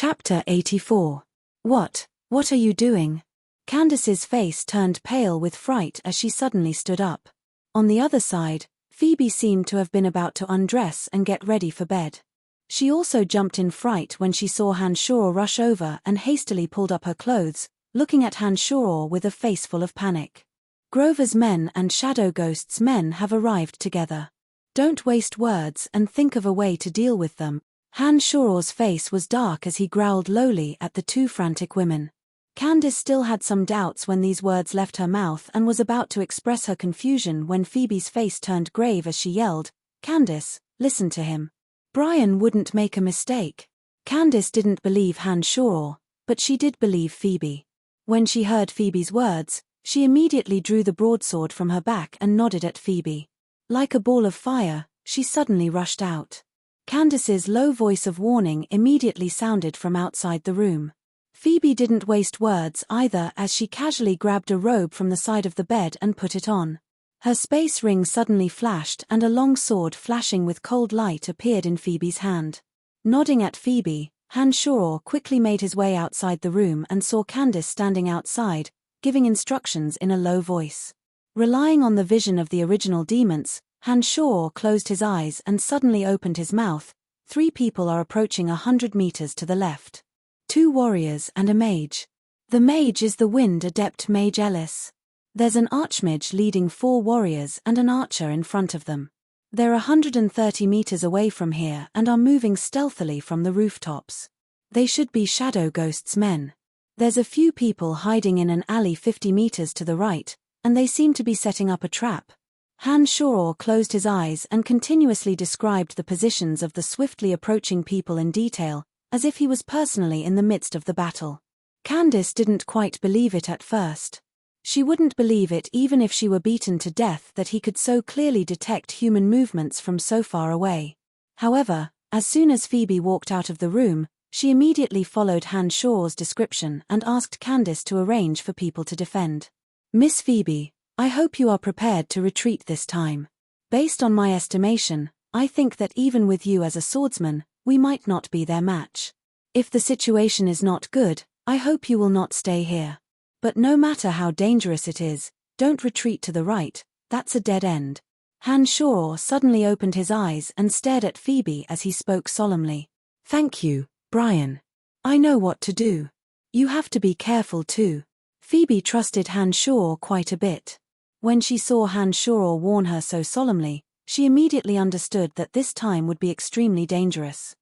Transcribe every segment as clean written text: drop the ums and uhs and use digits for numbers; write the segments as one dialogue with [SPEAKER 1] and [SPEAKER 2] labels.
[SPEAKER 1] Chapter 84. What are you doing? Candace's face turned pale with fright as she suddenly stood up. On the other side, Phoebe seemed to have been about to undress and get ready for bed. She also jumped in fright when she saw Hanshaw rush over and hastily pulled up her clothes, looking at Hanshaw with a face full of panic. Grover's men and Shadow Ghost's men have arrived together. Don't waste words and think of a way to deal with them. Hanshaw's face was dark as he growled lowly at the two frantic women. Candace still had some doubts when these words left her mouth and was about to express her confusion when Phoebe's face turned grave as she yelled, "Candace, listen to him. Brian wouldn't make a mistake." Candace didn't believe Hanshaw, but she did believe Phoebe. When she heard Phoebe's words, she immediately drew the broadsword from her back and nodded at Phoebe. Like a ball of fire, she suddenly rushed out. Candace's low voice of warning immediately sounded from outside the room. Phoebe didn't waste words either as she casually grabbed a robe from the side of the bed and put it on. Her space ring suddenly flashed and a long sword flashing with cold light appeared in Phoebe's hand. Nodding at Phoebe, Hanshaw quickly made his way outside the room and saw Candace standing outside, giving instructions in a low voice. Relying on the vision of the original demons, Hanshaw closed his eyes and suddenly opened his mouth. 3 people are approaching 100 meters to the left. 2 warriors and a mage. The mage is the wind adept Mage Ellis. There's an archmage leading 4 warriors and an archer in front of them. They're 130 meters away from here and are moving stealthily from the rooftops. They should be Shadow Ghost's men. There's a few people hiding in an alley 50 meters to the right, and they seem to be setting up a trap. Hanshaw closed his eyes and continuously described the positions of the swiftly approaching people in detail, as if he was personally in the midst of the battle. Candace didn't quite believe it at first. She wouldn't believe it even if she were beaten to death that he could so clearly detect human movements from so far away. However, as soon as Phoebe walked out of the room, she immediately followed Hanshaw's description and asked Candace to arrange for people to defend. "Miss Phoebe, I hope you are prepared to retreat this time. Based on my estimation, I think that even with you as a swordsman, we might not be their match. If the situation is not good, I hope you will not stay here. But no matter how dangerous it is, don't retreat to the right, that's a dead end." Hanshaw suddenly opened his eyes and stared at Phoebe as he spoke solemnly. "Thank you, Brian. I know what to do. You have to be careful too." Phoebe trusted Hanshaw quite a bit. When she saw Hanshaw warn her so solemnly, she immediately understood that this time would be extremely dangerous.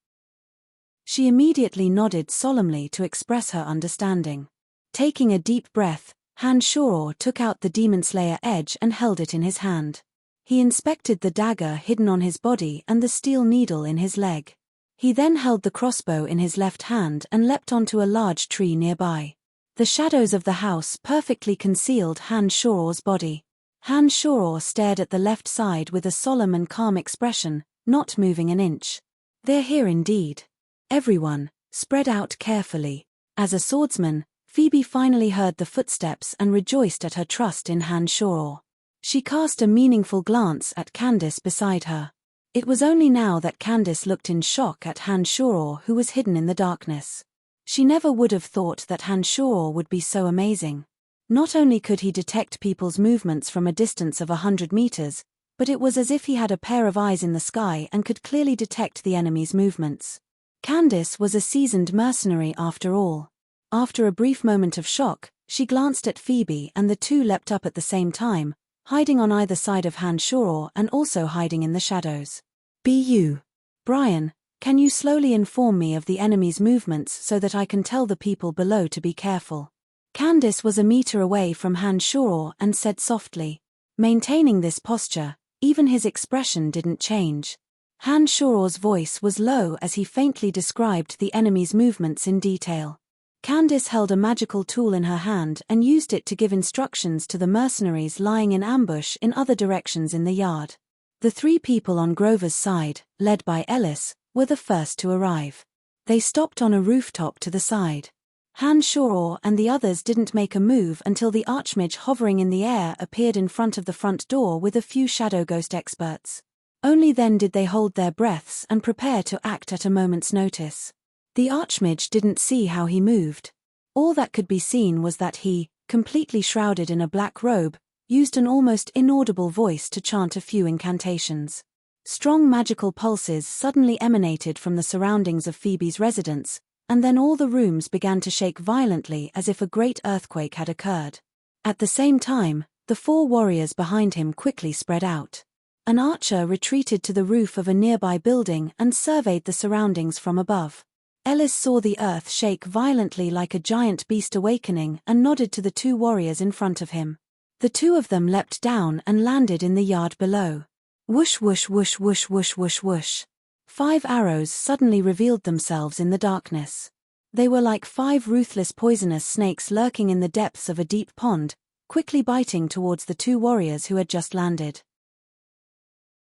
[SPEAKER 1] She immediately nodded solemnly to express her understanding. Taking a deep breath, Hanshaw took out the Demon Slayer edge and held it in his hand. He inspected the dagger hidden on his body and the steel needle in his leg. He then held the crossbow in his left hand and leapt onto a large tree nearby. The shadows of the house perfectly concealed Hanshaw's body. Hanshaw stared at the left side with a solemn and calm expression, not moving an inch. "They're here indeed. Everyone, spread out carefully." As a swordsman, Phoebe finally heard the footsteps and rejoiced at her trust in Hanshaw. She cast a meaningful glance at Candace beside her. It was only now that Candace looked in shock at Hanshaw, who was hidden in the darkness. She never would have thought that Hanshaw would be so amazing. Not only could he detect people's movements from a distance of 100 meters, but it was as if he had a pair of eyes in the sky and could clearly detect the enemy's movements. Candace was a seasoned mercenary after all. After a brief moment of shock, she glanced at Phoebe and the two leapt up at the same time, hiding on either side of Hanshaw and also hiding in the shadows. Brian, can you slowly inform me of the enemy's movements so that I can tell the people below to be careful?" Candace was a meter away from Hanshaw and said softly. Maintaining this posture, even his expression didn't change. Hanshaw's voice was low as he faintly described the enemy's movements in detail. Candace held a magical tool in her hand and used it to give instructions to the mercenaries lying in ambush in other directions in the yard. The 3 people on Grover's side, led by Ellis, were the first to arrive. They stopped on a rooftop to the side. Hanshaw and the others didn't make a move until the archmage hovering in the air appeared in front of the front door with a few Shadow Ghost experts. Only then did they hold their breaths and prepare to act at a moment's notice. The Archmage didn't see how he moved. All that could be seen was that he, completely shrouded in a black robe, used an almost inaudible voice to chant a few incantations. Strong magical pulses suddenly emanated from the surroundings of Phoebe's residence, and then all the rooms began to shake violently as if a great earthquake had occurred. At the same time, the 4 warriors behind him quickly spread out. An archer retreated to the roof of a nearby building and surveyed the surroundings from above. Ellis saw the earth shake violently like a giant beast awakening and nodded to the 2 warriors in front of him. The 2 of them leapt down and landed in the yard below. Whoosh whoosh whoosh whoosh whoosh whoosh whoosh. 5 arrows suddenly revealed themselves in the darkness. They were like 5 ruthless poisonous snakes lurking in the depths of a deep pond, quickly biting towards the 2 warriors who had just landed.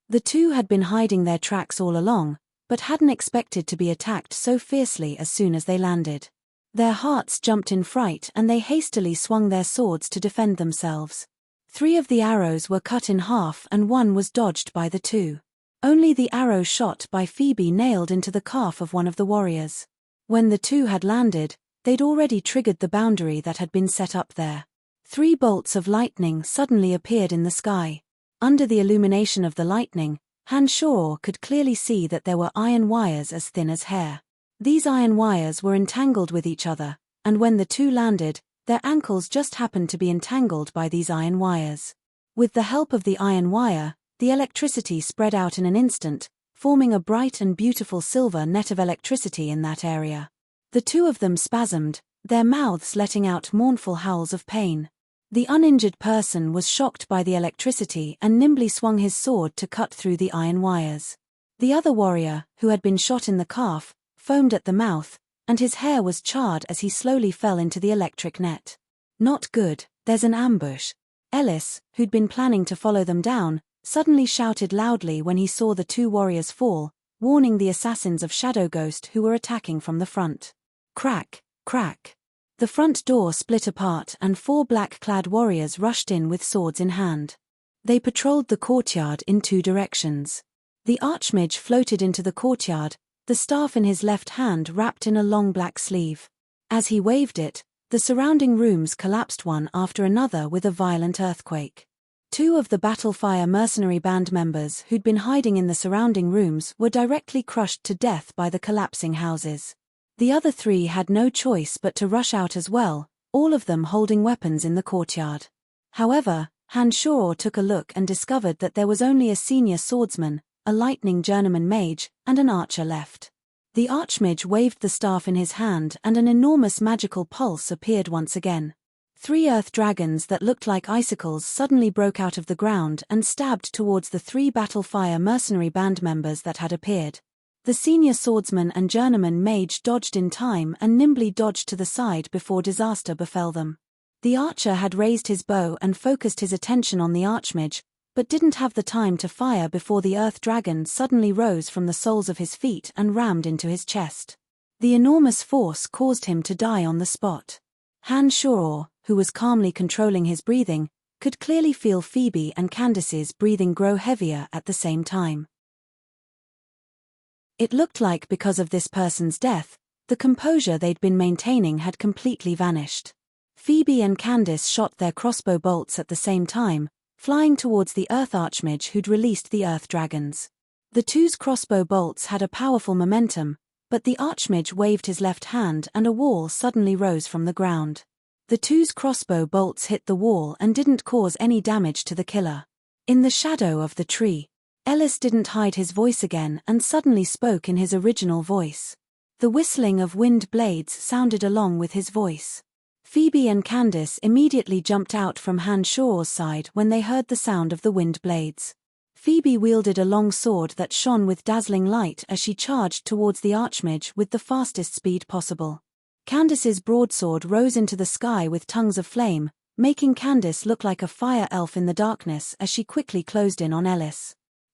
[SPEAKER 1] The 2 had been hiding their tracks all along, but hadn't expected to be attacked so fiercely as soon as they landed. Their hearts jumped in fright and they hastily swung their swords to defend themselves. 3 of the arrows were cut in half and 1 was dodged by the 2. Only the arrow shot by Phoebe nailed into the calf of one of the warriors. When the 2 had landed, they'd already triggered the boundary that had been set up there. 3 bolts of lightning suddenly appeared in the sky. Under the illumination of the lightning, Hanshor could clearly see that there were iron wires as thin as hair. These iron wires were entangled with each other, and when the 2 landed, their ankles just happened to be entangled by these iron wires. With the help of the iron wire, the electricity spread out in an instant, forming a bright and beautiful silver net of electricity in that area. The 2 of them spasmed, their mouths letting out mournful howls of pain. The uninjured person was shocked by the electricity and nimbly swung his sword to cut through the iron wires. The other warrior, who had been shot in the calf, foamed at the mouth, and his hair was charred as he slowly fell into the electric net. Not good, there's an ambush. Ellis, who'd been planning to follow them down, suddenly shouted loudly when he saw the 2 warriors fall, warning the assassins of Shadow Ghost who were attacking from the front. Crack, crack. The front door split apart and 4 black-clad warriors rushed in with swords in hand. They patrolled the courtyard in 2 directions. The Archmage floated into the courtyard, the staff in his left hand wrapped in a long black sleeve. As he waved it, the surrounding rooms collapsed one after another with a violent earthquake. 2 of the Battlefire mercenary band members who'd been hiding in the surrounding rooms were directly crushed to death by the collapsing houses. The other 3 had no choice but to rush out as well, all of them holding weapons in the courtyard. However, Hanshor took a look and discovered that there was only a senior swordsman, a lightning journeyman mage, and an archer left. The Archmage waved the staff in his hand and an enormous magical pulse appeared once again. 3 earth dragons that looked like icicles suddenly broke out of the ground and stabbed towards the 3 Battlefire mercenary band members that had appeared. The senior swordsman and journeyman mage dodged in time and nimbly dodged to the side before disaster befell them. The archer had raised his bow and focused his attention on the Archmage, but didn't have the time to fire before the earth dragon suddenly rose from the soles of his feet and rammed into his chest. The enormous force caused him to die on the spot. Hanshor, who was calmly controlling his breathing, could clearly feel Phoebe and Candace's breathing grow heavier at the same time. It looked like because of this person's death, the composure they'd been maintaining had completely vanished. Phoebe and Candace shot their crossbow bolts at the same time, flying towards the Earth Archmage who'd released the Earth Dragons. The 2's crossbow bolts had a powerful momentum, but the Archmage waved his left hand and a wall suddenly rose from the ground. The 2's crossbow bolts hit the wall and didn't cause any damage to the killer. In the shadow of the tree, Ellis didn't hide his voice again and suddenly spoke in his original voice. The whistling of wind blades sounded along with his voice. Phoebe and Candace immediately jumped out from Hanshor's side when they heard the sound of the wind blades. Phoebe wielded a long sword that shone with dazzling light as she charged towards the Archmage with the fastest speed possible. Candace's broadsword rose into the sky with tongues of flame, making Candace look like a fire elf in the darkness as she quickly closed in on Ellis.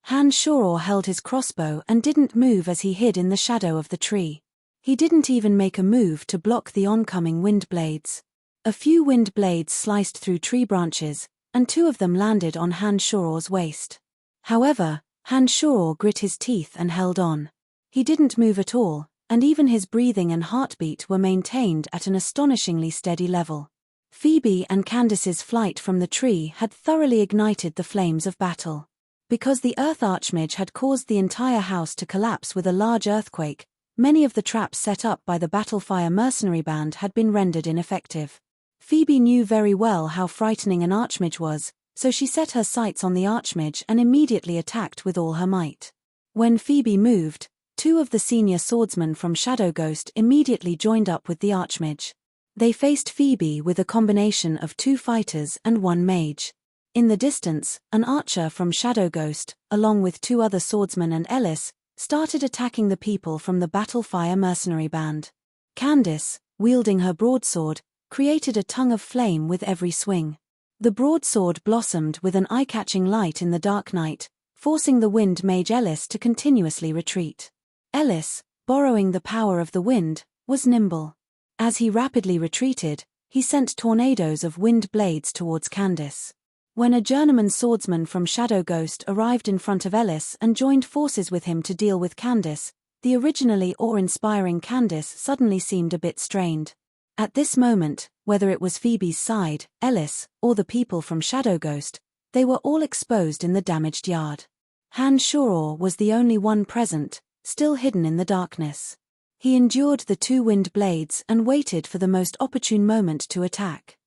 [SPEAKER 1] Hanshor held his crossbow and didn't move as he hid in the shadow of the tree. He didn't even make a move to block the oncoming wind blades. A few wind blades sliced through tree branches, and 2 of them landed on Hanshor's waist. However, Hanshor grit his teeth and held on. He didn't move at all, and even his breathing and heartbeat were maintained at an astonishingly steady level. Phoebe and Candace's flight from the tree had thoroughly ignited the flames of battle. Because the Earth Archmage had caused the entire house to collapse with a large earthquake, many of the traps set up by the Battlefire mercenary band had been rendered ineffective. Phoebe knew very well how frightening an Archmage was, so she set her sights on the Archmage and immediately attacked with all her might. When Phoebe moved, two of the senior swordsmen from Shadow Ghost immediately joined up with the Archmage. They faced Phoebe with a combination of 2 fighters and 1 mage. In the distance, an archer from Shadow Ghost, along with 2 other swordsmen and Ellis, started attacking the people from the Battlefire mercenary band. Candace, wielding her broadsword, created a tongue of flame with every swing. The broadsword blossomed with an eye-catching light in the dark night, forcing the wind mage Ellis to continuously retreat. Ellis, borrowing the power of the wind, was nimble. As he rapidly retreated, he sent tornadoes of wind blades towards Candace. When a journeyman swordsman from Shadow Ghost arrived in front of Ellis and joined forces with him to deal with Candace, the originally awe-inspiring Candace suddenly seemed a bit strained. At this moment, whether it was Phoebe's side, Ellis, or the people from Shadow Ghost, they were all exposed in the damaged yard. Han-Shoror was the only one present, still hidden in the darkness. He endured the 2 wind blades and waited for the most opportune moment to attack.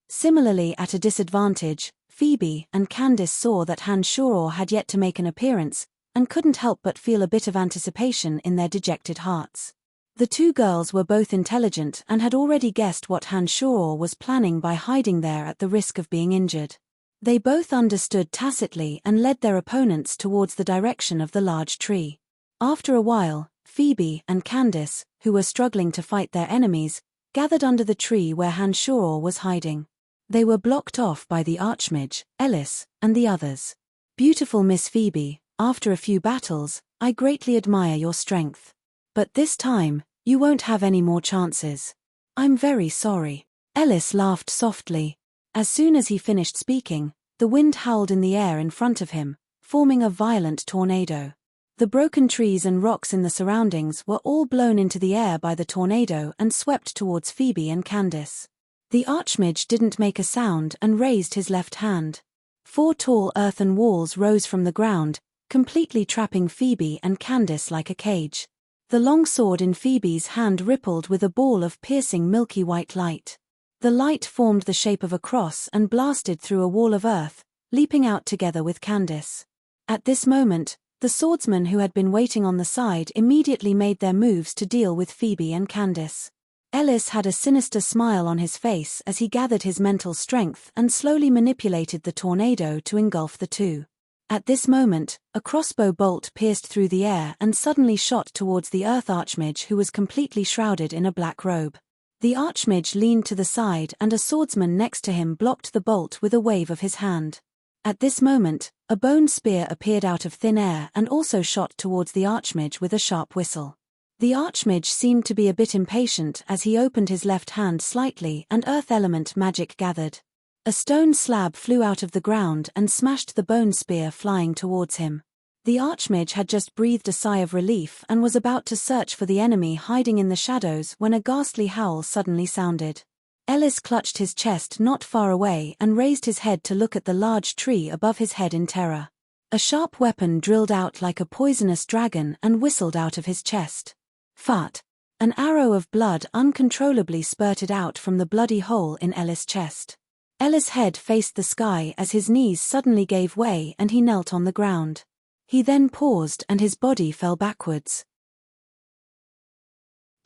[SPEAKER 1] Similarly, at a disadvantage, Phoebe and Candace saw that Han-Shoror had yet to make an appearance, and couldn't help but feel a bit of anticipation in their dejected hearts. The 2 girls were both intelligent and had already guessed what Han-Shoror was planning by hiding there at the risk of being injured. They both understood tacitly and led their opponents towards the direction of the large tree. After a while, Phoebe and Candace, who were struggling to fight their enemies, gathered under the tree where Han-Shoror was hiding. They were blocked off by the Archmage, Ellis, and the others. "Beautiful Miss Phoebe, after a few battles, I greatly admire your strength. But this time, you won't have any more chances. I'm very sorry." Ellis laughed softly. As soon as he finished speaking, the wind howled in the air in front of him, forming a violent tornado. The broken trees and rocks in the surroundings were all blown into the air by the tornado and swept towards Phoebe and Candace. The Archmage didn't make a sound and raised his left hand. 4 tall earthen walls rose from the ground, completely trapping Phoebe and Candace like a cage. The long sword in Phoebe's hand rippled with a ball of piercing milky white light. The light formed the shape of a cross and blasted through a wall of earth, leaping out together with Candace. At this moment, the swordsmen who had been waiting on the side immediately made their moves to deal with Phoebe and Candace. Ellis had a sinister smile on his face as he gathered his mental strength and slowly manipulated the tornado to engulf the 2. At this moment, a crossbow bolt pierced through the air and suddenly shot towards the Earth Archmage, who was completely shrouded in a black robe. The Archmage leaned to the side and a swordsman next to him blocked the bolt with a wave of his hand. At this moment, a bone spear appeared out of thin air and also shot towards the Archmage with a sharp whistle. The Archmage seemed to be a bit impatient as he opened his left hand slightly and earth element magic gathered. A stone slab flew out of the ground and smashed the bone spear flying towards him. The Archmage had just breathed a sigh of relief and was about to search for the enemy hiding in the shadows when a ghastly howl suddenly sounded. Ellis clutched his chest not far away and raised his head to look at the large tree above his head in terror. A sharp weapon drilled out like a poisonous dragon and whistled out of his chest. Fart! An arrow of blood uncontrollably spurted out from the bloody hole in Ellis' chest. Ellis' head faced the sky as his knees suddenly gave way and he knelt on the ground. He then paused and his body fell backwards.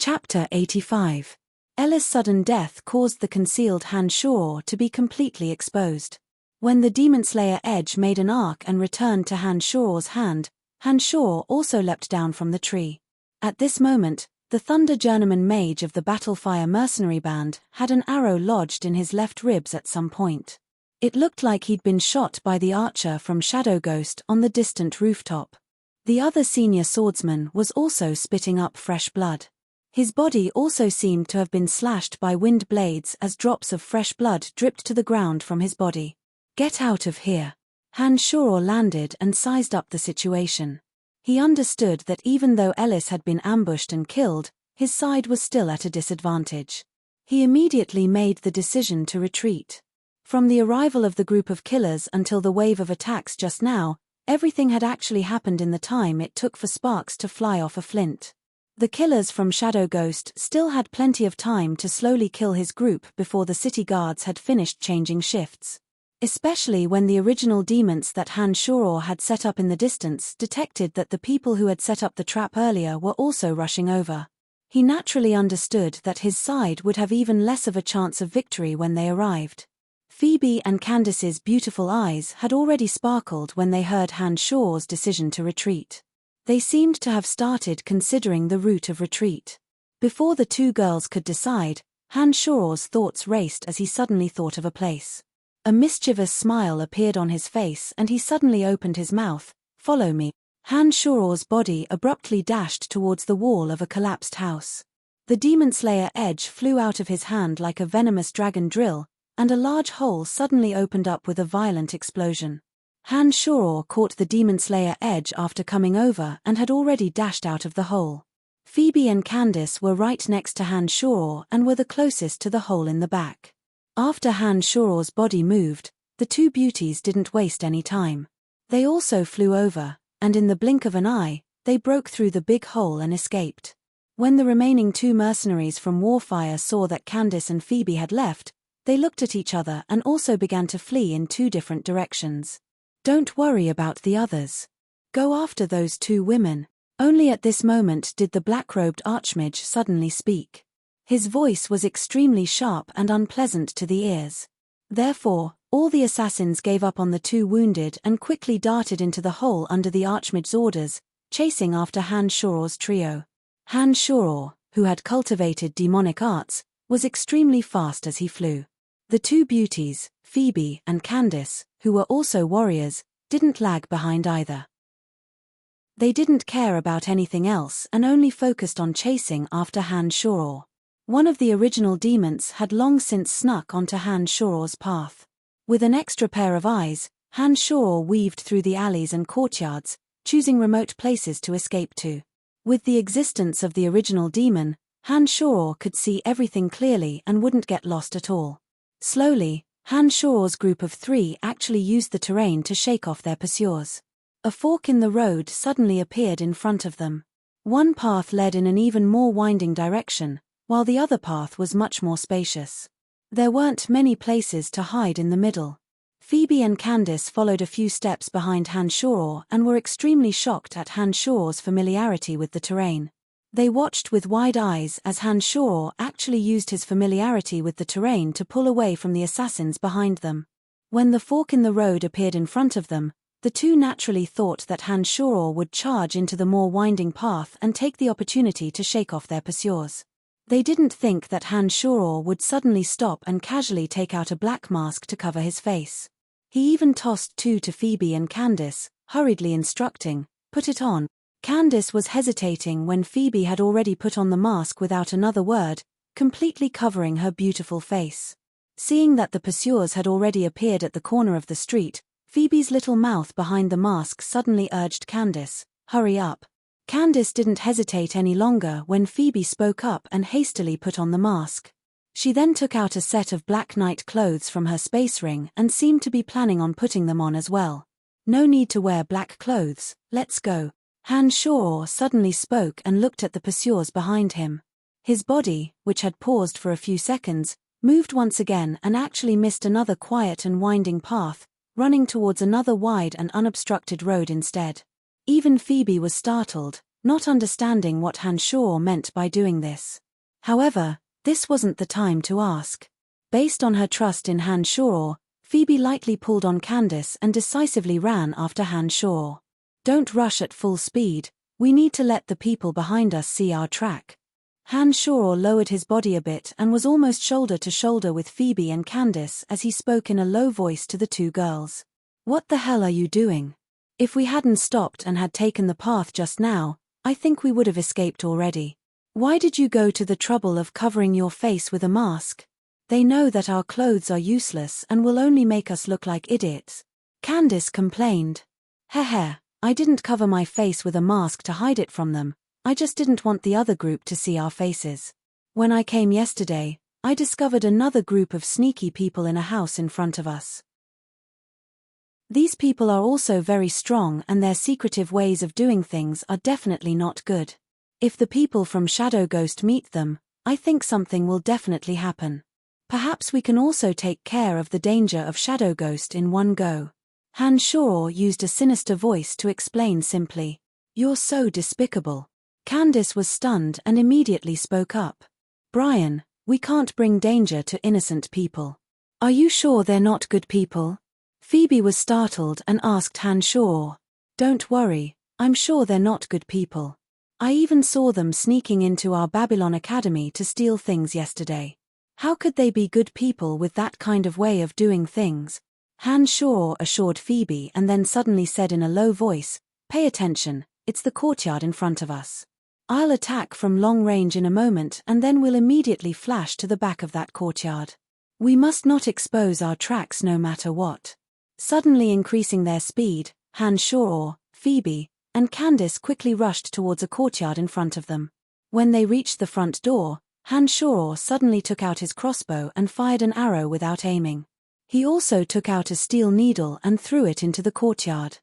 [SPEAKER 1] Chapter 85. Ellis' sudden death caused the concealed Han-Shoror to be completely exposed. When the Demonslayer Edge made an arc and returned to Han-Shoror's hand, Han-Shoror also leapt down from the tree. At this moment, the Thunder Journeyman Mage of the Battlefire mercenary band had an arrow lodged in his left ribs at some point. It looked like he'd been shot by the archer from Shadow Ghost on the distant rooftop. The other senior swordsman was also spitting up fresh blood. His body also seemed to have been slashed by wind blades as drops of fresh blood dripped to the ground from his body. "Get out of here." Han-Shoror landed and sized up the situation. He understood that even though Ellis had been ambushed and killed, his side was still at a disadvantage. He immediately made the decision to retreat. From the arrival of the group of killers until the wave of attacks just now, everything had actually happened in the time it took for sparks to fly off a flint. The killers from Shadow Ghost still had plenty of time to slowly kill his group before the city guards had finished changing shifts. Especially when the original demons that Han Shoror had set up in the distance detected that the people who had set up the trap earlier were also rushing over. He naturally understood that his side would have even less of a chance of victory when they arrived. Phoebe and Candace's beautiful eyes had already sparkled when they heard Han Shoror's decision to retreat. They seemed to have started considering the route of retreat. Before the two girls could decide, Han Shoror's thoughts raced as he suddenly thought of a place. A mischievous smile appeared on his face and he suddenly opened his mouth. "Follow me." Han Shoror's body abruptly dashed towards the wall of a collapsed house. The Demon Slayer edge flew out of his hand like a venomous dragon drill, and a large hole suddenly opened up with a violent explosion. Han Shoror caught the Demon Slayer edge after coming over and had already dashed out of the hole. Phoebe and Candace were right next to Han Shoror and were the closest to the hole in the back. After Han Shoror's body moved, the two beauties didn't waste any time. They also flew over, and in the blink of an eye, they broke through the big hole and escaped. When the remaining two mercenaries from Warfire saw that Candace and Phoebe had left, they looked at each other and also began to flee in two different directions. "Don't worry about the others. Go after those two women." Only at this moment did the black-robed archmage suddenly speak. His voice was extremely sharp and unpleasant to the ears. Therefore, all the assassins gave up on the two wounded and quickly darted into the hole under the archmage's orders, chasing after Han Shoror's trio. Han Shoror, who had cultivated demonic arts, was extremely fast as he flew. The two beauties, Phoebe and Candace, who were also warriors, didn't lag behind either. They didn't care about anything else and only focused on chasing after Han Shoror. One of the original demons had long since snuck onto Han Shoror's path. With an extra pair of eyes, Han Shoror weaved through the alleys and courtyards, choosing remote places to escape to. With the existence of the original demon, Han Shoror could see everything clearly and wouldn't get lost at all. Slowly, Han Shoror's group of three actually used the terrain to shake off their pursuers. A fork in the road suddenly appeared in front of them. One path led in an even more winding direction, while the other path was much more spacious. There weren't many places to hide in the middle. Phoebe and Candace followed a few steps behind Han Shoror and were extremely shocked at Han Shoror's familiarity with the terrain. They watched with wide eyes as Han Shoror actually used his familiarity with the terrain to pull away from the assassins behind them. When the fork in the road appeared in front of them, the two naturally thought that Han Shoror would charge into the more winding path and take the opportunity to shake off their pursuers. They didn't think that Han Shoror would suddenly stop and casually take out a black mask to cover his face. He even tossed two to Phoebe and Candace, hurriedly instructing, "Put it on." Candace was hesitating when Phoebe had already put on the mask without another word, completely covering her beautiful face. Seeing that the pursuers had already appeared at the corner of the street, Phoebe's little mouth behind the mask suddenly urged Candace, "Hurry up." Candace didn't hesitate any longer when Phoebe spoke up and hastily put on the mask. She then took out a set of black night clothes from her space ring and seemed to be planning on putting them on as well. "No need to wear black clothes, let's go." Han Shoror suddenly spoke and looked at the pursuers behind him. His body, which had paused for a few seconds, moved once again and actually missed another quiet and winding path, running towards another wide and unobstructed road instead. Even Phoebe was startled, not understanding what Han Shoror meant by doing this. However, this wasn't the time to ask. Based on her trust in Han Shoror, Phoebe lightly pulled on Candace and decisively ran after Han Shoror. "Don't rush at full speed, we need to let the people behind us see our track." Han Shoror lowered his body a bit and was almost shoulder to shoulder with Phoebe and Candace as he spoke in a low voice to the two girls. "What the hell are you doing? If we hadn't stopped and had taken the path just now, I think we would have escaped already. Why did you go to the trouble of covering your face with a mask? They know that our clothes are useless and will only make us look like idiots." Candace complained. "Heh, I didn't cover my face with a mask to hide it from them, I just didn't want the other group to see our faces. When I came yesterday, I discovered another group of sneaky people in a house in front of us. These people are also very strong and their secretive ways of doing things are definitely not good. If the people from Shadow Ghost meet them, I think something will definitely happen. Perhaps we can also take care of the danger of Shadow Ghost in one go. Han Shao used a sinister voice to explain simply. You're so despicable. Candace was stunned and immediately spoke up. Brian, we can't bring danger to innocent people. Are you sure they're not good people? Phoebe was startled and asked Han Shao. Don't worry, I'm sure they're not good people. I even saw them sneaking into our Babylon Academy to steal things yesterday. How could they be good people with that kind of way of doing things? Han Shao assured Phoebe and then suddenly said in a low voice, Pay attention, it's the courtyard in front of us. I'll attack from long range in a moment and then we'll immediately flash to the back of that courtyard. We must not expose our tracks no matter what. Suddenly increasing their speed, Han Shao, Phoebe, and Candace quickly rushed towards a courtyard in front of them. When they reached the front door, Han Shao suddenly took out his crossbow and fired an arrow without aiming. He also took out a steel needle and threw it into the courtyard.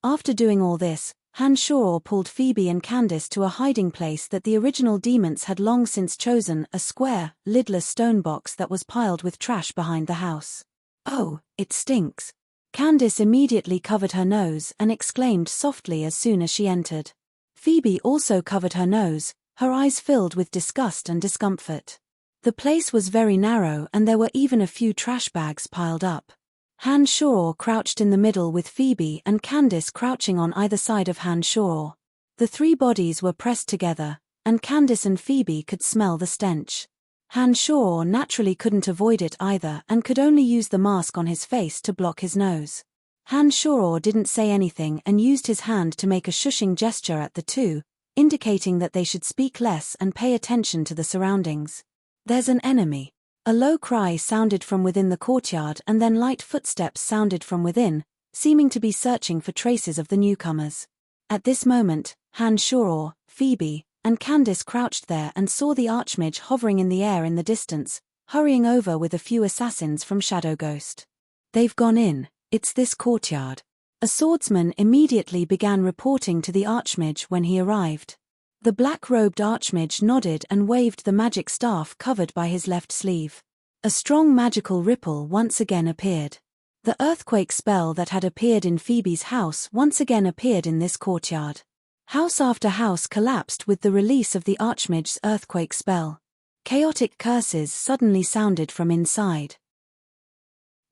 [SPEAKER 1] After doing all this, Han Shao pulled Phoebe and Candace to a hiding place that the original demons had long since chosen, a square, lidless stone box that was piled with trash behind the house. Oh, it stinks. Candace immediately covered her nose and exclaimed softly as soon as she entered. Phoebe also covered her nose, her eyes filled with disgust and discomfort. The place was very narrow and there were even a few trash bags piled up. Han Shao crouched in the middle with Phoebe and Candace crouching on either side of Han Shao. The three bodies were pressed together, and Candace and Phoebe could smell the stench. Han Shao naturally couldn't avoid it either and could only use the mask on his face to block his nose. Han Shao didn't say anything and used his hand to make a shushing gesture at the two, indicating that they should speak less and pay attention to the surroundings. There's an enemy. A low cry sounded from within the courtyard and then light footsteps sounded from within, seeming to be searching for traces of the newcomers. At this moment, Han Shao, Phoebe, and Candace crouched there and saw the Archmage hovering in the air in the distance, hurrying over with a few assassins from Shadow Ghost. They've gone in, it's this courtyard. A swordsman immediately began reporting to the Archmage when he arrived. The black-robed Archmage nodded and waved the magic staff covered by his left sleeve. A strong magical ripple once again appeared. The earthquake spell that had appeared in Phoebe's house once again appeared in this courtyard. House after house collapsed with the release of the Archmage's earthquake spell. Chaotic curses suddenly sounded from inside.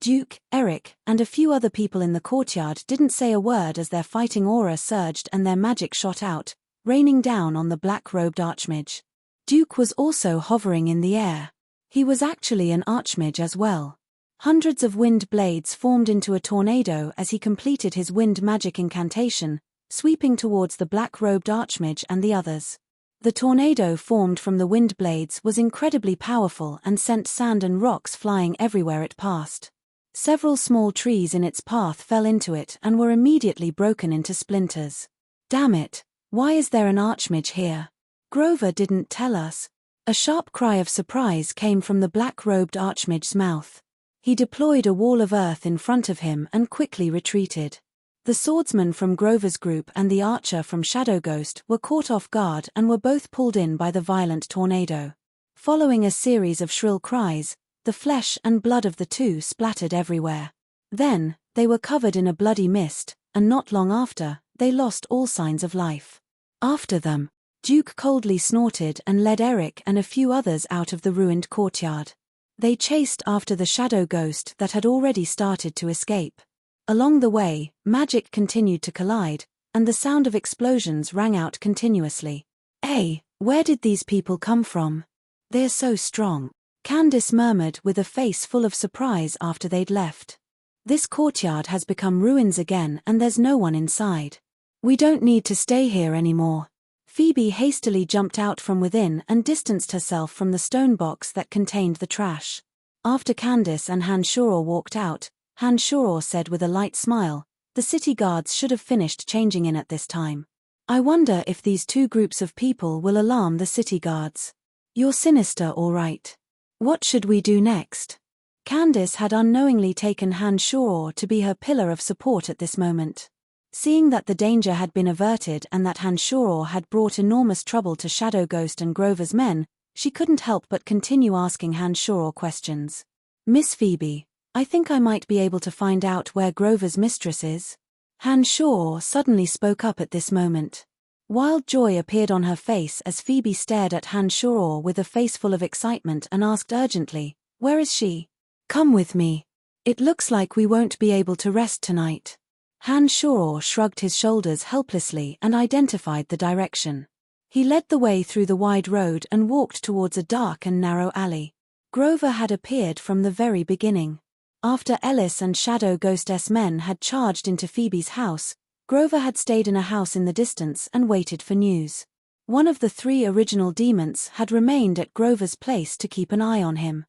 [SPEAKER 1] Duke, Eric, and a few other people in the courtyard didn't say a word as their fighting aura surged and their magic shot out, raining down on the black-robed Archmage. Duke was also hovering in the air. He was actually an Archmage as well. Hundreds of wind blades formed into a tornado as he completed his wind magic incantation, sweeping towards the black-robed Archmage and the others. The tornado formed from the wind blades was incredibly powerful and sent sand and rocks flying everywhere it passed. Several small trees in its path fell into it and were immediately broken into splinters. Damn it, why is there an Archmage here? Grover didn't tell us. A sharp cry of surprise came from the black-robed Archmage's mouth. He deployed a wall of earth in front of him and quickly retreated. The swordsman from Grover's group and the archer from Shadow Ghost were caught off guard and were both pulled in by the violent tornado. Following a series of shrill cries, the flesh and blood of the two splattered everywhere. Then, they were covered in a bloody mist, and not long after, they lost all signs of life. After them, Duke coldly snorted and led Eric and a few others out of the ruined courtyard. They chased after the Shadow Ghost that had already started to escape. Along the way, magic continued to collide, and the sound of explosions rang out continuously. Hey, where did these people come from? They're so strong. Candace murmured with a face full of surprise after they'd left. This courtyard has become ruins again and there's no one inside. We don't need to stay here anymore. Phoebe hastily jumped out from within and distanced herself from the stone box that contained the trash. After Candace and Han Shao walked out, Han Shao said with a light smile, The city guards should have finished changing in at this time. I wonder if these two groups of people will alarm the city guards. You're sinister, all right. What should we do next? Candace had unknowingly taken Han Shoror to be her pillar of support at this moment. Seeing that the danger had been averted and that Han Shoror had brought enormous trouble to Shadow Ghost and Grover's men, she couldn't help but continue asking Han Shoror questions. Miss Phoebe, I think I might be able to find out where Grover's mistress is. Han Shoror suddenly spoke up at this moment. Wild joy appeared on her face as Phoebe stared at Han Shoror with a face full of excitement and asked urgently, "Where is she? Come with me. It looks like we won't be able to rest tonight." Han Shoror shrugged his shoulders helplessly and identified the direction. He led the way through the wide road and walked towards a dark and narrow alley. Grover had appeared from the very beginning. After Ellis and Shadow Ghost's men had charged into Phoebe's house, Grover had stayed in a house in the distance and waited for news. One of the three original demons had remained at Grover's place to keep an eye on him.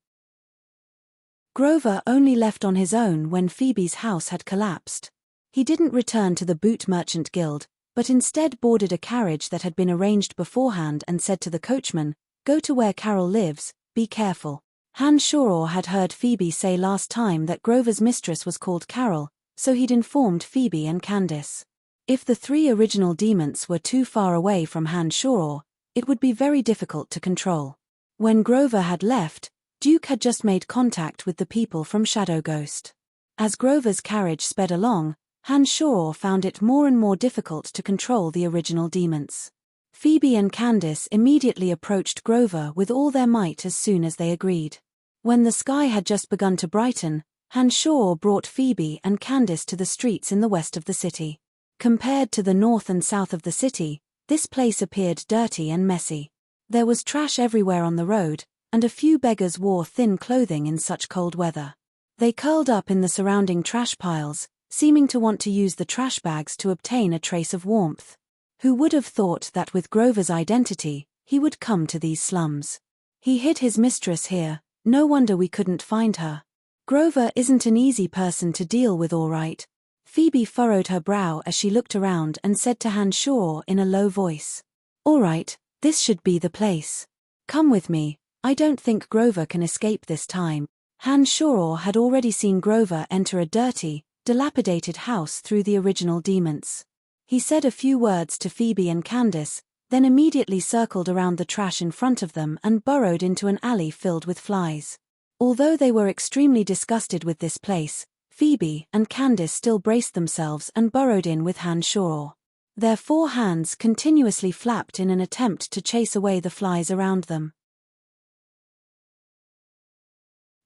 [SPEAKER 1] Grover only left on his own when Phoebe's house had collapsed. He didn't return to the Boot Merchant Guild, but instead boarded a carriage that had been arranged beforehand and said to the coachman, "Go to where Carol lives, be careful." Han Shoror had heard Phoebe say last time that Grover's mistress was called Carol, so he'd informed Phoebe and Candace. If the three original demons were too far away from Han Shoror, it would be very difficult to control. When Grover had left, Duke had just made contact with the people from Shadow Ghost. As Grover's carriage sped along, Han Shoror found it more and more difficult to control the original demons. Phoebe and Candace immediately approached Grover with all their might as soon as they agreed. When the sky had just begun to brighten, Han Shoror brought Phoebe and Candace to the streets in the west of the city. Compared to the north and south of the city, this place appeared dirty and messy. There was trash everywhere on the road, and a few beggars wore thin clothing in such cold weather. They curled up in the surrounding trash piles, seeming to want to use the trash bags to obtain a trace of warmth. Who would have thought that with Grover's identity, he would come to these slums? He hid his mistress here, no wonder we couldn't find her. Grover isn't an easy person to deal with, all right. Phoebe furrowed her brow as she looked around and said to Han Shoror in a low voice, "All right, this should be the place. Come with me, I don't think Grover can escape this time." Han Shoror had already seen Grover enter a dirty, dilapidated house through the original demons. He said a few words to Phoebe and Candace, then immediately circled around the trash in front of them and burrowed into an alley filled with flies. Although they were extremely disgusted with this place, Phoebe and Candace still braced themselves and burrowed in with Han Shoror. Their 4 hands continuously flapped in an attempt to chase away the flies around them.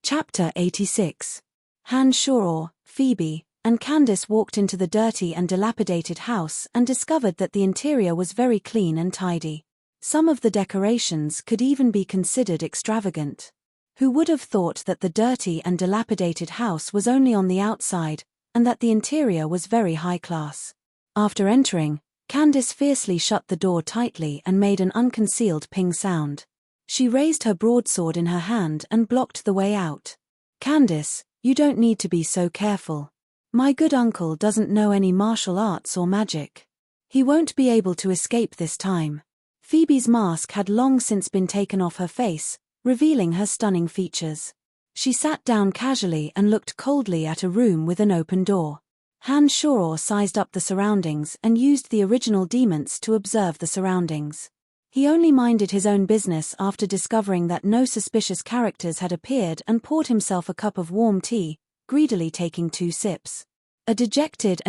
[SPEAKER 1] Chapter 86. Han Shoror, Phoebe, and Candace walked into the dirty and dilapidated house and discovered that the interior was very clean and tidy. Some of the decorations could even be considered extravagant. Who would have thought that the dirty and dilapidated house was only on the outside, and that the interior was very high class? After entering, Candace fiercely shut the door tightly and made an unconcealed ping sound. She raised her broadsword in her hand and blocked the way out. "Candace, you don't need to be so careful. My good uncle doesn't know any martial arts or magic. He won't be able to escape this time." Phoebe's mask had long since been taken off her face, revealing her stunning features. She sat down casually and looked coldly at a room with an open door. Han Shoror sized up the surroundings and used the original demons to observe the surroundings. He only minded his own business after discovering that no suspicious characters had appeared and poured himself a cup of warm tea, greedily taking 2 sips. A dejected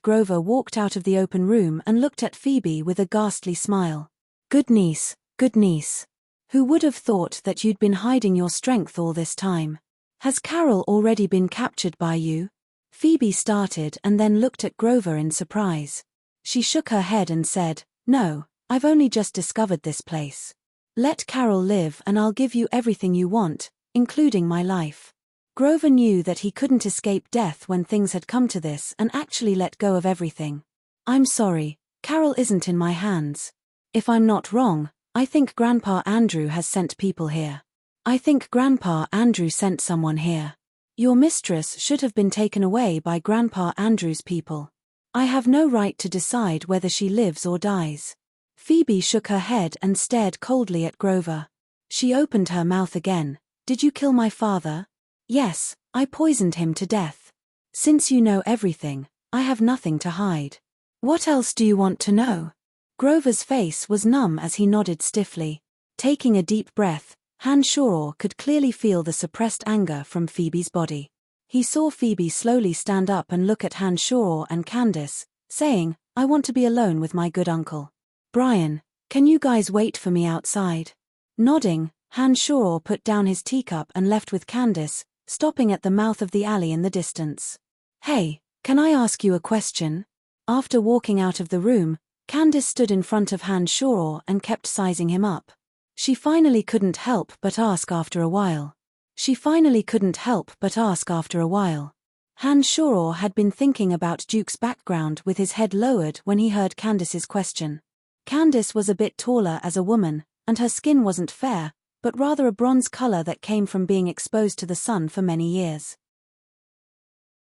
[SPEAKER 1] Grover walked out of the open room and looked at Phoebe with a ghastly smile. Good niece. Who would have thought that you'd been hiding your strength all this time? Has Carol already been captured by you?" Phoebe started and then looked at Grover in surprise. She shook her head and said, "No, I've only just discovered this place. Let Carol live and I'll give you everything you want, including my life." Grover knew that he couldn't escape death when things had come to this and actually let go of everything. "I'm sorry, Carol isn't in my hands. If I'm not wrong, I think Grandpa Andrew has sent people here. I think Grandpa Andrew sent someone here." Your mistress should have been taken away by Grandpa Andrew's people. I have no right to decide whether she lives or dies. Phoebe shook her head and stared coldly at Grover. She opened her mouth again. Did you kill my father? Yes, I poisoned him to death. Since you know everything, I have nothing to hide. What else do you want to know? Grover's face was numb as he nodded stiffly. Taking a deep breath, Hanshaw could clearly feel the suppressed anger from Phoebe's body. He saw Phoebe slowly stand up and look at Hanshaw and Candace, saying, I want to be alone with my good uncle. Brian, can you guys wait for me outside? Nodding, Hanshaw put down his teacup and left with Candace, stopping at the mouth of the alley in the distance. Hey, can I ask you a question? After walking out of the room, Candace stood in front of Hanshaw and kept sizing him up. She finally couldn't help but ask after a while. Hanshaw had been thinking about Duke's background with his head lowered when he heard Candace's question. Candace was a bit taller as a woman, and her skin wasn't fair, but rather a bronze color that came from being exposed to the sun for many years.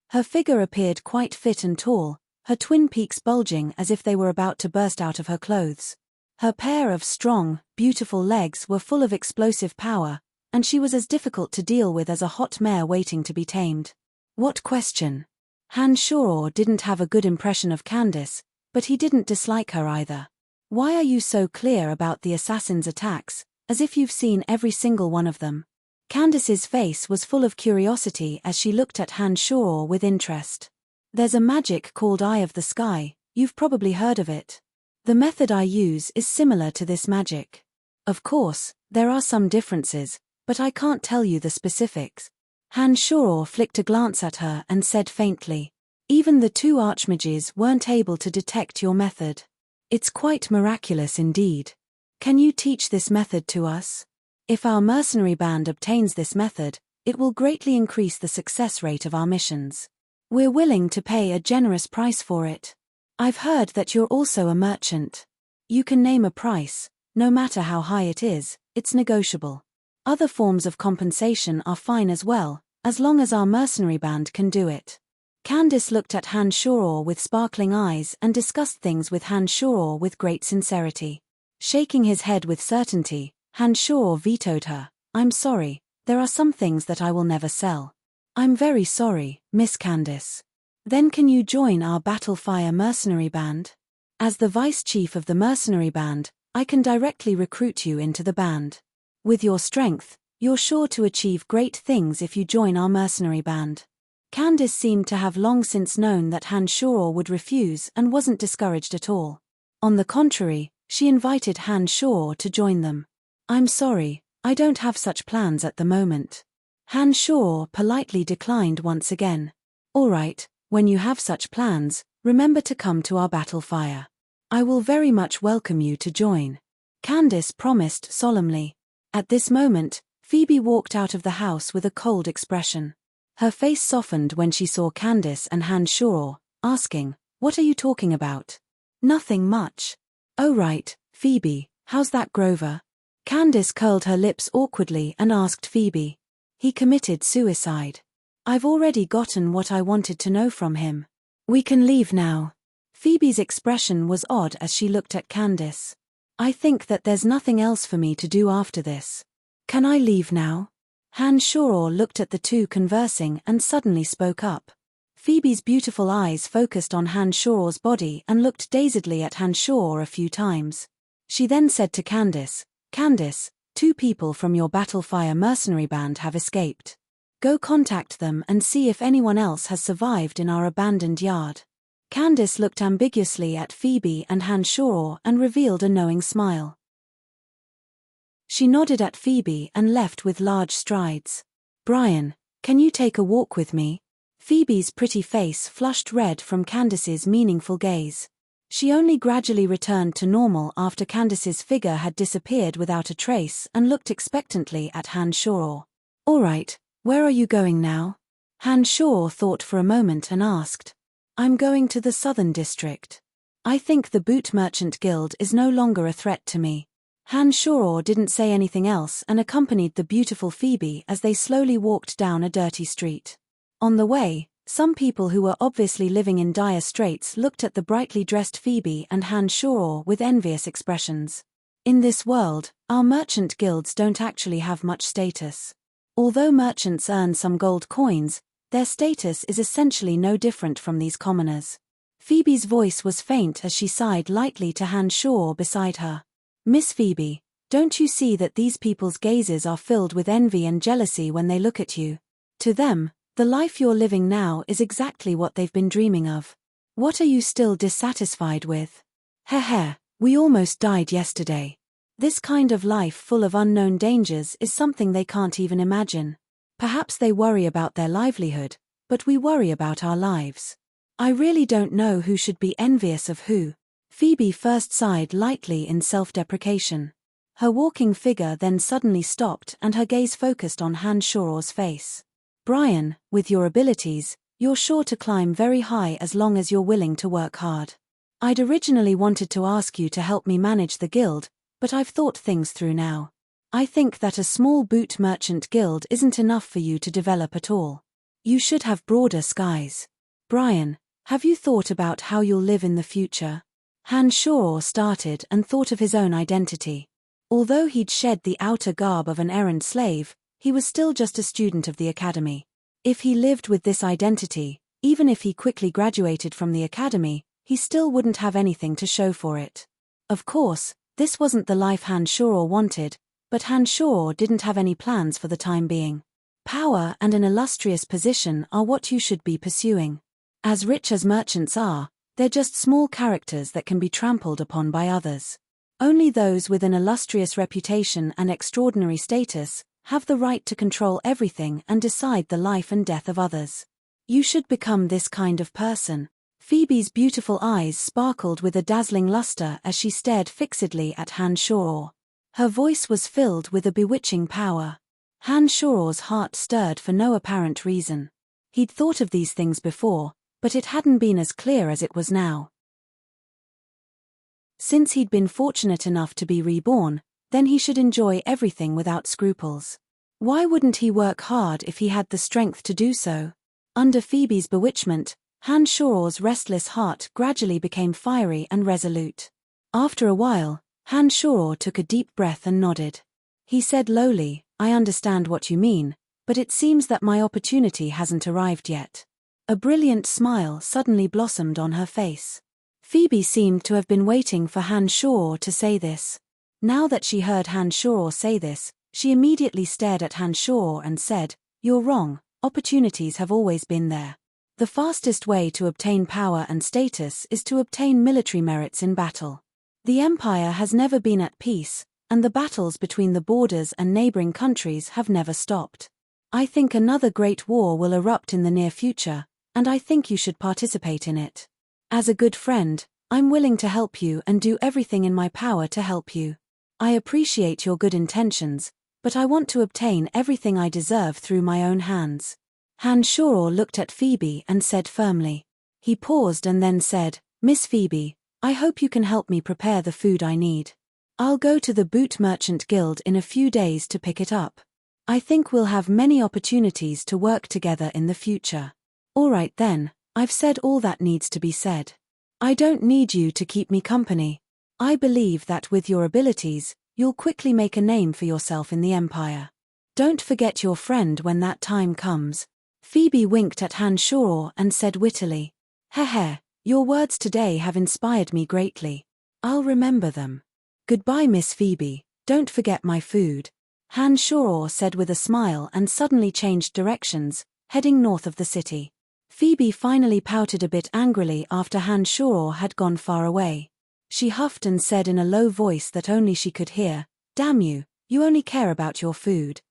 [SPEAKER 1] Her figure appeared quite fit and tall, her twin peaks bulging as if they were about to burst out of her clothes. Her pair of strong, beautiful legs were full of explosive power, and she was as difficult to deal with as a hot mare waiting to be tamed. What question? Hanshaw didn't have a good impression of Candace, but he didn't dislike her either. Why are you so clear about the assassin's attacks, as if you've seen every single one of them? Candace's face was full of curiosity as she looked at Hanshaw with interest. There's a magic called Eye of the Sky, you've probably heard of it. The method I use is similar to this magic. Of course, there are some differences, but I can't tell you the specifics. Hanshaw flicked a glance at her and said faintly, even the two archmages weren't able to detect your method. It's quite miraculous indeed. Can you teach this method to us? If our mercenary band obtains this method, it will greatly increase the success rate of our missions. We're willing to pay a generous price for it. I've heard that you're also a merchant. You can name a price, no matter how high it is, it's negotiable. Other forms of compensation are fine as well, as long as our mercenary band can do it. Candace looked at Hanshaw with sparkling eyes and discussed things with Hanshaw with great sincerity. Shaking his head with certainty, Hanshaw vetoed her. I'm sorry, there are some things that I will never sell. I'm very sorry, Miss Candace. Then can you join our Battlefire mercenary band? As the vice chief of the mercenary band, I can directly recruit you into the band. With your strength, you're sure to achieve great things if you join our mercenary band. Candace seemed to have long since known that Hanshaw would refuse and wasn't discouraged at all. On the contrary, she invited Hanshaw to join them. I'm sorry, I don't have such plans at the moment. Hanshaw politely declined once again. All right. When you have such plans, remember to come to our Battlefire. I will very much welcome you to join. Candace promised solemnly. At this moment, Phoebe walked out of the house with a cold expression. Her face softened when she saw Candace and Hanshaw, asking, What are you talking about? Nothing much. Oh right, Phoebe, how's that Grover? Candace curled her lips awkwardly and asked Phoebe. He committed suicide. I've already gotten what I wanted to know from him. We can leave now. Phoebe's expression was odd as she looked at Candace. I think that there's nothing else for me to do after this. Can I leave now? Hanshaw looked at the two conversing and suddenly spoke up. Phoebe's beautiful eyes focused on Hanshaw's body and looked dazedly at Hanshaw a few times. She then said to Candace, Candace, 2 people from your Battlefire mercenary band have escaped. Go contact them and see if anyone else has survived in our abandoned yard. Candace looked ambiguously at Phoebe and Hanshaw and revealed a knowing smile. She nodded at Phoebe and left with large strides. Brian, can you take a walk with me? Phoebe's pretty face flushed red from Candace's meaningful gaze. She only gradually returned to normal after Candace's figure had disappeared without a trace and looked expectantly at Hanshaw. All right. Where are you going now? Hanshaw thought for a moment and asked. I'm going to the Southern District. I think the Boot Merchant Guild is no longer a threat to me. Shoror didn't say anything else and accompanied the beautiful Phoebe as they slowly walked down a dirty street. On the way, some people who were obviously living in dire straits looked at the brightly dressed Phoebe and Shoror with envious expressions. In this world, our merchant guilds don't actually have much status. Although merchants earn some gold coins, their status is essentially no different from these commoners. Phoebe's voice was faint as she sighed lightly to Shoror beside her. Miss Phoebe, don't you see that these people's gazes are filled with envy and jealousy when they look at you? To them, the life you're living now is exactly what they've been dreaming of. What are you still dissatisfied with? Heh, we almost died yesterday. This kind of life full of unknown dangers is something they can't even imagine. Perhaps they worry about their livelihood, but we worry about our lives. I really don't know who should be envious of who. Phoebe first sighed lightly in self-deprecation. Her walking figure then suddenly stopped and her gaze focused on Shoror's face. Brian, with your abilities, you're sure to climb very high as long as you're willing to work hard. I'd originally wanted to ask you to help me manage the guild, but I've thought things through now. I think that a small boot merchant guild isn't enough for you to develop at all. You should have broader skies. Brian, have you thought about how you'll live in the future? Shoror started and thought of his own identity. Although he'd shed the outer garb of an errand slave, he was still just a student of the academy. If he lived with this identity, even if he quickly graduated from the academy, he still wouldn't have anything to show for it. Of course, this wasn't the life Shoror wanted, but Shoror didn't have any plans for the time being. Power and an illustrious position are what you should be pursuing. As rich as merchants are, they're just small characters that can be trampled upon by others. Only those with an illustrious reputation and extraordinary status have the right to control everything and decide the life and death of others. You should become this kind of person. Phoebe's beautiful eyes sparkled with a dazzling luster as she stared fixedly at Shoror. Her voice was filled with a bewitching power. Shoror's heart stirred for no apparent reason. He'd thought of these things before, but it hadn't been as clear as it was now. Since he'd been fortunate enough to be reborn, then he should enjoy everything without scruples. Why wouldn't he work hard if he had the strength to do so? Under Phoebe's bewitchment, Shoror's restless heart gradually became fiery and resolute. After a while, Shoror took a deep breath and nodded. He said lowly, I understand what you mean, but it seems that my opportunity hasn't arrived yet. A brilliant smile suddenly blossomed on her face. Phoebe seemed to have been waiting for Shoror to say this. Now that she heard Shoror say this, she immediately stared at Shoror and said, You're wrong, opportunities have always been there. The fastest way to obtain power and status is to obtain military merits in battle. The Empire has never been at peace, and the battles between the borders and neighboring countries have never stopped. I think another great war will erupt in the near future, and I think you should participate in it. As a good friend, I'm willing to help you and do everything in my power to help you. I appreciate your good intentions, but I want to obtain everything I deserve through my own hands. Shoror looked at Phoebe and said firmly. He paused and then said, Miss Phoebe, I hope you can help me prepare the food I need. I'll go to the Boot Merchant Guild in a few days to pick it up. I think we'll have many opportunities to work together in the future. All right then, I've said all that needs to be said. I don't need you to keep me company. I believe that with your abilities, you'll quickly make a name for yourself in the Empire. Don't forget your friend when that time comes. Phoebe winked at Shoror and said wittily, Heh, your words today have inspired me greatly. I'll remember them. Goodbye Miss Phoebe, don't forget my food. Shoror said with a smile and suddenly changed directions, heading north of the city. Phoebe finally pouted a bit angrily after Shoror had gone far away. She huffed and said in a low voice that only she could hear, Damn you, you only care about your food.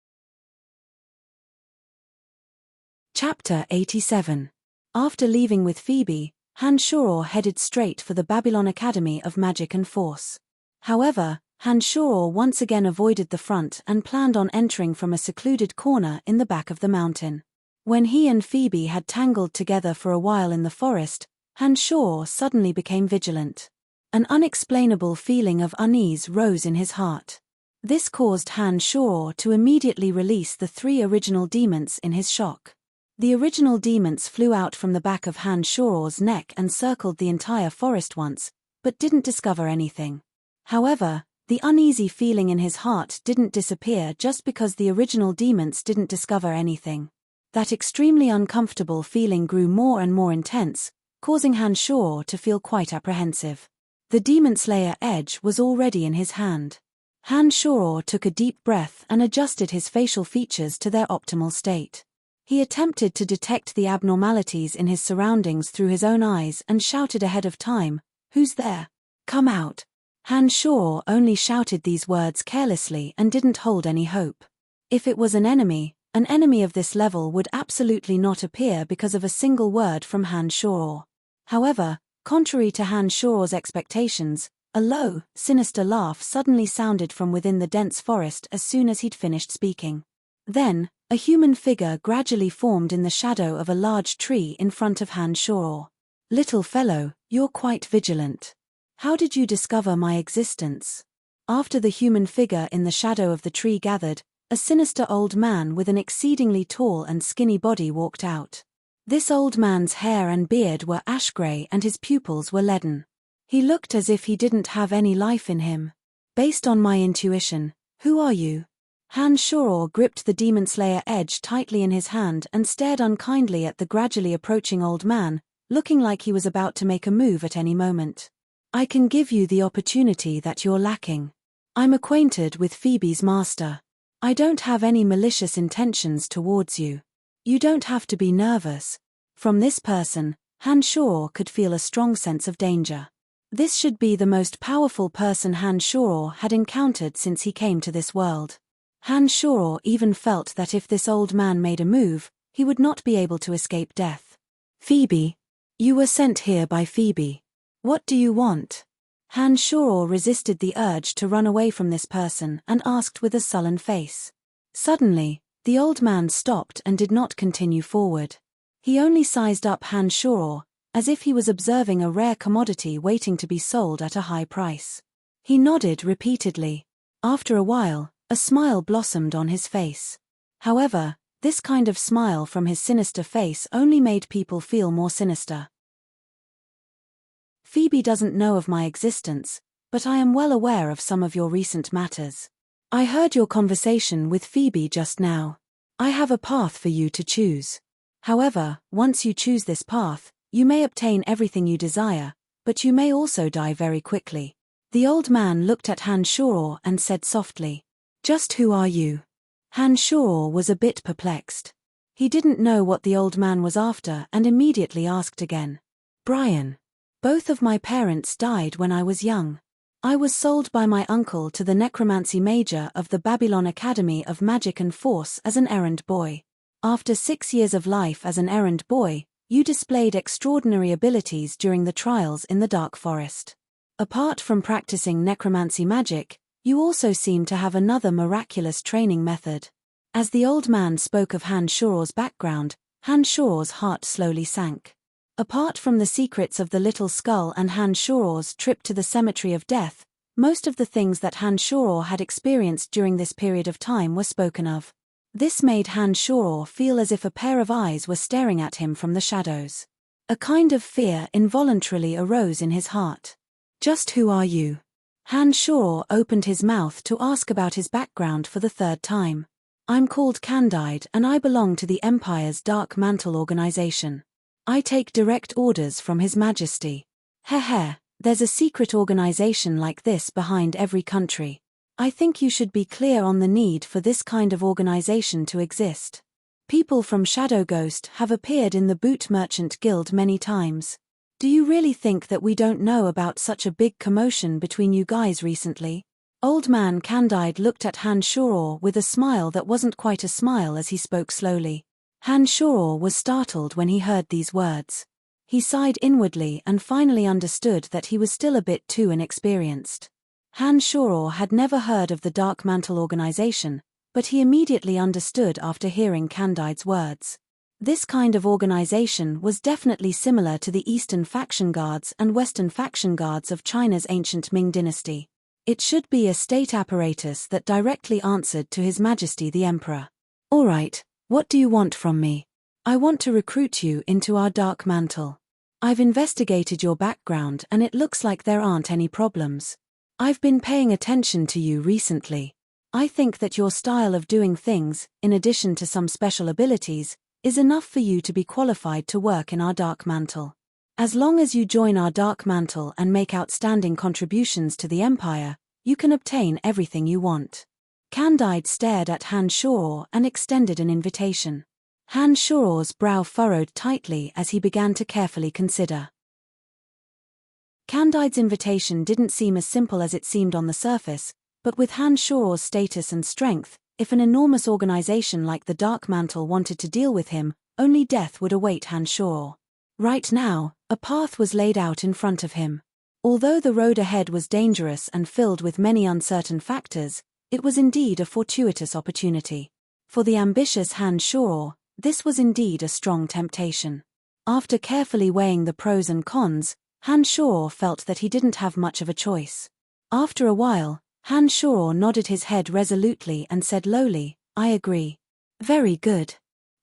[SPEAKER 1] Chapter 87. After leaving with Phoebe, Shoror headed straight for the Babylon Academy of Magic and Force. However, Shoror once again avoided the front and planned on entering from a secluded corner in the back of the mountain. When he and Phoebe had tangled together for a while in the forest, Shoror suddenly became vigilant. An unexplainable feeling of unease rose in his heart. This caused Han Shao to immediately release the 3 original demons in his shock. The original demons flew out from the back of Han Shao's neck and circled the entire forest once, but didn't discover anything. However, the uneasy feeling in his heart didn't disappear just because the original demons didn't discover anything. That extremely uncomfortable feeling grew more and more intense, causing Han Shao to feel quite apprehensive. The Demon Slayer edge was already in his hand. Han Shao took a deep breath and adjusted his facial features to their optimal state. He attempted to detect the abnormalities in his surroundings through his own eyes and shouted ahead of time, "Who's there? Come out." Han Shao only shouted these words carelessly and didn't hold any hope. If it was an enemy of this level would absolutely not appear because of a single word from Han Shao. However, contrary to Han Shao's expectations, a low, sinister laugh suddenly sounded from within the dense forest as soon as he'd finished speaking. Then, a human figure gradually formed in the shadow of a large tree in front of Han Shao. "Little fellow, you're quite vigilant. How did you discover my existence?" After the human figure in the shadow of the tree gathered, a sinister old man with an exceedingly tall and skinny body walked out. This old man's hair and beard were ash-gray and his pupils were leaden. He looked as if he didn't have any life in him. "Based on my intuition, who are you?" Han Shao gripped the Demon Slayer edge tightly in his hand and stared unkindly at the gradually approaching old man, looking like he was about to make a move at any moment. "I can give you the opportunity that you're lacking. I'm acquainted with Phoebe's master. I don't have any malicious intentions towards you. You don't have to be nervous." From this person, Han Shao could feel a strong sense of danger. This should be the most powerful person Han Shao had encountered since he came to this world. Han Shao even felt that if this old man made a move, he would not be able to escape death. "Phoebe? You were sent here by Phoebe. What do you want?" Han Shao resisted the urge to run away from this person and asked with a sullen face. Suddenly, the old man stopped and did not continue forward. He only sized up Han Shao, as if he was observing a rare commodity waiting to be sold at a high price. He nodded repeatedly. After a while, a smile blossomed on his face. However, this kind of smile from his sinister face only made people feel more sinister. "Phoebe doesn't know of my existence, but I am well aware of some of your recent matters. I heard your conversation with Phoebe just now. I have a path for you to choose. However, once you choose this path, you may obtain everything you desire, but you may also die very quickly." The old man looked at Han Shao and said softly, "Just who are you?" Han Shao was a bit perplexed. He didn't know what the old man was after and immediately asked again. "Brian. Both of my parents died when I was young. I was sold by my uncle to the necromancy major of the Babylon Academy of Magic and Force as an errand boy. After 6 years of life as an errand boy, you displayed extraordinary abilities during the trials in the Dark Forest. Apart from practicing necromancy magic, you also seem to have another miraculous training method." As the old man spoke of Han Shao's background, Han Shao's heart slowly sank. Apart from the secrets of the Little Skull and Han Shao's trip to the Cemetery of Death, most of the things that Han Shao had experienced during this period of time were spoken of. This made Han Shao feel as if a pair of eyes were staring at him from the shadows. A kind of fear involuntarily arose in his heart. "Just who are you?" Han Shao opened his mouth to ask about his background for the 3rd time. "I'm called Candide and I belong to the Empire's Dark Mantle organization. I take direct orders from His Majesty." Heh, there's a secret organization like this behind every country. I think you should be clear on the need for this kind of organization to exist. People from Shadow Ghost have appeared in the Boot Merchant Guild many times. Do you really think that we don't know about such a big commotion between you guys recently? Old man Candide looked at Han Shao with a smile that wasn't quite a smile as he spoke slowly. Han Shao was startled when he heard these words. He sighed inwardly and finally understood that he was still a bit too inexperienced. Han Shao had never heard of the Dark Mantle organization, but he immediately understood after hearing Candide's words. This kind of organization was definitely similar to the Eastern faction guards and Western faction guards of China's ancient Ming dynasty. It should be a state apparatus that directly answered to His Majesty the Emperor. All right, what do you want from me? I want to recruit you into our dark mantle. I've investigated your background and it looks like there aren't any problems. I've been paying attention to you recently. I think that your style of doing things, in addition to some special abilities, is enough for you to be qualified to work in our dark mantle. As long as you join our dark mantle and make outstanding contributions to the Empire, you can obtain everything you want. Candide stared at Han Shoror and extended an invitation. Han Shoror's brow furrowed tightly as he began to carefully consider. Candide's invitation didn't seem as simple as it seemed on the surface, but with Han Shoror's status and strength, if an enormous organization like the Dark Mantle wanted to deal with him, only death would await Han Shoror. Right now, a path was laid out in front of him. Although the road ahead was dangerous and filled with many uncertain factors, it was indeed a fortuitous opportunity. For the ambitious Han Shoror, this was indeed a strong temptation. After carefully weighing the pros and cons, Han Shoror felt that he didn't have much of a choice. After a while, Han Shoror nodded his head resolutely and said lowly, "I agree." "Very good.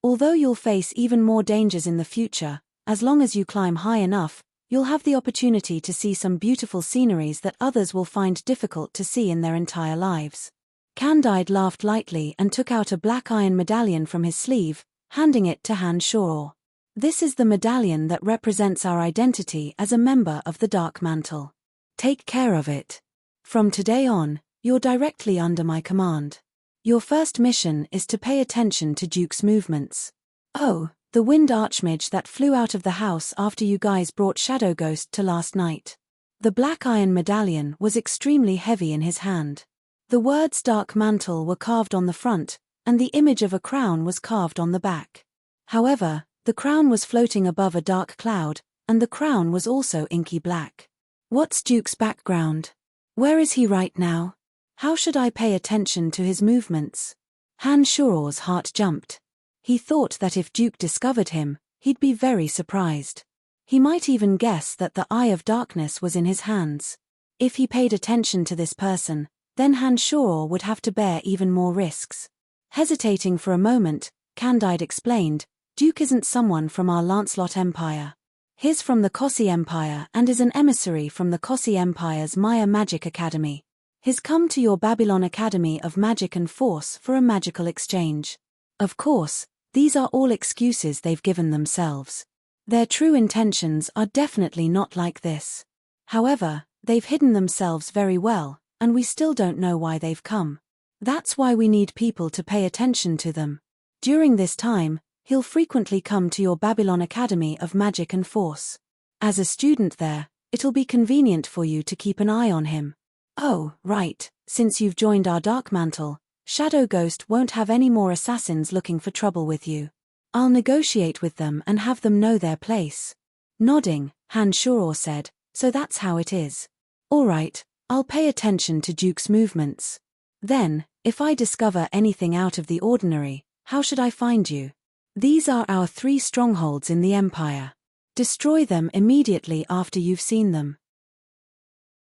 [SPEAKER 1] Although you'll face even more dangers in the future, as long as you climb high enough, you'll have the opportunity to see some beautiful sceneries that others will find difficult to see in their entire lives." Candide laughed lightly and took out a black iron medallion from his sleeve, handing it to Han Shoror. "This is the medallion that represents our identity as a member of the Dark Mantle. Take care of it. From today on, you're directly under my command. Your first mission is to pay attention to Duke's movements." "Oh, the wind archmage that flew out of the house after you guys brought Shadow Ghost to last night." The black iron medallion was extremely heavy in his hand. The words Dark Mantle were carved on the front, and the image of a crown was carved on the back. However, the crown was floating above a dark cloud, and the crown was also inky black. What's Duke's background? Where is he right now? How should I pay attention to his movements? Han Shoror's heart jumped. He thought that if Duke discovered him, he'd be very surprised. He might even guess that the Eye of Darkness was in his hands. If he paid attention to this person, then Han Shoror would have to bear even more risks. Hesitating for a moment, Candide explained, "Duke isn't someone from our Lancelot Empire. He's from the Kossi Empire and is an emissary from the Kossi Empire's Maya Magic Academy. He's come to your Babylon Academy of Magic and Force for a magical exchange." Of course, these are all excuses they've given themselves. Their true intentions are definitely not like this. However, they've hidden themselves very well, and we still don't know why they've come. That's why we need people to pay attention to them. During this time, he'll frequently come to your Babylon Academy of Magic and Force. As a student there, it'll be convenient for you to keep an eye on him. Oh, right, since you've joined our Dark Mantle, Shadow Ghost won't have any more assassins looking for trouble with you. I'll negotiate with them and have them know their place. Nodding, Han Shoror said, "So that's how it is. All right, I'll pay attention to Duke's movements. Then, if I discover anything out of the ordinary, how should I find you? These are our 3 strongholds in the Empire. Destroy them immediately after you've seen them.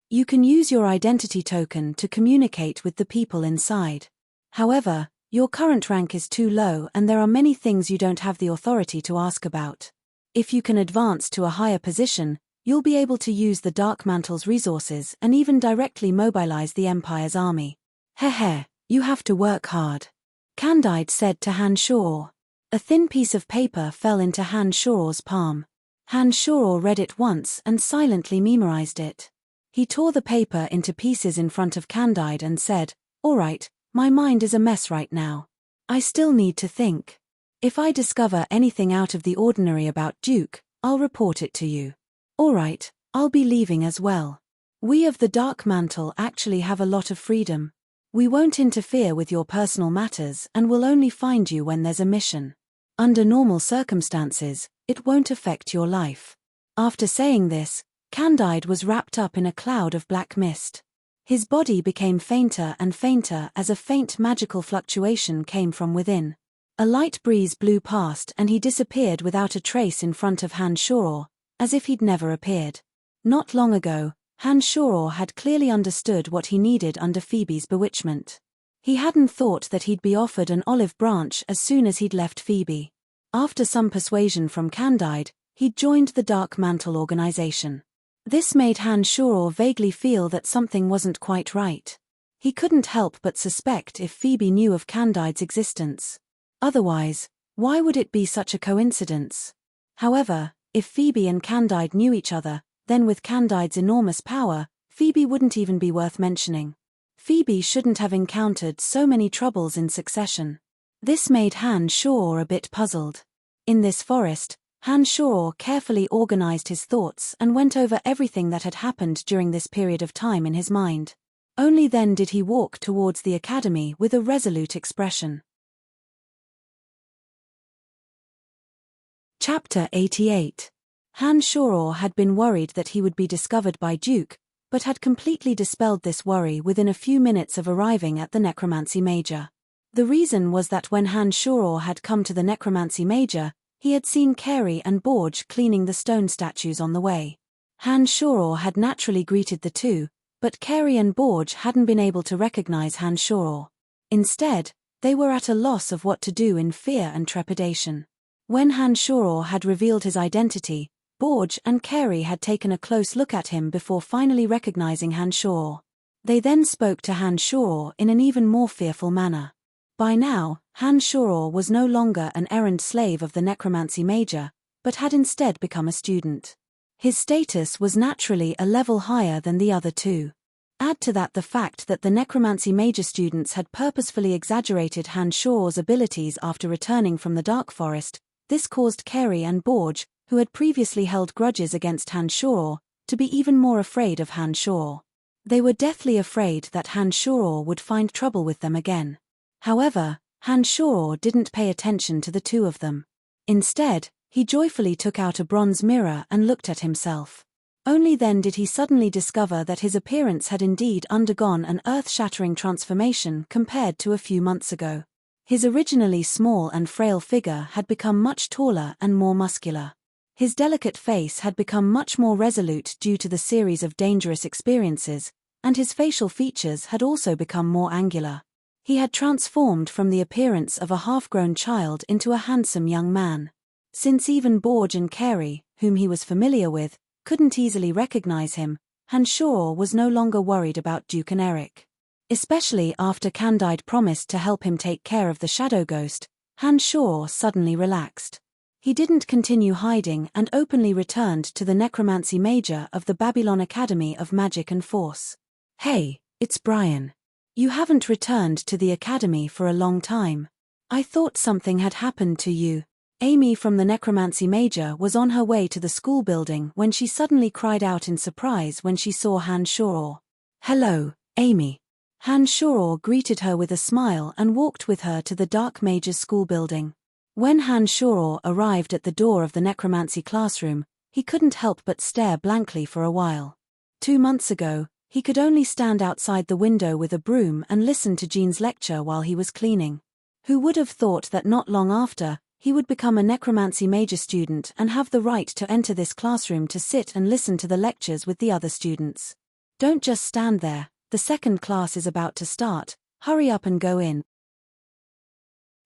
[SPEAKER 1] You can use your identity token to communicate with the people inside. However, your current rank is too low and there are many things you don't have the authority to ask about. If you can advance to a higher position, you'll be able to use the Dark Mantle's resources and even directly mobilize the Empire's army. Heh, you have to work hard," Candide said to Han Shoror. A thin piece of paper fell into Han Shoror's palm. Han Shoror read it once and silently memorized it. He tore the paper into pieces in front of Candide and said, "All right, my mind is a mess right now. I still need to think. If I discover anything out of the ordinary about Duke, I'll report it to you. All right, I'll be leaving as well. We of the Dark Mantle actually have a lot of freedom. We won't interfere with your personal matters and will only find you when there's a mission. Under normal circumstances, it won't affect your life." After saying this, Candide was wrapped up in a cloud of black mist. His body became fainter and fainter as a faint magical fluctuation came from within. A light breeze blew past and he disappeared without a trace in front of Han Shoror, as if he'd never appeared. Not long ago, Han Shoror had clearly understood what he needed under Phoebe's bewitchment. He hadn't thought that he'd be offered an olive branch as soon as he'd left Phoebe. After some persuasion from Candide, he'd joined the Dark Mantle organization. This made Han Shoror vaguely feel that something wasn't quite right. He couldn't help but suspect if Phoebe knew of Candide's existence. Otherwise, why would it be such a coincidence? However, if Phoebe and Candide knew each other, then with Candide's enormous power, Phoebe wouldn't even be worth mentioning. Phoebe shouldn't have encountered so many troubles in succession. This made Han Shoror a bit puzzled. In this forest, Han Shoror carefully organized his thoughts and went over everything that had happened during this period of time in his mind. Only then did he walk towards the academy with a resolute expression. Chapter 88. Han Shoror had been worried that he would be discovered by Duke, but had completely dispelled this worry within a few minutes of arriving at the Necromancy Major. The reason was that when Han Shoror had come to the Necromancy Major, he had seen Carey and Borge cleaning the stone statues on the way. Han Shoror had naturally greeted the two, but Carey and Borge hadn't been able to recognize Han Shoror. Instead, they were at a loss of what to do in fear and trepidation. When Han Shoror had revealed his identity, Borge and Carey had taken a close look at him before finally recognizing Han Shoror. They then spoke to Han Shoror in an even more fearful manner. By now, Han Shoror was no longer an errand slave of the Necromancy Major, but had instead become a student. His status was naturally a level higher than the other two. Add to that the fact that the Necromancy Major students had purposefully exaggerated Han Shoror's abilities after returning from the Dark Forest. This caused Carey and Borge, who had previously held grudges against Han Shoror, to be even more afraid of Han Shoror. They were deathly afraid that Han Shoror would find trouble with them again. However, Han Shoror didn't pay attention to the two of them. Instead, he joyfully took out a bronze mirror and looked at himself. Only then did he suddenly discover that his appearance had indeed undergone an earth-shattering transformation compared to a few months ago. His originally small and frail figure had become much taller and more muscular. His delicate face had become much more resolute due to the series of dangerous experiences, and his facial features had also become more angular. He had transformed from the appearance of a half-grown child into a handsome young man. Since even Borge and Carey, whom he was familiar with, couldn't easily recognize him, Han Shoror was no longer worried about Duke and Eric. Especially after Candide promised to help him take care of the Shadow Ghost, Han Shoror suddenly relaxed. He didn't continue hiding and openly returned to the Necromancy Major of the Babylon Academy of Magic and Force. "Hey, it's Brian. You haven't returned to the academy for a long time. I thought something had happened to you." Amy from the Necromancy Major was on her way to the school building when she suddenly cried out in surprise when she saw Han Shoror. "Hello, Amy." Han Shoror greeted her with a smile and walked with her to the Dark Major's school building. When Han Shoror arrived at the door of the necromancy classroom, he couldn't help but stare blankly for a while. 2 months ago, he could only stand outside the window with a broom and listen to Jean's lecture while he was cleaning. Who would have thought that not long after, he would become a Necromancy Major student and have the right to enter this classroom to sit and listen to the lectures with the other students? "Don't just stand there, the second class is about to start, hurry up and go in."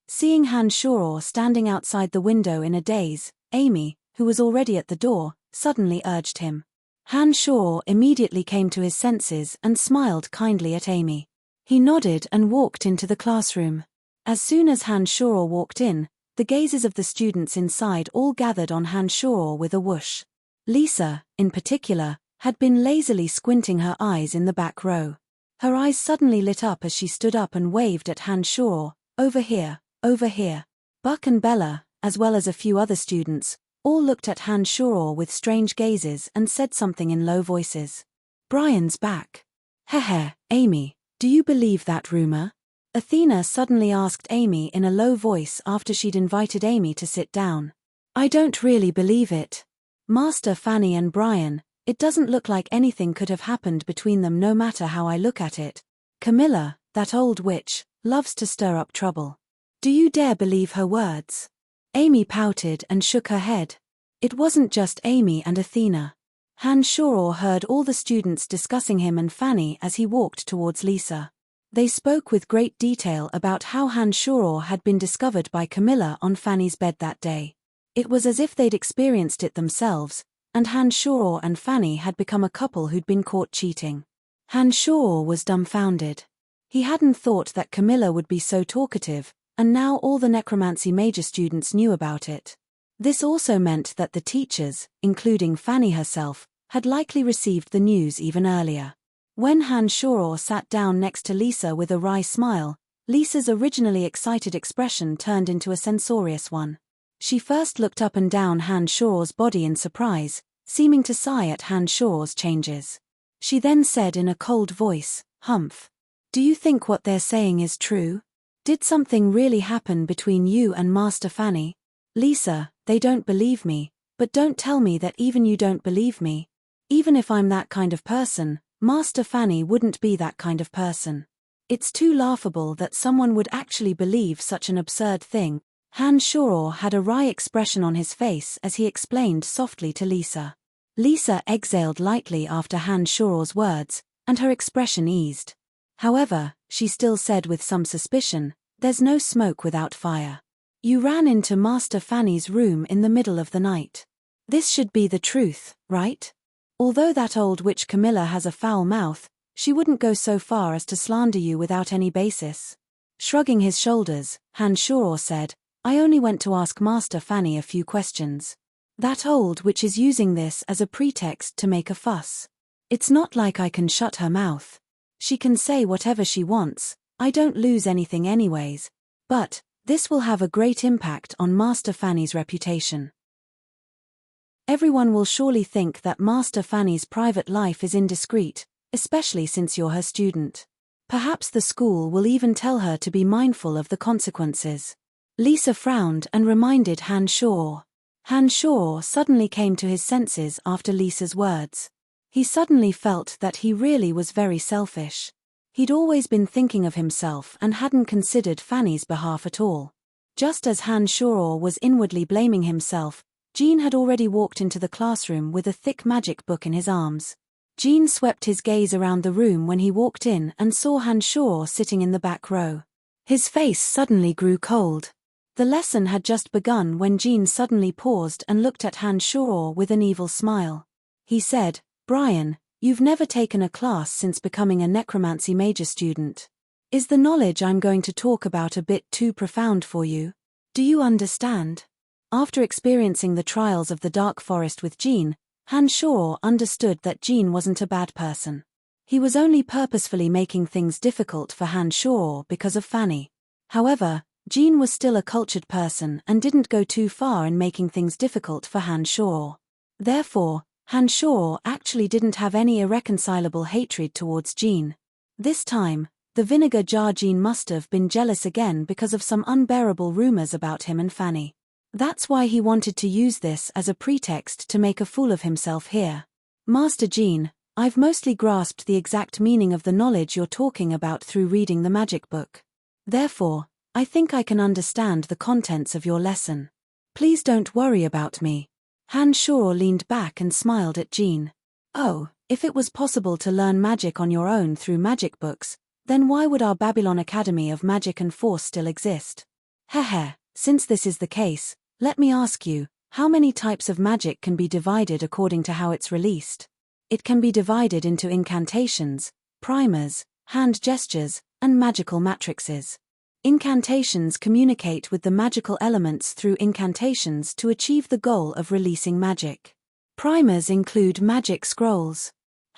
[SPEAKER 1] Seeing Han Shoror standing outside the window in a daze, Amy, who was already at the door, suddenly urged him. Han Shoror immediately came to his senses and smiled kindly at Amy. He nodded and walked into the classroom. As soon as Han Shoror walked in, the gazes of the students inside all gathered on Han Shoror with a whoosh. Lisa, in particular, had been lazily squinting her eyes in the back row. Her eyes suddenly lit up as she stood up and waved at Han Shoror. "Over here, over here." Buck and Bella, as well as a few other students, all looked at Han Shoror with strange gazes and said something in low voices. "Brian's back." "Heh, Amy, do you believe that rumor?" Athena suddenly asked Amy in a low voice after she'd invited Amy to sit down. "I don't really believe it. Master Fanny and Brian, it doesn't look like anything could have happened between them no matter how I look at it. Camilla, that old witch, loves to stir up trouble." Do you dare believe her words? Amy pouted and shook her head. It wasn't just Amy and Athena. Han Shoror heard all the students discussing him and Fanny as he walked towards Lisa. They spoke with great detail about how Han Shoror had been discovered by Camilla on Fanny's bed that day. It was as if they'd experienced it themselves, and Han Shoror and Fanny had become a couple who'd been caught cheating. Han Shoror was dumbfounded. He hadn't thought that Camilla would be so talkative, and now all the necromancy major students knew about it. This also meant that the teachers, including Fanny herself, had likely received the news even earlier. When Han Shoror sat down next to Lisa with a wry smile, Lisa's originally excited expression turned into a censorious one. She first looked up and down Han Shoror's body in surprise, seeming to sigh at Han Shoror's changes. She then said in a cold voice, "Humph. Do you think what they're saying is true? Did something really happen between you and Master Fanny? Lisa, they don't believe me, but don't tell me that even you don't believe me. Even if I'm that kind of person, Master Fanny wouldn't be that kind of person. It's too laughable that someone would actually believe such an absurd thing." Han Shoror had a wry expression on his face as he explained softly to Lisa. Lisa exhaled lightly after Han Shoror's words, and her expression eased. However, she still said with some suspicion, "There's no smoke without fire. You ran into Master Fanny's room in the middle of the night. This should be the truth, right? Although that old witch Camilla has a foul mouth, she wouldn't go so far as to slander you without any basis." Shrugging his shoulders, Han Shoror said, "I only went to ask Master Fanny a few questions. That old witch is using this as a pretext to make a fuss. It's not like I can shut her mouth. She can say whatever she wants, I don't lose anything anyways. But this will have a great impact on Master Fanny's reputation. Everyone will surely think that Master Fanny's private life is indiscreet, especially since you're her student. Perhaps the school will even tell her to be mindful of the consequences." Lisa frowned and reminded Han Shoror. Han Shoror suddenly came to his senses after Lisa's words. He suddenly felt that he really was very selfish. He'd always been thinking of himself and hadn't considered Fanny's behalf at all. Just as Han Shoror was inwardly blaming himself, Jean had already walked into the classroom with a thick magic book in his arms. Jean swept his gaze around the room when he walked in and saw Han Shoror sitting in the back row. His face suddenly grew cold. The lesson had just begun when Jean suddenly paused and looked at Han Shoror with an evil smile. He said, "Brian, you've never taken a class since becoming a necromancy major student. Is the knowledge I'm going to talk about a bit too profound for you? Do you understand?" After experiencing the trials of the dark forest with Jean, Han Shoror understood that Jean wasn't a bad person. He was only purposefully making things difficult for Han Shoror because of Fanny. However, Jean was still a cultured person and didn't go too far in making things difficult for Han Shoror. Therefore, Han Shoror actually didn't have any irreconcilable hatred towards Jean. This time, the vinegar jar Jean must have been jealous again because of some unbearable rumors about him and Fanny. That's why he wanted to use this as a pretext to make a fool of himself here. "Master Jean, I've mostly grasped the exact meaning of the knowledge you're talking about through reading the magic book. Therefore, I think I can understand the contents of your lesson. Please don't worry about me." Han Shoror leaned back and smiled at Jean. "Oh, if it was possible to learn magic on your own through magic books, then why would our Babylon Academy of Magic and Force still exist? Heh, since this is the case, let me ask you, how many types of magic can be divided according to how it's released? It can be divided into incantations, primers, hand gestures, and magical matrices. Incantations communicate with the magical elements through incantations to achieve the goal of releasing magic. Primers include magic scrolls."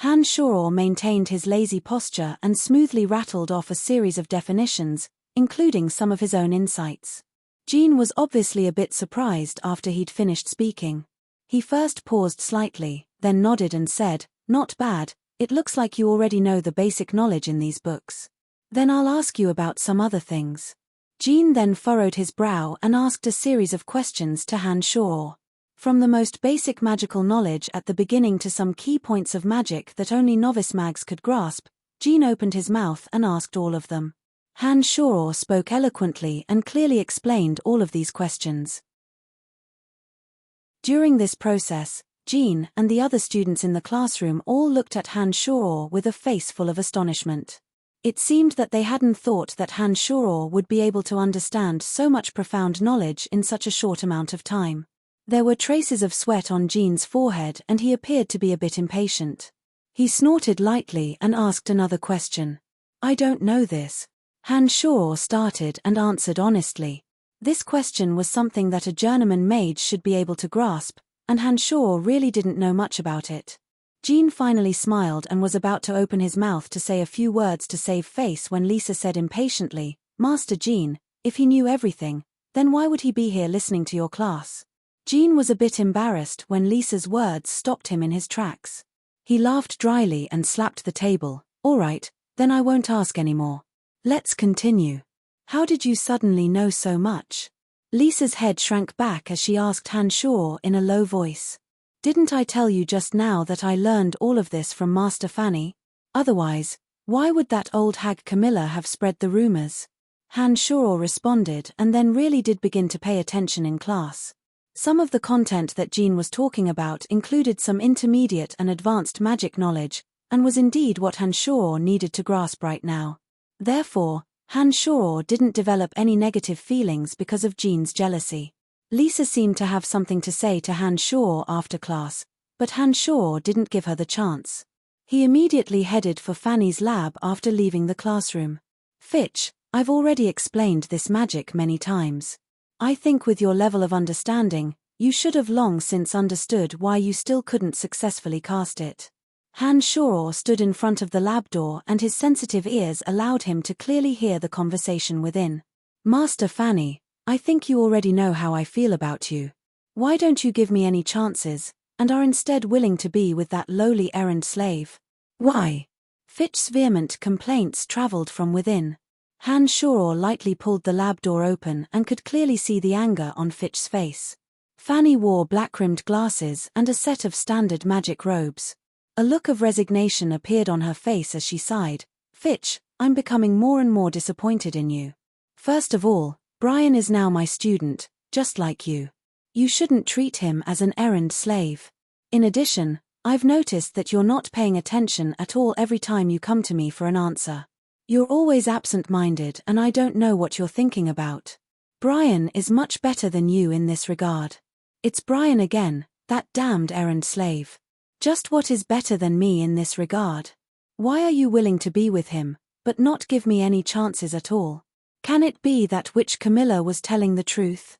[SPEAKER 1] Han Shoror maintained his lazy posture and smoothly rattled off a series of definitions, including some of his own insights. Jean was obviously a bit surprised after he'd finished speaking. He first paused slightly, then nodded and said, "Not bad, it looks like you already know the basic knowledge in these books. Then I'll ask you about some other things." Jean then furrowed his brow and asked a series of questions to Han Shoror. From the most basic magical knowledge at the beginning to some key points of magic that only novice mags could grasp, Jean opened his mouth and asked all of them. Han Shoror spoke eloquently and clearly explained all of these questions. During this process, Jean and the other students in the classroom all looked at Han Shoror with a face full of astonishment. It seemed that they hadn't thought that Han Shoror would be able to understand so much profound knowledge in such a short amount of time. There were traces of sweat on Jean's forehead and he appeared to be a bit impatient. He snorted lightly and asked another question. I don't know this. Han Shoror started and answered honestly. This question was something that a journeyman mage should be able to grasp, and Han Shoror really didn't know much about it. Jean finally smiled and was about to open his mouth to say a few words to save face when Lisa said impatiently, Master Jean, if he knew everything, then why would he be here listening to your class? Jean was a bit embarrassed when Lisa's words stopped him in his tracks. He laughed dryly and slapped the table. All right, then I won't ask anymore. Let's continue. How did you suddenly know so much? Lisa's head shrank back as she asked Han Shoror in a low voice. Didn't I tell you just now that I learned all of this from Master Fanny? Otherwise, why would that old hag Camilla have spread the rumors? Han Shoror responded and then really did begin to pay attention in class. Some of the content that Jean was talking about included some intermediate and advanced magic knowledge, and was indeed what Han Shoror needed to grasp right now. Therefore, Han Shoror didn't develop any negative feelings because of Jean's jealousy. Lisa seemed to have something to say to Han Shoror after class, but Han Shoror didn't give her the chance. He immediately headed for Fanny's lab after leaving the classroom. Fitch, I've already explained this magic many times. I think with your level of understanding, you should have long since understood why you still couldn't successfully cast it. Han Shoror stood in front of the lab door and his sensitive ears allowed him to clearly hear the conversation within. Master Fanny, I think you already know how I feel about you. Why don't you give me any chances, and are instead willing to be with that lowly errand slave? Why? Fitch's vehement complaints traveled from within. Han Shoror lightly pulled the lab door open and could clearly see the anger on Fitch's face. Fanny wore black-rimmed glasses and a set of standard magic robes. A look of resignation appeared on her face as she sighed. Fitch, I'm becoming more and more disappointed in you. First of all, Brian is now my student, just like you. You shouldn't treat him as an errand slave. In addition, I've noticed that you're not paying attention at all every time you come to me for an answer. You're always absent-minded and I don't know what you're thinking about. Brian is much better than you in this regard. It's Brian again, that damned errand slave. Just what is better than me in this regard? Why are you willing to be with him, but not give me any chances at all? Can it be that witch Camilla was telling the truth?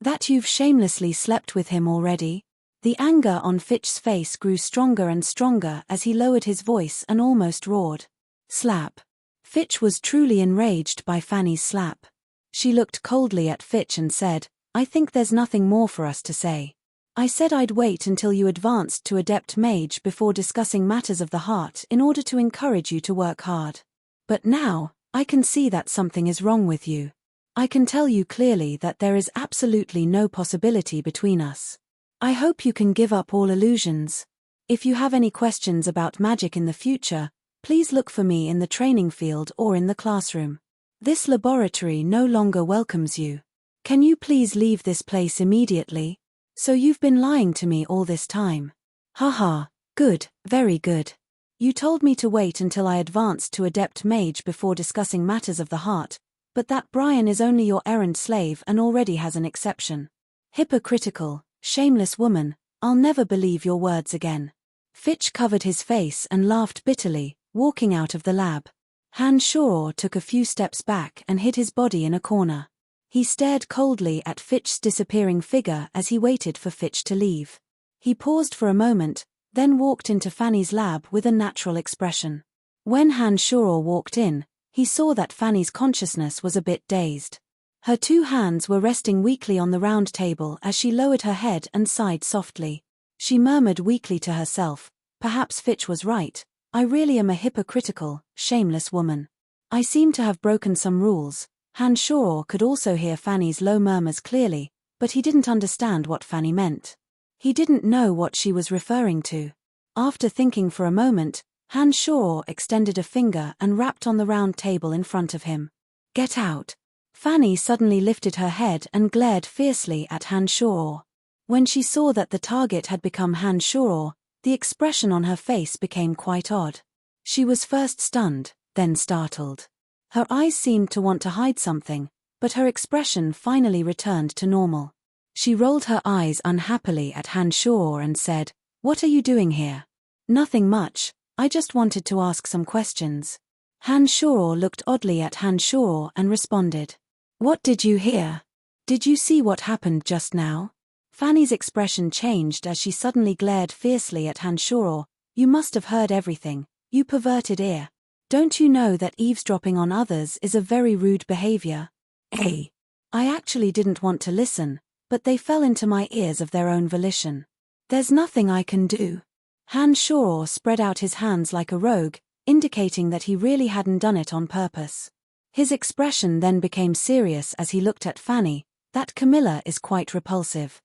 [SPEAKER 1] That you've shamelessly slept with him already? The anger on Fitch's face grew stronger and stronger as he lowered his voice and almost roared. Slap. Fitch was truly enraged by Fanny's slap. She looked coldly at Fitch and said, I think there's nothing more for us to say. I said I'd wait until you advanced to Adept Mage before discussing matters of the heart in order to encourage you to work hard. But now, I can see that something is wrong with you. I can tell you clearly that there is absolutely no possibility between us. I hope you can give up all illusions. If you have any questions about magic in the future, please look for me in the training field or in the classroom. This laboratory no longer welcomes you. Can you please leave this place immediately? So you've been lying to me all this time. Haha, good, very good. You told me to wait until I advanced to Adept Mage before discussing matters of the heart, but that Brian is only your errand slave and already has an exception. Hypocritical, shameless woman, I'll never believe your words again. Fitch covered his face and laughed bitterly, walking out of the lab. Han Shoror took a few steps back and hid his body in a corner. He stared coldly at Fitch's disappearing figure as he waited for Fitch to leave. He paused for a moment, then walked into Fanny's lab with a natural expression. When Han Shoror walked in, he saw that Fanny's consciousness was a bit dazed. Her two hands were resting weakly on the round table as she lowered her head and sighed softly. She murmured weakly to herself, perhaps Fitch was right, I really am a hypocritical, shameless woman. I seem to have broken some rules. Han Shoror could also hear Fanny's low murmurs clearly, but he didn't understand what Fanny meant. He didn't know what she was referring to. After thinking for a moment, Hanshaw extended a finger and rapped on the round table in front of him. Get out. Fanny suddenly lifted her head and glared fiercely at Hanshaw. When she saw that the target had become Hanshaw, the expression on her face became quite odd. She was first stunned, then startled. Her eyes seemed to want to hide something, but her expression finally returned to normal. She rolled her eyes unhappily at Hanshaw and said, "What are you doing here?" "Nothing much, I just wanted to ask some questions." Hanshaw looked oddly at Hanshaw and responded, "What did you hear? Did you see what happened just now?" Fanny's expression changed as she suddenly glared fiercely at Hanshaw. "You must have heard everything, you perverted ear. Don't you know that eavesdropping on others is a very rude behavior?" "Hey. I actually didn't want to listen, but they fell into my ears of their own volition. There's nothing I can do." Hanshaw spread out his hands like a rogue, indicating that he really hadn't done it on purpose. His expression then became serious as he looked at Fanny. "That Camilla is quite repulsive.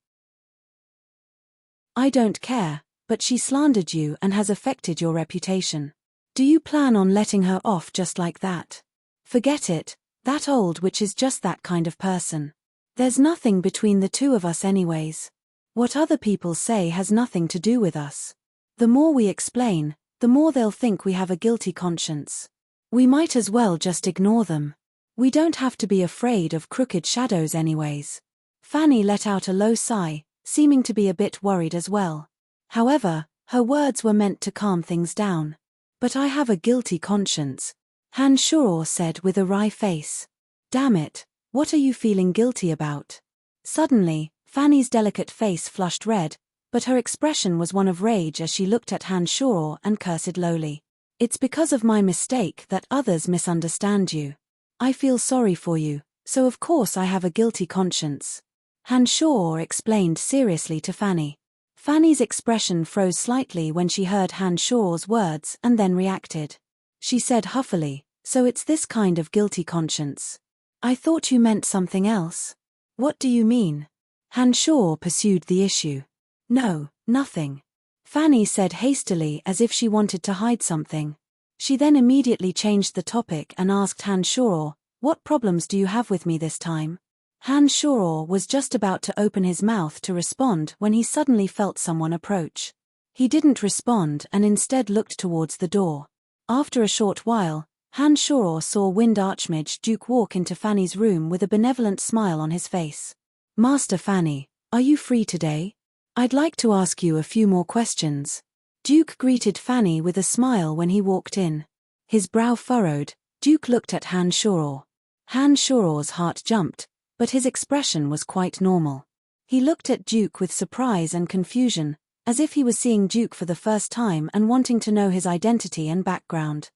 [SPEAKER 1] I don't care, but she slandered you and has affected your reputation. Do you plan on letting her off just like that?" "Forget it, that old witch is just that kind of person. There's nothing between the two of us anyways. What other people say has nothing to do with us. The more we explain, the more they'll think we have a guilty conscience. We might as well just ignore them. We don't have to be afraid of crooked shadows anyways." Fanny let out a low sigh, seeming to be a bit worried as well. However, her words were meant to calm things down. "But I have a guilty conscience," Hanshaw said with a wry face. "Damn it, what are you feeling guilty about?" Suddenly, Fanny's delicate face flushed red, but her expression was one of rage as she looked at Hanshaw and cursed lowly. "It's because of my mistake that others misunderstand you. I feel sorry for you, so of course I have a guilty conscience," Hanshaw explained seriously to Fanny. Fanny's expression froze slightly when she heard Hanshaw's words and then reacted. She said huffily, "So it's this kind of guilty conscience. I thought you meant something else." "What do you mean?" Hanshaw pursued the issue. "No, nothing," Fanny said hastily as if she wanted to hide something. She then immediately changed the topic and asked Hanshaw, "What problems do you have with me this time?" Hanshaw was just about to open his mouth to respond when he suddenly felt someone approach. He didn't respond and instead looked towards the door. After a short while, Hanshaw saw Wind Archmage Duke walk into Fanny's room with a benevolent smile on his face. "Master Fanny, are you free today? I'd like to ask you a few more questions." Duke greeted Fanny with a smile when he walked in. His brow furrowed, Duke looked at Hanshaw. Hanshaw's heart jumped, but his expression was quite normal. He looked at Duke with surprise and confusion, as if he was seeing Duke for the first time and wanting to know his identity and background.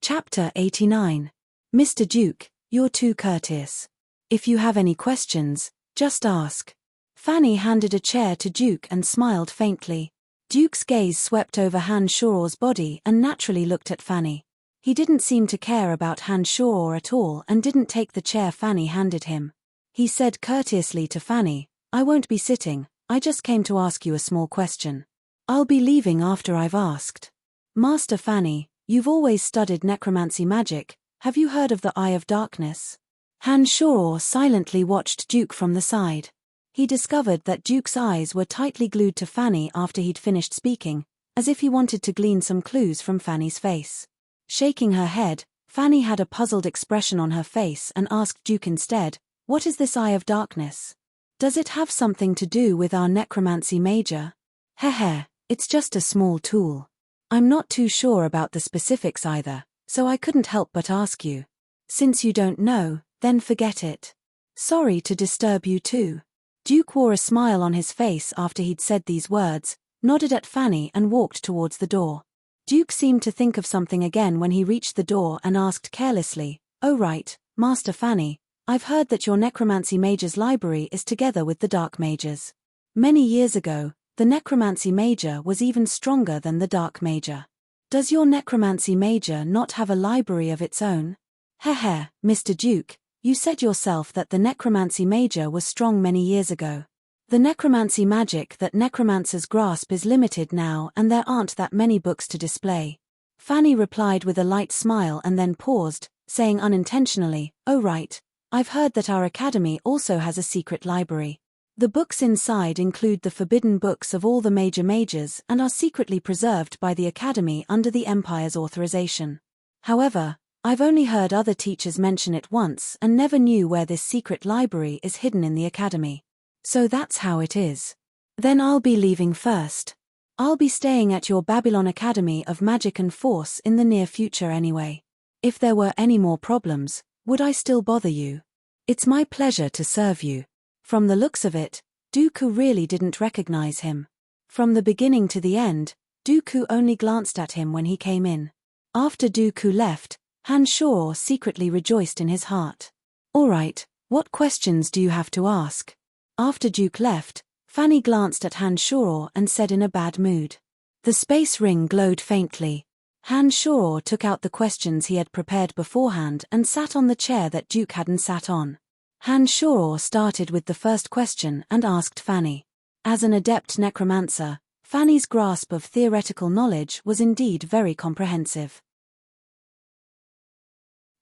[SPEAKER 1] Chapter 89. Mr. Duke, you're too courteous. If you have any questions, just ask. Fanny handed a chair to Duke and smiled faintly. Duke's gaze swept over Hanshaw's body and naturally looked at Fanny. He didn't seem to care about Hanshaw at all and didn't take the chair Fanny handed him. He said courteously to Fanny, "I won't be sitting, I just came to ask you a small question. I'll be leaving after I've asked. Master Fanny, you've always studied necromancy magic, have you heard of the Eye of Darkness?" Hanshaw silently watched Duke from the side. He discovered that Duke's eyes were tightly glued to Fanny after he'd finished speaking, as if he wanted to glean some clues from Fanny's face. Shaking her head, Fanny had a puzzled expression on her face and asked Duke instead, "What is this Eye of Darkness? Does it have something to do with our necromancy major?" "Heh, it's just a small tool. I'm not too sure about the specifics either, so I couldn't help but ask you. Since you don't know, then forget it. Sorry to disturb you too." Duke wore a smile on his face after he'd said these words, nodded at Fanny and walked towards the door. Duke seemed to think of something again when he reached the door and asked carelessly, "Oh right, Master Fanny, I've heard that your necromancy major's library is together with the dark major's. Many years ago, the necromancy major was even stronger than the dark major. Does your necromancy major not have a library of its own?" "Heh, Mr. Duke, you said yourself that the necromancy major was strong many years ago. The necromancy magic that necromancers grasp is limited now, and there aren't that many books to display. Fanny replied with a light smile and then paused, saying unintentionally, "Oh right, I've heard that our academy also has a secret library. The books inside include the forbidden books of all the major mages and are secretly preserved by the academy under the Empire's authorization. However, I've only heard other teachers mention it once and never knew where this secret library is hidden in the academy. So that's how it is. Then I'll be leaving first. I'll be staying at your Babylon Academy of Magic and Force in the near future anyway. If there were any more problems, would I still bother you? It's my pleasure to serve you." From the looks of it, Dooku really didn't recognize him. From the beginning to the end, Dooku only glanced at him when he came in. After Dooku left, Han Shor secretly rejoiced in his heart. "All right, what questions do you have to ask?" After Duke left, Fanny glanced at Han Shor and said in a bad mood. The space ring glowed faintly. Han Shor took out the questions he had prepared beforehand and sat on the chair that Duke hadn't sat on. Han Shor started with the first question and asked Fanny. As an adept necromancer, Fanny's grasp of theoretical knowledge was indeed very comprehensive.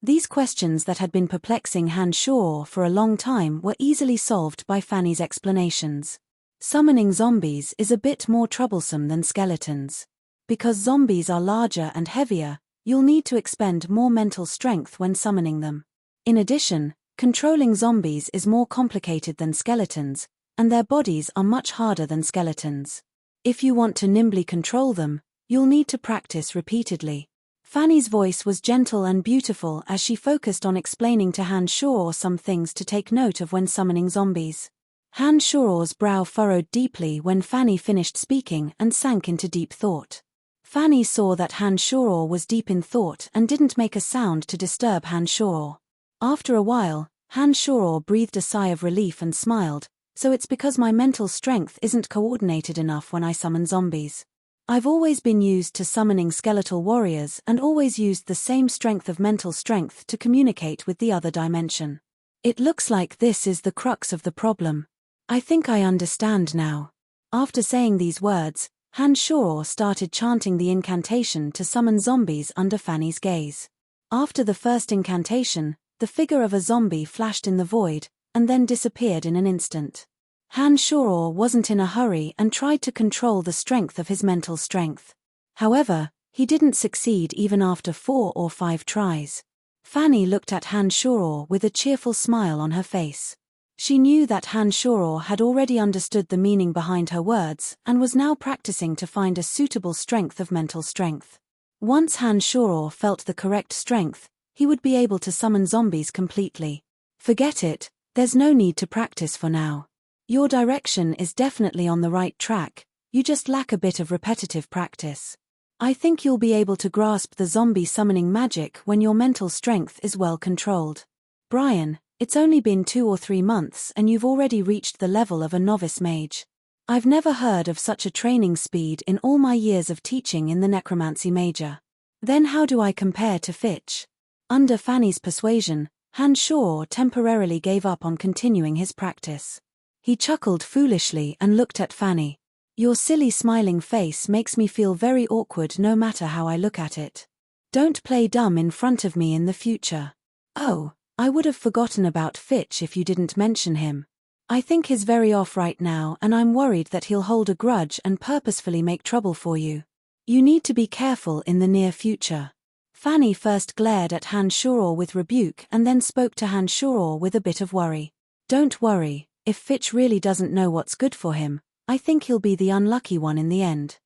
[SPEAKER 1] These questions that had been perplexing Han Shor for a long time were easily solved by Fanny's explanations. Summoning zombies is a bit more troublesome than skeletons. Because zombies are larger and heavier, you'll need to expend more mental strength when summoning them. In addition, controlling zombies is more complicated than skeletons, and their bodies are much harder than skeletons. If you want to nimbly control them, you'll need to practice repeatedly. Fanny's voice was gentle and beautiful as she focused on explaining to Han Shor some things to take note of when summoning zombies. Han Shor's brow furrowed deeply when Fanny finished speaking and sank into deep thought. Fanny saw that Han Shor was deep in thought and didn't make a sound to disturb Han Shor. After a while, Han Shor breathed a sigh of relief and smiled, "So it's because my mental strength isn't coordinated enough when I summon zombies. I've always been used to summoning skeletal warriors and always used the same strength of mental strength to communicate with the other dimension. It looks like this is the crux of the problem. I think I understand now." After saying these words, Han Shor started chanting the incantation to summon zombies under Fanny's gaze. After the first incantation, the figure of a zombie flashed in the void, and then disappeared in an instant. Han Shor wasn't in a hurry and tried to control the strength of his mental strength. However, he didn't succeed even after 4 or 5 tries. Fanny looked at Han Shor with a cheerful smile on her face. She knew that Han Shor had already understood the meaning behind her words and was now practicing to find a suitable strength of mental strength. Once Han Shor felt the correct strength, he would be able to summon zombies completely. "Forget it, there's no need to practice for now. Your direction is definitely on the right track, you just lack a bit of repetitive practice. I think you'll be able to grasp the zombie summoning magic when your mental strength is well controlled. Brian, it's only been 2 or 3 months and you've already reached the level of a novice mage. I've never heard of such a training speed in all my years of teaching in the necromancy major. Then how do I compare to Fitch?" Under Fanny's persuasion, Han Shor temporarily gave up on continuing his practice. He chuckled foolishly and looked at Fanny. "Your silly smiling face makes me feel very awkward no matter how I look at it. Don't play dumb in front of me in the future." "Oh, I would have forgotten about Fitch if you didn't mention him. I think he's very off right now and I'm worried that he'll hold a grudge and purposefully make trouble for you. You need to be careful in the near future." Fanny first glared at Han Shor with rebuke and then spoke to Han Shor with a bit of worry. "Don't worry. If Fitch really doesn't know what's good for him, I think he'll be the unlucky one in the end."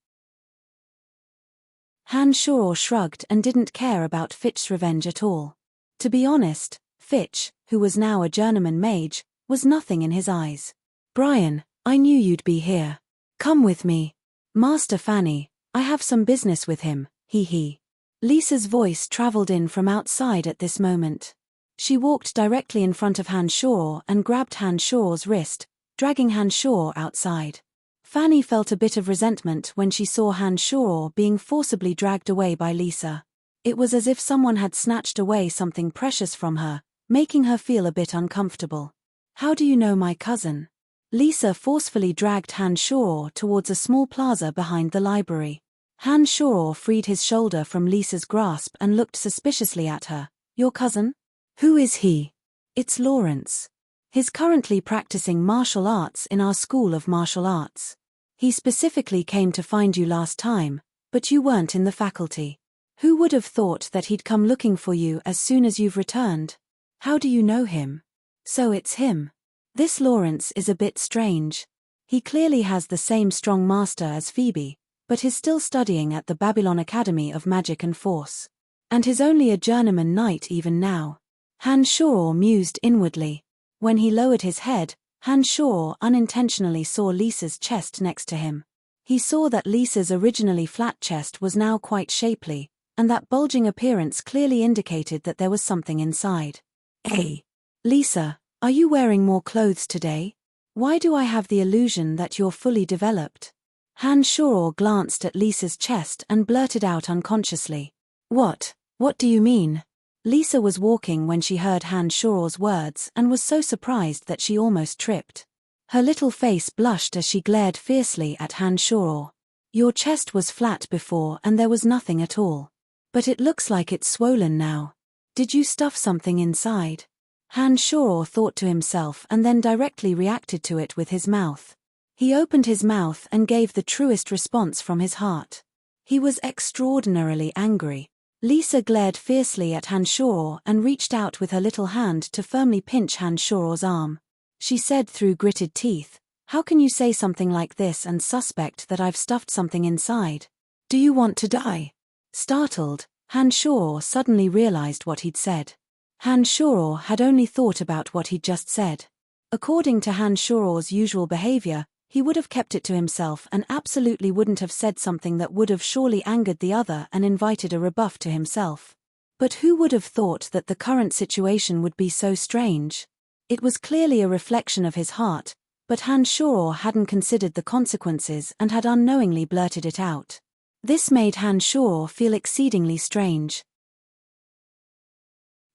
[SPEAKER 1] Han Shor shrugged and didn't care about Fitch's revenge at all. To be honest, Fitch, who was now a journeyman mage, was nothing in his eyes. "Brian, I knew you'd be here. Come with me. Master Fanny, I have some business with him, he. Lisa's voice traveled in from outside at this moment. She walked directly in front of Han Shor and grabbed Han Shor's wrist, dragging Han Shor outside. Fanny felt a bit of resentment when she saw Han Shor being forcibly dragged away by Lisa. It was as if someone had snatched away something precious from her, making her feel a bit uncomfortable. "How do you know my cousin?" Lisa forcefully dragged Han Shoror towards a small plaza behind the library. Han Shoror freed his shoulder from Lisa's grasp and looked suspiciously at her. Your cousin? Who is he? It's Lawrence. He's currently practicing martial arts in our school of martial arts. He specifically came to find you last time, but you weren't in the faculty. Who would have thought that he'd come looking for you as soon as you've returned? How do you know him? So it's him. This Lawrence is a bit strange. He clearly has the same strong master as Phoebe, but he's still studying at the Babylon Academy of Magic and Force. And he's only a journeyman knight even now. Han Shoror mused inwardly. When he lowered his head, Han Shoror unintentionally saw Lisa's chest next to him. He saw that Lisa's originally flat chest was now quite shapely, and that bulging appearance clearly indicated that there was something inside. Hey, Lisa, are you wearing more clothes today? Why do I have the illusion that you're fully developed? Han Shoror glanced at Lisa's chest and blurted out unconsciously. What do you mean? Lisa was walking when she heard Han Shoror's words and was so surprised that she almost tripped. Her little face blushed as she glared fiercely at Han Shoror. Your chest was flat before and there was nothing at all. But it looks like it's swollen now. Did you stuff something inside? Han Shoror thought to himself and then directly reacted to it with his mouth. He opened his mouth and gave the truest response from his heart. He was extraordinarily angry. Lisa glared fiercely at Han Shoror and reached out with her little hand to firmly pinch Han Shoror's arm. She said through gritted teeth, "How can you say something like this and suspect that I've stuffed something inside? Do you want to die?" Startled, Han Shoror suddenly realized what he'd said. Han Shoror had only thought about what he'd just said. According to Han Shoror's usual behavior, he would have kept it to himself and absolutely wouldn't have said something that would have surely angered the other and invited a rebuff to himself. But who would have thought that the current situation would be so strange? It was clearly a reflection of his heart, but Han Shoror hadn't considered the consequences and had unknowingly blurted it out. This made Han Shoror feel exceedingly strange.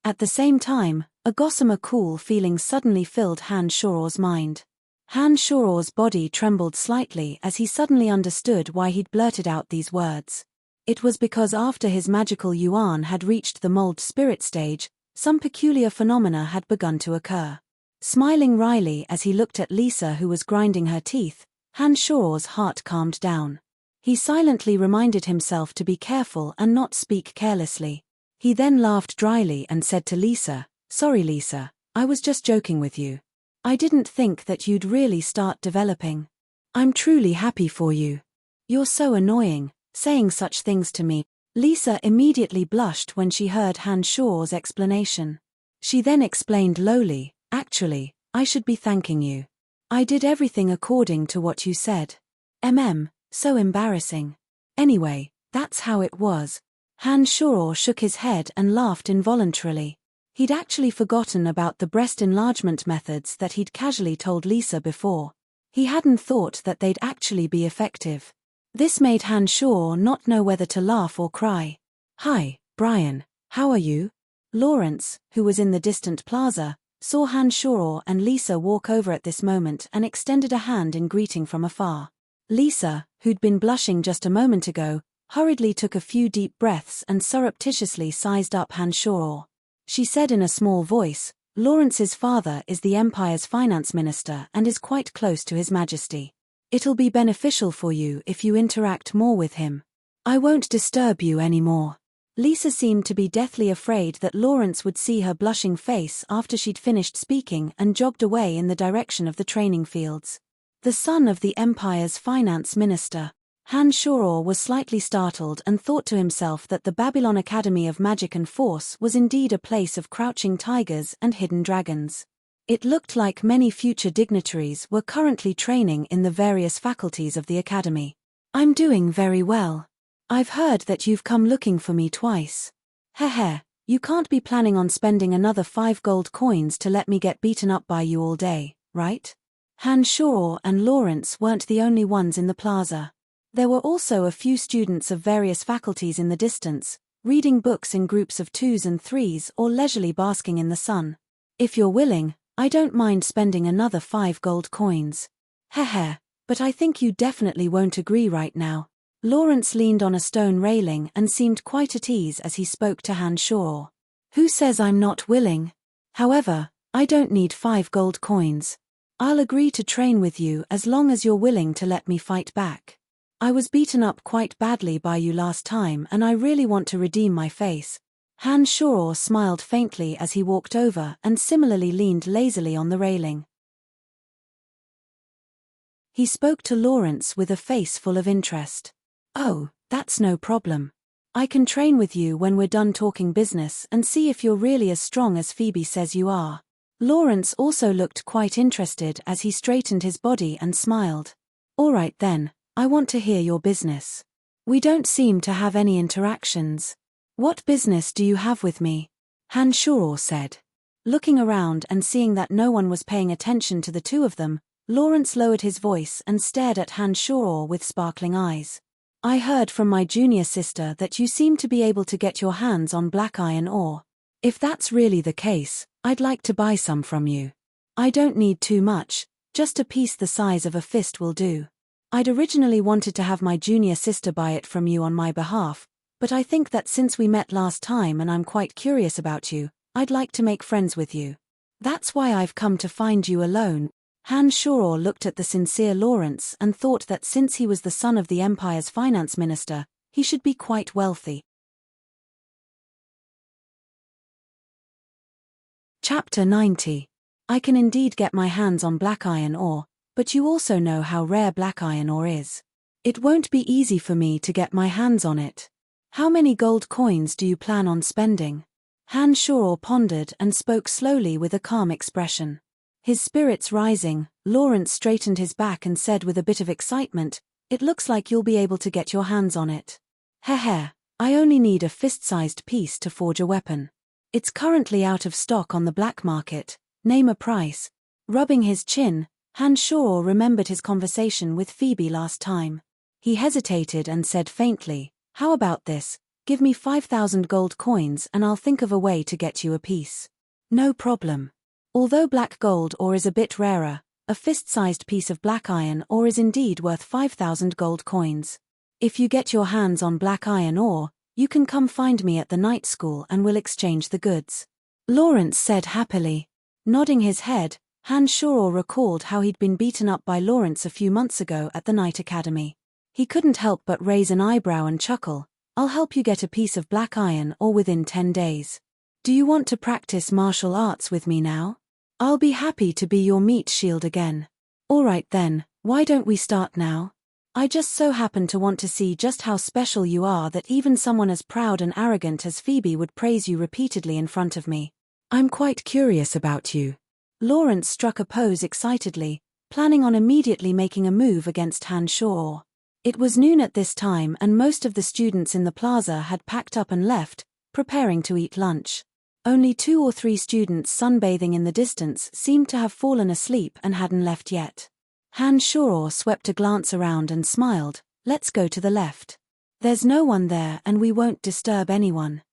[SPEAKER 1] At the same time, a gossamer cool feeling suddenly filled Han Shoror's mind. Han Shoror's body trembled slightly as he suddenly understood why he'd blurted out these words. It was because after his magical yuan had reached the mold spirit stage, some peculiar phenomena had begun to occur. Smiling wryly as he looked at Lisa who was grinding her teeth, Han Shoror's heart calmed down. He silently reminded himself to be careful and not speak carelessly. He then laughed dryly and said to Lisa, "Sorry Lisa, I was just joking with you. I didn't think that you'd really start developing. I'm truly happy for you. You're so annoying, saying such things to me." Lisa immediately blushed when she heard Han Shoror's explanation. She then explained lowly, "Actually, I should be thanking you. I did everything according to what you said. So embarrassing. Anyway, that's how it was." Han Shoror shook his head and laughed involuntarily. He'd actually forgotten about the breast enlargement methods that he'd casually told Lisa before. He hadn't thought that they'd actually be effective. This made Han Shoror not know whether to laugh or cry. "Hi, Brian, how are you?" Lawrence, who was in the distant plaza, saw Han Shoror and Lisa walk over at this moment and extended a hand in greeting from afar. Lisa, who'd been blushing just a moment ago, hurriedly took a few deep breaths and surreptitiously sized up Han Shoror. She said in a small voice, "Lawrence's father is the Empire's finance minister and is quite close to His Majesty. It'll be beneficial for you if you interact more with him. I won't disturb you anymore." Lisa seemed to be deathly afraid that Lawrence would see her blushing face after she'd finished speaking and jogged away in the direction of the training fields. The son of the Empire's finance minister. Han Shoror was slightly startled and thought to himself that the Babylon Academy of Magic and Force was indeed a place of crouching tigers and hidden dragons. It looked like many future dignitaries were currently training in the various faculties of the academy. "I'm doing very well. I've heard that you've come looking for me twice. Heh, you can't be planning on spending another 5 gold coins to let me get beaten up by you all day, right?" Han Shoror and Lawrence weren't the only ones in the plaza. There were also a few students of various faculties in the distance, reading books in groups of 2s and 3s or leisurely basking in the sun. "If you're willing, I don't mind spending another 5 gold coins. Heh, but I think you definitely won't agree right now. Lawrence leaned on a stone railing and seemed quite at ease as he spoke to Han Shaw. Who says I'm not willing? However, I don't need 5 gold coins. I'll agree to train with you as long as you're willing to let me fight back. I was beaten up quite badly by you last time and I really want to redeem my face. Han Shaw smiled faintly as he walked over and similarly leaned lazily on the railing. He spoke to Lawrence with a face full of interest. Oh, that's no problem. I can train with you when we're done talking business and see if you're really as strong as Phoebe says you are. Lawrence also looked quite interested as he straightened his body and smiled. All right then, I want to hear your business. We don't seem to have any interactions. What business do you have with me? Han Shaw said. Looking around and seeing that no one was paying attention to the two of them, Lawrence lowered his voice and stared at Han Shaw with sparkling eyes. I heard from my junior sister that you seem to be able to get your hands on black iron ore. If that's really the case, I'd like to buy some from you. I don't need too much, just a piece the size of a fist will do. I'd originally wanted to have my junior sister buy it from you on my behalf, but I think that since we met last time and I'm quite curious about you, I'd like to make friends with you. That's why I've come to find you alone. Han Shaw looked at the sincere Lawrence and thought that since he was the son of the Empire's finance minister, he should be quite wealthy. Chapter 90. I can indeed get my hands on black iron ore, but you also know how rare black iron ore is. It won't be easy for me to get my hands on it. How many gold coins do you plan on spending? Han Shaw pondered and spoke slowly with a calm expression. His spirits rising, Lawrence straightened his back and said with a bit of excitement, "It looks like you'll be able to get your hands on it. Heh, I only need a fist-sized piece to forge a weapon. It's currently out of stock on the black market. Name a price." Rubbing his chin, Han Shaw remembered his conversation with Phoebe last time. He hesitated and said faintly, "How about this? Give me 5,000 gold coins and I'll think of a way to get you a piece." No problem. Although black gold ore is a bit rarer, a fist-sized piece of black iron ore is indeed worth 5,000 gold coins. If you get your hands on black iron ore, you can come find me at the night school and we'll exchange the goods. Lawrence said happily. Nodding his head, Han Shaw recalled how he'd been beaten up by Lawrence a few months ago at the night academy. He couldn't help but raise an eyebrow and chuckle. "I'll help you get a piece of black iron ore within 10 days. Do you want to practice martial arts with me now? I'll be happy to be your meat shield again." "All right then, why don't we start now? I just so happen to want to see just how special you are that even someone as proud and arrogant as Phoebe would praise you repeatedly in front of me. I'm quite curious about you." Lawrence struck a pose excitedly, planning on immediately making a move against Han Shaw. It was noon at this time and most of the students in the plaza had packed up and left, preparing to eat lunch. Only 2 or 3 students sunbathing in the distance seemed to have fallen asleep and hadn't left yet. Han Shaw swept a glance around and smiled. "Let's go to the left. There's no one there and we won't disturb anyone."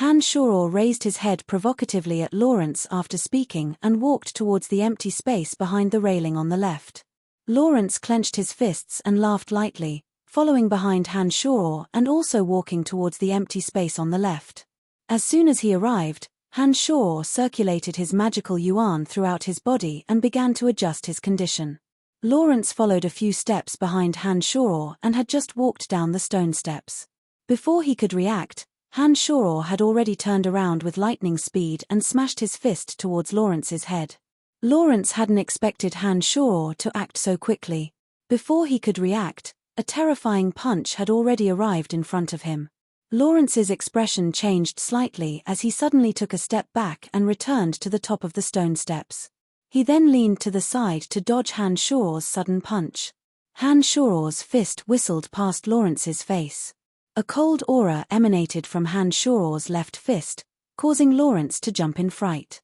[SPEAKER 1] Han Shaw raised his head provocatively at Lawrence after speaking and walked towards the empty space behind the railing on the left. Lawrence clenched his fists and laughed lightly, following behind Han Shaw and also walking towards the empty space on the left. As soon as he arrived, Han Shaw circulated his magical yuan throughout his body and began to adjust his condition. Lawrence followed a few steps behind Han Shaw and had just walked down the stone steps. Before he could react, Han Shaw had already turned around with lightning speed and smashed his fist towards Lawrence's head. Lawrence hadn't expected Han Shaw to act so quickly. Before he could react, a terrifying punch had already arrived in front of him. Lawrence's expression changed slightly as he suddenly took a step back and returned to the top of the stone steps. He then leaned to the side to dodge Han Shaw's sudden punch. Han Shaw's fist whistled past Lawrence's face. A cold aura emanated from Han Shaw's left fist, causing Lawrence to jump in fright.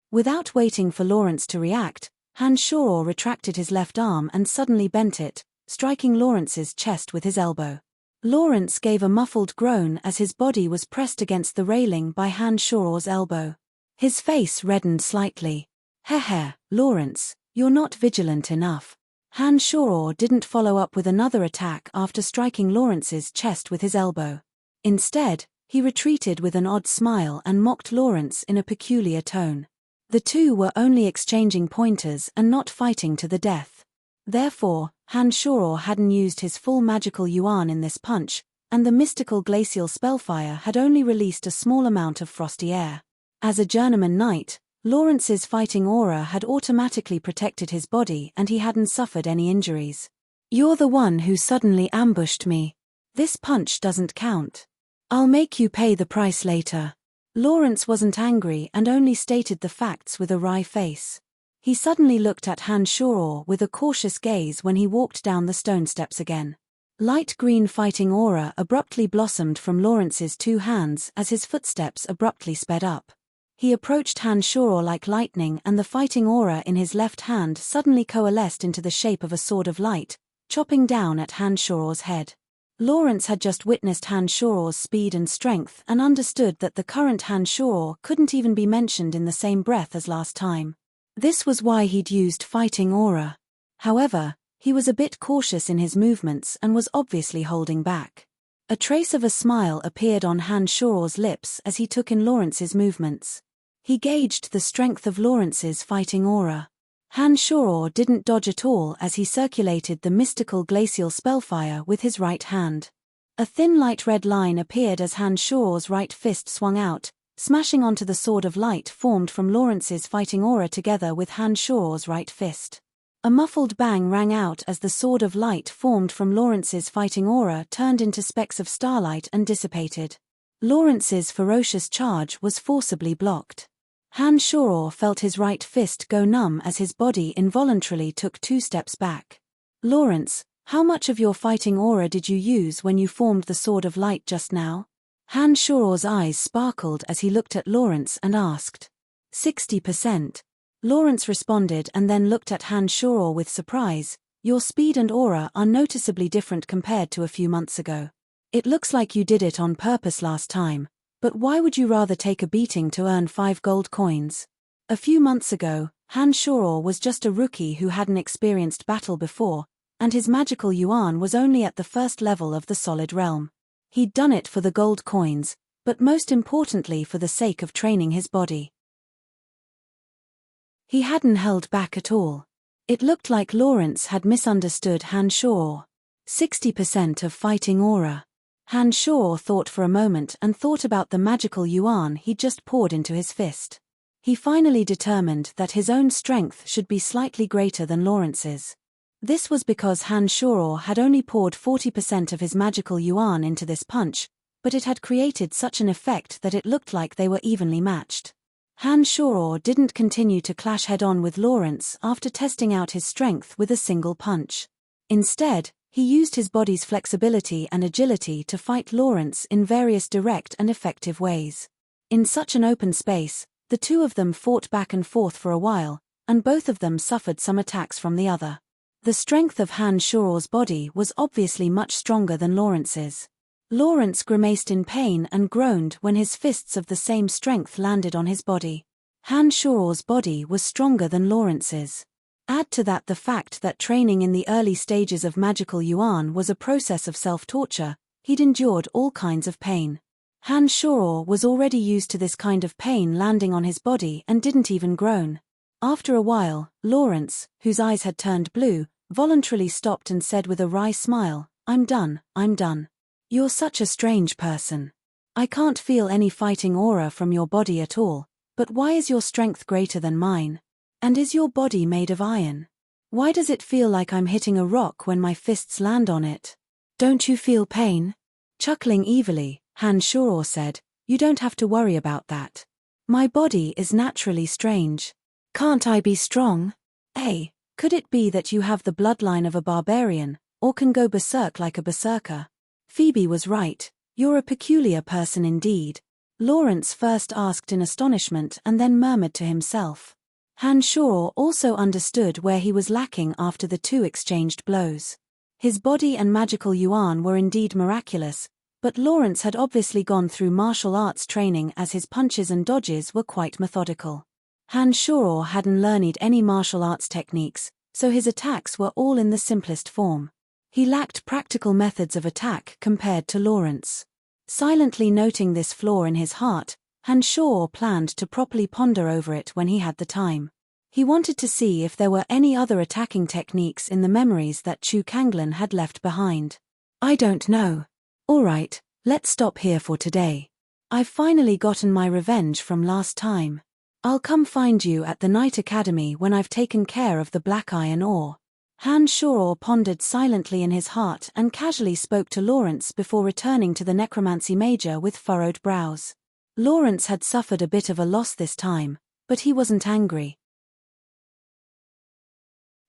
[SPEAKER 1] Without waiting for Lawrence to react, Han Shaw retracted his left arm and suddenly bent it, striking Lawrence's chest with his elbow. Lawrence gave a muffled groan as his body was pressed against the railing by Han Shaw's elbow. His face reddened slightly. Heh, Lawrence, you're not vigilant enough. Han Shoror didn't follow up with another attack after striking Lawrence's chest with his elbow. Instead, he retreated with an odd smile and mocked Lawrence in a peculiar tone. The two were only exchanging pointers and not fighting to the death. Therefore, Han Shoror hadn't used his full magical yuan in this punch, and the mystical glacial spellfire had only released a small amount of frosty air. As a journeyman knight, Lawrence's fighting aura had automatically protected his body and he hadn't suffered any injuries. You're the one who suddenly ambushed me. This punch doesn't count. I'll make you pay the price later. Lawrence wasn't angry and only stated the facts with a wry face. He suddenly looked at Han Shoror with a cautious gaze when he walked down the stone steps again. Light green fighting aura abruptly blossomed from Lawrence's two hands as his footsteps abruptly sped up. He approached Han Shoror like lightning and the fighting aura in his left hand suddenly coalesced into the shape of a sword of light, chopping down at Han Shoror's head. Lawrence had just witnessed Han Shoror's speed and strength and understood that the current Han Shoror couldn't even be mentioned in the same breath as last time. This was why he'd used fighting aura. However, he was a bit cautious in his movements and was obviously holding back. A trace of a smile appeared on Han Shoror's lips as he took in Lawrence's movements. He gauged the strength of Lawrence's fighting aura. Han Shoror didn't dodge at all as he circulated the mystical glacial spellfire with his right hand. A thin light red line appeared as Han Shoror's right fist swung out, smashing onto the sword of light formed from Lawrence's fighting aura together with Han Shoror's right fist. A muffled bang rang out as the sword of light formed from Lawrence's fighting aura turned into specks of starlight and dissipated. Lawrence's ferocious charge was forcibly blocked. Han Shoror felt his right fist go numb as his body involuntarily took 2 steps back. Lawrence, how much of your fighting aura did you use when you formed the sword of light just now? Han Shoror's eyes sparkled as he looked at Lawrence and asked. 60%. Lawrence responded and then looked at Han Shoror with surprise. Your speed and aura are noticeably different compared to a few months ago. It looks like you did it on purpose last time. But why would you rather take a beating to earn 5 gold coins? A few months ago, Han Shoror was just a rookie who hadn't experienced battle before, and his magical yuan was only at the first level of the solid realm. He'd done it for the gold coins, but most importantly for the sake of training his body. He hadn't held back at all. It looked like Lawrence had misunderstood Han Shoror. 60% of fighting aura. Han Shoror thought for a moment and thought about the magical yuan he'd just poured into his fist. He finally determined that his own strength should be slightly greater than Lawrence's. This was because Han Shoror had only poured 40% of his magical yuan into this punch, but it had created such an effect that it looked like they were evenly matched. Han Shoror didn't continue to clash head-on with Lawrence after testing out his strength with a single punch. Instead, he used his body's flexibility and agility to fight Lawrence in various direct and effective ways. In such an open space, the two of them fought back and forth for a while, and both of them suffered some attacks from the other. The strength of Han Shoror's body was obviously much stronger than Lawrence's. Lawrence grimaced in pain and groaned when his fists of the same strength landed on his body. Han Shoror's body was stronger than Lawrence's. Add to that the fact that training in the early stages of magical yuan was a process of self-torture. He'd endured all kinds of pain. Han Shoror was already used to this kind of pain landing on his body and didn't even groan. After a while, Lawrence, whose eyes had turned blue, voluntarily stopped and said with a wry smile, I'm done. You're such a strange person. I can't feel any fighting aura from your body at all, but why is your strength greater than mine? And is your body made of iron? Why does it feel like I'm hitting a rock when my fists land on it? Don't you feel pain? Chuckling evilly, Han Shoror said, you don't have to worry about that. My body is naturally strange. Can't I be strong? Hey, could it be that you have the bloodline of a barbarian, or can go berserk like a berserker? Phoebe was right, you're a peculiar person indeed. Lawrence first asked in astonishment and then murmured to himself. Han Shoror also understood where he was lacking after the two exchanged blows. His body and magical yuan were indeed miraculous, But Lawrence had obviously gone through martial arts training, as his punches and dodges were quite methodical. Han Shoror hadn't learned any martial arts techniques, so his attacks were all in the simplest form. He lacked practical methods of attack compared to Lawrence. Silently noting this flaw in his heart, Han Shoror planned to properly ponder over it when he had the time. He wanted to see if there were any other attacking techniques in the memories that Chu Kanglan had left behind. I don't know. Alright, let's stop here for today. I've finally gotten my revenge from last time. I'll come find you at the Night Academy when I've taken care of the black iron ore. Han Shoror pondered silently in his heart and casually spoke to Lawrence before returning to the necromancy major with furrowed brows. Lawrence had suffered a bit of a loss this time, but he wasn't angry.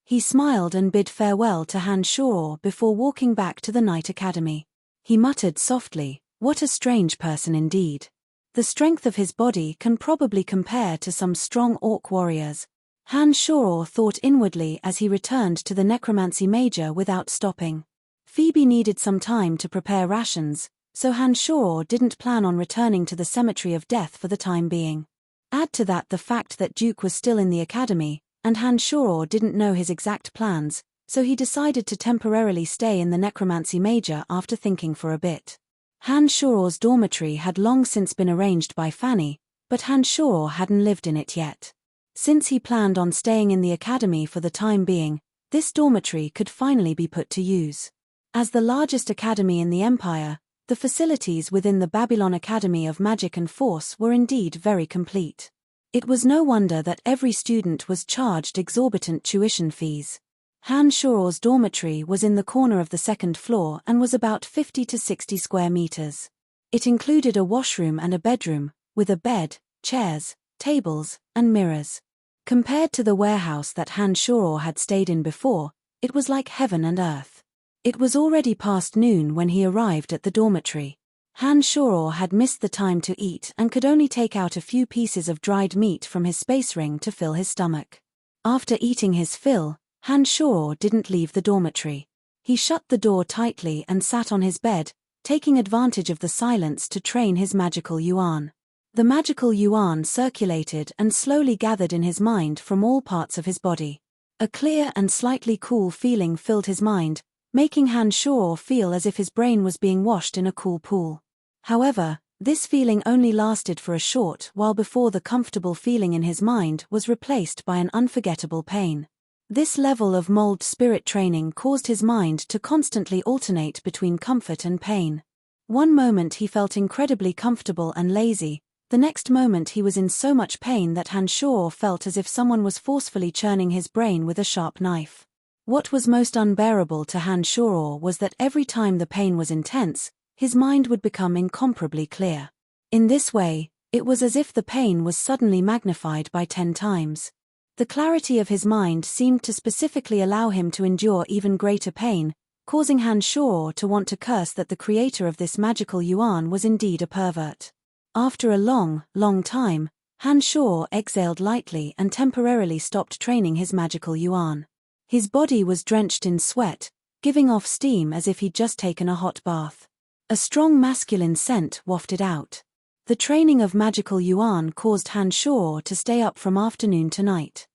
[SPEAKER 1] He smiled and bid farewell to Han Shoror before walking back to the Night Academy. He muttered softly, "What a strange person indeed. The strength of his body can probably compare to some strong orc warriors." Han Shoror thought inwardly as he returned to the necromancy major without stopping. Phoebe needed some time to prepare rations, so Han Shoror didn't plan on returning to the Cemetery of Death for the time being. Add to that the fact that Duke was still in the academy, and Han Shoror didn't know his exact plans, so he decided to temporarily stay in the necromancy major after thinking for a bit. Han Shoror's dormitory had long since been arranged by Fanny, but Han Shoror hadn't lived in it yet. Since he planned on staying in the academy for the time being, this dormitory could finally be put to use. As the largest academy in the Empire, the facilities within the Babylon Academy of Magic and Force were indeed very complete. It was no wonder that every student was charged exorbitant tuition fees. Han Shoror's dormitory was in the corner of the second floor and was about 50 to 60 square meters. It included a washroom and a bedroom, with a bed, chairs, tables, and mirrors. Compared to the warehouse that Han Shoror had stayed in before, it was like heaven and earth. It was already past noon when he arrived at the dormitory. Han Shoror had missed the time to eat and could only take out a few pieces of dried meat from his space ring to fill his stomach. After eating his fill, Han Shoror didn't leave the dormitory. He shut the door tightly and sat on his bed, taking advantage of the silence to train his magical yuan. The magical yuan circulated and slowly gathered in his mind from all parts of his body. A clear and slightly cool feeling filled his mind, making Han Shoror feel as if his brain was being washed in a cool pool. However, this feeling only lasted for a short while before the comfortable feeling in his mind was replaced by an unforgettable pain. This level of mold spirit training caused his mind to constantly alternate between comfort and pain. One moment he felt incredibly comfortable and lazy, the next moment he was in so much pain that Han Shoror felt as if someone was forcefully churning his brain with a sharp knife. What was most unbearable to Han Shoror was that every time the pain was intense, his mind would become incomparably clear. In this way, it was as if the pain was suddenly magnified by 10 times. The clarity of his mind seemed to specifically allow him to endure even greater pain, causing Han Shoror to want to curse that the creator of this magical yuan was indeed a pervert. After a long, long time, Han Shoror exhaled lightly and temporarily stopped training his magical yuan. His body was drenched in sweat, giving off steam as if he'd just taken a hot bath. A strong masculine scent wafted out. The training of magical yuan caused Han Shoror to stay up from afternoon to night.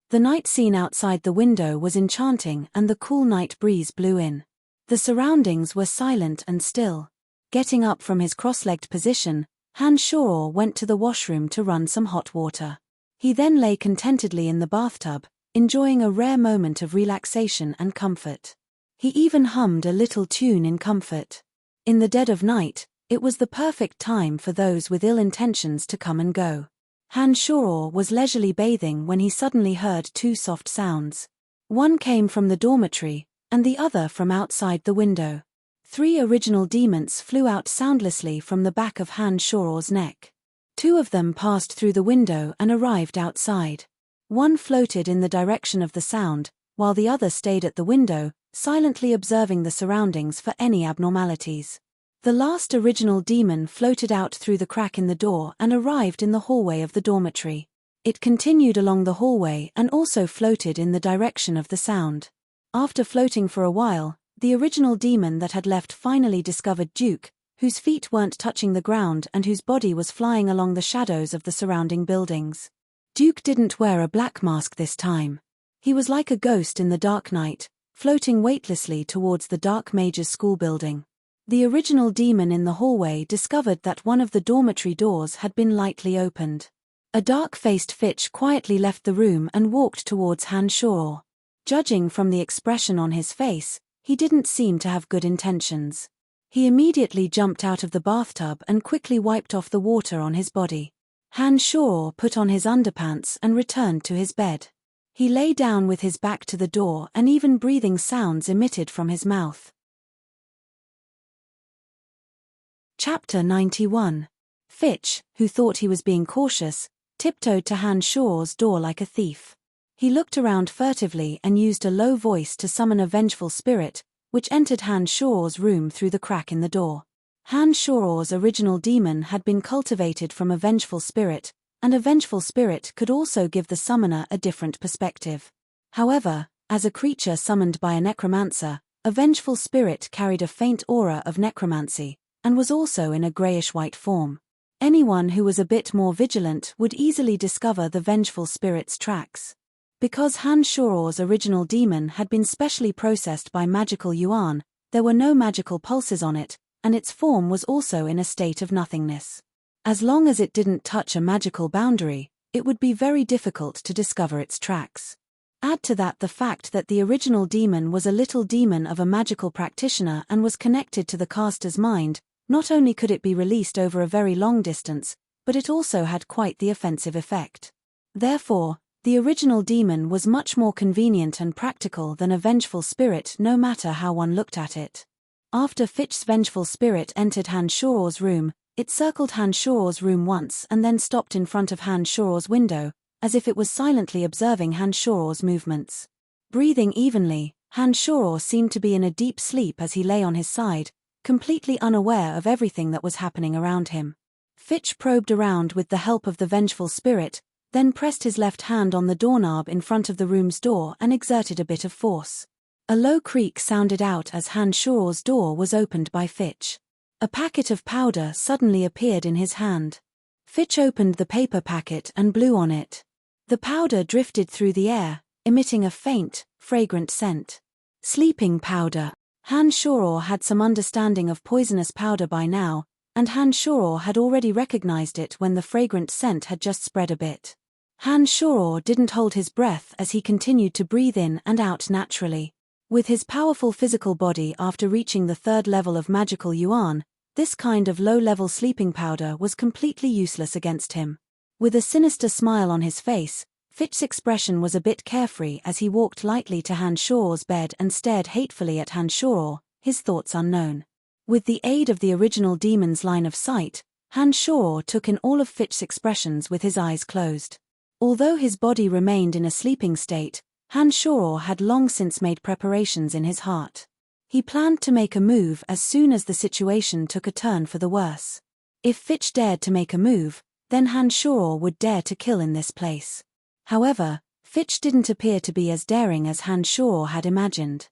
[SPEAKER 1] The night scene outside the window was enchanting and the cool night breeze blew in. The surroundings were silent and still. Getting up from his cross-legged position, Han Shoror went to the washroom to run some hot water. He then lay contentedly in the bathtub, enjoying a rare moment of relaxation and comfort. He even hummed a little tune in comfort. In the dead of night, it was the perfect time for those with ill intentions to come and go. Han Shoror was leisurely bathing when he suddenly heard 2 soft sounds. One came from the dormitory, and the other from outside the window. 3 original demons flew out soundlessly from the back of Han Shoror's neck. 2 of them passed through the window and arrived outside. One floated in the direction of the sound, while the other stayed at the window, silently observing the surroundings for any abnormalities. The last original demon floated out through the crack in the door and arrived in the hallway of the dormitory. It continued along the hallway and also floated in the direction of the sound. After floating for a while, The original demon that had left finally discovered Duke, whose feet weren't touching the ground and whose body was flying along the shadows of the surrounding buildings. Duke didn't wear a black mask this time. He was like a ghost in the dark night, floating weightlessly towards the Dark Mage's school building. The original demon in the hallway discovered that one of the dormitory doors had been lightly opened. A dark-faced Fitch quietly left the room and walked towards Hanshaw. Judging from the expression on his face, he didn't seem to have good intentions. He immediately jumped out of the bathtub and quickly wiped off the water on his body. Hanshaw put on his underpants and returned to his bed. He lay down with his back to the door and even breathing sounds emitted from his mouth. Chapter 91. Fitch, who thought he was being cautious, tiptoed to Hanshaw's door like a thief. He looked around furtively and used a low voice to summon a vengeful spirit, which entered Hanshaw's room through the crack in the door. Hanshaw's original demon had been cultivated from a vengeful spirit, and a vengeful spirit could also give the summoner a different perspective. However, as a creature summoned by a necromancer, a vengeful spirit carried a faint aura of necromancy, and was also in a greyish-white form. Anyone who was a bit more vigilant would easily discover the vengeful spirit's tracks. Because Hanshaw's original demon had been specially processed by magical yuan, there were no magical pulses on it, and its form was also in a state of nothingness. As long as it didn't touch a magical boundary, it would be very difficult to discover its tracks. Add to that the fact that the original demon was a little demon of a magical practitioner and was connected to the caster's mind. Not only could it be released over a very long distance, but it also had quite the offensive effect. Therefore, the original demon was much more convenient and practical than a vengeful spirit no matter how one looked at it. After Fitch's vengeful spirit entered Hanshaw's room, it circled Hanshaw's room once and then stopped in front of Hanshaw's window, as if it was silently observing Hanshaw's movements. Breathing evenly, Hanshaw seemed to be in a deep sleep as he lay on his side, completely unaware of everything that was happening around him. Fitch probed around with the help of the vengeful spirit, then pressed his left hand on the doorknob in front of the room's door and exerted a bit of force. A low creak sounded out as Hanshaw's door was opened by Fitch. A packet of powder suddenly appeared in his hand. Fitch opened the paper packet and blew on it. The powder drifted through the air, emitting a faint, fragrant scent. Sleeping powder. Hanshaw had some understanding of poisonous powder by now, and Hanshaw had already recognized it when the fragrant scent had just spread a bit. Hanshaw didn't hold his breath as he continued to breathe in and out naturally. With his powerful physical body after reaching the 3rd level of magical yuan, this kind of low-level sleeping powder was completely useless against him. With a sinister smile on his face, Fitch's expression was a bit carefree as he walked lightly to Hanshaw's bed and stared hatefully at Hanshaw, his thoughts unknown. With the aid of the original demon's line of sight, Hanshaw took in all of Fitch's expressions with his eyes closed. Although his body remained in a sleeping state, Hanshaw had long since made preparations in his heart. He planned to make a move as soon as the situation took a turn for the worse. If Fitch dared to make a move, then Hanshaw would dare to kill in this place. However, Fitch didn't appear to be as daring as Hanshaw had imagined.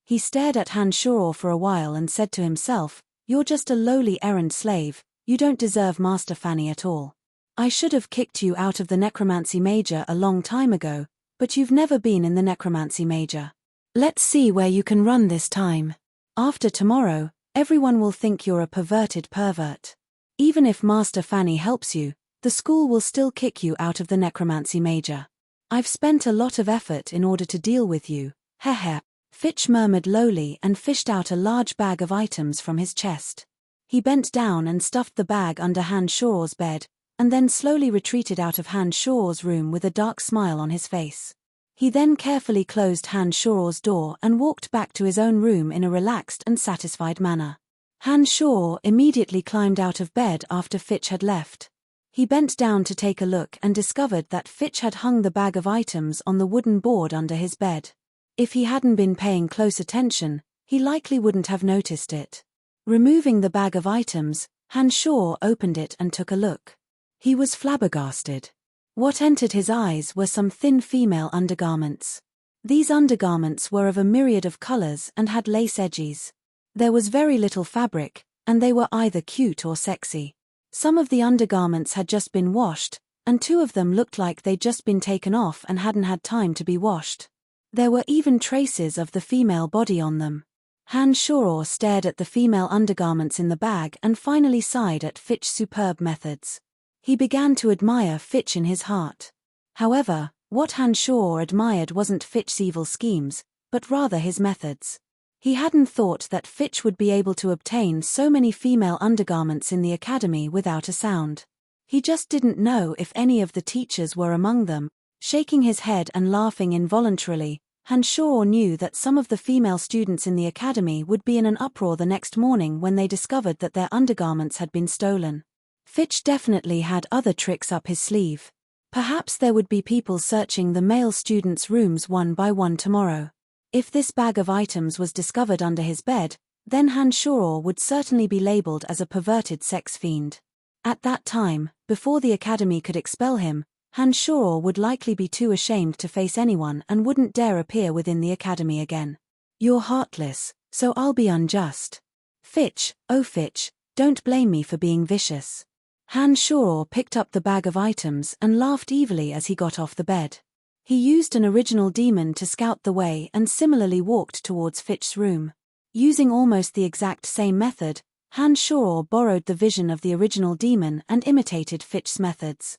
[SPEAKER 1] He stared at Hanshaw for a while and said to himself, "You're just a lowly errand slave, you don't deserve Master Fanny at all. I should have kicked you out of the Necromancy Major a long time ago, but you've never been in the Necromancy Major. Let's see where you can run this time. After tomorrow, everyone will think you're a perverted pervert. Even if Master Fanny helps you, the school will still kick you out of the Necromancy Major. I've spent a lot of effort in order to deal with you, heh." Fitch murmured lowly and fished out a large bag of items from his chest. He bent down and stuffed the bag under Hanshaw's bed, and then slowly retreated out of Hanshaw's room with a dark smile on his face. He then carefully closed Hanshaw's door and walked back to his own room in a relaxed and satisfied manner. Hanshaw immediately climbed out of bed after Fitch had left. He bent down to take a look and discovered that Fitch had hung the bag of items on the wooden board under his bed. If he hadn't been paying close attention, he likely wouldn't have noticed it. Removing the bag of items, Hanshaw opened it and took a look. He was flabbergasted. What entered his eyes were some thin female undergarments. These undergarments were of a myriad of colors and had lace edges. There was very little fabric, and they were either cute or sexy. Some of the undergarments had just been washed, and 2 of them looked like they'd just been taken off and hadn't had time to be washed. There were even traces of the female body on them. Han Shoror stared at the female undergarments in the bag and finally sighed at Fitch's superb methods. He began to admire Fitch in his heart. However, what Han Shoror admired wasn't Fitch's evil schemes, but rather his methods. He hadn't thought that Fitch would be able to obtain so many female undergarments in the academy without a sound. He just didn't know if any of the teachers were among them. Shaking his head and laughing involuntarily, Han Shoror knew that some of the female students in the academy would be in an uproar the next morning when they discovered that their undergarments had been stolen. Fitch definitely had other tricks up his sleeve. Perhaps there would be people searching the male students' rooms one by one tomorrow. If this bag of items was discovered under his bed, then Han Shoror would certainly be labeled as a perverted sex fiend. At that time, before the academy could expel him, Han Shoror would likely be too ashamed to face anyone and wouldn't dare appear within the academy again. You're heartless, so I'll be unjust. Fitch, oh Fitch, don't blame me for being vicious. Han Shoror picked up the bag of items and laughed evilly as he got off the bed. He used an original demon to scout the way and similarly walked towards Fitch's room. Using almost the exact same method, Han Shoror borrowed the vision of the original demon and imitated Fitch's methods.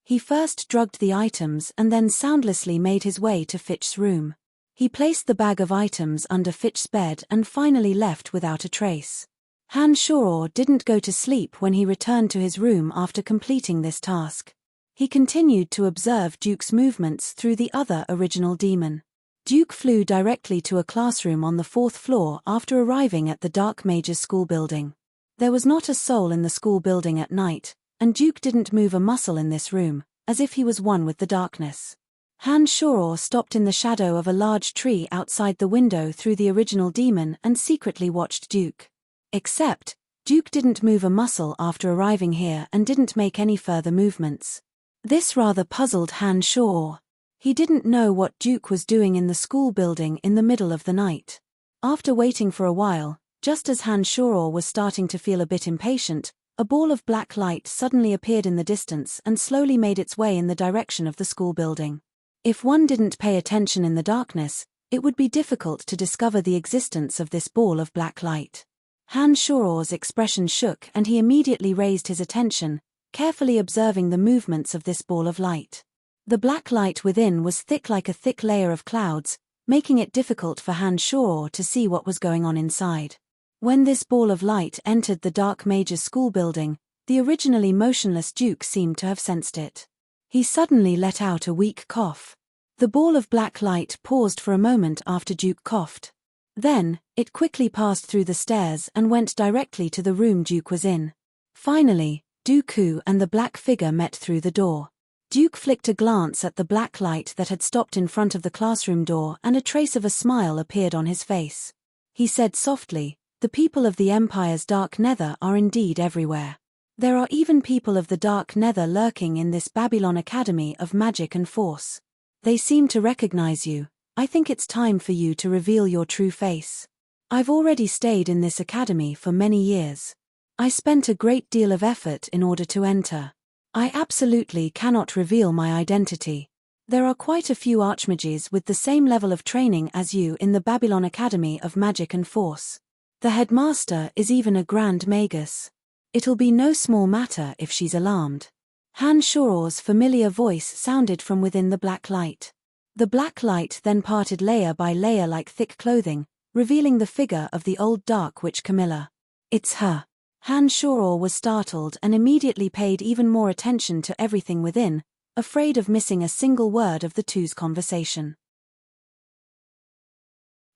[SPEAKER 1] He first drugged the items and then soundlessly made his way to Fitch's room. He placed the bag of items under Fitch's bed and finally left without a trace. Han Shoror didn't go to sleep when he returned to his room after completing this task. He continued to observe Duke's movements through the other original demon. Duke flew directly to a classroom on the 4th floor after arriving at the Dark Mage's school building. There was not a soul in the school building at night, and Duke didn't move a muscle in this room, as if he was one with the darkness. Han Shoror stopped in the shadow of a large tree outside the window through the original demon and secretly watched Duke. Except, Duke didn't move a muscle after arriving here and didn't make any further movements. This rather puzzled Han Shoror. He didn't know what Duke was doing in the school building in the middle of the night. After waiting for a while, just as Han Shoror was starting to feel a bit impatient, a ball of black light suddenly appeared in the distance and slowly made its way in the direction of the school building. If one didn't pay attention in the darkness, it would be difficult to discover the existence of this ball of black light. Han Shoror's expression shook and he immediately raised his attention, carefully observing the movements of this ball of light. The black light within was thick like a thick layer of clouds, making it difficult for Han Shoror to see what was going on inside. When this ball of light entered the Dark Mage's school building, the originally motionless Duke seemed to have sensed it. He suddenly let out a weak cough. The ball of black light paused for a moment after Duke coughed. Then, it quickly passed through the stairs and went directly to the room Duke was in. Finally, Dooku and the black figure met through the door. Duke flicked a glance at the black light that had stopped in front of the classroom door and a trace of a smile appeared on his face. He said softly, "The people of the Empire's Dark Nether are indeed everywhere. There are even people of the Dark Nether lurking in this Babylon Academy of Magic and Force. They seem to recognize you. I think it's time for you to reveal your true face. I've already stayed in this academy for many years. I spent a great deal of effort in order to enter. I absolutely cannot reveal my identity. There are quite a few archmages with the same level of training as you in the Babylon Academy of Magic and Force. The headmaster is even a Grand Magus. It'll be no small matter if she's alarmed." Han Shoror's familiar voice sounded from within the black light. The black light then parted layer by layer like thick clothing, revealing the figure of the old Dark Witch Camilla. "It's her." Han Shoror was startled and immediately paid even more attention to everything within, afraid of missing a single word of the two's conversation.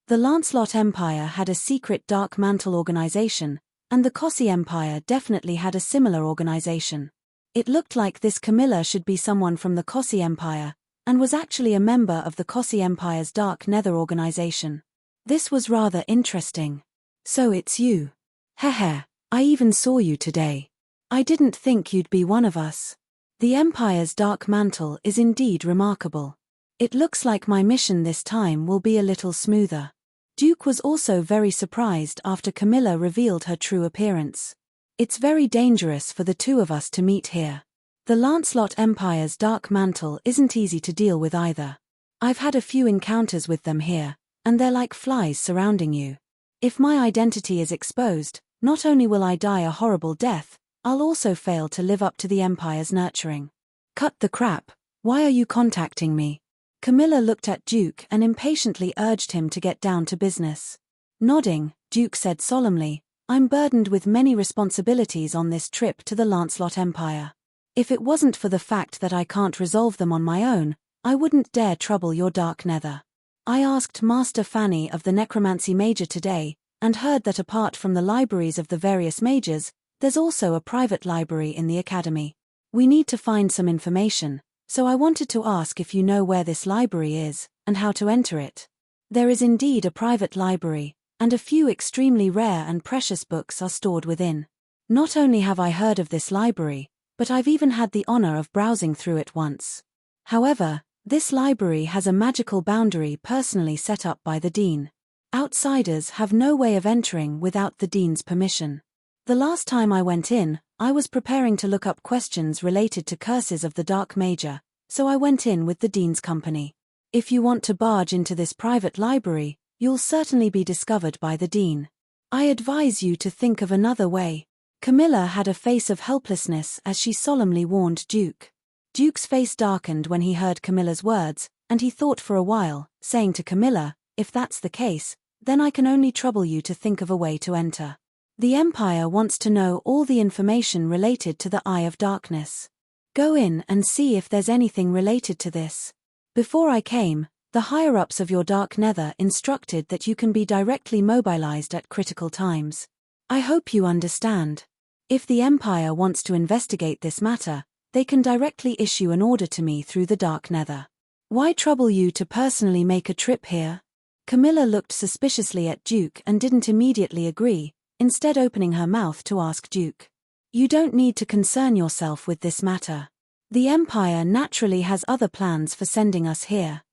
[SPEAKER 1] The Lancelot Empire had a secret dark mantle organization, and the Kossi Empire definitely had a similar organization. It looked like this Camilla should be someone from the Kossi Empire, and was actually a member of the Kossi Empire's Dark Nether organization. This was rather interesting. "So it's you. Heh, I even saw you today. I didn't think you'd be one of us. The Empire's Dark Mantle is indeed remarkable. It looks like my mission this time will be a little smoother. Duke was also very surprised after Camilla revealed her true appearance. It's very dangerous for the two of us to meet here. The Lancelot Empire's dark mantle isn't easy to deal with either. I've had a few encounters with them here, and they're like flies surrounding you. If my identity is exposed, not only will I die a horrible death, I'll also fail to live up to the Empire's nurturing. Cut the crap, why are you contacting me? Camilla looked at Duke and impatiently urged him to get down to business. Nodding, Duke said solemnly, I'm burdened with many responsibilities on this trip to the Lancelot Empire. If it wasn't for the fact that I can't resolve them on my own, I wouldn't dare trouble your dark nether. I asked Master Fanny of the Necromancy Major today, and heard that apart from the libraries of the various majors, there's also a private library in the academy. We need to find some information, so I wanted to ask if you know where this library is, and how to enter it. There is indeed a private library, and a few extremely rare and precious books are stored within. Not only have I heard of this library, but I've even had the honor of browsing through it once. However, this library has a magical boundary personally set up by the Dean. Outsiders have no way of entering without the Dean's permission. The last time I went in, I was preparing to look up questions related to curses of the Dark Major, so I went in with the Dean's company. If you want to barge into this private library, you'll certainly be discovered by the Dean. I advise you to think of another way. Camilla had a face of helplessness as she solemnly warned Duke. Duke's face darkened when he heard Camilla's words, and he thought for a while, saying to Camilla, if that's the case, then I can only trouble you to think of a way to enter. The Empire wants to know all the information related to the Eye of Darkness. Go in and see if there's anything related to this. Before I came, the higher-ups of your Dark Nether instructed that you can be directly mobilized at critical times. I hope you understand. If the Empire wants to investigate this matter, they can directly issue an order to me through the Dark Nether. Why trouble you to personally make a trip here? Camilla looked suspiciously at Duke and didn't immediately agree, instead opening her mouth to ask Duke. You don't need to concern yourself with this matter. The Empire naturally has other plans for sending us here.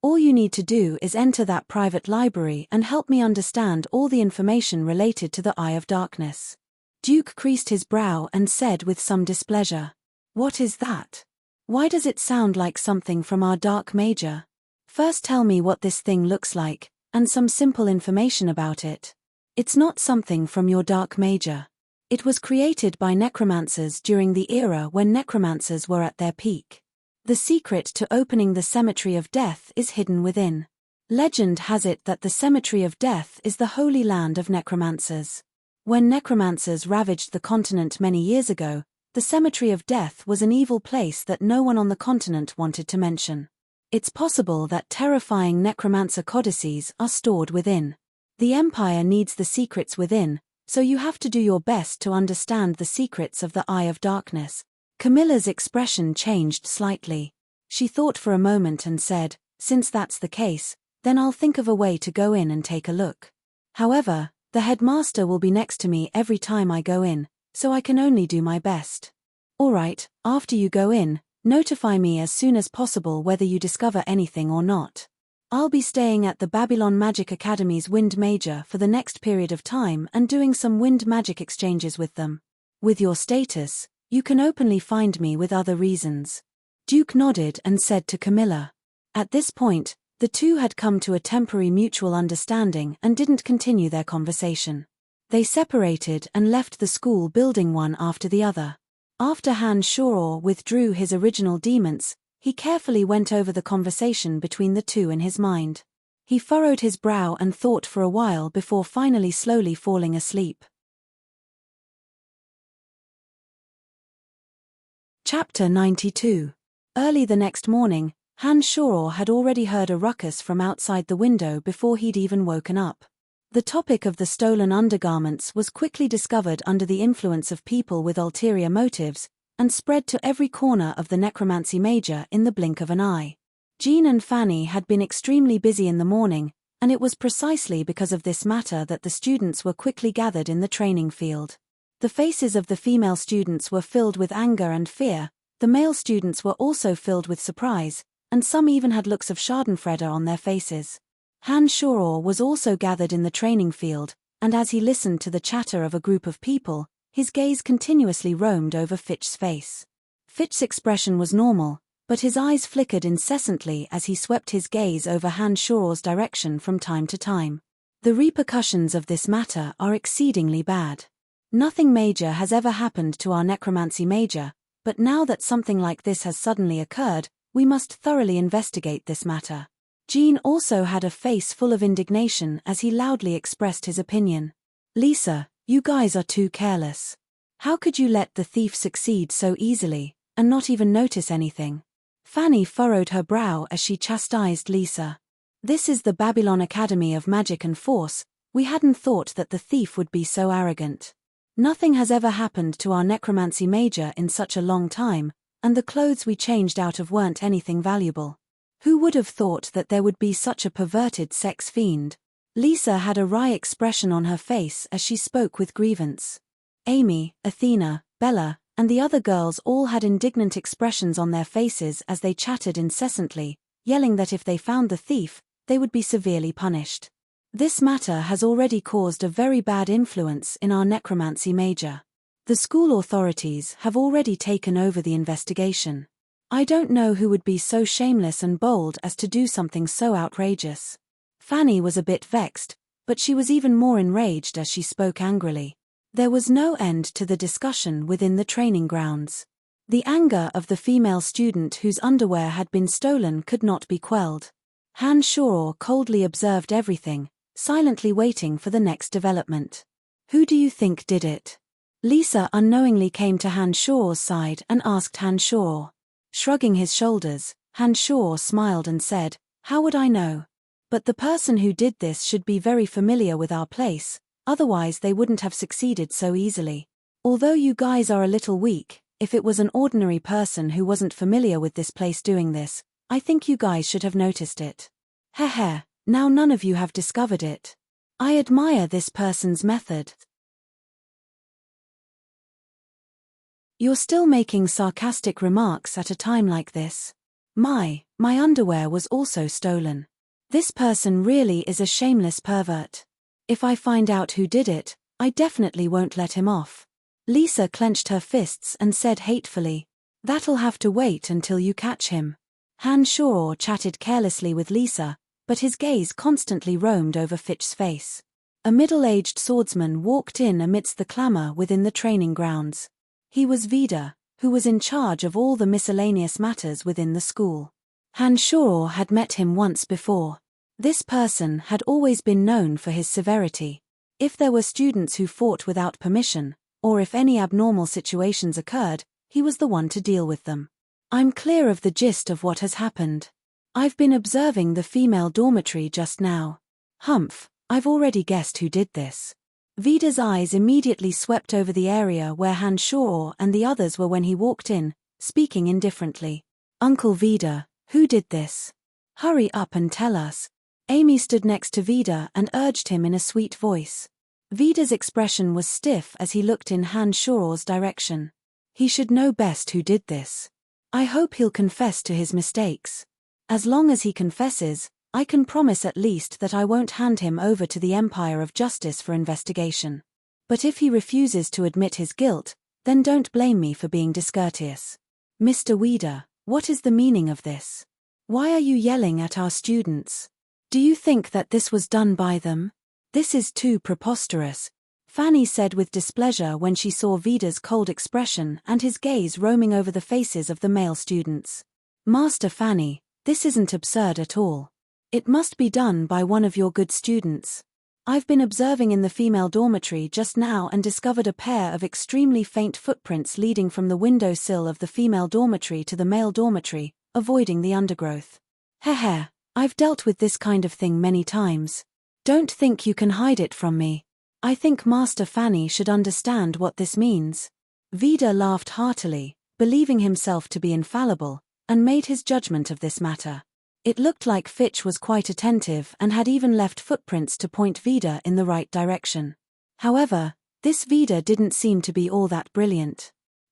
[SPEAKER 1] All you need to do is enter that private library and help me understand all the information related to the Eye of Darkness. Duke creased his brow and said with some displeasure, What is that? Why does it sound like something from our Dark Major? First tell me what this thing looks like, and some simple information about it. It's not something from your Dark Major. It was created by necromancers during the era when necromancers were at their peak. The secret to opening the Cemetery of Death is hidden within. Legend has it that the Cemetery of Death is the holy land of necromancers. When necromancers ravaged the continent many years ago, the Cemetery of Death was an evil place that no one on the continent wanted to mention. It's possible that terrifying necromancer codices are stored within. The Empire needs the secrets within, so you have to do your best to understand the secrets of the Eye of Darkness. Camilla's expression changed slightly. She thought for a moment and said, Since that's the case, then I'll think of a way to go in and take a look. However, the headmaster will be next to me every time I go in, so I can only do my best. Alright, after you go in, notify me as soon as possible whether you discover anything or not. I'll be staying at the Babylon Magic Academy's Wind Major for the next period of time and doing some wind magic exchanges with them. With your status, you can openly find me with other reasons. Duke nodded and said to Camilla. At this point, the two had come to a temporary mutual understanding and didn't continue their conversation. They separated and left the school building one after the other. After Han Shoror withdrew his original demons, he carefully went over the conversation between the two in his mind. He furrowed his brow and thought for a while before finally slowly falling asleep. Chapter 92. Early the next morning, Han Shoror had already heard a ruckus from outside the window before he'd even woken up. The topic of the stolen undergarments was quickly discovered under the influence of people with ulterior motives, and spread to every corner of the Necromancy Major in the blink of an eye. Jean and Fanny had been extremely busy in the morning, and it was precisely because of this matter that the students were quickly gathered in the training field. The faces of the female students were filled with anger and fear, The male students were also filled with surprise, and some even had looks of schadenfreude on their faces. Han Shoror was also gathered in the training field, and as he listened to the chatter of a group of people, his gaze continuously roamed over Fitch's face. Fitch's expression was normal, but his eyes flickered incessantly as he swept his gaze over Han Shoror's direction from time to time. The repercussions of this matter are exceedingly bad. Nothing major has ever happened to our necromancy major, but now that something like this has suddenly occurred, we must thoroughly investigate this matter. Jean also had a face full of indignation as he loudly expressed his opinion. Lisa, you guys are too careless. How could you let the thief succeed so easily, and not even notice anything? Fanny furrowed her brow as she chastised Lisa. This is the Babylon Academy of Magic and Force, we hadn't thought that the thief would be so arrogant. Nothing has ever happened to our necromancy major in such a long time, and the clothes we changed out of weren't anything valuable. Who would have thought that there would be such a perverted sex fiend? Lisa had a wry expression on her face as she spoke with grievance. Amy, Athena, Bella, and the other girls all had indignant expressions on their faces as they chattered incessantly, yelling that if they found the thief, they would be severely punished. This matter has already caused a very bad influence in our necromancy major. The school authorities have already taken over the investigation. I don't know who would be so shameless and bold as to do something so outrageous. Fanny was a bit vexed, but she was even more enraged as she spoke angrily. There was no end to the discussion within the training grounds. The anger of the female student whose underwear had been stolen could not be quelled. Han Shoror coldly observed everything, silently waiting for the next development. Who do you think did it? Lisa unknowingly came to Han Shoror's side and asked Han Shoror. Shrugging his shoulders, Han Shoror smiled and said, "How would I know? But the person who did this should be very familiar with our place, otherwise they wouldn't have succeeded so easily. Although you guys are a little weak, if it was an ordinary person who wasn't familiar with this place doing this, I think you guys should have noticed it. Heh, now none of you have discovered it. I admire this person's method." You're still making sarcastic remarks at a time like this. My underwear was also stolen. This person really is a shameless pervert. If I find out who did it, I definitely won't let him off. Lisa clenched her fists and said hatefully, "That'll have to wait until you catch him." Han Shoror chatted carelessly with Lisa, but his gaze constantly roamed over Fitch's face. A middle-aged swordsman walked in amidst the clamor within the training grounds. He was Vida, who was in charge of all the miscellaneous matters within the school. Han Shoror had met him once before. This person had always been known for his severity. If there were students who fought without permission, or if any abnormal situations occurred, he was the one to deal with them. I'm clear of the gist of what has happened. I've been observing the female dormitory just now. Humph, I've already guessed who did this. Vida's eyes immediately swept over the area where Han Shoror and the others were when he walked in, speaking indifferently. "Uncle Vida, who did this? Hurry up and tell us." Amy stood next to Vida and urged him in a sweet voice. Vida's expression was stiff as he looked in Han Shoror's direction. He should know best who did this. I hope he'll confess to his mistakes. As long as he confesses, I can promise at least that I won't hand him over to the Empire of Justice for investigation. But if he refuses to admit his guilt, then don't blame me for being discourteous. Mr. Vida, what is the meaning of this? Why are you yelling at our students? Do you think that this was done by them? This is too preposterous, Fanny said with displeasure when she saw Vida's cold expression and his gaze roaming over the faces of the male students. Master Fanny, this isn't absurd at all. It must be done by one of your good students. I've been observing in the female dormitory just now and discovered a pair of extremely faint footprints leading from the window sill of the female dormitory to the male dormitory, avoiding the undergrowth. Heh, I've dealt with this kind of thing many times. Don't think you can hide it from me. I think Master Fanny should understand what this means. Vida laughed heartily, believing himself to be infallible, and made his judgment of this matter. It looked like Fitch was quite attentive and had even left footprints to point Vida in the right direction. However, this Vida didn't seem to be all that brilliant.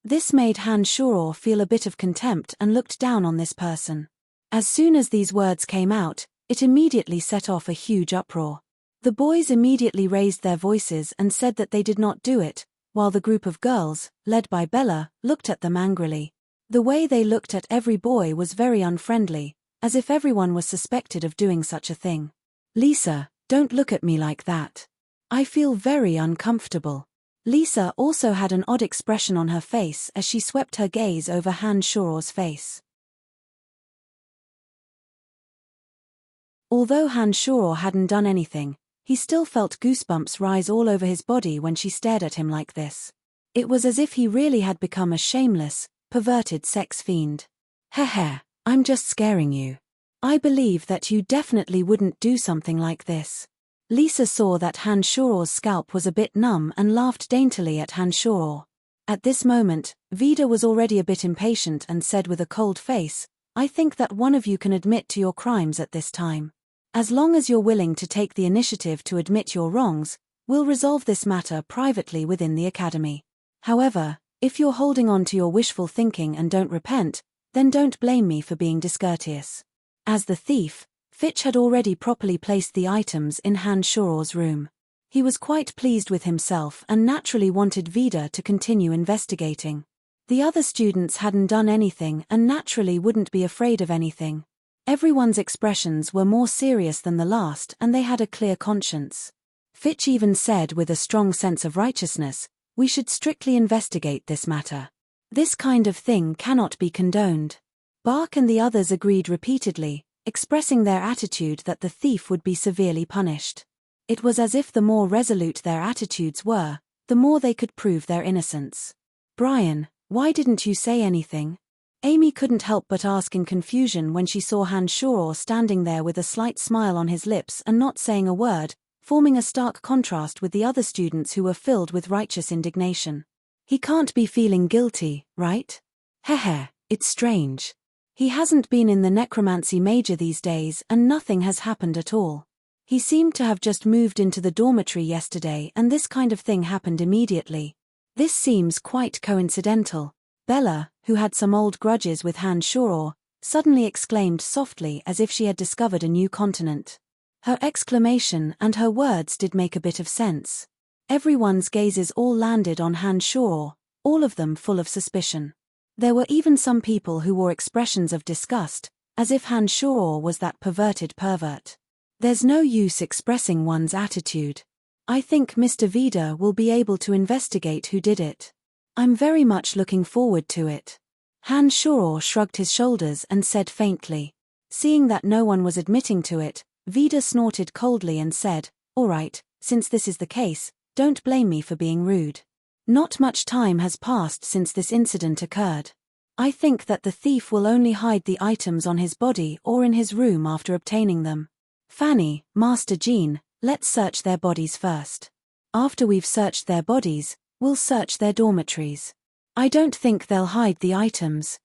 [SPEAKER 1] This made Han Shuror feel a bit of contempt and looked down on this person. As soon as these words came out, it immediately set off a huge uproar. The boys immediately raised their voices and said that they did not do it, while the group of girls, led by Bella, looked at them angrily. The way they looked at every boy was very unfriendly, as if everyone was suspected of doing such a thing. Lisa, don't look at me like that. I feel very uncomfortable. Lisa also had an odd expression on her face as she swept her gaze over Han Shuror's face. Although Han Shuror hadn't done anything, he still felt goosebumps rise all over his body when she stared at him like this. It was as if he really had become a shameless, perverted sex fiend. Heh, I'm just scaring you. I believe that you definitely wouldn't do something like this. Lisa saw that Han Shuror's scalp was a bit numb and laughed daintily at Han Shuror. At this moment, Vida was already a bit impatient and said with a cold face, I think that one of you can admit to your crimes at this time. As long as you're willing to take the initiative to admit your wrongs, we'll resolve this matter privately within the academy. However, if you're holding on to your wishful thinking and don't repent, then don't blame me for being discourteous. As the thief, Fitch had already properly placed the items in Han Shuror's room. He was quite pleased with himself and naturally wanted Vida to continue investigating. The other students hadn't done anything and naturally wouldn't be afraid of anything. Everyone's expressions were more serious than the last and they had a clear conscience. Fitch even said with a strong sense of righteousness, we should strictly investigate this matter. This kind of thing cannot be condoned. Bark and the others agreed repeatedly, expressing their attitude that the thief would be severely punished. It was as if the more resolute their attitudes were, the more they could prove their innocence. Brian, why didn't you say anything? Amy couldn't help but ask in confusion when she saw Han Shuror standing there with a slight smile on his lips and not saying a word, forming a stark contrast with the other students who were filled with righteous indignation. He can't be feeling guilty, right? Heh, it's strange. He hasn't been in the necromancy major these days and nothing has happened at all. He seemed to have just moved into the dormitory yesterday and this kind of thing happened immediately. This seems quite coincidental. Bella, who had some old grudges with Han Shuror, suddenly exclaimed softly as if she had discovered a new continent. Her exclamation and her words did make a bit of sense. Everyone's gazes all landed on Han Shuror, all of them full of suspicion. There were even some people who wore expressions of disgust, as if Han Shuror was that perverted pervert. There's no use expressing one's attitude. I think Mr. Vida will be able to investigate who did it. I'm very much looking forward to it. Han Shuror shrugged his shoulders and said faintly. Seeing that no one was admitting to it, Vida snorted coldly and said, all right, since this is the case, don't blame me for being rude. Not much time has passed since this incident occurred. I think that the thief will only hide the items on his body or in his room after obtaining them. Fanny, Master Jean, let's search their bodies first. After we've searched their bodies, we'll search their dormitories. I don't think they'll hide the items.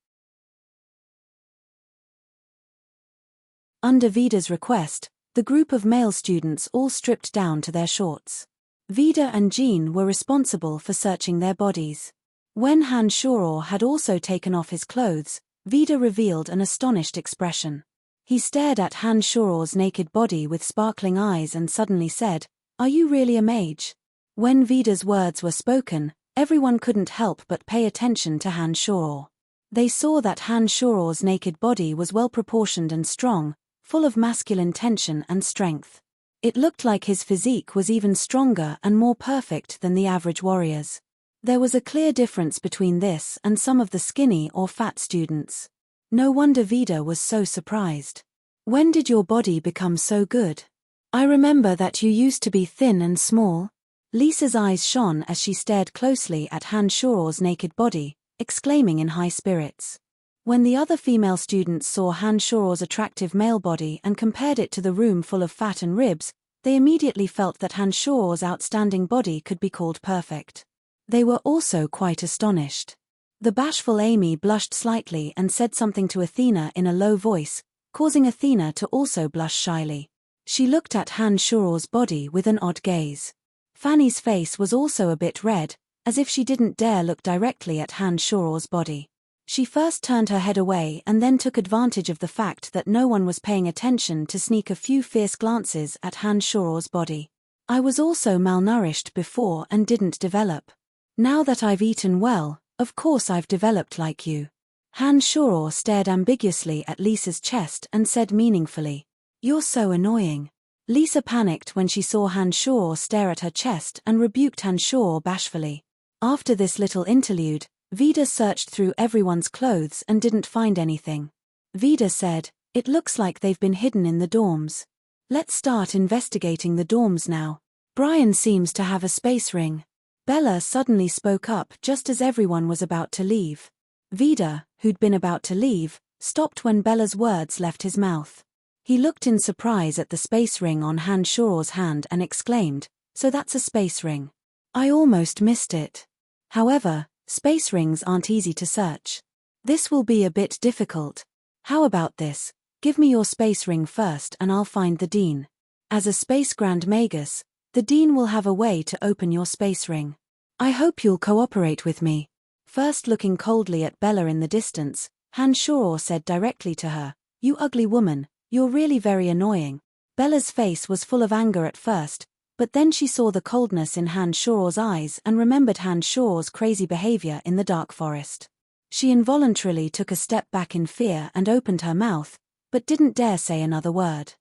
[SPEAKER 1] Under Vida's request, the group of male students all stripped down to their shorts. Vida and Jean were responsible for searching their bodies. When Han Shuror had also taken off his clothes, Vida revealed an astonished expression. He stared at Han Shuror's naked body with sparkling eyes and suddenly said, "Are you really a mage?" When Vida's words were spoken, everyone couldn't help but pay attention to Han Shuror. They saw that Han Shuror's naked body was well proportioned and strong, full of masculine tension and strength. It looked like his physique was even stronger and more perfect than the average warrior's. There was a clear difference between this and some of the skinny or fat students. No wonder Vida was so surprised. When did your body become so good? I remember that you used to be thin and small. Lisa's eyes shone as she stared closely at Han Shuror's naked body, exclaiming in high spirits. When the other female students saw Han Shuror's attractive male body and compared it to the room full of fat and ribs, they immediately felt that Han Shuror's outstanding body could be called perfect. They were also quite astonished. The bashful Amy blushed slightly and said something to Athena in a low voice, causing Athena to also blush shyly. She looked at Han Shuror's body with an odd gaze. Fanny's face was also a bit red, as if she didn't dare look directly at Han Shoror's body. She first turned her head away and then took advantage of the fact that no one was paying attention to sneak a few fierce glances at Han Shoror's body. I was also malnourished before and didn't develop. Now that I've eaten well, of course I've developed like you. Han Shoror stared ambiguously at Lisa's chest and said meaningfully, "You're so annoying." Lisa panicked when she saw Han Shoror stare at her chest and rebuked Han Shoror bashfully. After this little interlude, Vida searched through everyone's clothes and didn't find anything. Vida said, "It looks like they've been hidden in the dorms. Let's start investigating the dorms now. Brian seems to have a space ring." Bella suddenly spoke up just as everyone was about to leave. Vida, who'd been about to leave, stopped when Bella's words left his mouth. He looked in surprise at the space ring on Han Shoror's hand and exclaimed, "So that's a space ring. I almost missed it." However, space rings aren't easy to search. This will be a bit difficult. How about this? Give me your space ring first and I'll find the dean. As a space Grand Magus, the dean will have a way to open your space ring. I hope you'll cooperate with me. First looking coldly at Bella in the distance, Han Shoror said directly to her, "You ugly woman, you're really very annoying." Bella's face was full of anger at first, but then she saw the coldness in Han Shoror's eyes and remembered Han Shoror's crazy behavior in the dark forest. She involuntarily took a step back in fear and opened her mouth, but didn't dare say another word.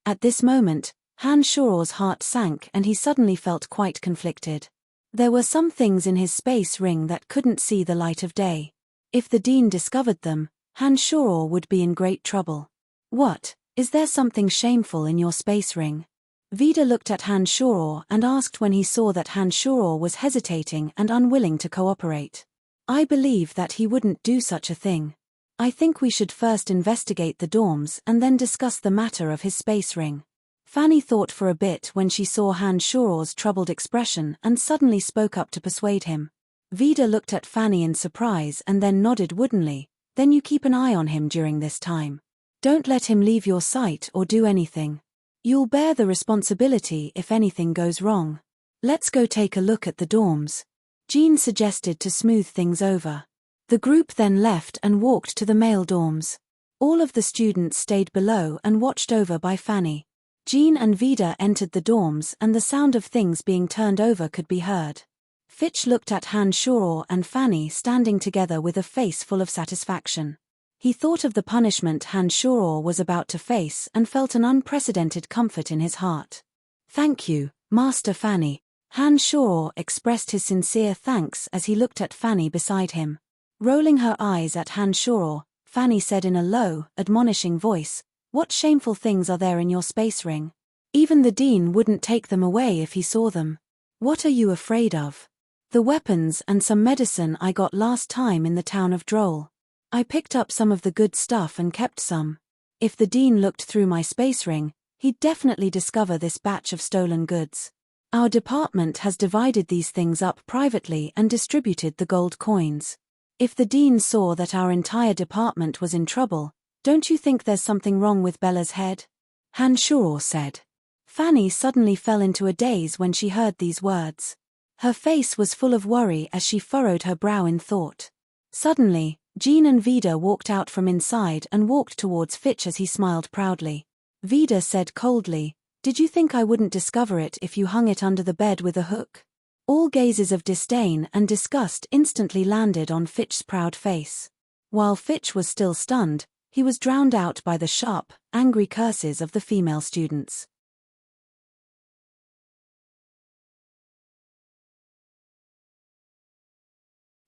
[SPEAKER 1] At this moment, Han Shoror's heart sank and he suddenly felt quite conflicted. There were some things in his space ring that couldn't see the light of day. If the dean discovered them, Han Shoror would be in great trouble. "What, is there something shameful in your space ring?" Vida looked at Han Shoror and asked when he saw that Han Shoror was hesitating and unwilling to cooperate. "I believe that he wouldn't do such a thing. I think we should first investigate the dorms and then discuss the matter of his space ring." Fanny thought for a bit when she saw Han Shoror's troubled expression and suddenly spoke up to persuade him. Vida looked at Fanny in surprise and then nodded woodenly. "Then you keep an eye on him during this time. Don't let him leave your sight or do anything. You'll bear the responsibility if anything goes wrong. Let's go take a look at the dorms," Jean suggested to smooth things over. The group then left and walked to the male dorms. All of the students stayed below and watched over by Fanny. Jean and Vida entered the dorms and the sound of things being turned over could be heard. Fitch looked at Han Shoror and Fanny standing together with a face full of satisfaction. He thought of the punishment Han Shoror was about to face and felt an unprecedented comfort in his heart. "Thank you, Master Fanny." Han Shoror expressed his sincere thanks as he looked at Fanny beside him. Rolling her eyes at Han Shoror, Fanny said in a low, admonishing voice, "What shameful things are there in your space ring? Even the dean wouldn't take them away if he saw them. What are you afraid of?" "The weapons and some medicine I got last time in the town of Droll. I picked up some of the good stuff and kept some. If the dean looked through my space ring, he'd definitely discover this batch of stolen goods. Our department has divided these things up privately and distributed the gold coins. If the dean saw that our entire department was in trouble, don't you think there's something wrong with Bella's head?" Han Shoror said. Fanny suddenly fell into a daze when she heard these words. Her face was full of worry as she furrowed her brow in thought. Suddenly, Jean and Vida walked out from inside and walked towards Fitch as he smiled proudly. Vida said coldly, "Did you think I wouldn't discover it if you hung it under the bed with a hook?" All gazes of disdain and disgust instantly landed on Fitch's proud face. While Fitch was still stunned, he was drowned out by the sharp, angry curses of the female students.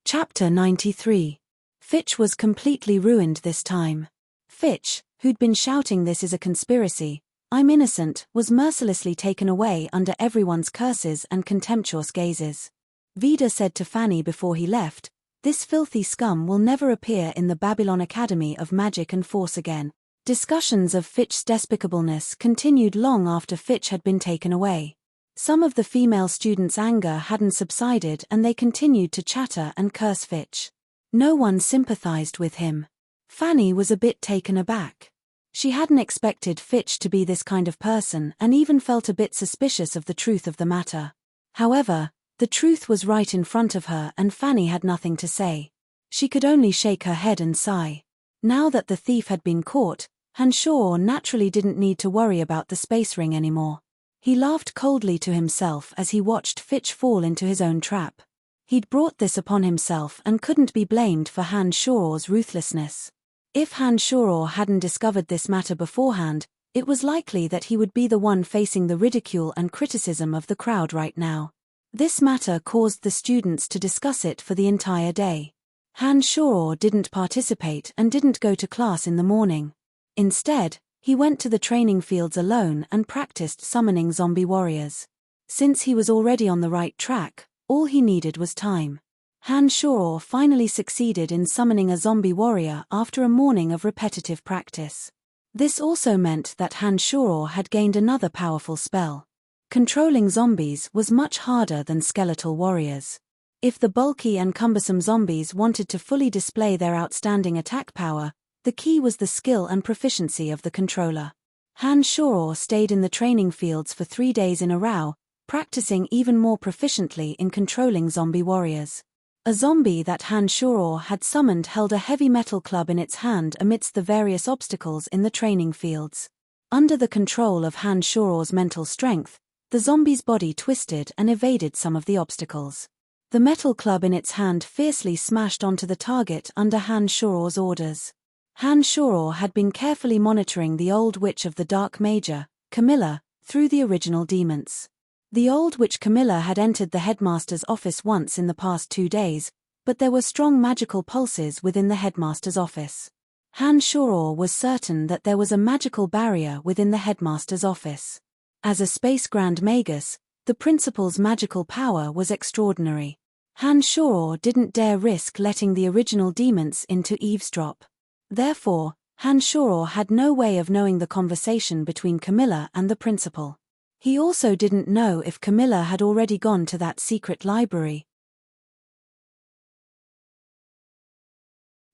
[SPEAKER 1] Chapter 93. Fitch was completely ruined this time. Fitch, who'd been shouting "This is a conspiracy, I'm innocent," was mercilessly taken away under everyone's curses and contemptuous gazes. Vida said to Fanny before he left, "This filthy scum will never appear in the Babylon Academy of Magic and Force again." Discussions of Fitch's despicableness continued long after Fitch had been taken away. Some of the female students' anger hadn't subsided and they continued to chatter and curse Fitch. No one sympathized with him. Fanny was a bit taken aback. She hadn't expected Fitch to be this kind of person and even felt a bit suspicious of the truth of the matter. However, the truth was right in front of her and Fanny had nothing to say. She could only shake her head and sigh. Now that the thief had been caught, Hanshaw naturally didn't need to worry about the space ring anymore. He laughed coldly to himself as he watched Fitch fall into his own trap. He'd brought this upon himself and couldn't be blamed for Hanshaw's ruthlessness. If Hanshaw hadn't discovered this matter beforehand, it was likely that he would be the one facing the ridicule and criticism of the crowd right now. This matter caused the students to discuss it for the entire day. Hanshaw didn't participate and didn't go to class in the morning. Instead, he went to the training fields alone and practiced summoning zombie warriors. Since he was already on the right track, all he needed was time. Hanshaw finally succeeded in summoning a zombie warrior after a morning of repetitive practice. This also meant that Hanshaw had gained another powerful spell. Controlling zombies was much harder than skeletal warriors. If the bulky and cumbersome zombies wanted to fully display their outstanding attack power, the key was the skill and proficiency of the controller. Hanshaw stayed in the training fields for 3 days in a row, practicing even more proficiently in controlling zombie warriors. A zombie that Hanshaw had summoned held a heavy metal club in its hand amidst the various obstacles in the training fields. Under the control of Hanshaw's mental strength, the zombie's body twisted and evaded some of the obstacles. The metal club in its hand fiercely smashed onto the target under Hanshaw's orders. Hanshaw had been carefully monitoring the old witch of the Dark Major, Camilla, through the original demons. The old witch Camilla had entered the headmaster's office once in the past 2 days, but there were strong magical pulses within the headmaster's office. Hanshaw was certain that there was a magical barrier within the headmaster's office. As a space Grand Magus, the principal's magical power was extraordinary. Hanshaw didn't dare risk letting the original demons in to eavesdrop. Therefore, Hanshaw had no way of knowing the conversation between Camilla and the principal. He also didn't know if Camilla had already gone to that secret library.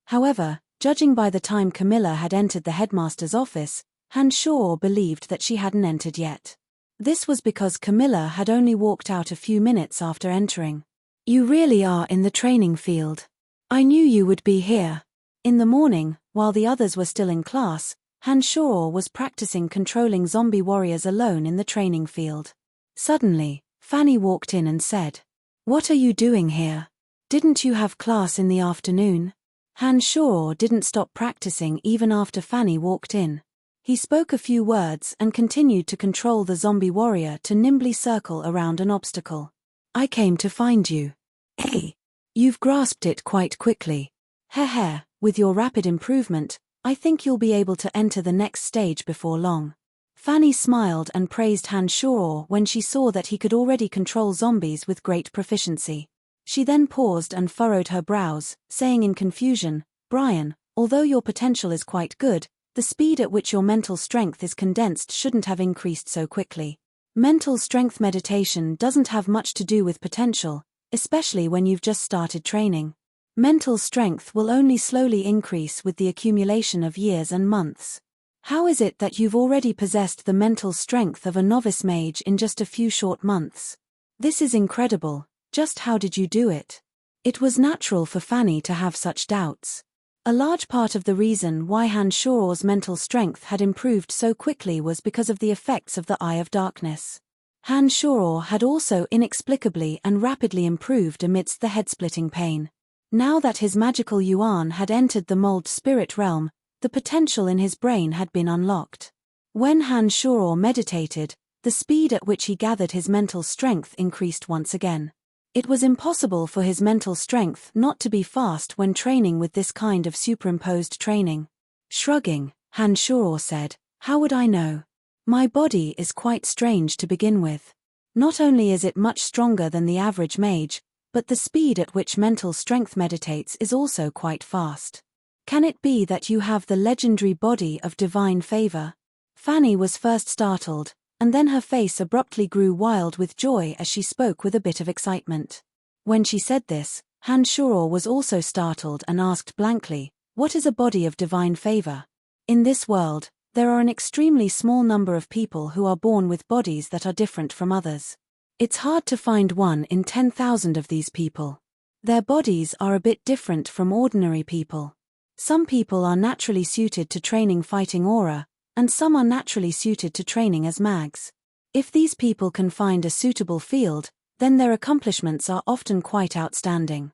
[SPEAKER 1] However, judging by the time Camilla had entered the headmaster's office, Hanshaw believed that she hadn't entered yet. This was because Camilla had only walked out a few minutes after entering. "You really are in the training field. I knew you would be here." In the morning, while the others were still in class, Hanshaw was practicing controlling zombie warriors alone in the training field. Suddenly, Fanny walked in and said, "What are you doing here? Didn't you have class in the afternoon?" Hanshaw didn't stop practicing even after Fanny walked in. He spoke a few words and continued to control the zombie warrior to nimbly circle around an obstacle. "I came to find you." "Hey, you've grasped it quite quickly. Heh, with your rapid improvement, I think you'll be able to enter the next stage before long." Fanny smiled and praised Hanshaw when she saw that he could already control zombies with great proficiency. She then paused and furrowed her brows, saying in confusion, "Brian, although your potential is quite good, the speed at which your mental strength is condensed shouldn't have increased so quickly. Mental strength meditation doesn't have much to do with potential, especially when you've just started training. Mental strength will only slowly increase with the accumulation of years and months. How is it that you've already possessed the mental strength of a novice mage in just a few short months? This is incredible. Just how did you do it?" It was natural for Fanny to have such doubts. A large part of the reason why Hanshaw's mental strength had improved so quickly was because of the effects of the Eye of Darkness. Hanshaw had also inexplicably and rapidly improved amidst the head-splitting pain. Now that his magical yuan had entered the mold spirit realm, the potential in his brain had been unlocked. When Hanshaw meditated, the speed at which he gathered his mental strength increased once again. It was impossible for his mental strength not to be fast when training with this kind of superimposed training. Shrugging, Hanshaw said, "How would I know? My body is quite strange to begin with. Not only is it much stronger than the average mage, but the speed at which mental strength meditates is also quite fast. Can it be that you have the legendary body of divine favor?" Fanny was first startled, and then her face abruptly grew wild with joy as she spoke with a bit of excitement. When she said this, Hanshaw was also startled and asked blankly, "What is a body of divine favor?" In this world, There are an extremely small number of people who are born with bodies that are different from others. It's hard to find 1 in 10,000 of these people. Their bodies are a bit different from ordinary people. Some people are naturally suited to training fighting aura, and some are naturally suited to training as mags. If these people can find a suitable field, then their accomplishments are often quite outstanding.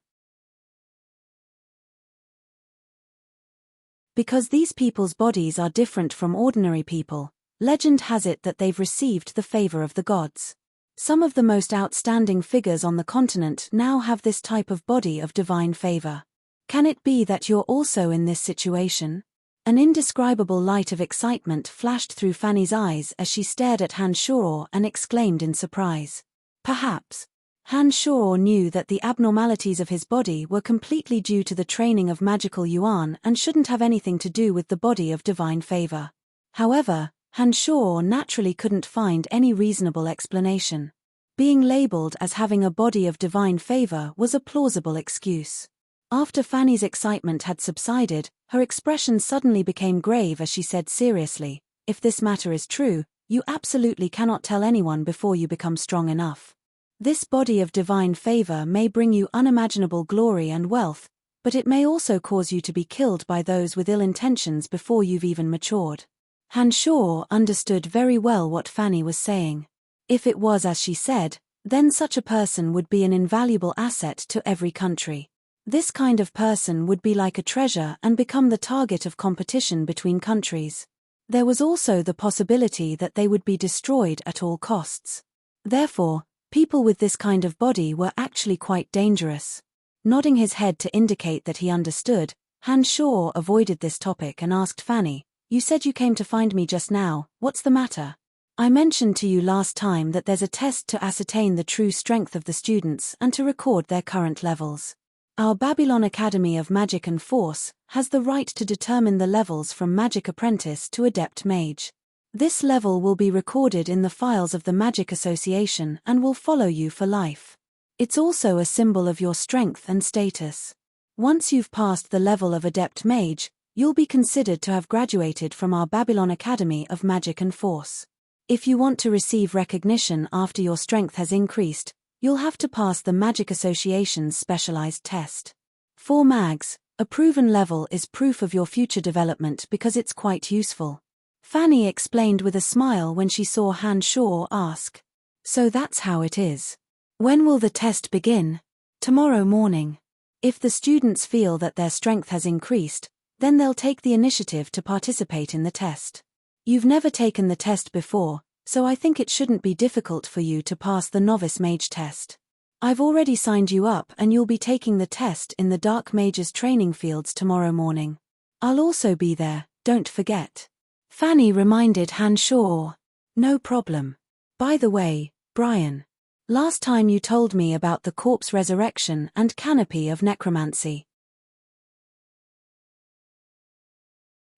[SPEAKER 1] Because these people's bodies are different from ordinary people, legend has it that they've received the favor of the gods. Some of the most outstanding figures on the continent now have this type of body of divine favor. Can it be that you're also in this situation? An indescribable light of excitement flashed through Fanny's eyes as she stared at Han Shoror and exclaimed in surprise. Perhaps. Han Shoror knew that the abnormalities of his body were completely due to the training of magical yuan and shouldn't have anything to do with the body of divine favor. However, Han Shoror naturally couldn't find any reasonable explanation. Being labeled as having a body of divine favor was a plausible excuse. After Fanny's excitement had subsided, her expression suddenly became grave as she said seriously, "If this matter is true, you absolutely cannot tell anyone before you become strong enough. This body of divine favor may bring you unimaginable glory and wealth, but it may also cause you to be killed by those with ill intentions before you've even matured." Han Shoror understood very well what Fanny was saying. If it was as she said, then such a person would be an invaluable asset to every country. This kind of person would be like a treasure and become the target of competition between countries. There was also the possibility that they would be destroyed at all costs. Therefore, people with this kind of body were actually quite dangerous. Nodding his head to indicate that he understood, Han Shoror avoided this topic and asked Fanny, "You said you came to find me just now, what's the matter?" "I mentioned to you last time that there's a test to ascertain the true strength of the students and to record their current levels. Our Babylon Academy of Magic and Force has the right to determine the levels from Magic Apprentice to Adept Mage. This level will be recorded in the files of the Magic Association and will follow you for life. It's also a symbol of your strength and status. Once you've passed the level of Adept Mage, you'll be considered to have graduated from our Babylon Academy of Magic and Force. If you want to receive recognition after your strength has increased, you'll have to pass the Magic Association's specialized test. For mags, a proven level is proof of your future development because it's quite useful." Fanny explained with a smile when she saw Han Shoror ask. "So that's how it is. When will the test begin?" "Tomorrow morning. If the students feel that their strength has increased, then they'll take the initiative to participate in the test. You've never taken the test before, so I think it shouldn't be difficult for you to pass the Novice Mage test. I've already signed you up and you'll be taking the test in the Dark Mages training fields tomorrow morning. I'll also be there, don't forget." Fanny reminded Han Shoror. "No problem. By the way, Brian. Last time you told me about the corpse resurrection and canopy of necromancy.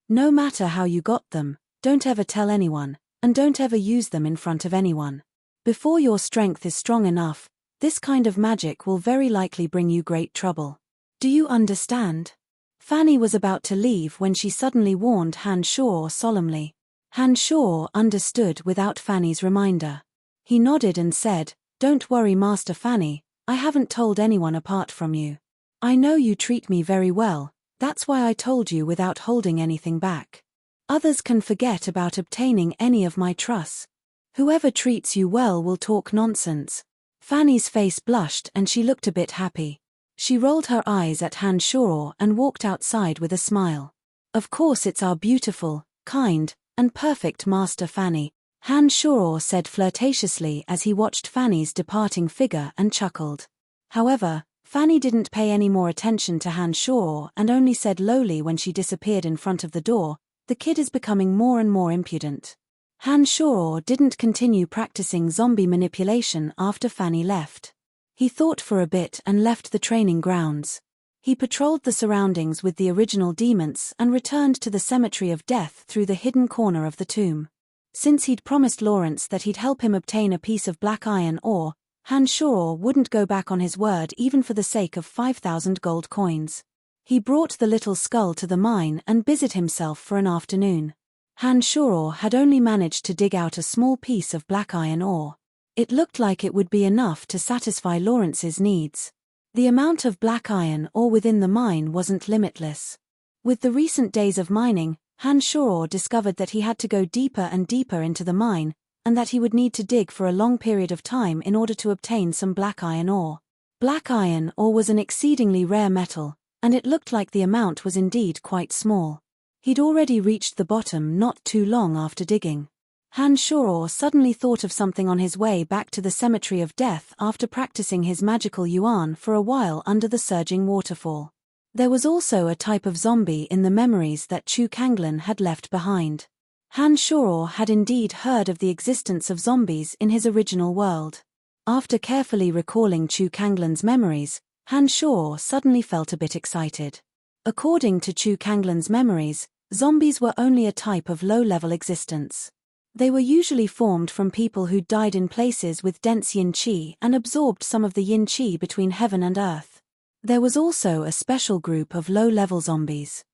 [SPEAKER 1] No matter how you got them, don't ever tell anyone, and don't ever use them in front of anyone. Before your strength is strong enough, this kind of magic will very likely bring you great trouble. Do you understand?" Fanny was about to leave when she suddenly warned Han Shoror solemnly. Han Shoror understood without Fanny's reminder. He nodded and said, "Don't worry, Master Fanny, I haven't told anyone apart from you. I know you treat me very well, that's why I told you without holding anything back. Others can forget about obtaining any of my trust. Whoever treats you well will talk nonsense." Fanny's face blushed and she looked a bit happy. She rolled her eyes at Han Shoror and walked outside with a smile. "Of course it's our beautiful, kind, and perfect Master Fanny," Han Shoror said flirtatiously as he watched Fanny's departing figure and chuckled. However, Fanny didn't pay any more attention to Han Shoror and only said lowly when she disappeared in front of the door, "The kid is becoming more and more impudent." Han Shoror didn't continue practicing zombie manipulation after Fanny left. He thought for a bit and left the training grounds. He patrolled the surroundings with the original demons and returned to the Cemetery of Death through the hidden corner of the tomb. Since he'd promised Lawrence that he'd help him obtain a piece of black iron ore, Han Shoror wouldn't go back on his word even for the sake of 5,000 gold coins. He brought the little skull to the mine and busied himself for an afternoon. Han Shoror had only managed to dig out a small piece of black iron ore. It looked like it would be enough to satisfy Lawrence's needs. The amount of black iron ore within the mine wasn't limitless. With the recent days of mining, Han Shoror discovered that he had to go deeper and deeper into the mine, and that he would need to dig for a long period of time in order to obtain some black iron ore. Black iron ore was an exceedingly rare metal, and it looked like the amount was indeed quite small. He'd already reached the bottom not too long after digging. Han Shoror suddenly thought of something on his way back to the Cemetery of Death after practicing his magical yuan for a while under the surging waterfall. There was also a type of zombie in the memories that Chu Kanglan had left behind. Han Shoror had indeed heard of the existence of zombies in his original world. After carefully recalling Chu Kanglan's memories, Han Shoror suddenly felt a bit excited. According to Chu Kanglan's memories, zombies were only a type of low-level existence. They were usually formed from people who died in places with dense yin qi and absorbed some of the yin qi between heaven and earth. There was also a special group of low-level zombies.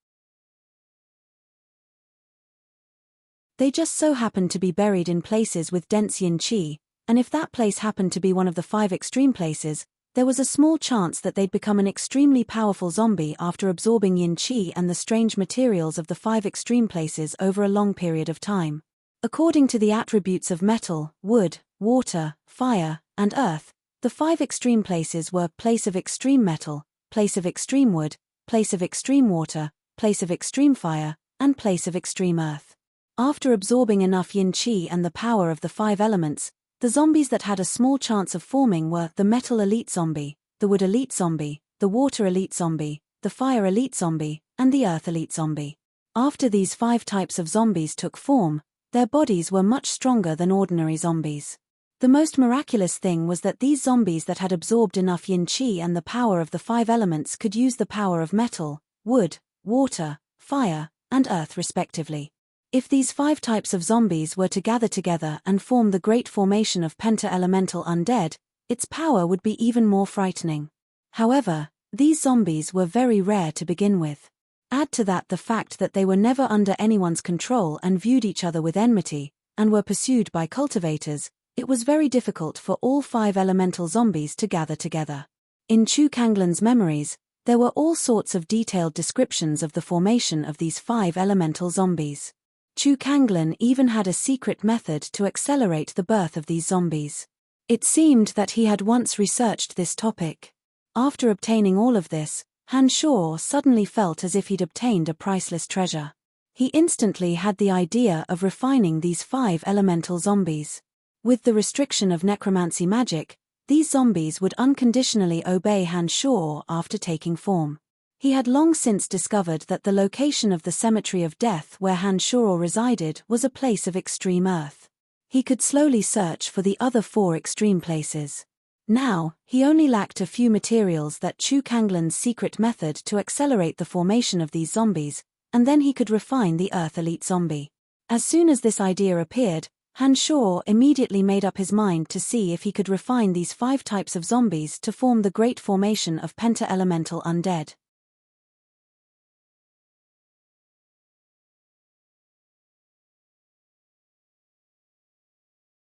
[SPEAKER 1] They just so happened to be buried in places with dense yin qi, and if that place happened to be one of the 5 extreme places, there was a small chance that they'd become an extremely powerful zombie after absorbing yin qi and the strange materials of the 5 extreme places over a long period of time. According to the attributes of metal, wood, water, fire, and earth, the 5 extreme places were place of extreme metal, place of extreme wood, place of extreme water, place of extreme fire, and place of extreme earth. After absorbing enough yin qi and the power of the 5 elements, the zombies that had a small chance of forming were the metal elite zombie, the wood elite zombie, the water elite zombie, the fire elite zombie, and the earth elite zombie. After these 5 types of zombies took form, their bodies were much stronger than ordinary zombies. The most miraculous thing was that these zombies that had absorbed enough yin qi and the power of the 5 elements could use the power of metal, wood, water, fire, and earth respectively. If these 5 types of zombies were to gather together and form the great formation of penta-elemental undead, its power would be even more frightening. However, these zombies were very rare to begin with. Add to that the fact that they were never under anyone's control and viewed each other with enmity, and were pursued by cultivators, it was very difficult for all 5 elemental zombies to gather together. In Chu Kanglan's memories, there were all sorts of detailed descriptions of the formation of these 5 elemental zombies. Chu Kanglan even had a secret method to accelerate the birth of these zombies. It seemed that he had once researched this topic. After obtaining all of this, Han Shoror suddenly felt as if he'd obtained a priceless treasure. He instantly had the idea of refining these 5 elemental zombies. With the restriction of necromancy magic, these zombies would unconditionally obey Han Shoror after taking form. He had long since discovered that the location of the Cemetery of Death where Han Shoror resided was a place of extreme earth. He could slowly search for the other 4 extreme places. Now, he only lacked a few materials that Chu Kanglan's secret method to accelerate the formation of these zombies, and then he could refine the Earth Elite zombie. As soon as this idea appeared, Han Shoror immediately made up his mind to see if he could refine these 5 types of zombies to form the great formation of penta-elemental undead.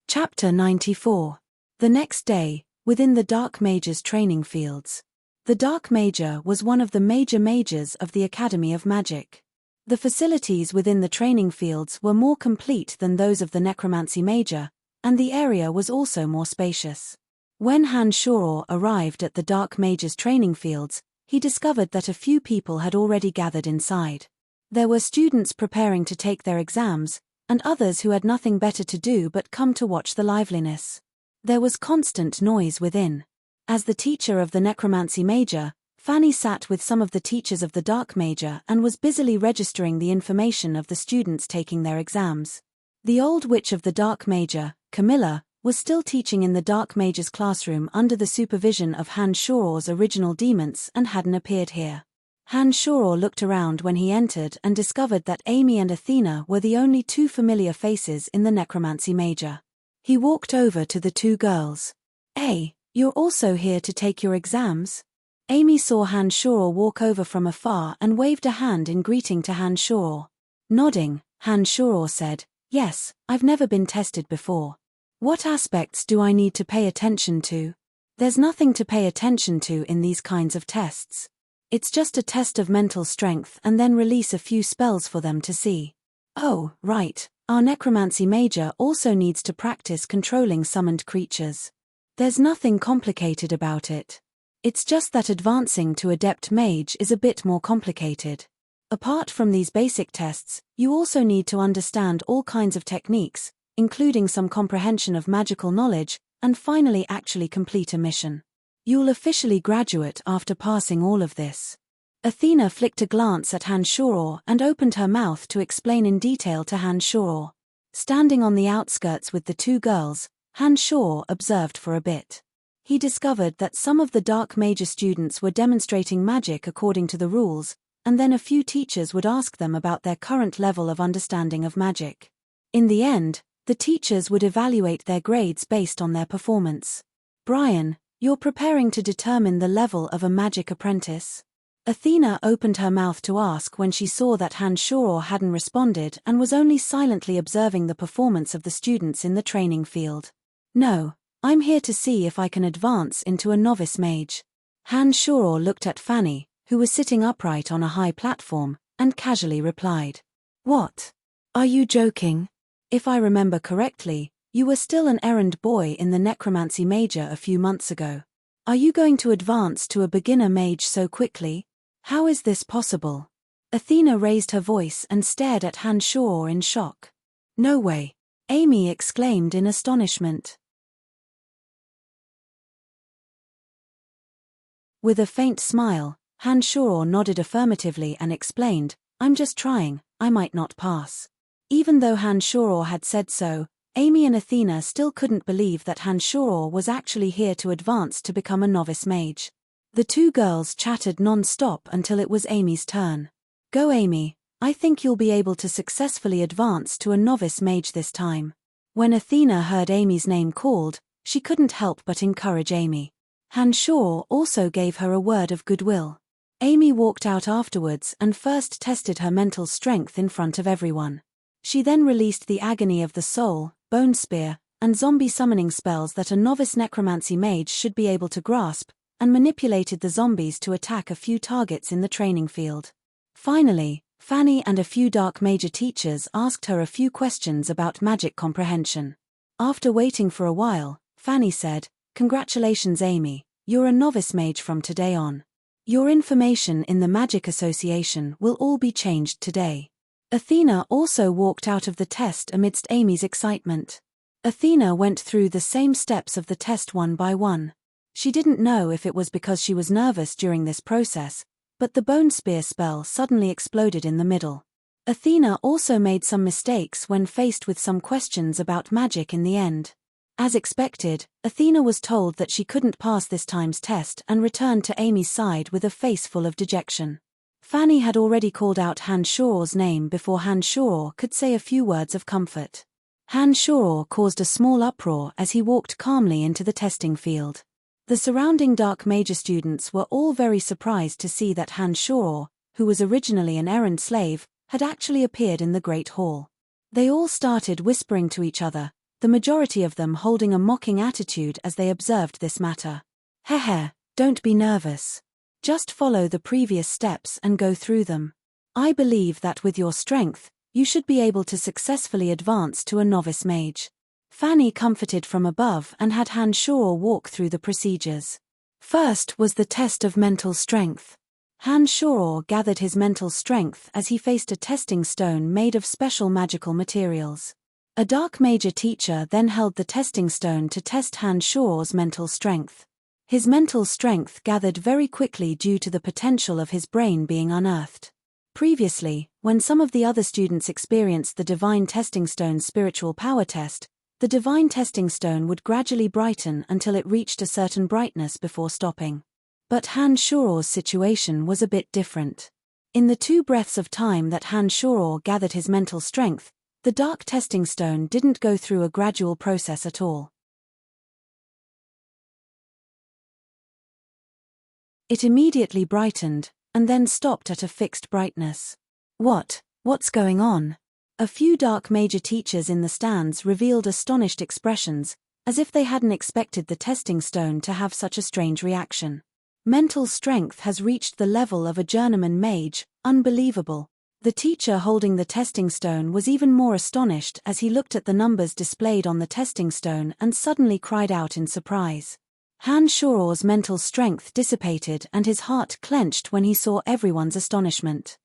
[SPEAKER 1] Chapter 94. The next day, within the Dark Mage's training fields. The Dark Major was one of the major mages of the Academy of Magic. The facilities within the training fields were more complete than those of the Necromancy Major, and the area was also more spacious. When Han Shoror arrived at the Dark Mage's training fields, he discovered that a few people had already gathered inside. There were students preparing to take their exams, and others who had nothing better to do but come to watch the liveliness. There was constant noise within. As the teacher of the Necromancy Major, Fanny sat with some of the teachers of the Dark Major and was busily registering the information of the students taking their exams. The old witch of the Dark Major, Camilla, was still teaching in the Dark Major's classroom under the supervision of Han Shoror's original demons and hadn't appeared here. Han Shoror looked around when he entered and discovered that Amy and Athena were the only 2 familiar faces in the Necromancy Major. He walked over to the 2 girls. "Hey, you're also here to take your exams?" Amy saw Han Shoror walk over from afar and waved a hand in greeting to Han Shoror. Nodding, Han Shuo said, "Yes, I've never been tested before. What aspects do I need to pay attention to?" "There's nothing to pay attention to in these kinds of tests. It's just a test of mental strength and then release a few spells for them to see." "Oh, right. Our necromancy major also needs to practice controlling summoned creatures. There's nothing complicated about it. It's just that advancing to adept mage is a bit more complicated. Apart from these basic tests, you also need to understand all kinds of techniques, including some comprehension of magical knowledge, and finally actually complete a mission. You'll officially graduate after passing all of this." Athena flicked a glance at Han Shuo and opened her mouth to explain in detail to Han Shuo. Standing on the outskirts with the two girls, Han Shuo observed for a bit. He discovered that some of the dark major students were demonstrating magic according to the rules, and then a few teachers would ask them about their current level of understanding of magic. In the end, the teachers would evaluate their grades based on their performance. "Brian, you're preparing to determine the level of a magic apprentice?" Athena opened her mouth to ask when she saw that Han Shuo hadn't responded and was only silently observing the performance of the students in the training field. "No, I'm here to see if I can advance into a novice mage." Han Shuo looked at Fanny, who was sitting upright on a high platform, and casually replied, "What? Are you joking? If I remember correctly, you were still an errand boy in the necromancy major a few months ago. Are you going to advance to a beginner mage so quickly? How is this possible?" Athena raised her voice and stared at Han Shuo in shock. "No way!" Amy exclaimed in astonishment. With a faint smile, Han Shuo nodded affirmatively and explained, "I'm just trying, I might not pass." Even though Han Shuo had said so, Amy and Athena still couldn't believe that Han Shuo was actually here to advance to become a novice mage. The two girls chattered non-stop until it was Amy's turn. "Go Amy, I think you'll be able to successfully advance to a novice mage this time." When Athena heard Amy's name called, she couldn't help but encourage Amy. Han Shuo also gave her a word of goodwill. Amy walked out afterwards and first tested her mental strength in front of everyone. She then released the agony of the soul, bone spear, and zombie summoning spells that a novice necromancy mage should be able to grasp, and manipulated the zombies to attack a few targets in the training field. Finally, Fanny and a few dark major teachers asked her a few questions about magic comprehension. After waiting for a while, Fanny said, "Congratulations Amy, you're a novice mage from today on. Your information in the Magic Association will all be changed today." Athena also walked out of the test amidst Amy's excitement. Athena went through the same steps of the test one by one. She didn't know if it was because she was nervous during this process, but the bone spear spell suddenly exploded in the middle. Athena also made some mistakes when faced with some questions about magic in the end. As expected, Athena was told that she couldn't pass this time's test and returned to Amy's side with a face full of dejection. Fanny had already called out Han Shuo's name before Han Shuo could say a few words of comfort. Han Shuo caused a small uproar as he walked calmly into the testing field. The surrounding dark major students were all very surprised to see that Han Shuo, who was originally an errand slave, had actually appeared in the Great Hall. They all started whispering to each other, the majority of them holding a mocking attitude as they observed this matter. "Heh, don't be nervous. Just follow the previous steps and go through them. I believe that with your strength, you should be able to successfully advance to a novice mage." Fanny comforted from above and had Han Shuo walk through the procedures. First was the test of mental strength. Han Shuo gathered his mental strength as he faced a testing stone made of special magical materials. A dark major teacher then held the testing stone to test Han Shuo's mental strength. His mental strength gathered very quickly due to the potential of his brain being unearthed. Previously, when some of the other students experienced the Divine Testing Stone's spiritual power test, the Divine Testing Stone would gradually brighten until it reached a certain brightness before stopping. But Han Shuo's situation was a bit different. In the 2 breaths of time that Han Shuo gathered his mental strength, the Dark Testing Stone didn't go through a gradual process at all. It immediately brightened, and then stopped at a fixed brightness. What's going on?" A few dark major teachers in the stands revealed astonished expressions, as if they hadn't expected the testing stone to have such a strange reaction. Mental strength has reached the level of a journeyman mage, unbelievable. The teacher holding the testing stone was even more astonished as he looked at the numbers displayed on the testing stone and suddenly cried out in surprise. Han Shuor's mental strength dissipated and his heart clenched when he saw everyone's astonishment.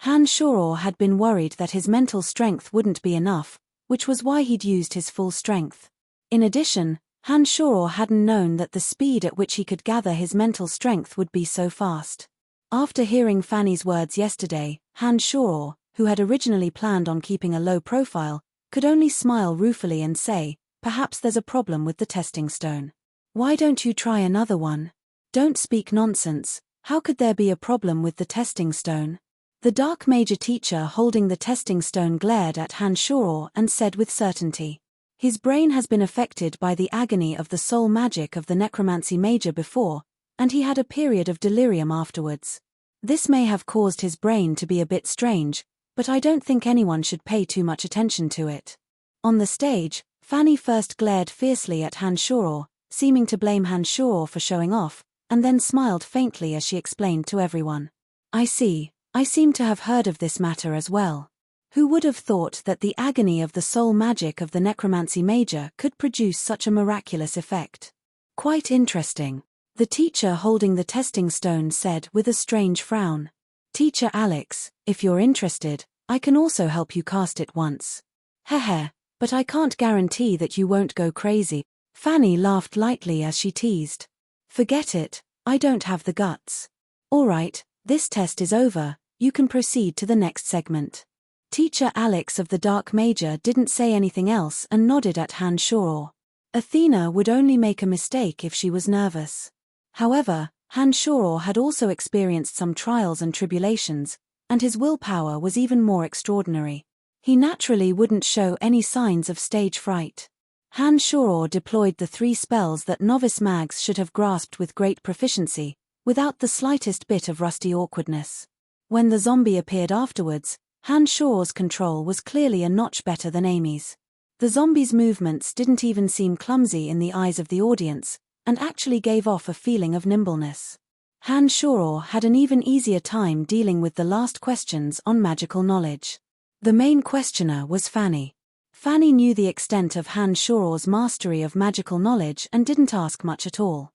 [SPEAKER 1] Han Shuor had been worried that his mental strength wouldn't be enough, which was why he'd used his full strength. In addition, Han Shuor hadn't known that the speed at which he could gather his mental strength would be so fast. After hearing Fanny's words yesterday, Han Shuor, who had originally planned on keeping a low profile, could only smile ruefully and say, "Perhaps there's a problem with the testing stone. Why don't you try another one?" "Don't speak nonsense, how could there be a problem with the testing stone?" The dark major teacher holding the testing stone glared at Han Shuor and said with certainty, "His brain has been affected by the agony of the soul magic of the necromancy major before, and he had a period of delirium afterwards. This may have caused his brain to be a bit strange, but I don't think anyone should pay too much attention to it." On the stage, Fanny first glared fiercely at Han Shuor, seeming to blame Han Shuor for showing off, and then smiled faintly as she explained to everyone. "I see, I seem to have heard of this matter as well. Who would have thought that the agony of the soul magic of the necromancy major could produce such a miraculous effect? Quite interesting," the teacher holding the testing stone said with a strange frown. "Teacher Alex, if you're interested, I can also help you cast it once." "Heh, but I can't guarantee that you won't go crazy." Fanny laughed lightly as she teased. "Forget it, I don't have the guts." "All right, this test is over, you can proceed to the next segment." Teacher Alex of the Dark Major didn't say anything else and nodded at Han Shuor. Athena would only make a mistake if she was nervous. However, Han Shuor had also experienced some trials and tribulations, and his willpower was even more extraordinary. He naturally wouldn't show any signs of stage fright. Han Shuor deployed the 3 spells that novice mags should have grasped with great proficiency, without the slightest bit of rusty awkwardness. When the zombie appeared afterwards, Han Shuor's control was clearly a notch better than Amy's. The zombie's movements didn't even seem clumsy in the eyes of the audience, and actually gave off a feeling of nimbleness. Han Shuor had an even easier time dealing with the last questions on magical knowledge. The main questioner was Fanny. Fanny knew the extent of Han Shuor's mastery of magical knowledge and didn't ask much at all.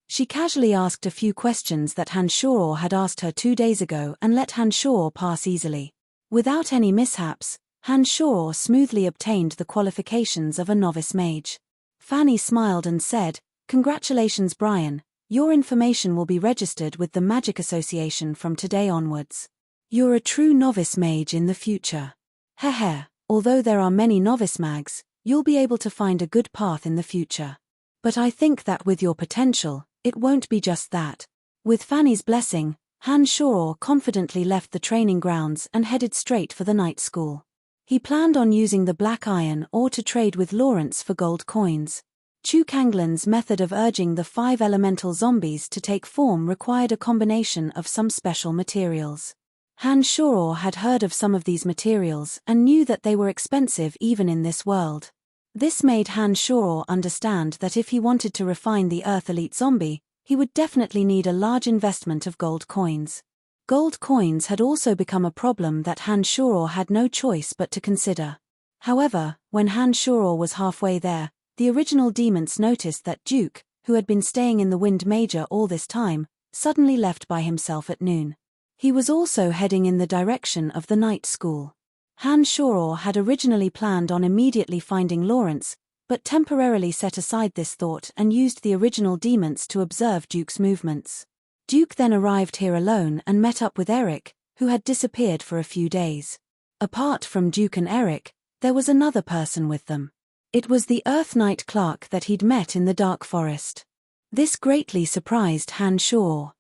[SPEAKER 1] She casually asked a few questions that Han Shuor had asked her 2 days ago and let Han Shuor pass easily. Without any mishaps, Han Shuor smoothly obtained the qualifications of a novice mage. Fanny smiled and said, "Congratulations, Brian, your information will be registered with the Magic Association from today onwards. You're a true novice mage in the future. Heh, although there are many novice mags, you'll be able to find a good path in the future. But I think that with your potential, it won't be just that." With Fanny's blessing, Han Shuor confidently left the training grounds and headed straight for the night school. He planned on using the black iron ore to trade with Lawrence for gold coins. Chu Kanglin's method of urging the 5 elemental zombies to take form required a combination of some special materials. Han Shuor had heard of some of these materials and knew that they were expensive even in this world. This made Han Shuor understand that if he wanted to refine the Earth Elite zombie, he would definitely need a large investment of gold coins. Gold coins had also become a problem that Han Shuor had no choice but to consider. However, when Han Shuor was halfway there, the original demons noticed that Duke, who had been staying in the Wind Major all this time, suddenly left by himself at noon. He was also heading in the direction of the night school. Han Shuor had originally planned on immediately finding Lawrence, but temporarily set aside this thought and used the original demons to observe Duke's movements. Duke then arrived here alone and met up with Eric, who had disappeared for a few days. Apart from Duke and Eric, there was another person with them. It was the Earth Knight clerk that he'd met in the Dark Forest. This greatly surprised Han Shuor.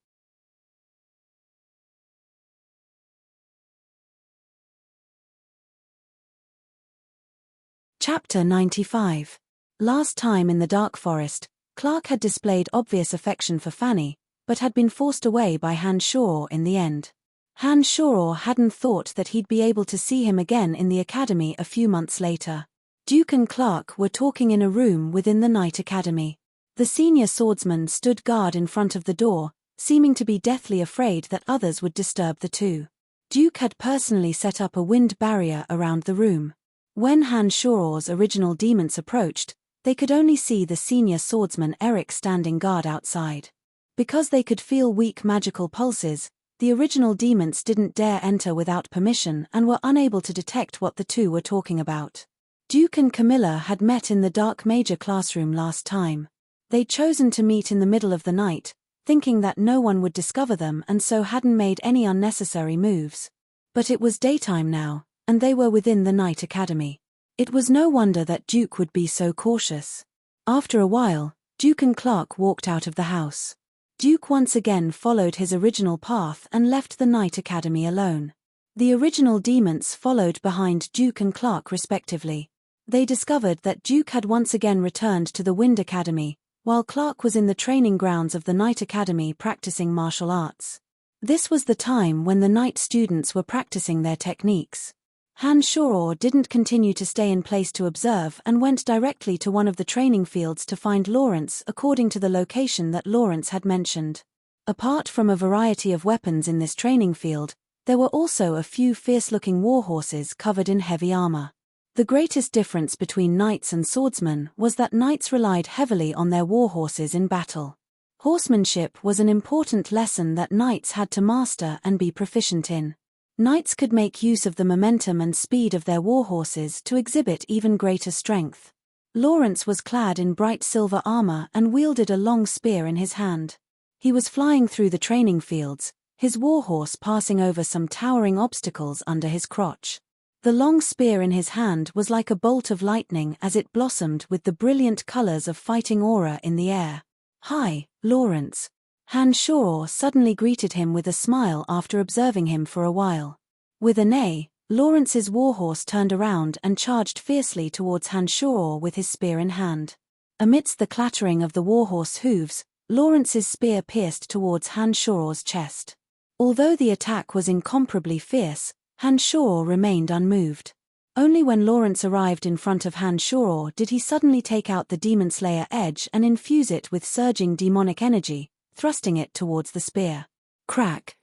[SPEAKER 1] Chapter 95. Last time in the Dark Forest, Clark had displayed obvious affection for Fanny, but had been forced away by Han Shuor in the end. Hanshaw hadn't thought that he'd be able to see him again in the academy a few months later. Duke and Clark were talking in a room within the Knight Academy. The senior swordsman stood guard in front of the door, seeming to be deathly afraid that others would disturb the two. Duke had personally set up a wind barrier around the room. When Hanshaw's original demons approached, they could only see the senior swordsman Eric standing guard outside. Because they could feel weak magical pulses, the original demons didn't dare enter without permission and were unable to detect what the two were talking about. Duke and Camilla had met in the Dark Major classroom last time. They'd chosen to meet in the middle of the night, thinking that no one would discover them and so hadn't made any unnecessary moves. But it was daytime now, and they were within the Knight Academy. It was no wonder that Duke would be so cautious. After a while, Duke and Clark walked out of the house. Duke once again followed his original path and left the Knight Academy alone. The original demons followed behind Duke and Clark respectively. They discovered that Duke had once again returned to the Wind Academy, while Clark was in the training grounds of the Knight Academy practicing martial arts. This was the time when the Knight students were practicing their techniques. Hanshaw didn't continue to stay in place to observe and went directly to one of the training fields to find Lawrence according to the location that Lawrence had mentioned. Apart from a variety of weapons in this training field, there were also a few fierce-looking warhorses covered in heavy armor. The greatest difference between knights and swordsmen was that knights relied heavily on their warhorses in battle. Horsemanship was an important lesson that knights had to master and be proficient in. Knights could make use of the momentum and speed of their warhorses to exhibit even greater strength. Lawrence was clad in bright silver armor and wielded a long spear in his hand. He was flying through the training fields, his warhorse passing over some towering obstacles under his crotch. The long spear in his hand was like a bolt of lightning as it blossomed with the brilliant colors of fighting aura in the air. "Hi, Lawrence." Hanshaw suddenly greeted him with a smile after observing him for a while. With a neigh, Lawrence's warhorse turned around and charged fiercely towards Hanshaw with his spear in hand. Amidst the clattering of the warhorse hooves, Lawrence's spear pierced towards Hanshaw's chest. Although the attack was incomparably fierce, Hanshaw remained unmoved. Only when Lawrence arrived in front of Hanshaw did he suddenly take out the Demon Slayer edge and infuse it with surging demonic energy, thrusting it towards the spear. Crack!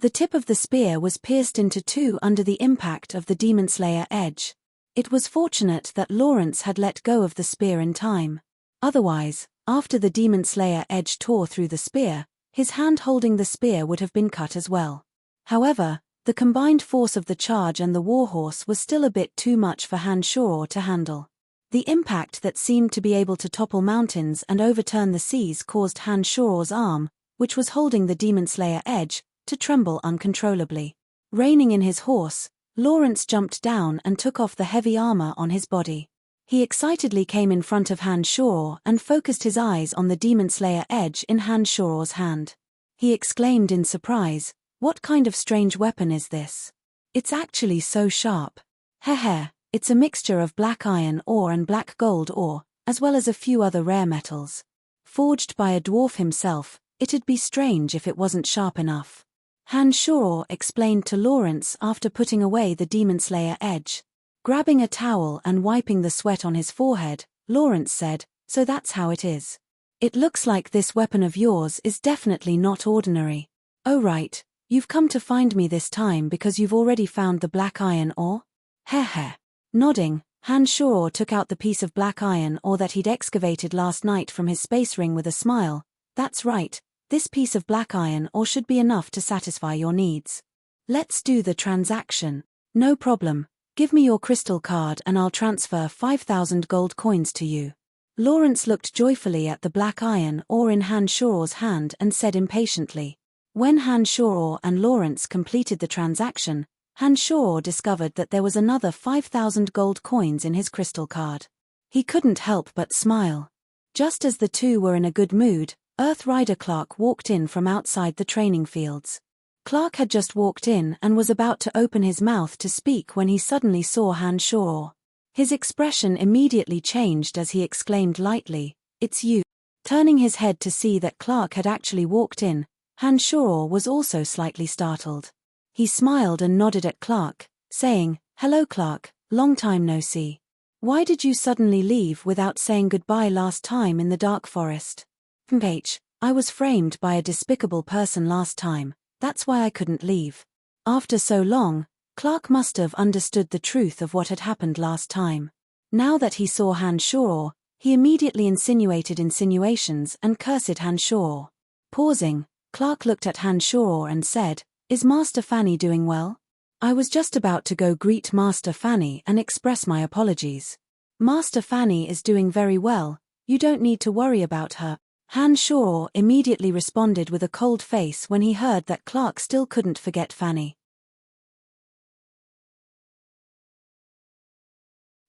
[SPEAKER 1] The tip of the spear was pierced into two under the impact of the Demon Slayer edge. It was fortunate that Lawrence had let go of the spear in time. Otherwise, after the Demon Slayer edge tore through the spear, his hand holding the spear would have been cut as well. However, the combined force of the charge and the warhorse was still a bit too much for Hanshaw to handle. The impact that seemed to be able to topple mountains and overturn the seas caused Hanshaw's arm, which was holding the Demon Slayer edge, to tremble uncontrollably. Reining in his horse, Lawrence jumped down and took off the heavy armor on his body. He excitedly came in front of Hanshaw and focused his eyes on the Demon Slayer edge in Hanshaw's hand. He exclaimed in surprise, "What kind of strange weapon is this? It's actually so sharp. Heh. It's a mixture of black iron ore and black gold ore, as well as a few other rare metals. Forged by a dwarf himself, it'd be strange if it wasn't sharp enough." Hanshaw explained to Lawrence after putting away the Demon Slayer edge. Grabbing a towel and wiping the sweat on his forehead, Lawrence said, "So that's how it is. It looks like this weapon of yours is definitely not ordinary. Oh right, you've come to find me this time because you've already found the black iron ore?" Heh. Nodding, Hanshaw took out the piece of black iron ore that he'd excavated last night from his space ring with a smile. "That's right, this piece of black iron ore should be enough to satisfy your needs. Let's do the transaction." "No problem. Give me your crystal card and I'll transfer 5,000 gold coins to you." Lawrence looked joyfully at the black iron ore in Hanshaw's hand and said impatiently. When Hanshaw and Lawrence completed the transaction, Hanshaw discovered that there was another 5,000 gold coins in his crystal card. He couldn't help but smile. Just as the two were in a good mood, Earth Rider Clark walked in from outside the training fields. Clark had just walked in and was about to open his mouth to speak when he suddenly saw Hanshaw. His expression immediately changed as he exclaimed lightly, "It's you." Turning his head to see that Clark had actually walked in, Hanshaw was also slightly startled. He smiled and nodded at Clark, saying, "Hello Clark, long time no see. Why did you suddenly leave without saying goodbye last time in the dark forest?" "I was framed by a despicable person last time, that's why I couldn't leave." After so long, Clark must have understood the truth of what had happened last time. Now that he saw Hanshaw, he immediately insinuated insinuations and cursed Hanshaw. Pausing, Clark looked at Hanshaw and said, "Is Master Fanny doing well? I was just about to go greet Master Fanny and express my apologies." "Master Fanny is doing very well, you don't need to worry about her." Hanshaw immediately responded with a cold face when he heard that Clark still couldn't forget Fanny.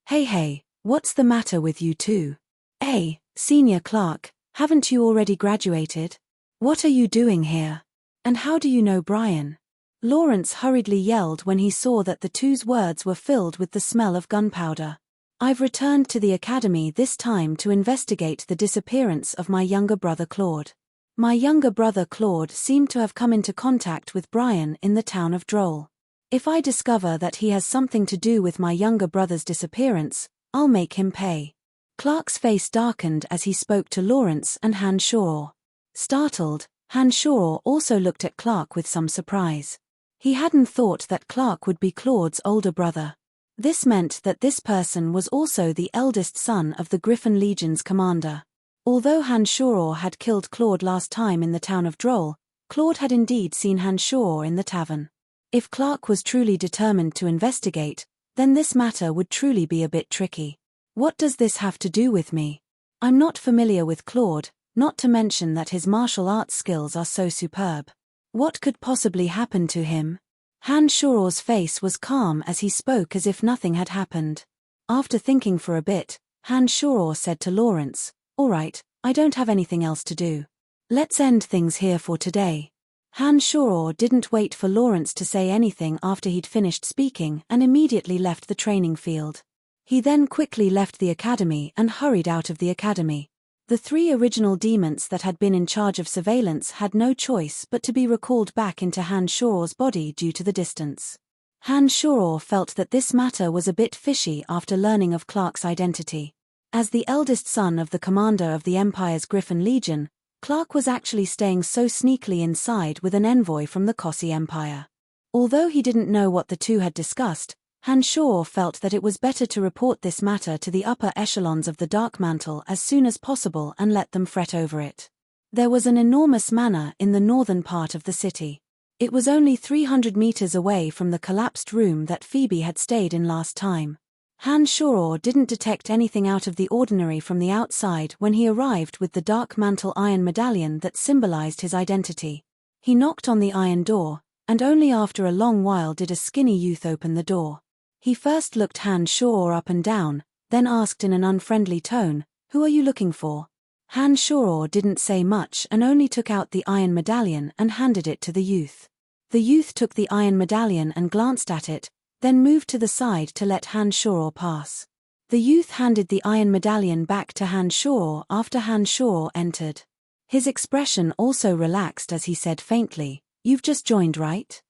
[SPEAKER 1] Hey, what's the matter with you two? Hey, Senior Clark, haven't you already graduated? What are you doing here? And how do you know Brian?" Lawrence hurriedly yelled when he saw that the two's words were filled with the smell of gunpowder. "I've returned to the academy this time to investigate the disappearance of my younger brother Claude. My younger brother Claude seemed to have come into contact with Brian in the town of Droll. If I discover that he has something to do with my younger brother's disappearance, I'll make him pay." Clark's face darkened as he spoke to Lawrence and Hanshaw. Startled, Hanshaw also looked at Clark with some surprise. He hadn't thought that Clark would be Claude's older brother. This meant that this person was also the eldest son of the Griffin Legion's commander. Although Hanshaw had killed Claude last time in the town of Droll, Claude had indeed seen Hanshaw in the tavern. If Clark was truly determined to investigate, then this matter would truly be a bit tricky. "What does this have to do with me? I'm not familiar with Claude, not to mention that his martial arts skills are so superb. What could possibly happen to him?" Hanshaw's face was calm as he spoke as if nothing had happened. After thinking for a bit, Hanshaw said to Lawrence, "All right, I don't have anything else to do. Let's end things here for today." Hanshaw didn't wait for Lawrence to say anything after he'd finished speaking and immediately left the training field. He then quickly left the academy and hurried out of the academy. The three original demons that had been in charge of surveillance had no choice but to be recalled back into Hanshaw's body due to the distance. Hanshaw felt that this matter was a bit fishy after learning of Clark's identity. As the eldest son of the commander of the Empire's Griffin Legion, Clark was actually staying so sneakily inside with an envoy from the Kossi Empire. Although he didn't know what the two had discussed, Hanshaw felt that it was better to report this matter to the upper echelons of the Dark Mantle as soon as possible and let them fret over it. There was an enormous manor in the northern part of the city. It was only 300 meters away from the collapsed room that Phoebe had stayed in last time. Hanshaw didn't detect anything out of the ordinary from the outside when he arrived with the Dark Mantle iron medallion that symbolized his identity. He knocked on the iron door, and only after a long while did a skinny youth open the door. He first looked Hanshaw up and down, then asked in an unfriendly tone, "Who are you looking for?" Hanshaw didn't say much and only took out the iron medallion and handed it to the youth. The youth took the iron medallion and glanced at it, then moved to the side to let Hanshaw pass. The youth handed the iron medallion back to Hanshaw after Hanshaw entered. His expression also relaxed as he said faintly, "You've just joined, right?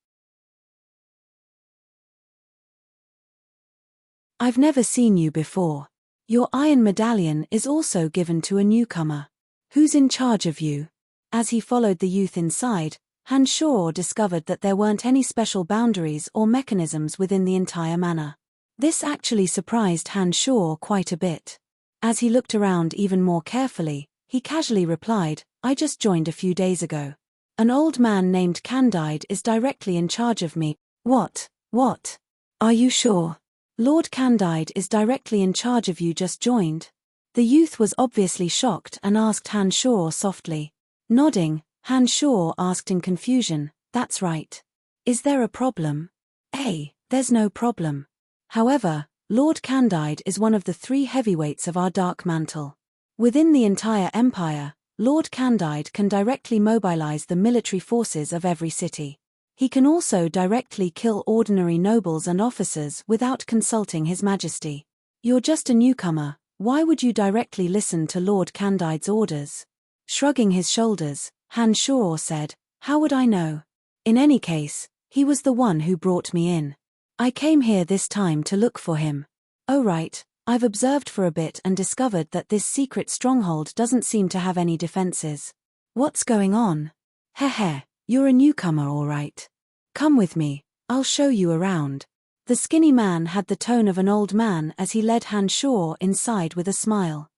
[SPEAKER 1] I've never seen you before. Your iron medallion is also given to a newcomer. Who's in charge of you?" As he followed the youth inside, Hanshaw discovered that there weren't any special boundaries or mechanisms within the entire manor. This actually surprised Hanshaw quite a bit. As he looked around even more carefully, he casually replied, "I just joined a few days ago. An old man named Candide is directly in charge of me." What? Are you sure? Lord Candide is directly in charge of you just joined?" The youth was obviously shocked and asked Hanshaw softly. Nodding, Hanshaw asked in confusion, "That's right. Is there a problem?" "Hey, there's no problem. However, Lord Candide is one of the three heavyweights of our Dark Mantle. Within the entire empire, Lord Candide can directly mobilize the military forces of every city. He can also directly kill ordinary nobles and officers without consulting His Majesty. You're just a newcomer, why would you directly listen to Lord Candide's orders?" Shrugging his shoulders, Han Shor said, "How would I know? In any case, he was the one who brought me in. I came here this time to look for him. Oh right, I've observed for a bit and discovered that this secret stronghold doesn't seem to have any defenses. What's going on? Heh, you're a newcomer all right. Come with me, I'll show you around." The skinny man had the tone of an old man as he led Han Shor inside with a smile.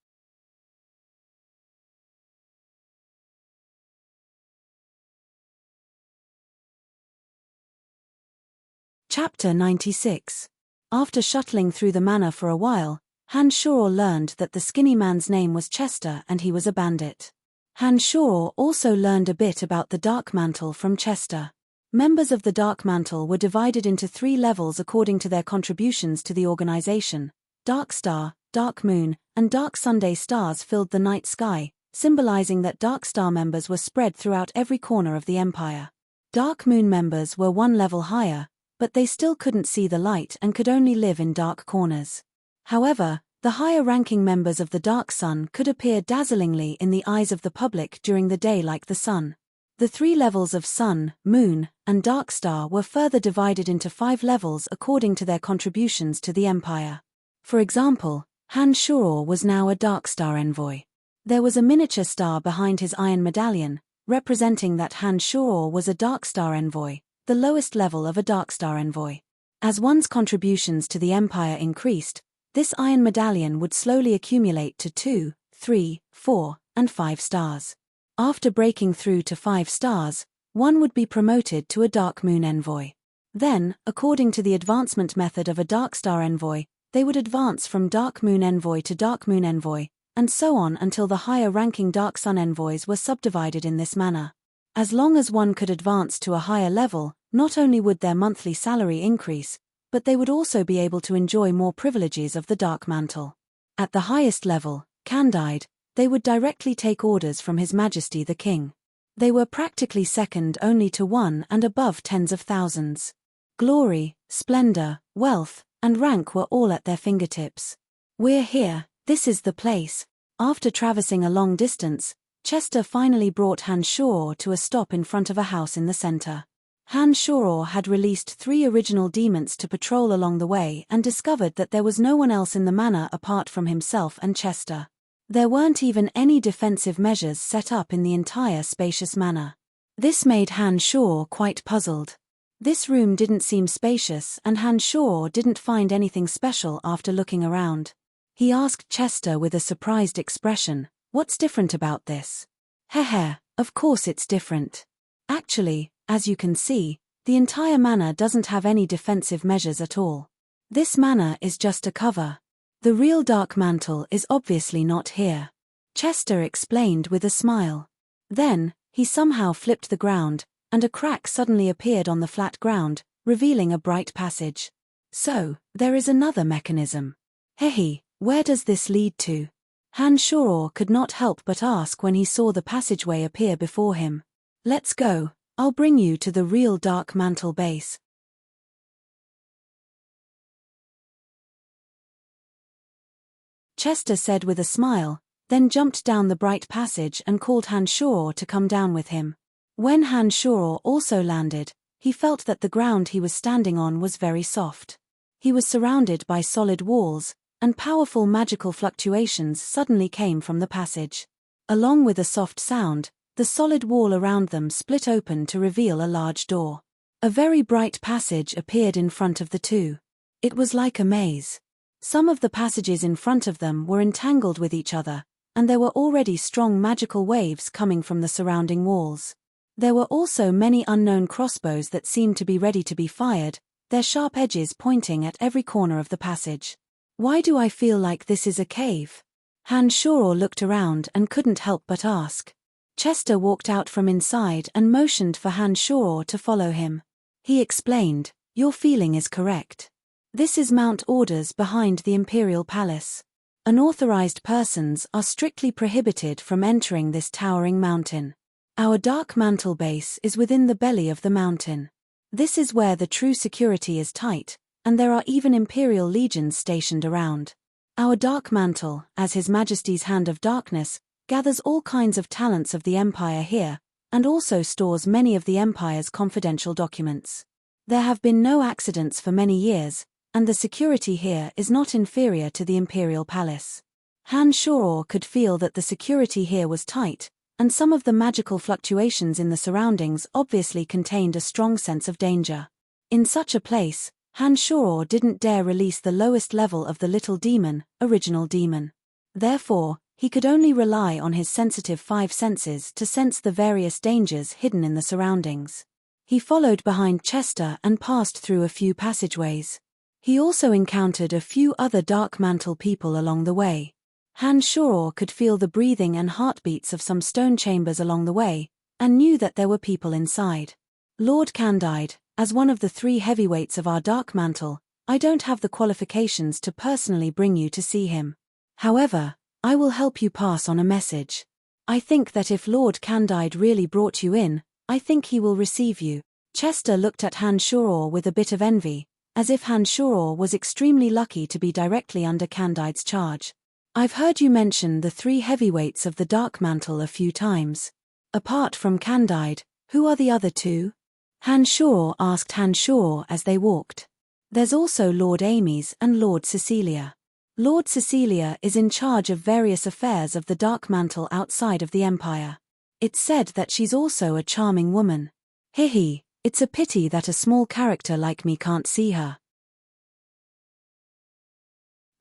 [SPEAKER 1] Chapter 96. After shuttling through the manor for a while, Han Shor learned that the skinny man's name was Chester and he was a bandit. Han Shor also learned a bit about the Dark Mantle from Chester. Members of the Dark Mantle were divided into 3 levels according to their contributions to the organization. Dark Star, Dark Moon, and Dark Sunday stars filled the night sky, symbolizing that Dark Star members were spread throughout every corner of the empire. Dark Moon members were 1 level higher, but they still couldn't see the light and could only live in dark corners. However, the higher-ranking members of the Dark Sun could appear dazzlingly in the eyes of the public during the day like the sun. The 3 levels of Sun, Moon, and Dark Star were further divided into 5 levels according to their contributions to the Empire. For example, Han Shor was now a Dark Star envoy. There was a miniature star behind his iron medallion, representing that Han Shor was a Dark Star envoy, the lowest level of a Dark Star envoy. As one's contributions to the Empire increased, this iron medallion would slowly accumulate to 2, 3, 4, and 5 stars. After breaking through to 5 stars, one would be promoted to a Dark Moon envoy. Then, according to the advancement method of a Dark Star envoy, they would advance from Dark Moon envoy to Dark Moon envoy, and so on until the higher-ranking Dark Sun envoys were subdivided in this manner. As long as one could advance to a higher level, not only would their monthly salary increase, but they would also be able to enjoy more privileges of the Dark Mantle. At the highest level, Candide, they would directly take orders from His Majesty the King. They were practically second only to 1 and above tens of thousands. Glory, splendor, wealth, and rank were all at their fingertips. "We're here, this is the place." After traversing a long distance, Chester finally brought Han Shor to a stop in front of a house in the center. Han Shor had released 3 original demons to patrol along the way and discovered that there was no one else in the manor apart from himself and Chester. There weren't even any defensive measures set up in the entire spacious manor. This made Han Shor quite puzzled. This room didn't seem spacious and Han Shor didn't find anything special after looking around. He asked Chester with a surprised expression, "What's different about this?" "Heh, of course it's different. Actually, as you can see, the entire manor doesn't have any defensive measures at all. This manor is just a cover. The real Dark Mantle is obviously not here," Chester explained with a smile. Then, he somehow flipped the ground, and a crack suddenly appeared on the flat ground, revealing a bright passage. "So, there is another mechanism. Hehe, where does this lead to?" Han Shor could not help but ask when he saw the passageway appear before him. "Let's go, I'll bring you to the real Dark Mantle base." Chester said with a smile, then jumped down the bright passage and called Han Shor to come down with him. When Han Shor also landed, he felt that the ground he was standing on was very soft. He was surrounded by solid walls, and powerful magical fluctuations suddenly came from the passage. Along with a soft sound, the solid wall around them split open to reveal a large door. A very bright passage appeared in front of the two. It was like a maze. Some of the passages in front of them were entangled with each other, and there were already strong magical waves coming from the surrounding walls. There were also many unknown crossbows that seemed to be ready to be fired, their sharp edges pointing at every corner of the passage. "Why do I feel like this is a cave?" Han Shor looked around and couldn't help but ask. Chester walked out from inside and motioned for Han Shor to follow him. He explained, "Your feeling is correct. This is Mount Orders behind the Imperial Palace. Unauthorized persons are strictly prohibited from entering this towering mountain. Our Dark Mantle base is within the belly of the mountain. This is where the true security is tight, and there are even Imperial legions stationed around. Our Dark Mantle, as His Majesty's Hand of Darkness, gathers all kinds of talents of the Empire here, and also stores many of the Empire's confidential documents. There have been no accidents for many years, and the security here is not inferior to the Imperial Palace. Han Shoror could feel that the security here was tight, and some of the magical fluctuations in the surroundings obviously contained a strong sense of danger. In such a place, Han Shoror didn't dare release the lowest level of the little demon, original demon. Therefore, he could only rely on his sensitive 5 senses to sense the various dangers hidden in the surroundings. He followed behind Chester and passed through a few passageways. He also encountered a few other Dark Mantle people along the way. Han Shoror could feel the breathing and heartbeats of some stone chambers along the way, and knew that there were people inside. Lord Candide, as one of the 3 heavyweights of our Dark Mantle, I don't have the qualifications to personally bring you to see him. However, I will help you pass on a message. I think that if Lord Candide really brought you in, I think he will receive you. Chester looked at Han Shoror with a bit of envy, as if Han Shoror was extremely lucky to be directly under Candide's charge. I've heard you mention the 3 heavyweights of the Dark Mantle a few times. Apart from Candide, who are the other 2? Han Shoror asked Han Shoror as they walked. There's also Lord Amy's and Lord Cecilia. Lord Cecilia is in charge of various affairs of the Dark Mantle outside of the Empire. It's said that she's also a charming woman. Hihi, it's a pity that a small character like me can't see her.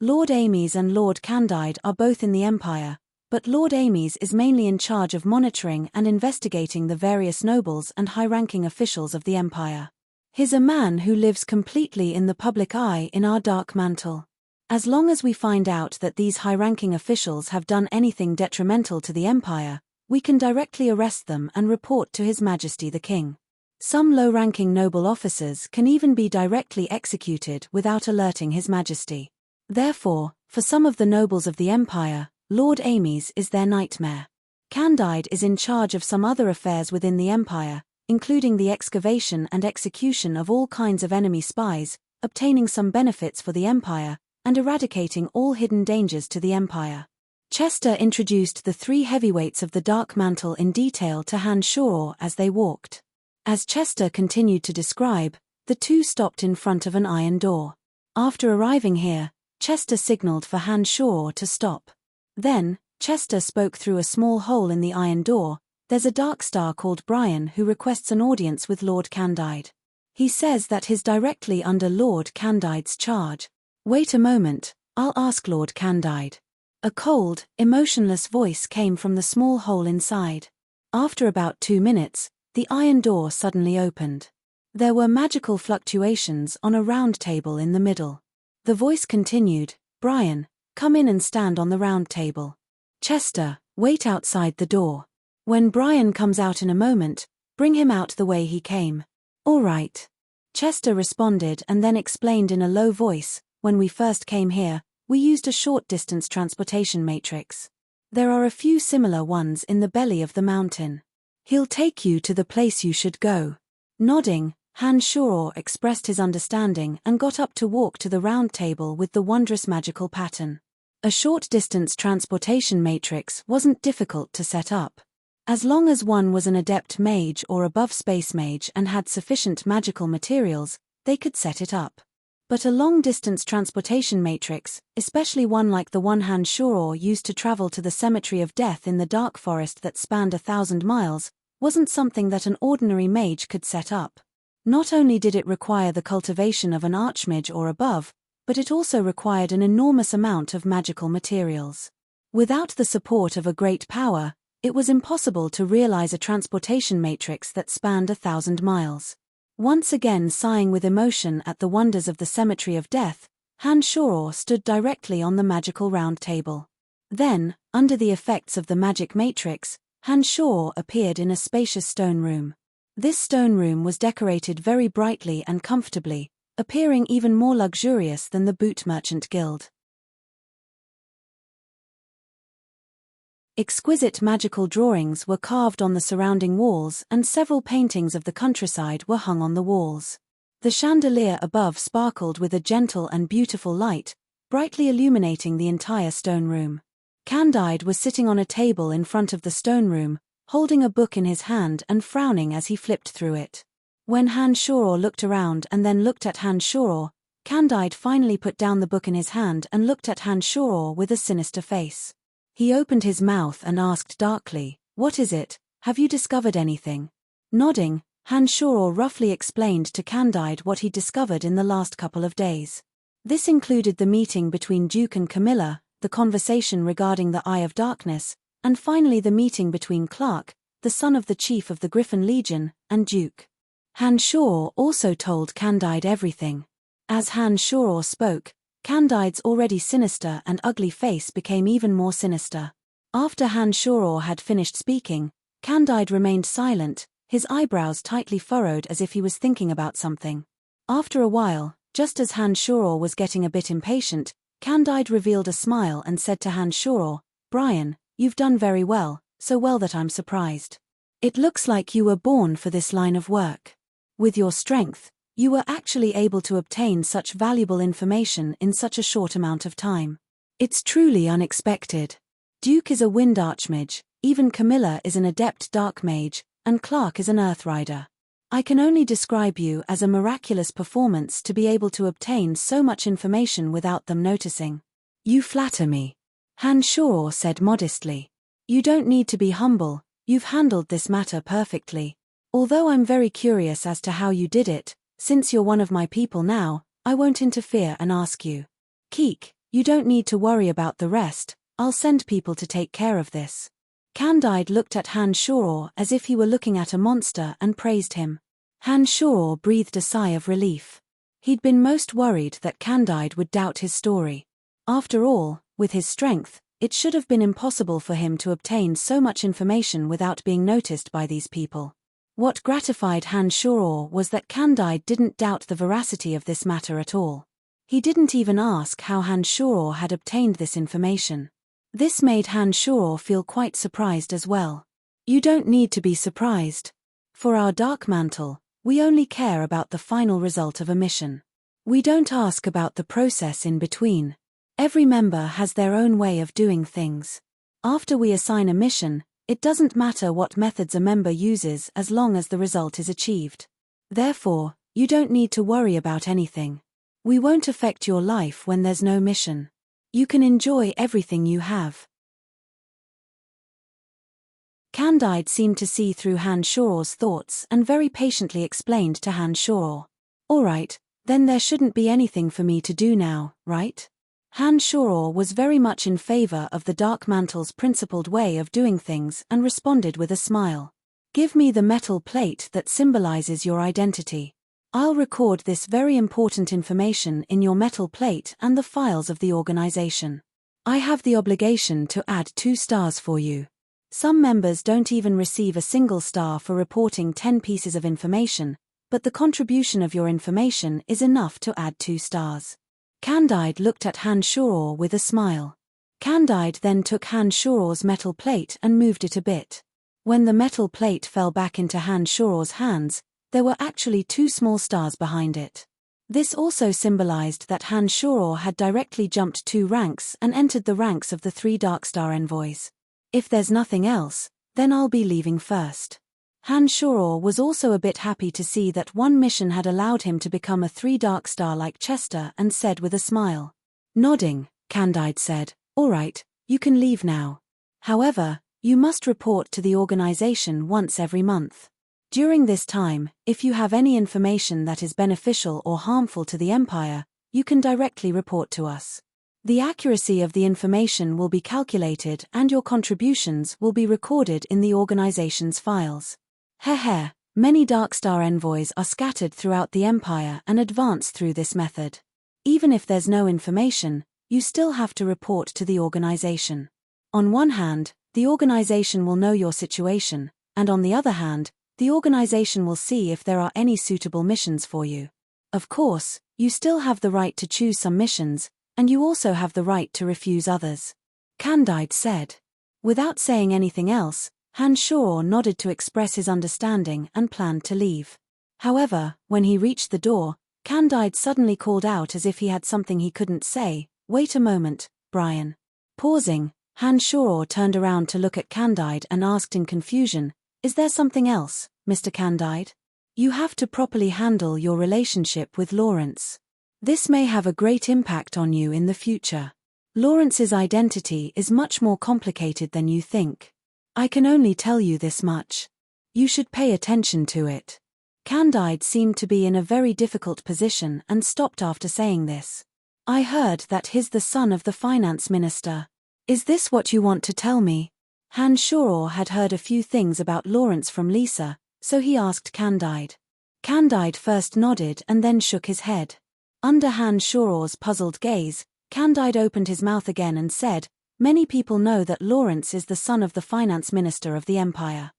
[SPEAKER 1] Lord Amy's and Lord Candide are both in the Empire, but Lord Amy's is mainly in charge of monitoring and investigating the various nobles and high-ranking officials of the Empire. He's a man who lives completely in the public eye in our Dark Mantle. As long as we find out that these high-ranking officials have done anything detrimental to the Empire, we can directly arrest them and report to His Majesty the King. Some low-ranking noble officers can even be directly executed without alerting His Majesty. Therefore, for some of the nobles of the Empire, Lord Amy's is their nightmare. Candide is in charge of some other affairs within the Empire, including the excavation and execution of all kinds of enemy spies, obtaining some benefits for the Empire, and eradicating all hidden dangers to the Empire. Chester introduced the 3 heavyweights of the Dark Mantle in detail to Han Shoror as they walked. As Chester continued to describe, the 2 stopped in front of an iron door. After arriving here, Chester signaled for Han Shoror to stop. Then, Chester spoke through a small hole in the iron door. There's a Dark Star called Brian who requests an audience with Lord Candide. He says that he's directly under Lord Candide's charge. Wait a moment, I'll ask Lord Candide. A cold, emotionless voice came from the small hole inside. After about 2 minutes, the iron door suddenly opened. There were magical fluctuations on a round table in the middle. The voice continued, Brian, come in and stand on the round table. Chester, wait outside the door. When Brian comes out in a moment, bring him out the way he came. All right. Chester responded and then explained in a low voice, when we first came here, we used a short-distance transportation matrix. There are a few similar ones in the belly of the mountain. He'll take you to the place you should go. Nodding, Han Shoror expressed his understanding and got up to walk to the round table with the wondrous magical pattern. A short-distance transportation matrix wasn't difficult to set up. As long as one was an adept mage or above space mage and had sufficient magical materials, they could set it up. But a long-distance transportation matrix, especially one like the one Han Shoror used to travel to the Cemetery of Death in the dark forest that spanned 1,000 miles, wasn't something that an ordinary mage could set up. Not only did it require the cultivation of an archmage or above, but it also required an enormous amount of magical materials. Without the support of a great power, it was impossible to realize a transportation matrix that spanned 1,000 miles. Once again sighing with emotion at the wonders of the Cemetery of Death, Han Shoror stood directly on the magical round table. Then, under the effects of the magic matrix, Han Shoror appeared in a spacious stone room. This stone room was decorated very brightly and comfortably, appearing even more luxurious than the Boot Merchant Guild. Exquisite magical drawings were carved on the surrounding walls and several paintings of the countryside were hung on the walls. The chandelier above sparkled with a gentle and beautiful light, brightly illuminating the entire stone room. Candide was sitting on a table in front of the stone room, holding a book in his hand and frowning as he flipped through it. When Hanshoro looked around and then looked at Hanshoro, Candide finally put down the book in his hand and looked at Hanshoro with a sinister face. He opened his mouth and asked darkly, "What is it? Have you discovered anything?" Nodding, Hanshoro roughly explained to Candide what he'd discovered in the last couple of days. This included the meeting between Duke and Camilla, the conversation regarding the Eye of Darkness, and finally the meeting between Clark, the son of the chief of the Griffin Legion, and Duke. Hanshoro also told Candide everything. As Hanshoro spoke, Candide's already sinister and ugly face became even more sinister. After Hanshoro had finished speaking, Candide remained silent, his eyebrows tightly furrowed as if he was thinking about something. After a while, just as Hanshoro was getting a bit impatient, Candide revealed a smile and said to Hanshoro, "Brian, you've done very well, so well that I'm surprised. It looks like you were born for this line of work. With your strength, you were actually able to obtain such valuable information in such a short amount of time. It's truly unexpected. Duke is a wind archmage, even Camilla is an adept dark mage, and Clark is an earth rider. I can only describe you as a miraculous performance to be able to obtain so much information without them noticing." "You flatter me," Hanshoro said modestly. "You don't need to be humble, you've handled this matter perfectly. Although I'm very curious as to how you did it, since you're one of my people now, I won't interfere and ask you. Keek, you don't need to worry about the rest, I'll send people to take care of this." Candide looked at Hanshoro as if he were looking at a monster and praised him. Hanshoro breathed a sigh of relief. He'd been most worried that Candide would doubt his story. After all, with his strength, it should have been impossible for him to obtain so much information without being noticed by these people. What gratified Hanshoro was that Candide didn't doubt the veracity of this matter at all. He didn't even ask how Hanshoro had obtained this information. This made Hanshoro feel quite surprised as well. "You don't need to be surprised. For our Dark Mantle, we only care about the final result of a mission. We don't ask about the process in between. Every member has their own way of doing things. After we assign a mission, it doesn't matter what methods a member uses as long as the result is achieved. Therefore, you don't need to worry about anything. We won't affect your life when there's no mission. You can enjoy everything you have." Candide seemed to see through Hanshoro's thoughts and very patiently explained to Hanshoro, "All right, then there shouldn't be anything for me to do now, right?" Hanshoro was very much in favor of the Dark Mantle's principled way of doing things and responded with a smile. "Give me the metal plate that symbolizes your identity. I'll record this very important information in your metal plate and the files of the organization. I have the obligation to add 2 stars for you. Some members don't even receive a single star for reporting 10 pieces of information, but the contribution of your information is enough to add 2 stars. Candide looked at Hanshoro with a smile. Candide then took Hanshoro's metal plate and moved it a bit. When the metal plate fell back into Hanshoro's hands, there were actually 2 small stars behind it. This also symbolized that Hanshoro had directly jumped 2 ranks and entered the ranks of the 3 Darkstar envoys. "If there's nothing else, then I'll be leaving first." Hanshoro was also a bit happy to see that one mission had allowed him to become a 3 Darkstar like Chester and said with a smile. Nodding, Candide said, "All right, you can leave now. However, you must report to the organization once every month. During this time, if you have any information that is beneficial or harmful to the Empire, you can directly report to us. The accuracy of the information will be calculated and your contributions will be recorded in the organization's files." Heh, many Darkstar envoys are scattered throughout the Empire and advance through this method. Even if there's no information, you still have to report to the organization. On one hand, the organization will know your situation, and on the other hand, the organization will see if there are any suitable missions for you. Of course, you still have the right to choose some missions, and you also have the right to refuse others. Candide said. Without saying anything else, Hanshoro nodded to express his understanding and planned to leave. However, when he reached the door, Candide suddenly called out as if he had something he couldn't say, "Wait a moment, Brian." Pausing, Han Shoror turned around to look at Candide and asked in confusion, "Is there something else, Mr. Candide? You have to properly handle your relationship with Lawrence. This may have a great impact on you in the future. Lawrence's identity is much more complicated than you think. I can only tell you this much. You should pay attention to it." Candide seemed to be in a very difficult position and stopped after saying this. "I heard that he's the son of the finance minister. Is this what you want to tell me?" Han Shoror had heard a few things about Lawrence from Lisa, so he asked Candide. Candide first nodded and then shook his head. Under Han Shoror's puzzled gaze, Candide opened his mouth again and said, "Many people know that Lawrence is the son of the finance minister of the empire.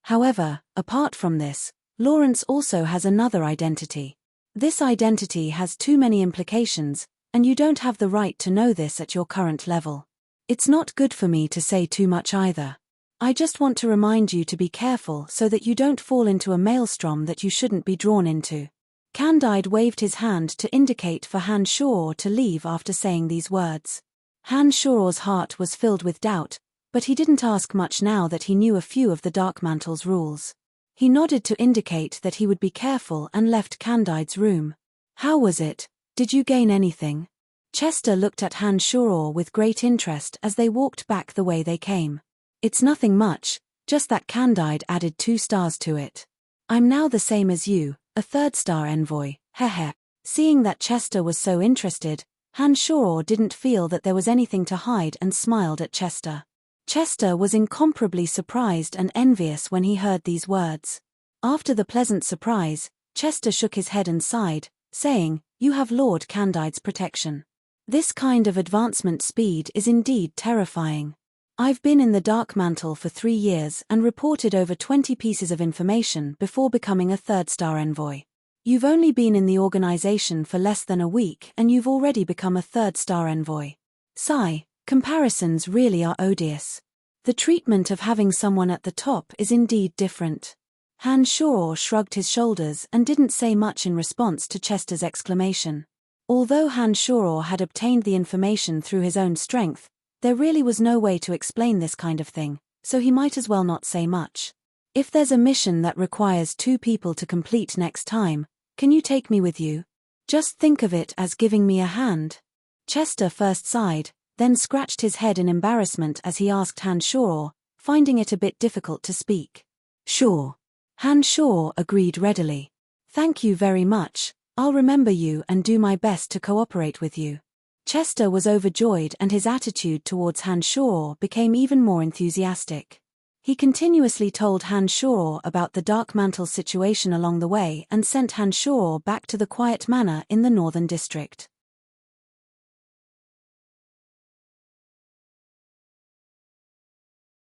[SPEAKER 1] However, apart from this, Lawrence also has another identity. This identity has too many implications, and you don't have the right to know this at your current level. It's not good for me to say too much either. I just want to remind you to be careful so that you don't fall into a maelstrom that you shouldn't be drawn into." Candide waved his hand to indicate for Han Shoror to leave after saying these words. Han Shoror's heart was filled with doubt, but he didn't ask much now that he knew a few of the Dark Mantle's rules. He nodded to indicate that he would be careful and left Candide's room. "How was it? Did you gain anything?" Chester looked at Han Shoror with great interest as they walked back the way they came. "It's nothing much, just that Candide added 2 stars to it. I'm now the same as you, a 3rd-star envoy, heh." Seeing that Chester was so interested, Han Shoror didn't feel that there was anything to hide and smiled at Chester. Chester was incomparably surprised and envious when he heard these words. After the pleasant surprise, Chester shook his head and sighed, saying, "You have Lord Candide's protection. This kind of advancement speed is indeed terrifying. I've been in the Dark Mantle for 3 years and reported over 20 pieces of information before becoming a 3rd-star envoy. You've only been in the organization for less than a week and you've already become a 3rd-star envoy. Sigh, comparisons really are odious. The treatment of having someone at the top is indeed different." Han Shoror shrugged his shoulders and didn't say much in response to Chester's exclamation. Although Han Shoror had obtained the information through his own strength, there really was no way to explain this kind of thing, so he might as well not say much. "If there's a mission that requires 2 people to complete next time, can you take me with you? Just think of it as giving me a hand." Chester first sighed, then scratched his head in embarrassment as he asked Han Shoror, finding it a bit difficult to speak. "Sure." Han Shoror agreed readily. "Thank you very much, I'll remember you and do my best to cooperate with you." Chester was overjoyed and his attitude towards Han Shoror became even more enthusiastic. He continuously told Han Shoror about the Dark Mantle situation along the way and sent Han Shoror back to the quiet manor in the northern district.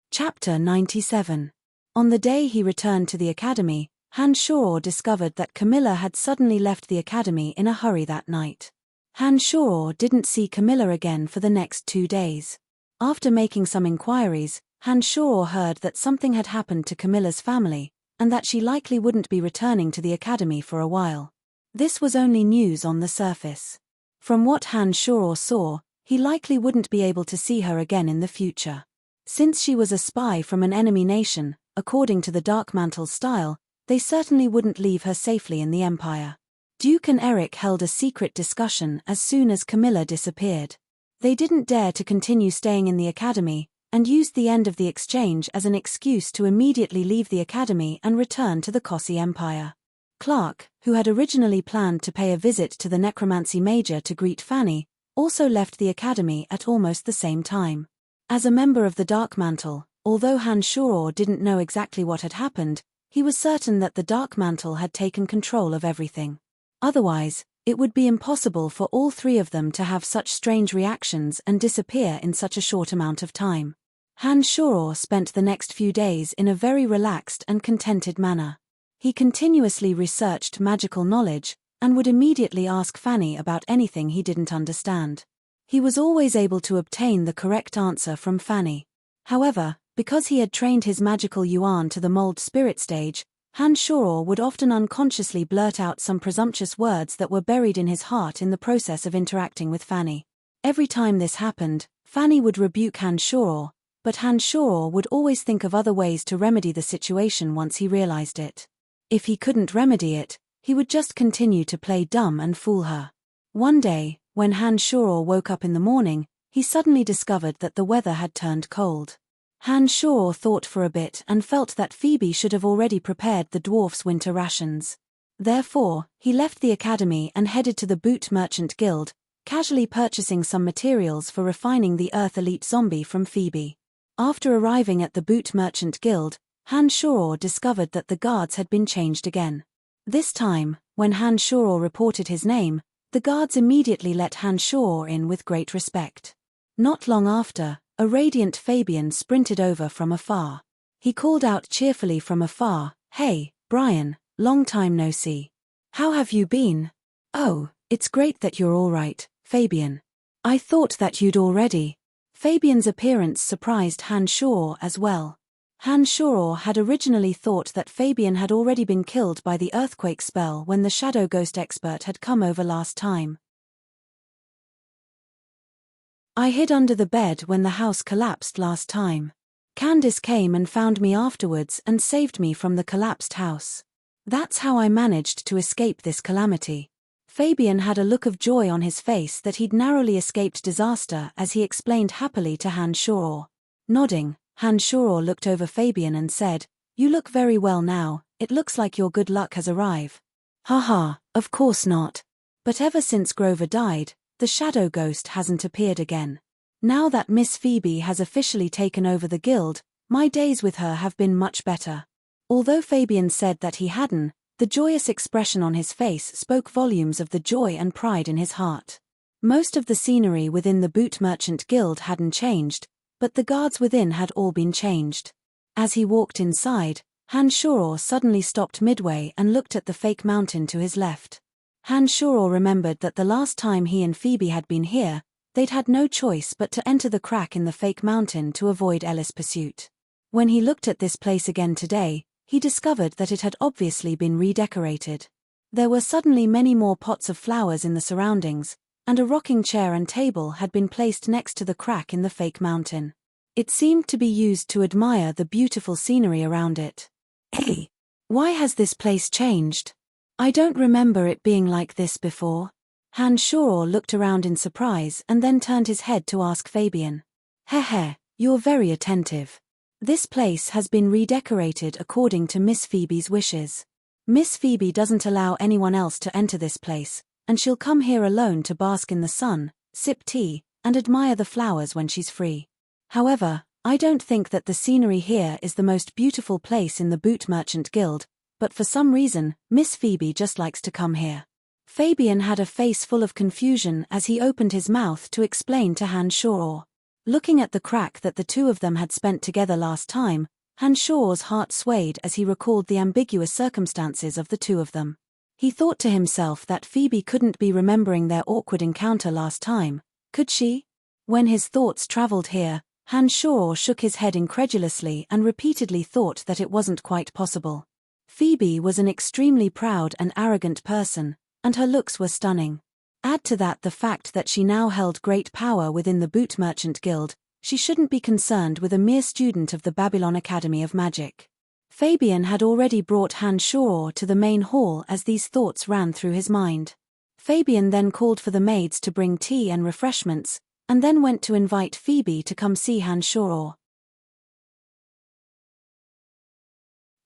[SPEAKER 1] Chapter 97. On the day he returned to the academy, Han Shoror discovered that Camilla had suddenly left the academy in a hurry that night. Han Shoror didn't see Camilla again for the next 2 days. After making some inquiries, Han Shoror heard that something had happened to Camilla's family, and that she likely wouldn't be returning to the academy for a while. This was only news on the surface. From what Han Shoror saw, he likely wouldn't be able to see her again in the future. Since she was a spy from an enemy nation, according to the Dark Mantle's style, they certainly wouldn't leave her safely in the Empire. Duke and Eric held a secret discussion as soon as Camilla disappeared. They didn't dare to continue staying in the academy, and used the end of the exchange as an excuse to immediately leave the academy and return to the Kossi Empire. Clark, who had originally planned to pay a visit to the necromancy major to greet Fanny, also left the academy at almost the same time. As a member of the Dark Mantle, although Han Shoror didn't know exactly what had happened, he was certain that the Dark Mantle had taken control of everything. Otherwise, it would be impossible for all 3 of them to have such strange reactions and disappear in such a short amount of time. Han Shoror spent the next few days in a very relaxed and contented manner. He continuously researched magical knowledge, and would immediately ask Fanny about anything he didn't understand. He was always able to obtain the correct answer from Fanny. However, because he had trained his magical yuan to the mold spirit stage, Han Shoror would often unconsciously blurt out some presumptuous words that were buried in his heart in the process of interacting with Fanny. Every time this happened, Fanny would rebuke Hanshaw, but Hanshaw would always think of other ways to remedy the situation once he realized it. If he couldn't remedy it, he would just continue to play dumb and fool her. One day, when Hanshaw woke up in the morning, he suddenly discovered that the weather had turned cold. Hanshaw thought for a bit and felt that Phoebe should have already prepared the dwarf's winter rations. Therefore, he left the academy and headed to the Boot Merchant Guild, casually purchasing some materials for refining the Earth Elite zombie from Phoebe. After arriving at the Boot Merchant Guild, Hanshaw discovered that the guards had been changed again. This time, when Hanshaw reported his name, the guards immediately let Hanshaw in with great respect. Not long after, a radiant Fabian sprinted over from afar. He called out cheerfully from afar, "Hey, Brian, long time no see. How have you been?" "Oh, it's great that you're all right, Fabian. I thought that you'd already." Fabian's appearance surprised Hanshaw as well. Hanshaw had originally thought that Fabian had already been killed by the earthquake spell when the Shadow Ghost expert had come over last time. "I hid under the bed when the house collapsed last time. Candace came and found me afterwards and saved me from the collapsed house. That's how I managed to escape this calamity." Fabian had a look of joy on his face that he'd narrowly escaped disaster as he explained happily to Hanshaw. Nodding, Hanshaw looked over Fabian and said, "You look very well now, it looks like your good luck has arrived." "Haha, of course not. But ever since Grover died, the Shadow Ghost hasn't appeared again. Now that Miss Phoebe has officially taken over the guild, my days with her have been much better." Although Fabian said that he hadn't, the joyous expression on his face spoke volumes of the joy and pride in his heart. Most of the scenery within the Boot Merchant Guild hadn't changed, but the guards within had all been changed. As he walked inside, Hanshaw suddenly stopped midway and looked at the fake mountain to his left. Hanshaw remembered that the last time he and Phoebe had been here, they'd had no choice but to enter the crack in the fake mountain to avoid Ellis' pursuit. When he looked at this place again today, he discovered that it had obviously been redecorated. There were suddenly many more pots of flowers in the surroundings, and a rocking chair and table had been placed next to the crack in the fake mountain. It seemed to be used to admire the beautiful scenery around it. "Hey, why has this place changed? I don't remember it being like this before." Hanshaw looked around in surprise and then turned his head to ask Fabian. "Heh, you're very attentive. This place has been redecorated according to Miss Phoebe's wishes. Miss Phoebe doesn't allow anyone else to enter this place, and she'll come here alone to bask in the sun, sip tea, and admire the flowers when she's free. However, I don't think that the scenery here is the most beautiful place in the Boot Merchant Guild, but for some reason, Miss Phoebe just likes to come here." Fabian had a face full of confusion as he opened his mouth to explain to Hanshaw. Looking at the crack that the two of them had spent together last time, Hanshaw's heart swayed as he recalled the ambiguous circumstances of the two of them. He thought to himself that Phoebe couldn't be remembering their awkward encounter last time, could she? When his thoughts traveled here, Hanshaw shook his head incredulously and repeatedly thought that it wasn't quite possible. Phoebe was an extremely proud and arrogant person, and her looks were stunning. Add to that the fact that she now held great power within the Boot Merchant Guild, she shouldn't be concerned with a mere student of the Babylon Academy of Magic. Fabian had already brought Hanshaw to the main hall as these thoughts ran through his mind. Fabian then called for the maids to bring tea and refreshments, and then went to invite Phoebe to come see Hanshaw.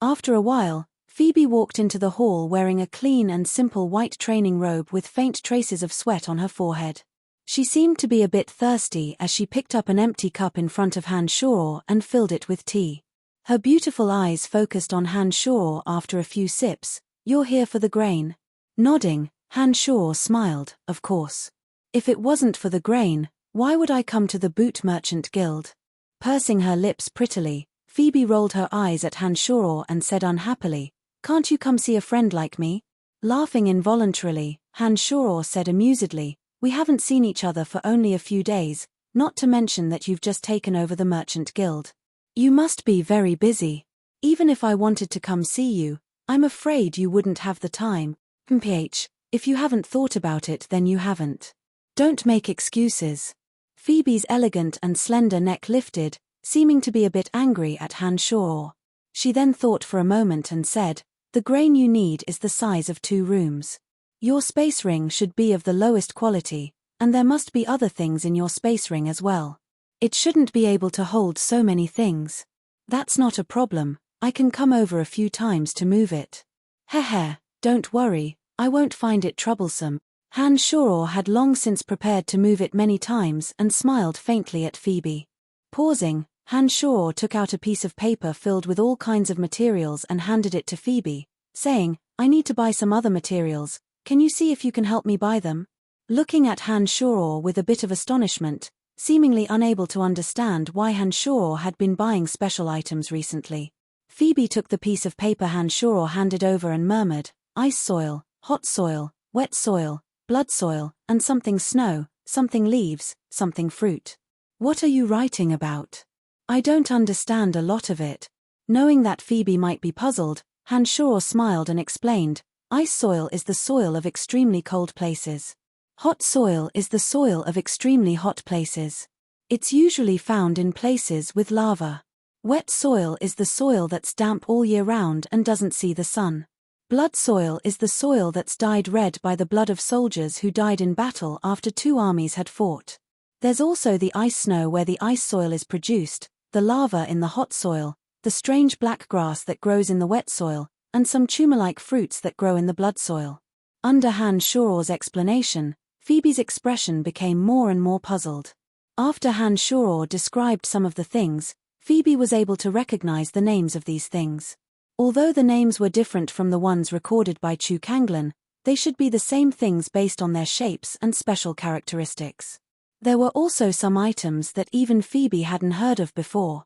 [SPEAKER 1] After a while, Phoebe walked into the hall wearing a clean and simple white training robe with faint traces of sweat on her forehead. She seemed to be a bit thirsty as she picked up an empty cup in front of Hanshaw and filled it with tea. Her beautiful eyes focused on Hanshaw after a few sips. "You're here for the grain?" Nodding, Hanshaw smiled, "Of course. If it wasn't for the grain, why would I come to the Boot Merchant Guild?" Pursing her lips prettily, Phoebe rolled her eyes at Hanshaw and said unhappily, "Can't you come see a friend like me?" Laughing involuntarily, Hanshaw said amusedly, "We haven't seen each other for only a few days, not to mention that you've just taken over the Merchant Guild. You must be very busy. Even if I wanted to come see you, I'm afraid you wouldn't have the time. If you haven't thought about it then you haven't. Don't make excuses. Phoebe's elegant and slender neck lifted, seeming to be a bit angry at Hanshaw. She then thought for a moment and said, "The grain you need is the size of 2 rooms. Your space ring should be of the lowest quality, and there must be other things in your space ring as well. It shouldn't be able to hold so many things." "That's not a problem, I can come over a few times to move it." "Heh, don't worry, I won't find it troublesome." Hanshaw had long since prepared to move it many times and smiled faintly at Phoebe. Pausing, Hanshaw took out a piece of paper filled with all kinds of materials and handed it to Phoebe, saying, "I need to buy some other materials, can you see if you can help me buy them?" Looking at Hanshaw with a bit of astonishment, seemingly unable to understand why Hanshaw had been buying special items recently, Phoebe took the piece of paper Hanshaw handed over and murmured, "Ice soil, hot soil, wet soil, blood soil, and something snow, something leaves, something fruit. What are you writing about? I don't understand a lot of it." Knowing that Phoebe might be puzzled, Hanshaw smiled and explained, "Ice soil is the soil of extremely cold places. Hot soil is the soil of extremely hot places. It's usually found in places with lava. Wet soil is the soil that's damp all year round and doesn't see the sun. Blood soil is the soil that's dyed red by the blood of soldiers who died in battle after 2 armies had fought. There's also the ice snow where the ice soil is produced, the lava in the hot soil, the strange black grass that grows in the wet soil, and some tumor-like fruits that grow in the blood soil." Under Hanshaw's explanation, Phoebe's expression became more and more puzzled. After Hanshaw described some of the things, Phoebe was able to recognize the names of these things. Although the names were different from the ones recorded by Chu Kanglan, they should be the same things based on their shapes and special characteristics. There were also some items that even Phoebe hadn't heard of before.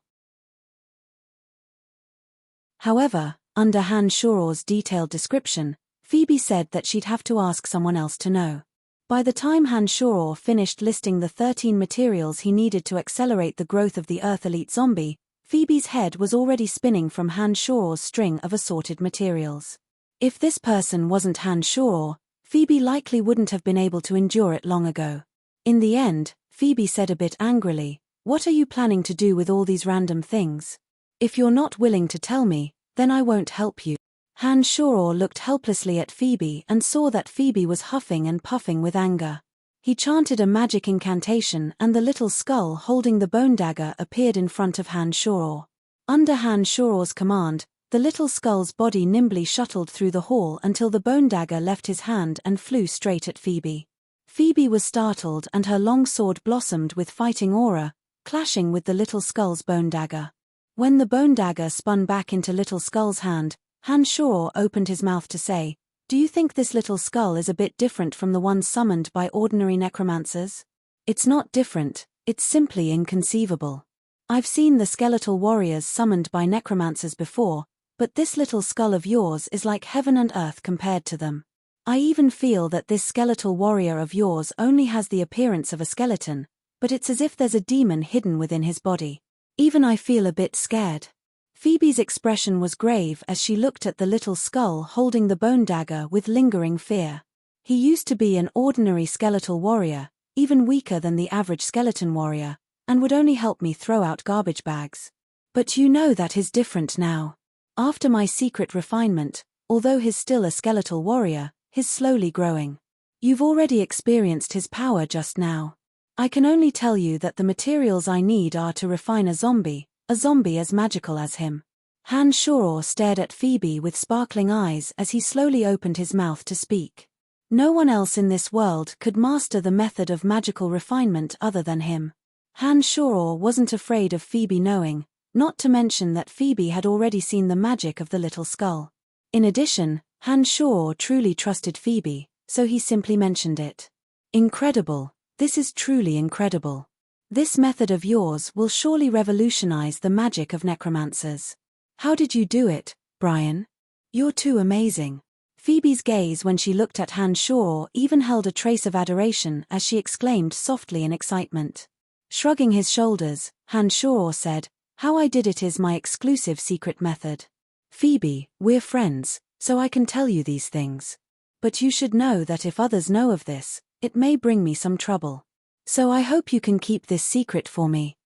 [SPEAKER 1] However, under Hanshaw's detailed description, Phoebe said that she'd have to ask someone else to know. By the time Hanshaw finished listing the 13 materials he needed to accelerate the growth of the Earth Elite zombie, Phoebe's head was already spinning from Hanshaw's string of assorted materials. If this person wasn't Hanshaw, Phoebe likely wouldn't have been able to endure it long ago. In the end, Phoebe said a bit angrily, "What are you planning to do with all these random things? If you're not willing to tell me, then I won't help you." Hanshaw looked helplessly at Phoebe and saw that Phoebe was huffing and puffing with anger. He chanted a magic incantation and the little skull holding the bone dagger appeared in front of Hanshaw. Under Hanshaw's command, the little skull's body nimbly shuttled through the hall until the bone dagger left his hand and flew straight at Phoebe. Phoebe was startled and her long sword blossomed with fighting aura, clashing with the little skull's bone dagger. When the bone dagger spun back into little skull's hand, Hanshaw opened his mouth to say, "Do you think this little skull is a bit different from the ones summoned by ordinary necromancers?" "It's not different, it's simply inconceivable. I've seen the skeletal warriors summoned by necromancers before, but this little skull of yours is like heaven and earth compared to them. I even feel that this skeletal warrior of yours only has the appearance of a skeleton, but it's as if there's a demon hidden within his body. Even I feel a bit scared." Phoebe's expression was grave as she looked at the little skull holding the bone dagger with lingering fear. "He used to be an ordinary skeletal warrior, even weaker than the average skeleton warrior, and would only help me throw out garbage bags. But you know that is different now. After my secret refinement, although he's still a skeletal warrior, he's slowly growing. You've already experienced his power just now. I can only tell you that the materials I need are to refine a zombie as magical as him." Hanshaw stared at Phoebe with sparkling eyes as he slowly opened his mouth to speak. No one else in this world could master the method of magical refinement other than him. Hanshaw wasn't afraid of Phoebe knowing, not to mention that Phoebe had already seen the magic of the little skull. In addition, Hanshaw truly trusted Phoebe, so he simply mentioned it. "Incredible, this is truly incredible. This method of yours will surely revolutionize the magic of necromancers. How did you do it, Brian? You're too amazing." Phoebe's gaze when she looked at Hanshaw even held a trace of adoration as she exclaimed softly in excitement. Shrugging his shoulders, Hanshaw said, "How I did it is my exclusive secret method. Phoebe, we're friends, so I can tell you these things. But you should know that if others know of this, It may bring me some trouble. So I hope you can keep this secret for me.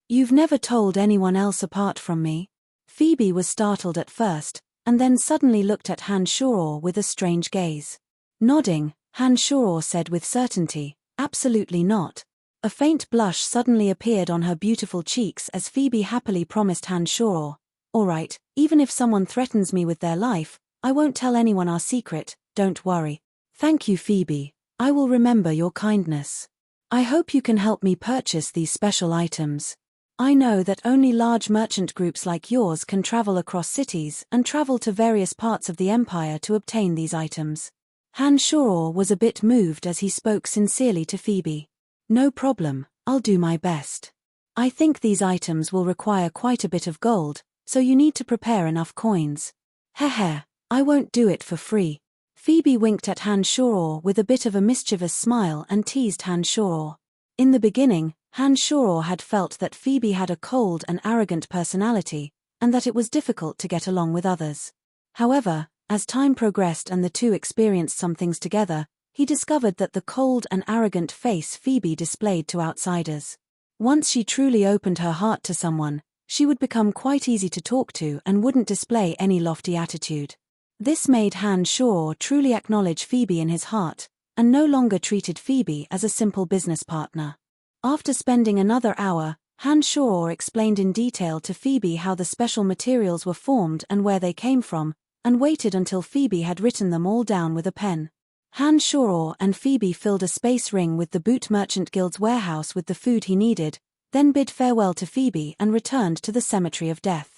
[SPEAKER 1] You've never told anyone else apart from me? Phoebe was startled at first, and then suddenly looked at Hanshaw with a strange gaze. Nodding, Hanshaw said with certainty, "Absolutely not." A faint blush suddenly appeared on her beautiful cheeks as Phoebe happily promised Hanshaw, "All right, even if someone threatens me with their life, I won't tell anyone our secret, don't worry." "Thank you, Phoebe. I will remember your kindness. I hope you can help me purchase these special items. I know that only large merchant groups like yours can travel across cities and travel to various parts of the empire to obtain these items." Hanshaw was a bit moved as he spoke sincerely to Phoebe. "No problem, I'll do my best. I think these items will require quite a bit of gold, so you need to prepare enough coins." "Heh, I won't do it for free." Phoebe winked at Hanshaw with a bit of a mischievous smile and teased Hanshaw. In the beginning, Hanshaw had felt that Phoebe had a cold and arrogant personality, and that it was difficult to get along with others. However, as time progressed and the two experienced some things together, he discovered that the cold and arrogant face Phoebe displayed to outsiders. Once she truly opened her heart to someone, she would become quite easy to talk to and wouldn't display any lofty attitude. This made Hanshaw truly acknowledge Phoebe in his heart, and no longer treated Phoebe as a simple business partner. After spending another hour, Hanshaw explained in detail to Phoebe how the special materials were formed and where they came from, and waited until Phoebe had written them all down with a pen. Hanshaw and Phoebe filled a space ring with the Boot Merchant Guild's warehouse with the food he needed, then bid farewell to Phoebe and returned to the Cemetery of Death.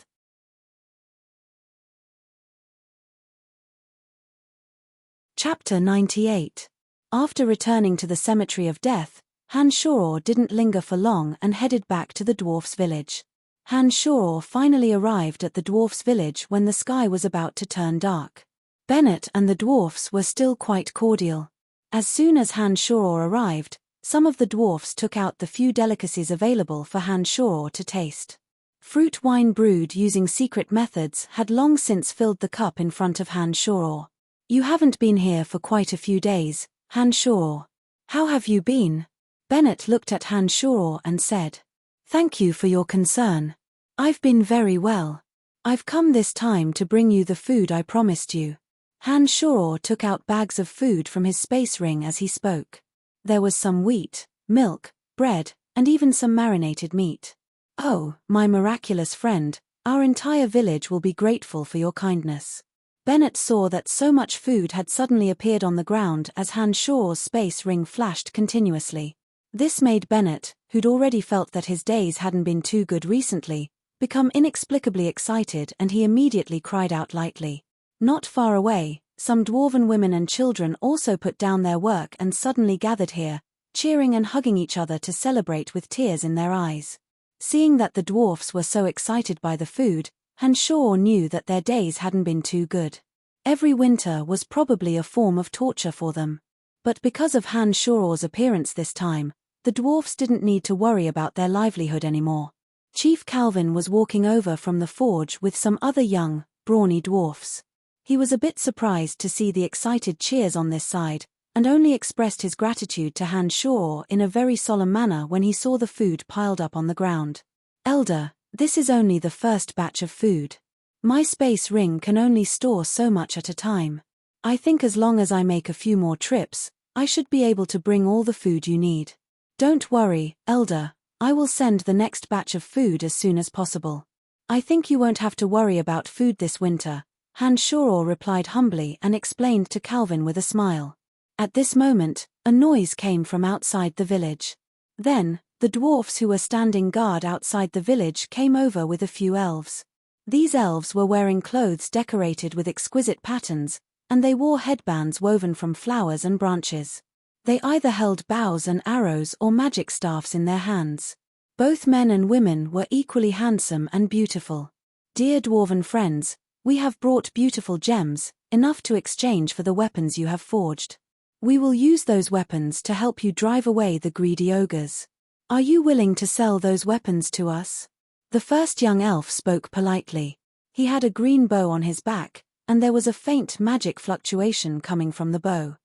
[SPEAKER 1] Chapter 98. After returning to the Cemetery of Death, Hanshaw didn't linger for long and headed back to the dwarf's village. Hanshaw finally arrived at the dwarf's village when the sky was about to turn dark. Bennett and the dwarfs were still quite cordial. As soon as Hanshaw arrived, some of the dwarfs took out the few delicacies available for Hanshaw to taste. Fruit wine brewed using secret methods had long since filled the cup in front of Hanshaw. "You haven't been here for quite a few days, Hanshaw. How have you been?" Bennett looked at Hanshaw and said, "Thank you for your concern. I've been very well. I've come this time to bring you the food I promised you." Hanshaw took out bags of food from his space ring as he spoke. There was some wheat, milk, bread, and even some marinated meat. "Oh, my miraculous friend, our entire village will be grateful for your kindness." Bennett saw that so much food had suddenly appeared on the ground as Hanshaw's space ring flashed continuously. This made Bennett, who'd already felt that his days hadn't been too good recently, become inexplicably excited, and he immediately cried out lightly. Not far away, some dwarven women and children also put down their work and suddenly gathered here, cheering and hugging each other to celebrate with tears in their eyes. Seeing that the dwarfs were so excited by the food, Hanshaw knew that their days hadn't been too good. Every winter was probably a form of torture for them. But because of Hanshaw's appearance this time, the dwarfs didn't need to worry about their livelihood anymore. Chief Calvin was walking over from the forge with some other young, brawny dwarfs. He was a bit surprised to see the excited cheers on this side, and only expressed his gratitude to Hanshaw in a very solemn manner when he saw the food piled up on the ground. "Elder, this is only the first batch of food. My space ring can only store so much at a time. I think as long as I make a few more trips, I should be able to bring all the food you need. Don't worry, Elder, I will send the next batch of food as soon as possible. I think you won't have to worry about food this winter," Hanshaw replied humbly and explained to Calvin with a smile. At this moment, a noise came from outside the village. Then, the dwarfs who were standing guard outside the village came over with a few elves. These elves were wearing clothes decorated with exquisite patterns, and they wore headbands woven from flowers and branches. They either held bows and arrows or magic staffs in their hands. Both men and women were equally handsome and beautiful. "Dear dwarven friends, we have brought beautiful gems, enough to exchange for the weapons you have forged. We will use those weapons to help you drive away the greedy ogres. Are you willing to sell those weapons to us?" The first young elf spoke politely. He had a green bow on his back, and there was a faint magic fluctuation coming from the bow.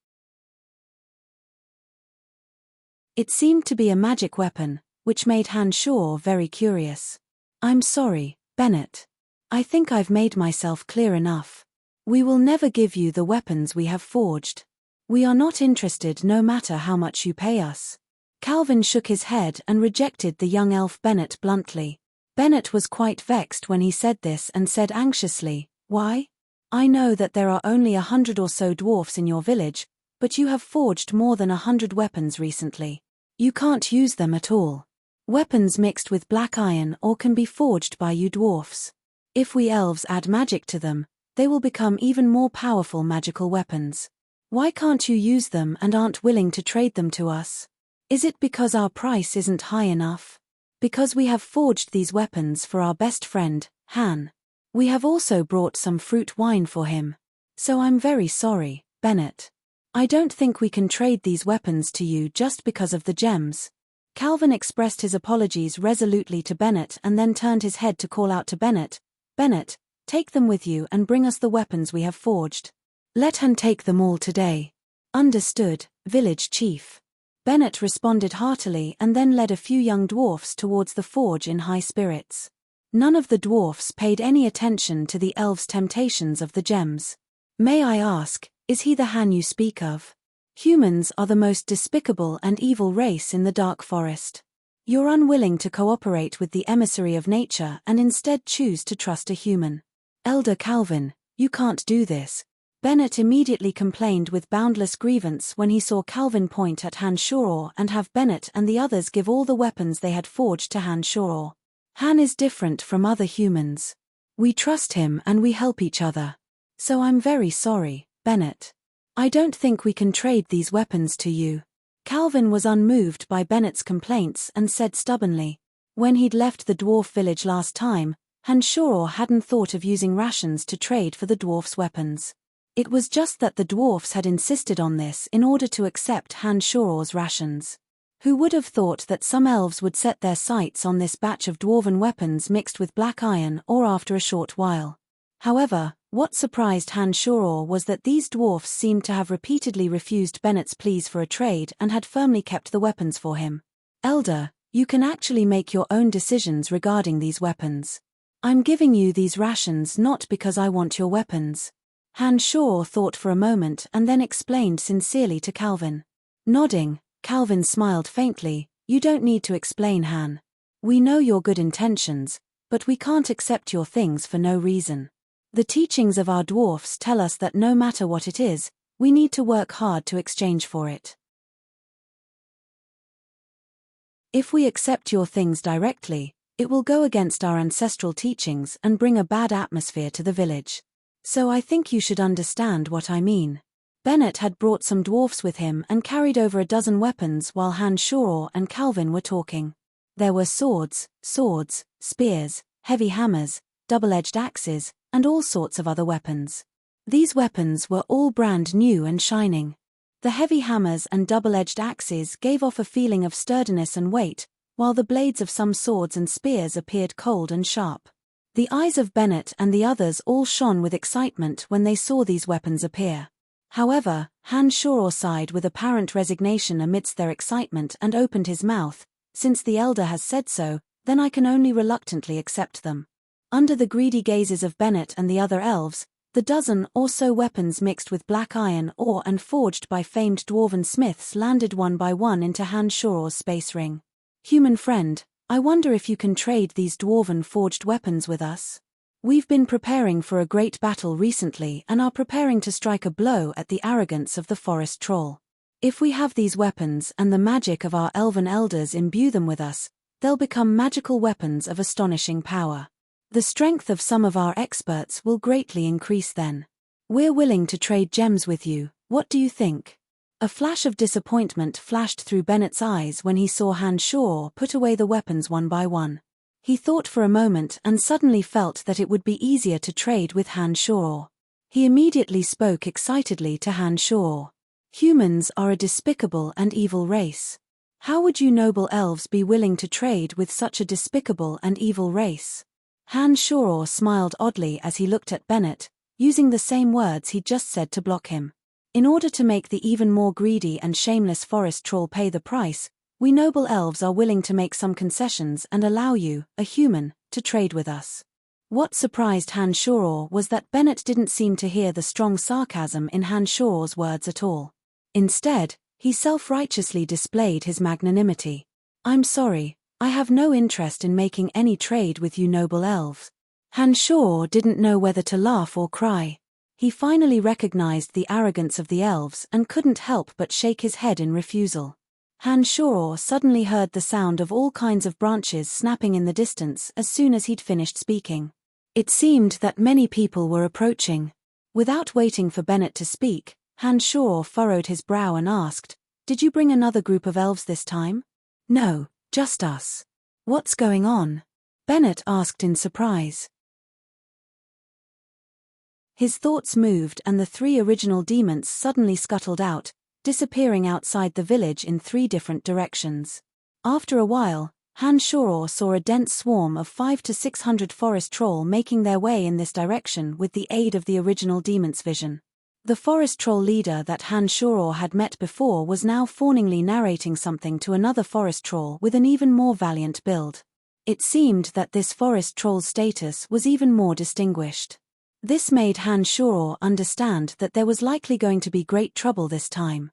[SPEAKER 1] It seemed to be a magic weapon, which made Han Shaw very curious. I'm sorry, Bennett. I think I've made myself clear enough. We will never give you the weapons we have forged. We are not interested no matter how much you pay us. Calvin shook his head and rejected the young elf Bennett bluntly. Bennett was quite vexed when he said this and said anxiously, "Why? I know that there are only 100 or so dwarfs in your village, but you have forged more than 100 weapons recently. You can't use them at all. Weapons mixed with black iron or can be forged by you dwarfs. If we elves add magic to them, they will become even more powerful magical weapons. Why can't you use them and aren't willing to trade them to us? Is it because our price isn't high enough? Because we have forged these weapons for our best friend, Han. We have also brought some fruit wine for him. So I'm very sorry, Bennett. I don't think we can trade these weapons to you just because of the gems." Calvin expressed his apologies resolutely to Bennett and then turned his head to call out to Bennett, "Bennett, take them with you and bring us the weapons we have forged. Let Han take them all today." "Understood, village chief." Bennett responded heartily and then led a few young dwarfs towards the forge in high spirits. None of the dwarfs paid any attention to the elves' temptations of the gems. "May I ask, is he the Han you speak of? Humans are the most despicable and evil race in the dark forest. You're unwilling to cooperate with the emissary of nature and instead choose to trust a human. Elder Calvin, you can't do this." Bennett immediately complained with boundless grievance when he saw Calvin point at Han Shaw and have Bennett and the others give all the weapons they had forged to Han Shaw. "Han is different from other humans. We trust him and we help each other. So I'm very sorry, Bennett. I don't think we can trade these weapons to you." Calvin was unmoved by Bennett's complaints and said stubbornly, "When he'd left the dwarf village last time, Han Shaw hadn't thought of using rations to trade for the dwarf's weapons. It was just that the dwarfs had insisted on this in order to accept Han Shaw's rations. Who would have thought that some elves would set their sights on this batch of dwarven weapons mixed with black iron or after a short while? However, what surprised Han Shaw was that these dwarfs seemed to have repeatedly refused Bennett's pleas for a trade and had firmly kept the weapons for him. "Elder, you can actually make your own decisions regarding these weapons. I'm giving you these rations not because I want your weapons." Han Shaw thought for a moment and then explained sincerely to Calvin. Nodding, Calvin smiled faintly, "You don't need to explain, Han. We know your good intentions, but we can't accept your things for no reason. The teachings of our dwarfs tell us that no matter what it is, we need to work hard to exchange for it. If we accept your things directly, it will go against our ancestral teachings and bring a bad atmosphere to the village. So I think you should understand what I mean." Bennett had brought some dwarfs with him and carried over a dozen weapons while Han Shaw and Calvin were talking. There were swords, spears, heavy hammers, double-edged axes, and all sorts of other weapons. These weapons were all brand new and shining. The heavy hammers and double-edged axes gave off a feeling of sturdiness and weight, while the blades of some swords and spears appeared cold and sharp. The eyes of Bennett and the others all shone with excitement when they saw these weapons appear. However, Han Shaw sighed with apparent resignation amidst their excitement and opened his mouth. "Since the elder has said so, then I can only reluctantly accept them." Under the greedy gazes of Bennett and the other elves, the dozen or so weapons mixed with black iron ore and forged by famed dwarven smiths landed one by one into Han Shaw's space ring. "Human friend, I wonder if you can trade these dwarven forged weapons with us? We've been preparing for a great battle recently and are preparing to strike a blow at the arrogance of the forest troll. If we have these weapons and the magic of our elven elders imbue them with us, they'll become magical weapons of astonishing power. The strength of some of our experts will greatly increase then. We're willing to trade gems with you, what do you think?" A flash of disappointment flashed through Bennett's eyes when he saw Han Shaw put away the weapons one by one. He thought for a moment and suddenly felt that it would be easier to trade with Han Shaw. He immediately spoke excitedly to Han Shaw. "Humans are a despicable and evil race. How would you noble elves be willing to trade with such a despicable and evil race?" Han Shaw smiled oddly as he looked at Bennett, using the same words he'd just said to block him. In order to make the even more greedy and shameless forest troll pay the price, We noble elves are willing to make some concessions and allow you, a human, to trade with us. What surprised Hanshoro was that Bennett didn't seem to hear the strong sarcasm in Hanshoro's words at all. Instead, he self-righteously displayed his magnanimity. I'm sorry, I have no interest in making any trade with you noble elves. Hanshoro didn't know whether to laugh or cry. He finally recognized the arrogance of the elves and couldn't help but shake his head in refusal. Hanshoro suddenly heard the sound of all kinds of branches snapping in the distance as soon as he'd finished speaking. It seemed that many people were approaching. Without waiting for Bennett to speak, Hanshoro furrowed his brow and asked, "Did you bring another group of elves this time?" "No, just us." "What's going on?" Bennett asked in surprise. His thoughts moved and the 3 original demons suddenly scuttled out, disappearing outside the village in 3 different directions. After a while, Hanshoro saw a dense swarm of 500 to 600 forest troll making their way in this direction with the aid of the original demon's vision. The forest troll leader that Hanshoro had met before was now fawningly narrating something to another forest troll with an even more valiant build. It seemed that this forest troll's status was even more distinguished. This made Hanshoro understand that there was likely going to be great trouble this time.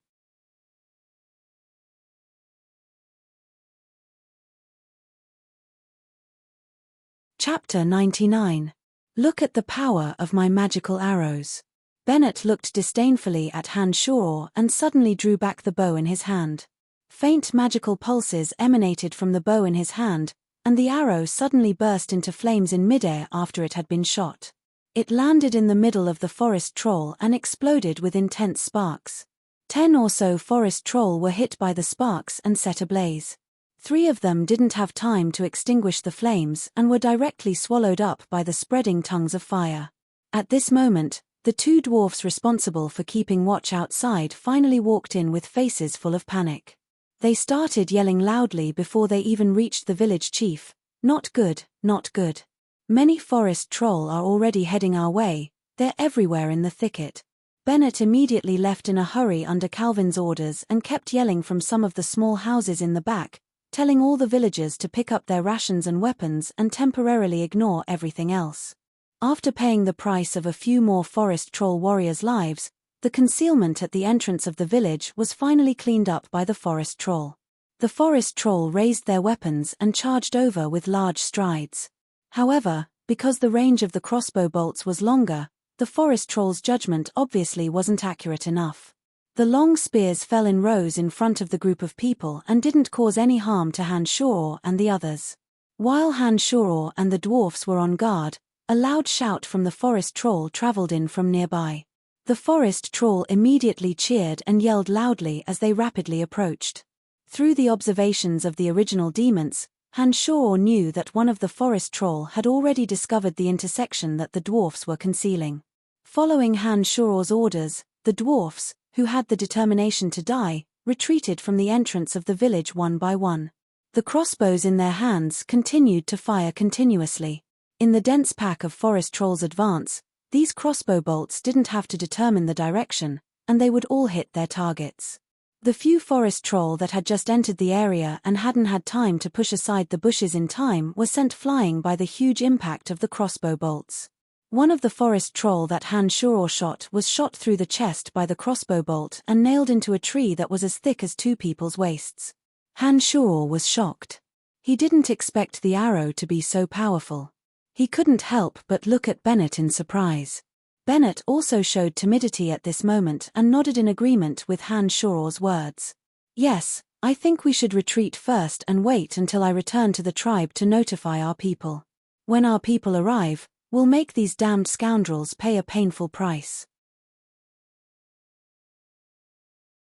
[SPEAKER 1] Chapter 99. Look at the power of my magical arrows. Bennett looked disdainfully at Hanshoro and suddenly drew back the bow in his hand. Faint magical pulses emanated from the bow in his hand, and the arrow suddenly burst into flames in midair after it had been shot. It landed in the middle of the forest troll and exploded with intense sparks. 10 or so forest troll were hit by the sparks and set ablaze. 3 of them didn't have time to extinguish the flames and were directly swallowed up by the spreading tongues of fire. At this moment, the 2 dwarfs responsible for keeping watch outside finally walked in with faces full of panic. They started yelling loudly before they even reached the village chief, "Not good, not good. Many forest troll are already heading our way, they're everywhere in the thicket." Bennett immediately left in a hurry under Calvin's orders and kept yelling from some of the small houses in the back, telling all the villagers to pick up their rations and weapons and temporarily ignore everything else. After paying the price of a few more forest troll warriors' lives, the concealment at the entrance of the village was finally cleaned up by the forest troll. The forest troll raised their weapons and charged over with large strides. However, because the range of the crossbow bolts was longer, the forest troll's judgment obviously wasn't accurate enough. The long spears fell in rows in front of the group of people and didn't cause any harm to Hanshoro and the others. While Hanshoro and the dwarfs were on guard, a loud shout from the forest troll traveled in from nearby. The forest troll immediately cheered and yelled loudly as they rapidly approached. Through the observations of the original demons, Hanshoro knew that one of the forest troll had already discovered the intersection that the dwarfs were concealing. Following Hanshoro's orders, the dwarfs, who had the determination to die, retreated from the entrance of the village one by one. The crossbows in their hands continued to fire continuously. In the dense pack of forest trolls' advance, these crossbow bolts didn't have to determine the direction, and they would all hit their targets. The few forest troll that had just entered the area and hadn't had time to push aside the bushes in time were sent flying by the huge impact of the crossbow bolts. One of the forest troll that Hanshoro shot was shot through the chest by the crossbow bolt and nailed into a tree that was as thick as 2 people's waists. Hanshoro was shocked. He didn't expect the arrow to be so powerful. He couldn't help but look at Bennett in surprise. Bennett also showed timidity at this moment and nodded in agreement with Hanshoro's words. "Yes, I think we should retreat first and wait until I return to the tribe to notify our people. When our people arrive, we'll make these damned scoundrels pay a painful price."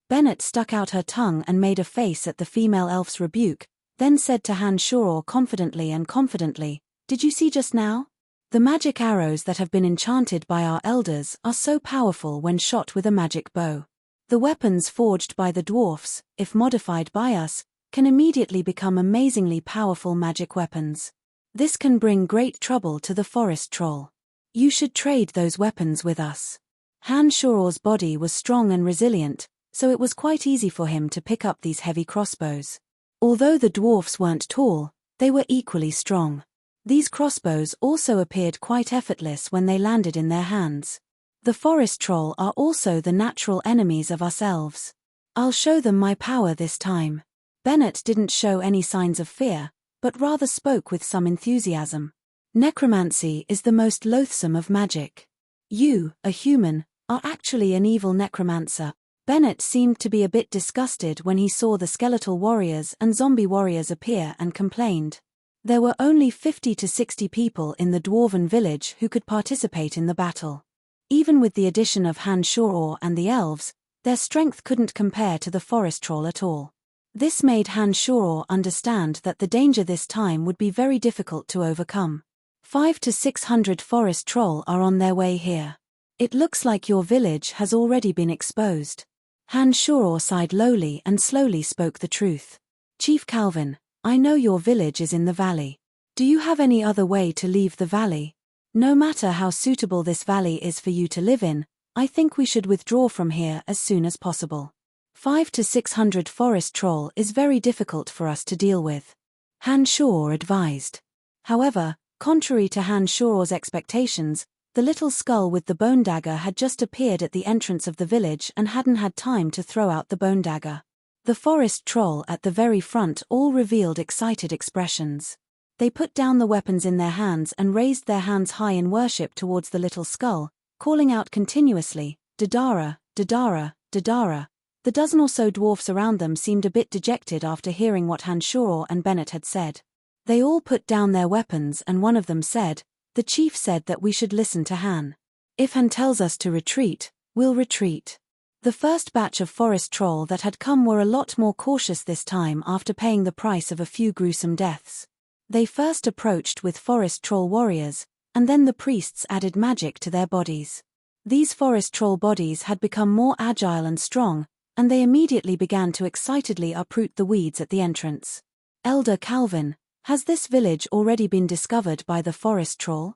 [SPEAKER 1] Bennett stuck out her tongue and made a face at the female elf's rebuke, then said to Hanshoro confidently, "Did you see just now? The magic arrows that have been enchanted by our elders are so powerful when shot with a magic bow. The weapons forged by the dwarfs, if modified by us, can immediately become amazingly powerful magic weapons. This can bring great trouble to the forest troll. You should trade those weapons with us." Hanshoro's body was strong and resilient, so it was quite easy for him to pick up these heavy crossbows. Although the dwarfs weren't tall, they were equally strong. These crossbows also appeared quite effortless when they landed in their hands. The forest troll are also the natural enemies of us elves. I'll show them my power this time. Bennett didn't show any signs of fear, but rather spoke with some enthusiasm. Necromancy is the most loathsome of magic. You, a human, are actually an evil necromancer. Bennett seemed to be a bit disgusted when he saw the skeletal warriors and zombie warriors appear and complained. There were only 50 to 60 people in the dwarven village who could participate in the battle. Even with the addition of Han-Shoror and the elves, their strength couldn't compare to the forest troll at all. This made Han-Shoror understand that the danger this time would be very difficult to overcome. 500 to 600 forest troll are on their way here. It looks like your village has already been exposed. Han-Shoror sighed lowly and slowly spoke the truth. Chief Calvin, I know your village is in the valley. Do you have any other way to leave the valley? No matter how suitable this valley is for you to live in, I think we should withdraw from here as soon as possible. 500 to 600 forest troll is very difficult for us to deal with. Han-Shoror advised. However, contrary to Han-Shoror's expectations, the little skull with the bone dagger had just appeared at the entrance of the village and hadn't had time to throw out the bone dagger. The forest troll at the very front all revealed excited expressions. They put down the weapons in their hands and raised their hands high in worship towards the little skull, calling out continuously, Dadara, Dadara, Dadara. The dozen or so dwarfs around them seemed a bit dejected after hearing what Han-Shoror and Bennett had said. They all put down their weapons and one of them said, the chief said that we should listen to Han. If Han tells us to retreat, we'll retreat. The first batch of forest troll that had come were a lot more cautious this time after paying the price of a few gruesome deaths. They first approached with forest troll warriors, and then the priests added magic to their bodies. These forest troll bodies had become more agile and strong, and they immediately began to excitedly uproot the weeds at the entrance. Elder Calvin, has this village already been discovered by the forest troll?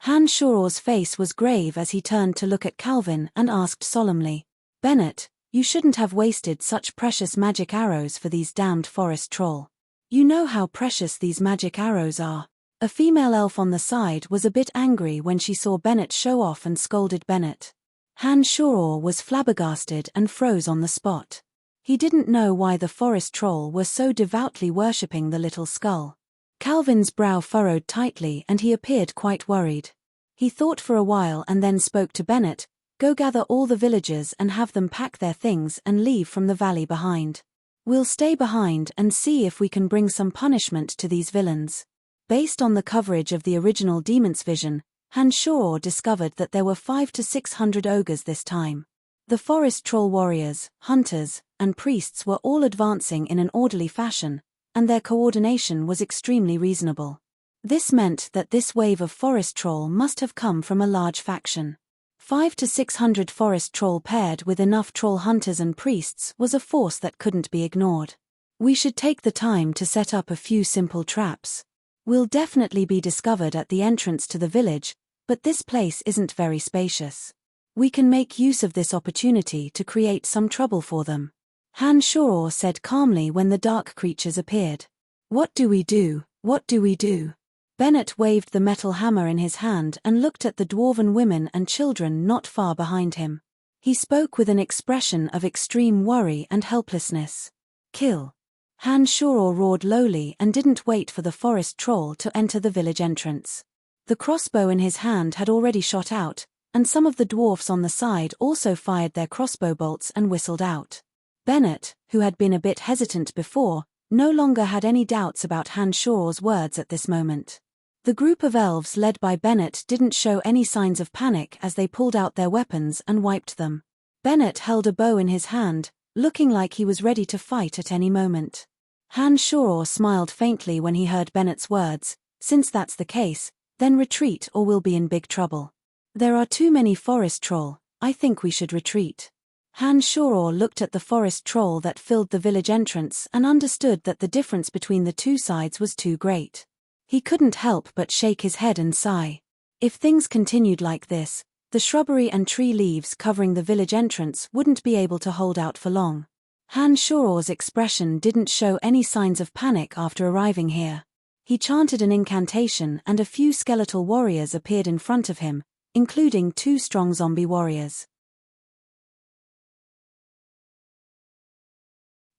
[SPEAKER 1] Han-Shoror's face was grave as he turned to look at Calvin and asked solemnly, Bennett, you shouldn't have wasted such precious magic arrows for these damned forest troll. You know how precious these magic arrows are. A female elf on the side was a bit angry when she saw Bennett show off and scolded Bennett. Han-Shoror was flabbergasted and froze on the spot. He didn't know why the forest troll were so devoutly worshipping the little skull. Calvin's brow furrowed tightly and he appeared quite worried. He thought for a while and then spoke to Bennett, go gather all the villagers and have them pack their things and leave from the valley behind. We'll stay behind and see if we can bring some punishment to these villains. Based on the coverage of the original Demon's Vision, Han-Shoror discovered that there were 500 to 600 ogres this time. The forest troll warriors, hunters, and priests were all advancing in an orderly fashion, and their coordination was extremely reasonable. This meant that this wave of forest troll must have come from a large faction. 500 to 600 forest troll paired with enough troll hunters and priests was a force that couldn't be ignored. We should take the time to set up a few simple traps. We'll definitely be discovered at the entrance to the village, but this place isn't very spacious. We can make use of this opportunity to create some trouble for them. Han-Shoror said calmly when the dark creatures appeared. What do we do? What do we do? Bennett waved the metal hammer in his hand and looked at the dwarven women and children not far behind him. He spoke with an expression of extreme worry and helplessness. Kill. Han-Shoror roared lowly and didn't wait for the forest troll to enter the village entrance. The crossbow in his hand had already shot out, and some of the dwarfs on the side also fired their crossbow bolts and whistled out. Bennett, who had been a bit hesitant before, no longer had any doubts about Han-Shoror's words at this moment. The group of elves led by Bennett didn't show any signs of panic as they pulled out their weapons and wiped them. Bennett held a bow in his hand, looking like he was ready to fight at any moment. Han-Shoror smiled faintly when he heard Bennett's words, since that's the case, then retreat or we'll be in big trouble. There are too many forest troll, I think we should retreat. Han-Shoror looked at the forest troll that filled the village entrance and understood that the difference between the two sides was too great. He couldn't help but shake his head and sigh. If things continued like this, The shrubbery and tree leaves covering the village entrance wouldn't be able to hold out for long. Han Shuor's expression didn't show any signs of panic after arriving here. He chanted an incantation and a few skeletal warriors appeared in front of him, including 2 strong zombie warriors.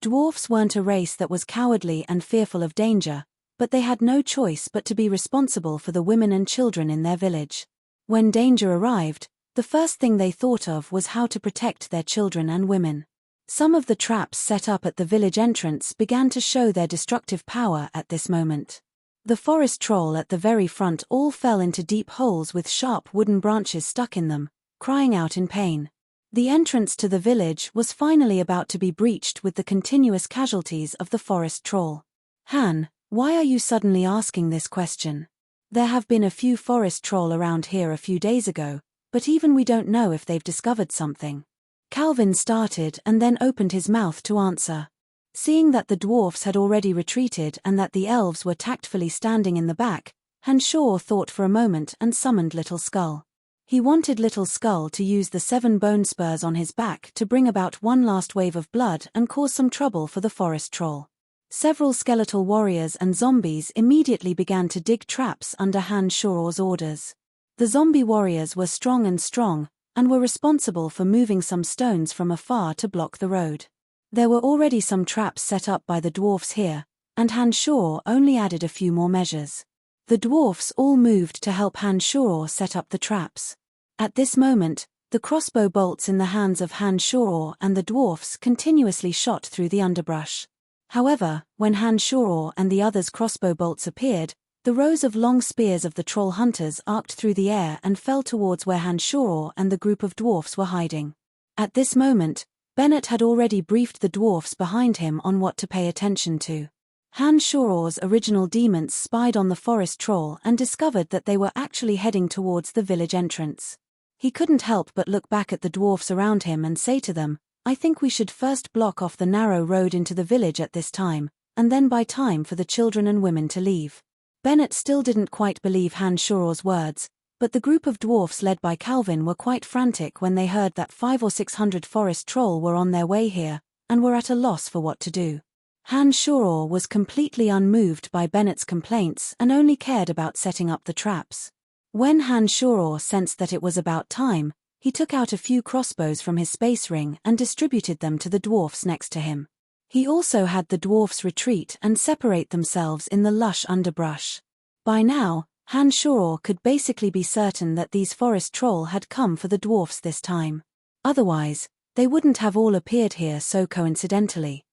[SPEAKER 1] Dwarfs weren't a race that was cowardly and fearful of danger, but they had no choice but to be responsible for the women and children in their village. When danger arrived, the first thing they thought of was how to protect their children and women. Some of the traps set up at the village entrance began to show their destructive power at this moment. The forest troll at the very front all fell into deep holes with sharp wooden branches stuck in them, crying out in pain. The entrance to the village was finally about to be breached with the continuous casualties of the forest troll. Han, why are you suddenly asking this question? There have been a few forest troll around here a few days ago, but even we don't know if they've discovered something. Calvin started and then opened his mouth to answer. Seeing that the dwarfs had already retreated and that the elves were tactfully standing in the back, Han Shuor thought for a moment and summoned Little Skull. He wanted Little Skull to use the 7 bone spurs on his back to bring about one last wave of blood and cause some trouble for the forest troll. Several skeletal warriors and zombies immediately began to dig traps under Han Shuor's orders. The zombie warriors were strong and were responsible for moving some stones from afar to block the road. There were already some traps set up by the dwarfs here, and Han Shuor only added a few more measures. The dwarfs all moved to help Han Shuor set up the traps. At this moment, the crossbow bolts in the hands of Han Shuor and the dwarfs continuously shot through the underbrush. However, when Han Shuor and the others' crossbow bolts appeared, the rows of long spears of the troll hunters arced through the air and fell towards where Han Shuor and the group of dwarfs were hiding. At this moment, Bennett had already briefed the dwarfs behind him on what to pay attention to. Han Shuor's original demons spied on the forest troll and discovered that they were actually heading towards the village entrance. He couldn't help but look back at the dwarfs around him and say to them, "I think we should first block off the narrow road into the village at this time, and then buy time for the children and women to leave." Bennett still didn't quite believe Han Shuor's words, but the group of dwarfs led by Calvin were quite frantic when they heard that 500 or 600 forest troll were on their way here, and were at a loss for what to do. Han Shuor was completely unmoved by Bennett's complaints and only cared about setting up the traps. When Han Shuor sensed that it was about time, he took out a few crossbows from his space ring and distributed them to the dwarfs next to him. He also had the dwarfs retreat and separate themselves in the lush underbrush. By now, Han Shuor could basically be certain that these forest troll had come for the dwarfs this time. Otherwise, they wouldn't have all appeared here so coincidentally.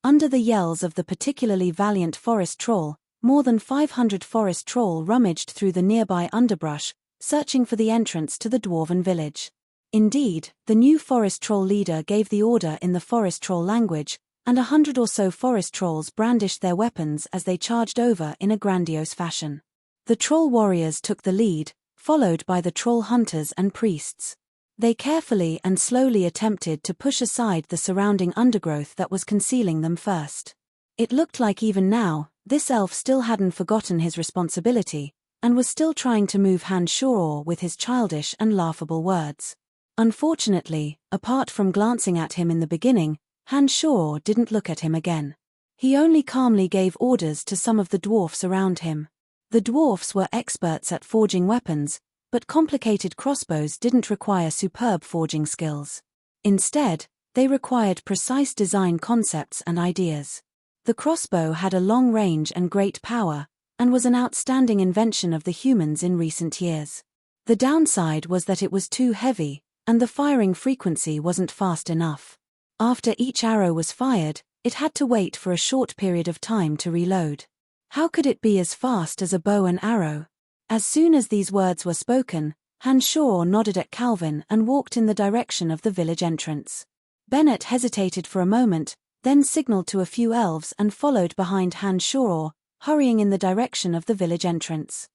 [SPEAKER 1] Under the yells of the particularly valiant forest troll, more than 500 forest troll rummaged through the nearby underbrush, searching for the entrance to the dwarven village. Indeed, the new forest troll leader gave the order in the forest troll language, and 100 or so forest trolls brandished their weapons as they charged over in a grandiose fashion. The troll warriors took the lead, followed by the troll hunters and priests. They carefully and slowly attempted to push aside the surrounding undergrowth that was concealing them first. It looked like even now, this elf still hadn't forgotten his responsibility, and was still trying to move Han Shuor with his childish and laughable words. Unfortunately, apart from glancing at him in the beginning, Han Shuor didn't look at him again. He only calmly gave orders to some of the dwarfs around him. The dwarfs were experts at forging weapons, but complicated crossbows didn't require superb forging skills. Instead, they required precise design concepts and ideas. The crossbow had a long range and great power, and was an outstanding invention of the humans in recent years. The downside was that it was too heavy, and the firing frequency wasn't fast enough. After each arrow was fired, it had to wait for a short period of time to reload. How could it be as fast as a bow and arrow? As soon as these words were spoken, Han Shuor nodded at Calvin and walked in the direction of the village entrance. Bennett hesitated for a moment, then signaled to a few elves and followed behind Han Shuor, hurrying in the direction of the village entrance.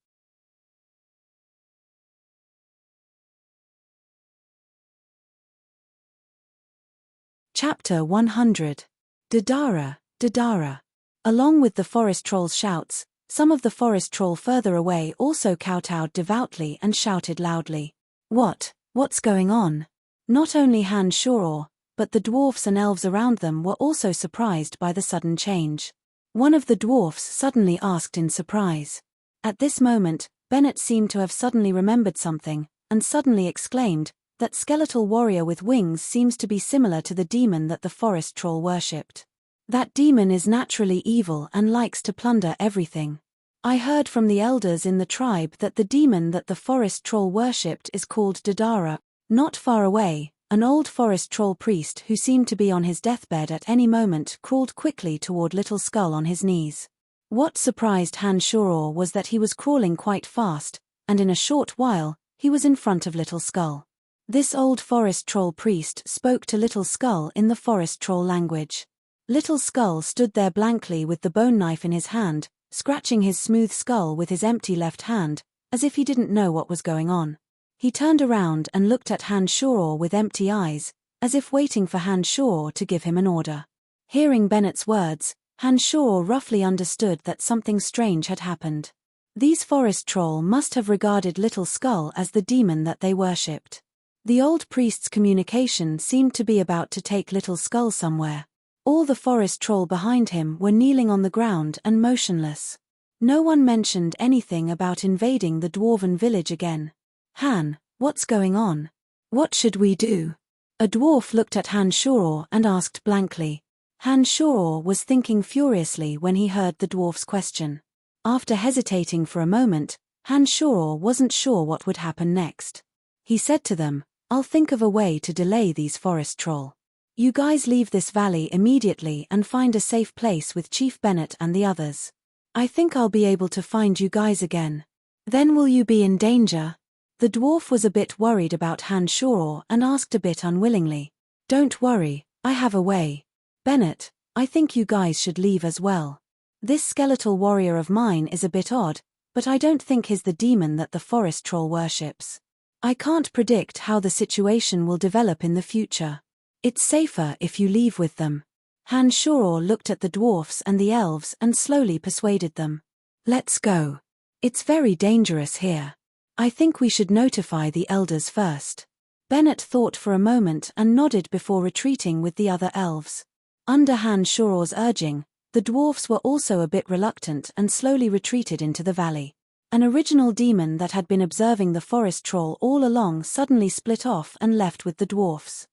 [SPEAKER 1] Chapter 100. Dadara, Dadara. Along with the forest troll's shouts, Some of the forest troll further away also kowtowed devoutly and shouted loudly. What's going on? Not only Han Shoror, but the dwarfs and elves around them were also surprised by the sudden change. One of the dwarfs suddenly asked in surprise. At this moment, Bennett seemed to have suddenly remembered something, and suddenly exclaimed, "That skeletal warrior with wings seems to be similar to the demon that the forest troll worshipped. That demon is naturally evil and likes to plunder everything. I heard from the elders in the tribe that the demon that the forest troll worshipped is called Dadara." Not far away, an old forest troll priest who seemed to be on his deathbed at any moment crawled quickly toward Little Skull on his knees. What surprised Han Shoror was that he was crawling quite fast, and in a short while, he was in front of Little Skull. This old forest troll priest spoke to Little Skull in the forest troll language. Little Skull stood there blankly with the bone knife in his hand, scratching his smooth skull with his empty left hand, as if he didn't know what was going on. He turned around and looked at Han Shoror with empty eyes, as if waiting for Han Shoror to give him an order. Hearing Bennett's words, Han Shoror roughly understood that something strange had happened. These forest troll must have regarded Little Skull as the demon that they worshipped. The old priest's communication seemed to be about to take Little Skull somewhere. All the forest troll behind him were kneeling on the ground and motionless. No one mentioned anything about invading the dwarven village again. "Han, what's going on? What should we do?" A dwarf looked at Han Shoror and asked blankly. Han Shoror was thinking furiously when he heard the dwarf's question. After hesitating for a moment, Han Shoror wasn't sure what would happen next. He said to them, "I'll think of a way to delay these forest troll. You guys leave this valley immediately and find a safe place with Chief Bennett and the others. I think I'll be able to find you guys again. Then will you be in danger?" The dwarf was a bit worried about Han Shoror and asked a bit unwillingly, "Don't worry, I have a way. Bennett, I think you guys should leave as well. This skeletal warrior of mine is a bit odd, but I don't think he's the demon that the forest troll worships. I can't predict how the situation will develop in the future. It's safer if you leave with them." Han Shoror looked at the dwarfs and the elves and slowly persuaded them. "Let's go. It's very dangerous here. I think we should notify the elders first." Bennett thought for a moment and nodded before retreating with the other elves. Under Han Shoror's urging, the dwarfs were also a bit reluctant and slowly retreated into the valley. An original demon that had been observing the forest troll all along suddenly split off and left with the dwarfs.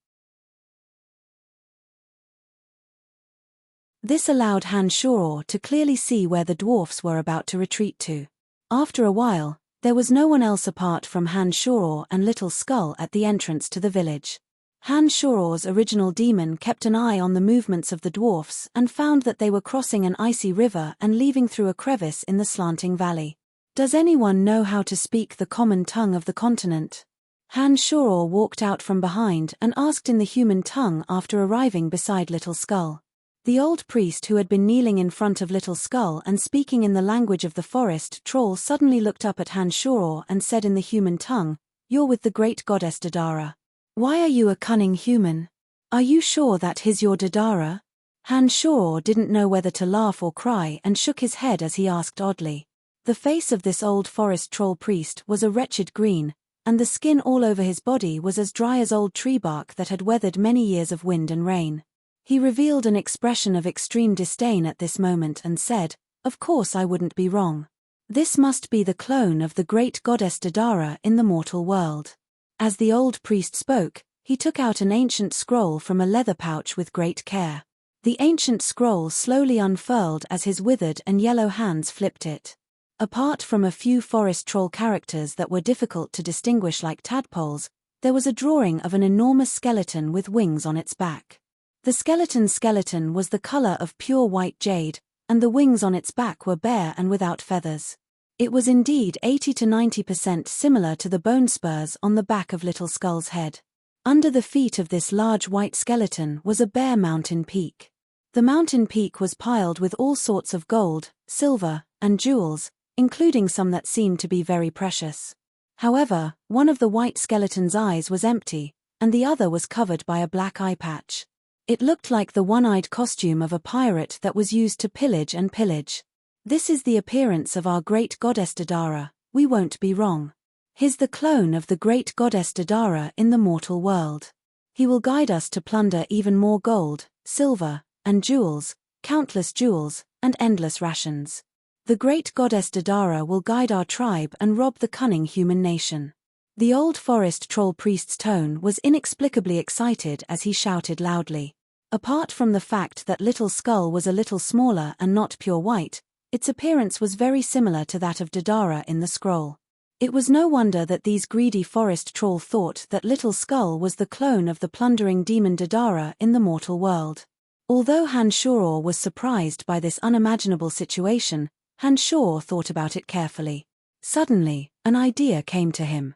[SPEAKER 1] This allowed Han Shoror to clearly see where the dwarfs were about to retreat to. After a while, there was no one else apart from Han Shoror and Little Skull at the entrance to the village. Han Shoror's original demon kept an eye on the movements of the dwarfs and found that they were crossing an icy river and leaving through a crevice in the slanting valley. "Does anyone know how to speak the common tongue of the continent?" Han Shoror walked out from behind and asked in the human tongue after arriving beside Little Skull. The old priest who had been kneeling in front of Little Skull and speaking in the language of the forest troll suddenly looked up at Han Shoror and said in the human tongue, "You're with the great goddess Dadara. Why are you a cunning human? Are you sure that is your Dadara?" Han Shoror didn't know whether to laugh or cry and shook his head as he asked oddly. The face of this old forest troll priest was a wretched green, and the skin all over his body was as dry as old tree bark that had weathered many years of wind and rain. He revealed an expression of extreme disdain at this moment and said, "Of course I wouldn't be wrong. This must be the clone of the great goddess Dadara in the mortal world." As the old priest spoke, he took out an ancient scroll from a leather pouch with great care. The ancient scroll slowly unfurled as his withered and yellow hands flipped it. Apart from a few forest troll characters that were difficult to distinguish like tadpoles, there was a drawing of an enormous skeleton with wings on its back. The skeleton was the color of pure white jade, and the wings on its back were bare and without feathers. It was indeed 80 to 90% similar to the bone spurs on the back of Little Skull's head. Under the feet of this large white skeleton was a bare mountain peak. The mountain peak was piled with all sorts of gold, silver, and jewels, including some that seemed to be very precious. However, one of the white skeleton's eyes was empty, and the other was covered by a black eye patch. It looked like the one-eyed costume of a pirate that was used to pillage and pillage. This is the appearance of our great goddess Dodara, we won't be wrong. He's the clone of the great goddess Dodara in the mortal world. He will guide us to plunder even more gold, silver, and jewels, countless jewels, and endless rations. The great goddess Dodara will guide our tribe and rob the cunning human nation. The old forest troll priest's tone was inexplicably excited as he shouted loudly. Apart from the fact that Little Skull was a little smaller and not pure white, its appearance was very similar to that of Dodara in the scroll. It was no wonder that these greedy forest troll thought that Little Skull was the clone of the plundering demon Dodara in the mortal world. Although Hanshuro was surprised by this unimaginable situation, Hanshuro thought about it carefully. Suddenly, an idea came to him.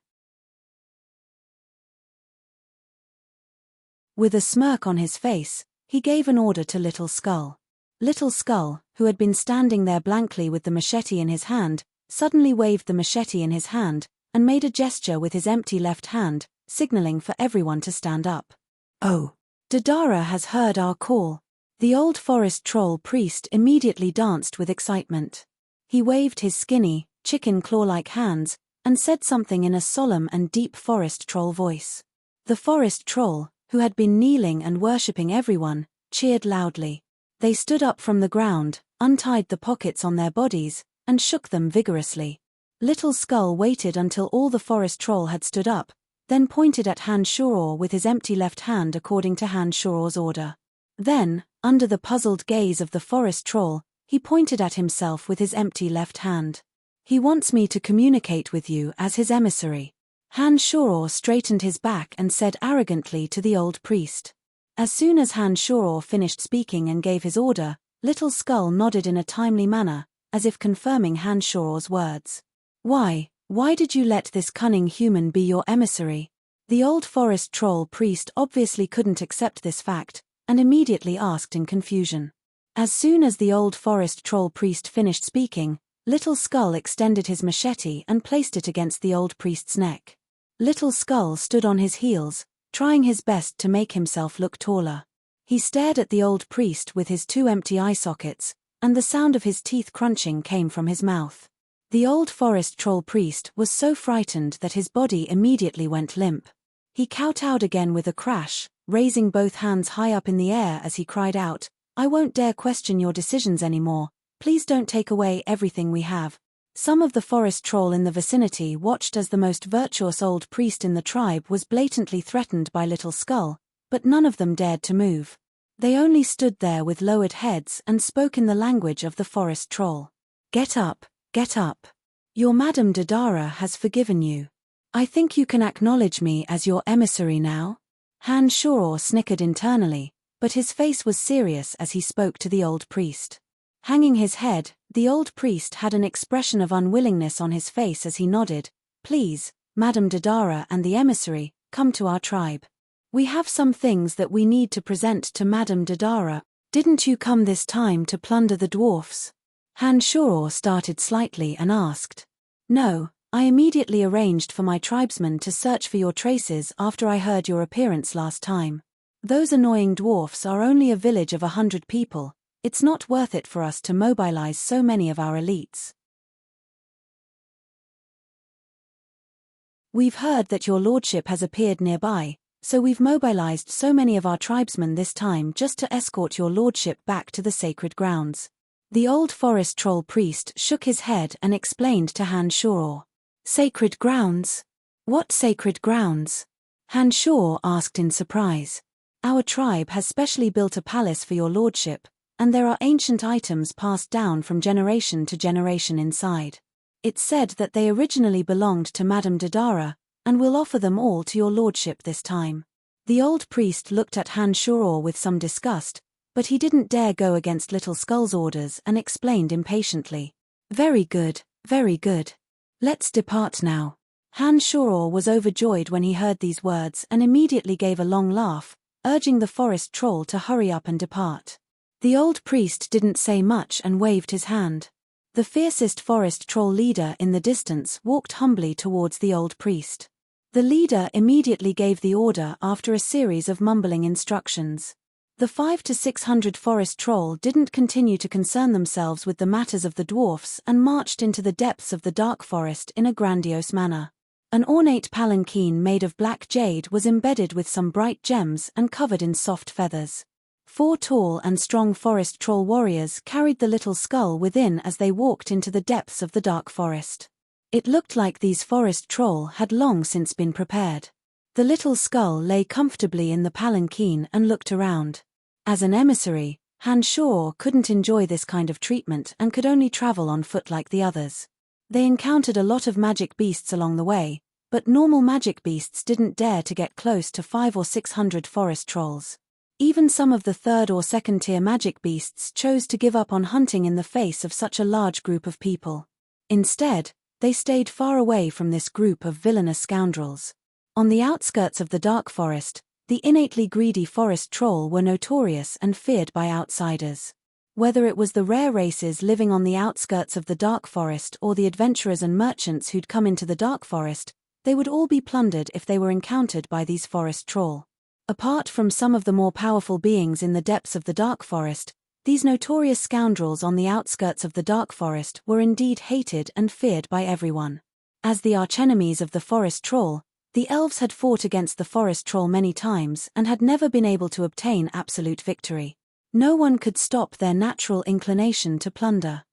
[SPEAKER 1] With a smirk on his face, he gave an order to Little Skull. Little Skull, who had been standing there blankly with the machete in his hand, suddenly waved the machete in his hand, and made a gesture with his empty left hand, signaling for everyone to stand up. Oh! Dodara has heard our call. The old forest troll priest immediately danced with excitement. He waved his skinny, chicken claw-like hands, and said something in a solemn and deep forest troll voice. The forest troll, who had been kneeling and worshipping everyone, cheered loudly. They stood up from the ground, untied the pockets on their bodies, and shook them vigorously. Little Skull waited until all the forest troll had stood up, then pointed at Hanshuro with his empty left hand according to Hanshuro's order. Then, under the puzzled gaze of the forest troll, he pointed at himself with his empty left hand. He wants me to communicate with you as his emissary. Hanshuro straightened his back and said arrogantly to the old priest. As soon as Hanshuro finished speaking and gave his order, Little Skull nodded in a timely manner, as if confirming Hanshuro's words. Why did you let this cunning human be your emissary? The old forest troll priest obviously couldn't accept this fact, and immediately asked in confusion. As soon as the old forest troll priest finished speaking, Little Skull extended his machete and placed it against the old priest's neck. Little Skull stood on his heels, trying his best to make himself look taller. He stared at the old priest with his two empty eye sockets, and the sound of his teeth crunching came from his mouth. The old forest troll priest was so frightened that his body immediately went limp. He kowtowed again with a crash, raising both hands high up in the air as he cried out, "I won't dare question your decisions anymore, please don't take away everything we have." Some of the forest troll in the vicinity watched as the most virtuous old priest in the tribe was blatantly threatened by Little Skull, but none of them dared to move. They only stood there with lowered heads and spoke in the language of the forest troll. Get up, get up. Your Madame Dodara has forgiven you. I think you can acknowledge me as your emissary now?" Hanshuro snickered internally, but his face was serious as he spoke to the old priest. Hanging his head, the old priest had an expression of unwillingness on his face as he nodded. "Please, Madame Dodara and the emissary, come to our tribe. We have some things that we need to present to Madame Dodara. Didn't you come this time to plunder the dwarfs?" Hanshuro started slightly and asked. "No, I immediately arranged for my tribesmen to search for your traces after I heard your appearance last time. Those annoying dwarfs are only a village of 100 people, it's not worth it for us to mobilize so many of our elites. We've heard that your lordship has appeared nearby, so we've mobilized so many of our tribesmen this time just to escort your lordship back to the sacred grounds." The old forest troll priest shook his head and explained to Hanshuro. "Sacred grounds? What sacred grounds?" Hanshuro asked in surprise. "Our tribe has specially built a palace for your lordship, and there are ancient items passed down from generation to generation inside. It's said that they originally belonged to Madame Dodara, and we'll offer them all to your lordship this time." The old priest looked at Hanshuro with some disgust, but he didn't dare go against Little Skull's orders and explained impatiently. Very good, very good. Let's depart now." Hanshuro was overjoyed when he heard these words and immediately gave a long laugh, urging the forest troll to hurry up and depart. The old priest didn't say much and waved his hand. The fiercest forest troll leader in the distance walked humbly towards the old priest. The leader immediately gave the order after a series of mumbling instructions. The 500 to 600 forest troll didn't continue to concern themselves with the matters of the dwarfs and marched into the depths of the dark forest in a grandiose manner. An ornate palanquin made of black jade was embedded with some bright gems and covered in soft feathers. 4 tall and strong forest troll warriors carried the little skull within as they walked into the depths of the dark forest. It looked like these forest troll had long since been prepared. The little skull lay comfortably in the palanquin and looked around. As an emissary, Hanshaw couldn't enjoy this kind of treatment and could only travel on foot like the others. They encountered a lot of magic beasts along the way, but normal magic beasts didn't dare to get close to 500 or 600 forest trolls. Even some of the 3rd or 2nd tier magic beasts chose to give up on hunting in the face of such a large group of people. Instead, they stayed far away from this group of villainous scoundrels. On the outskirts of the dark forest, the innately greedy forest troll were notorious and feared by outsiders. Whether it was the rare races living on the outskirts of the dark forest or the adventurers and merchants who'd come into the dark forest, they would all be plundered if they were encountered by these forest troll. Apart from some of the more powerful beings in the depths of the dark forest, these notorious scoundrels on the outskirts of the dark forest were indeed hated and feared by everyone. As the archenemies of the forest troll, the elves had fought against the forest troll many times and had never been able to obtain absolute victory. No one could stop their natural inclination to plunder.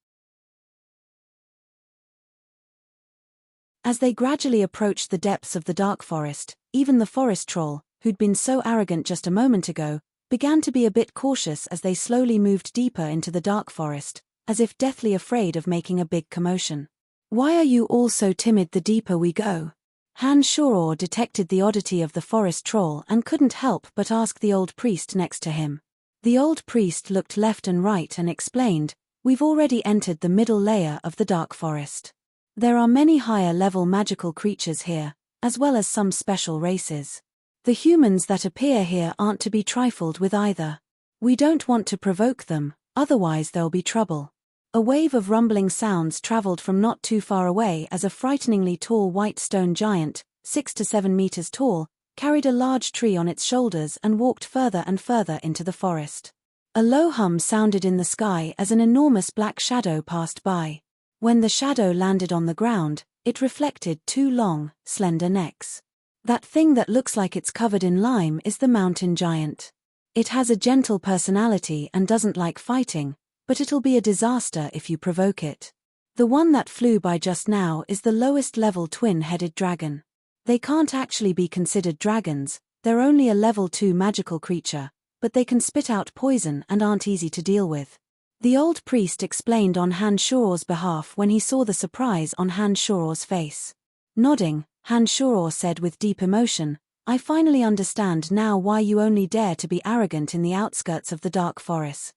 [SPEAKER 1] As they gradually approached the depths of the dark forest, even the forest troll, who'd been so arrogant just a moment ago, began to be a bit cautious as they slowly moved deeper into the dark forest, as if deathly afraid of making a big commotion. "Why are you all so timid the deeper we go?" Hanshaw detected the oddity of the forest troll and couldn't help but ask the old priest next to him. The old priest looked left and right and explained, "We've already entered the middle layer of the dark forest. There are many higher-level magical creatures here, as well as some special races. The humans that appear here aren't to be trifled with either. We don't want to provoke them, otherwise there'll be trouble." A wave of rumbling sounds traveled from not too far away as a frighteningly tall white stone giant, 6 to 7 meters tall, carried a large tree on its shoulders and walked further and further into the forest. A low hum sounded in the sky as an enormous black shadow passed by. When the shadow landed on the ground, it reflected 2 long, slender necks. "That thing that looks like it's covered in lime is the mountain giant. It has a gentle personality and doesn't like fighting, but it'll be a disaster if you provoke it. The one that flew by just now is the lowest level twin-headed dragon. They can't actually be considered dragons, they're only a level 2 magical creature, but they can spit out poison and aren't easy to deal with." The old priest explained on Hanshaw's behalf when he saw the surprise on Hanshaw's face. Nodding, Hanshaw said with deep emotion, "I finally understand now why you only dare to be arrogant in the outskirts of the dark forest."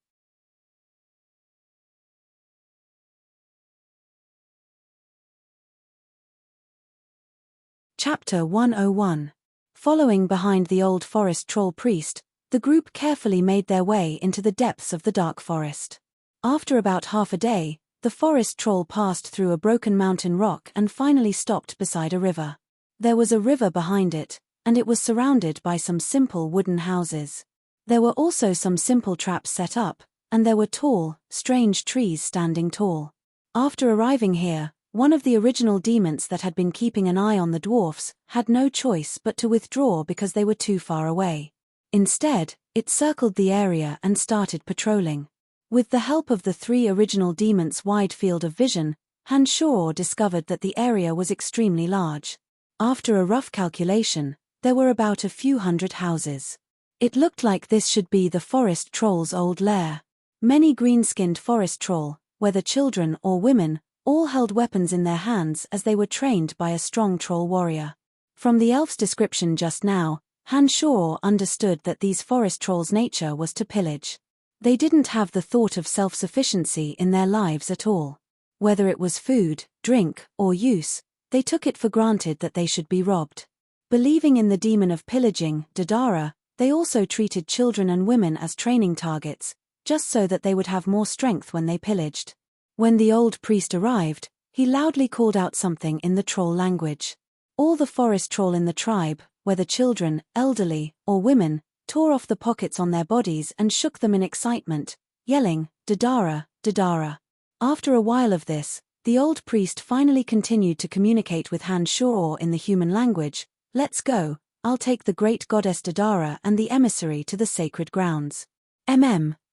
[SPEAKER 1] Chapter 101. Following behind the old forest troll priest, the group carefully made their way into the depths of the dark forest. After about half a day, the forest troll passed through a broken mountain rock and finally stopped beside a river. There was a river behind it, and it was surrounded by some simple wooden houses. There were also some simple traps set up, and there were tall, strange trees standing tall. After arriving here, one of the original demons that had been keeping an eye on the dwarfs had no choice but to withdraw because they were too far away. Instead, it circled the area and started patrolling. With the help of the 3 original demons' wide field of vision, Hanshaw discovered that the area was extremely large. After a rough calculation, there were about a few hundred houses. It looked like this should be the forest troll's old lair. Many green-skinned forest troll, whether children or women, all held weapons in their hands as they were trained by a strong troll warrior. From the elf's description just now, Hanshaw understood that these forest trolls' nature was to pillage. They didn't have the thought of self-sufficiency in their lives at all. Whether it was food, drink, or use, they took it for granted that they should be robbed. Believing in the demon of pillaging, Dadara, they also treated children and women as training targets, just so that they would have more strength when they pillaged. When the old priest arrived, he loudly called out something in the troll language. All the forest troll in the tribe, whether children, elderly, or women, tore off the pockets on their bodies and shook them in excitement, yelling, "Dadara, Dadara." After a while of this, the old priest finally continued to communicate with Han Shuro in the human language. "Let's go, I'll take the great goddess Dadara and the emissary to the sacred grounds.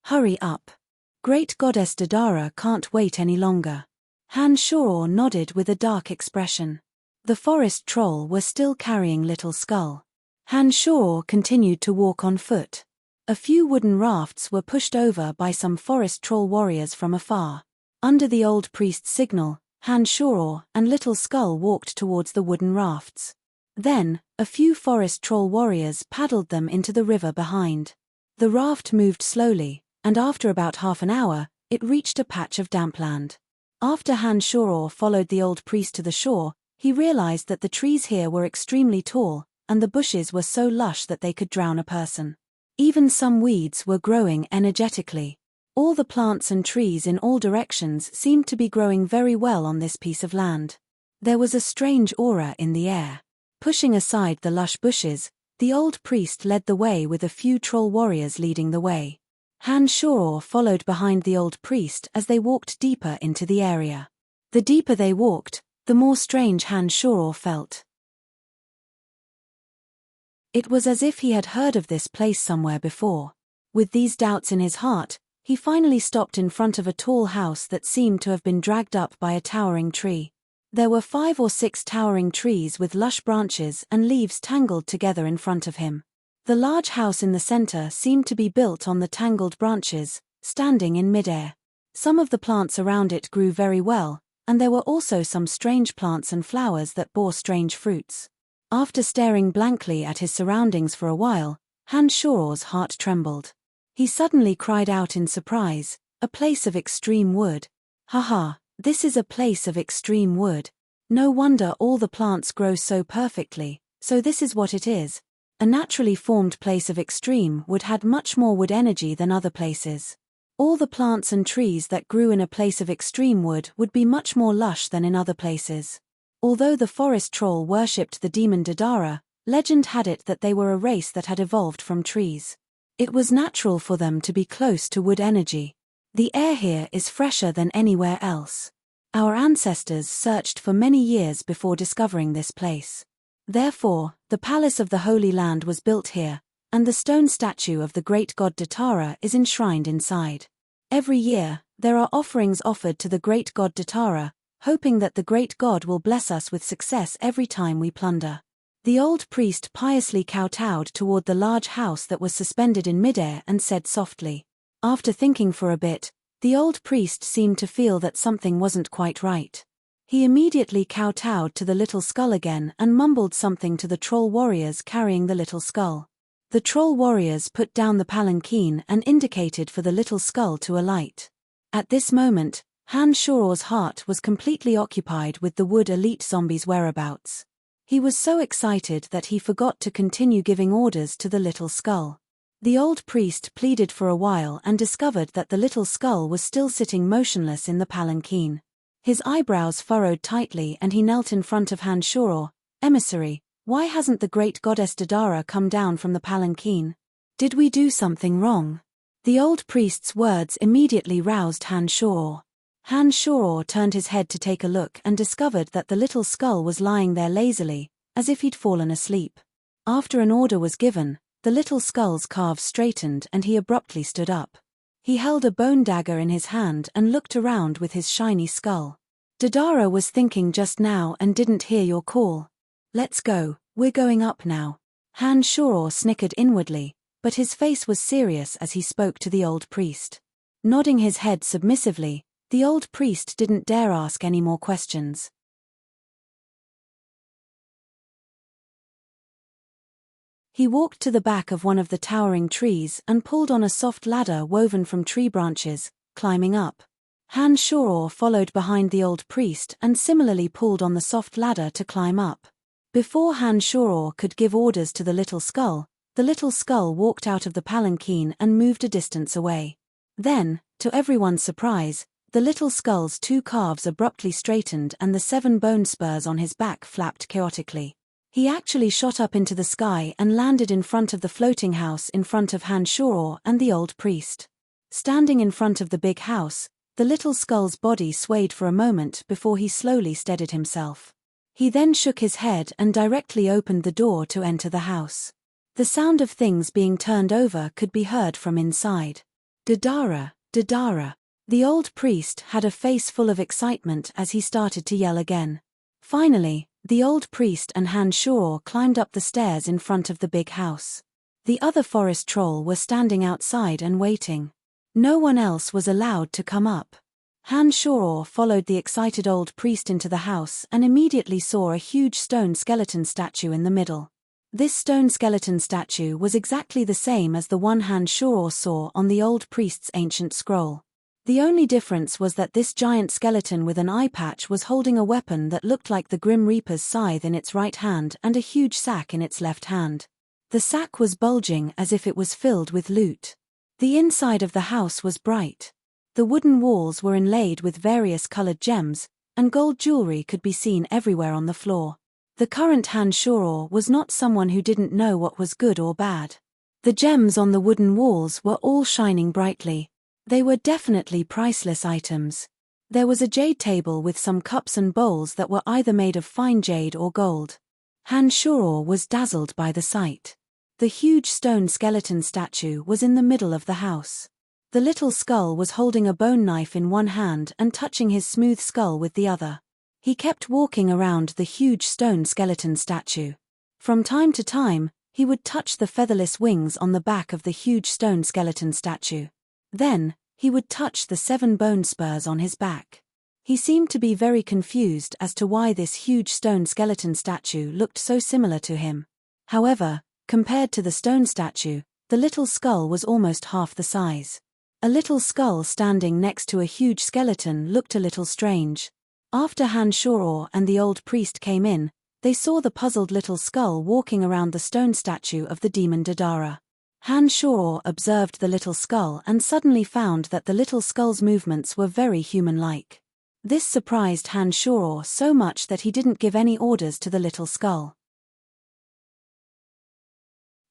[SPEAKER 1] Hurry up. Great goddess Dadara can't wait any longer." Han Shuro nodded with a dark expression. The forest troll were still carrying Little Skull. Han Shuro continued to walk on foot. A few wooden rafts were pushed over by some forest troll warriors from afar. Under the old priest's signal, Han Shuro and Little Skull walked towards the wooden rafts. Then, a few forest troll warriors paddled them into the river behind. The raft moved slowly, and after about half an hour, it reached a patch of damp land. After Han Shuro followed the old priest to the shore, he realized that the trees here were extremely tall, and the bushes were so lush that they could drown a person. Even some weeds were growing energetically. All the plants and trees in all directions seemed to be growing very well on this piece of land. There was a strange aura in the air. Pushing aside the lush bushes, the old priest led the way with a few troll warriors leading the way. Han Shuro followed behind the old priest as they walked deeper into the area. The deeper they walked, the more strange Han Shuro felt. It was as if he had heard of this place somewhere before. With these doubts in his heart, he finally stopped in front of a tall house that seemed to have been dragged up by a towering tree. There were 5 or 6 towering trees with lush branches and leaves tangled together in front of him. The large house in the center seemed to be built on the tangled branches, standing in midair. Some of the plants around it grew very well, and there were also some strange plants and flowers that bore strange fruits. After staring blankly at his surroundings for a while, Han Shuro's heart trembled. He suddenly cried out in surprise, "A place of extreme wood. Haha, this is a place of extreme wood. No wonder all the plants grow so perfectly, so this is what it is." A naturally formed place of extreme wood had much more wood energy than other places. All the plants and trees that grew in a place of extreme wood would be much more lush than in other places. Although the forest troll worshipped the demon Dadara, legend had it that they were a race that had evolved from trees. It was natural for them to be close to wood energy. The air here is fresher than anywhere else. Our ancestors searched for many years before discovering this place. Therefore, the palace of the Holy Land was built here, and the stone statue of the great god Datara is enshrined inside. Every year, there are offerings offered to the great god Datara, hoping that the great god will bless us with success every time we plunder. The old priest piously kowtowed toward the large house that was suspended in midair and said softly. After thinking for a bit, the old priest seemed to feel that something wasn't quite right. He immediately kowtowed to the little skull again and mumbled something to the troll warriors carrying the little skull. The troll warriors put down the palanquin and indicated for the little skull to alight. At this moment, Han Shuro's heart was completely occupied with the wood elite zombie's whereabouts. He was so excited that he forgot to continue giving orders to the little skull. The old priest pleaded for a while and discovered that the little skull was still sitting motionless in the palanquin. His eyebrows furrowed tightly and he knelt in front of Han Shuro. "Emissary, why hasn't the great goddess Dadara come down from the palanquin? Did we do something wrong?" The old priest's words immediately roused Han Shuro. Han Shuro turned his head to take a look and discovered that the little skull was lying there lazily, as if he'd fallen asleep. After an order was given, the little skull's calves straightened and he abruptly stood up. He held a bone dagger in his hand and looked around with his shiny skull. "Dadara was thinking just now and didn't hear your call. Let's go, we're going up now." Han Shuro snickered inwardly, but his face was serious as he spoke to the old priest. Nodding his head submissively, the old priest didn't dare ask any more questions. He walked to the back of one of the towering trees and pulled on a soft ladder woven from tree branches, climbing up. Han Shuro followed behind the old priest and similarly pulled on the soft ladder to climb up. Before Han Shuro could give orders to the little skull walked out of the palanquin and moved a distance away. Then, to everyone's surprise, the little skull's 2 calves abruptly straightened and the 7 bone spurs on his back flapped chaotically. He actually shot up into the sky and landed in front of the floating house in front of Han Shoror and the old priest. Standing in front of the big house, the little skull's body swayed for a moment before he slowly steadied himself. He then shook his head and directly opened the door to enter the house. The sound of things being turned over could be heard from inside. Dadara, Dadara. The old priest had a face full of excitement as he started to yell again. Finally, the old priest and Han Shoror climbed up the stairs in front of the big house. The other forest troll were standing outside and waiting. No one else was allowed to come up. Han Shoror followed the excited old priest into the house and immediately saw a huge stone skeleton statue in the middle. This stone skeleton statue was exactly the same as the one Han Shoror saw on the old priest's ancient scroll. The only difference was that this giant skeleton with an eye patch was holding a weapon that looked like the Grim Reaper's scythe in its right hand and a huge sack in its left hand. The sack was bulging as if it was filled with loot. The inside of the house was bright. The wooden walls were inlaid with various colored gems, and gold jewelry could be seen everywhere on the floor. The current Han Shoror was not someone who didn't know what was good or bad. The gems on the wooden walls were all shining brightly. They were definitely priceless items. There was a jade table with some cups and bowls that were either made of fine jade or gold. Han Shoror was dazzled by the sight. The huge stone skeleton statue was in the middle of the house. The little skull was holding a bone knife in one hand and touching his smooth skull with the other. He kept walking around the huge stone skeleton statue. From time to time, he would touch the featherless wings on the back of the huge stone skeleton statue. Then, he would touch the 7 bone spurs on his back. He seemed to be very confused as to why this huge stone skeleton statue looked so similar to him. However, compared to the stone statue, the little skull was almost half the size. A little skull standing next to a huge skeleton looked a little strange. After Han Shoror and the old priest came in, they saw the puzzled little skull walking around the stone statue of the demon Dadara. Han Shoror observed the little skull and suddenly found that the little skull's movements were very human-like. This surprised Han Shoror so much that he didn't give any orders to the little skull.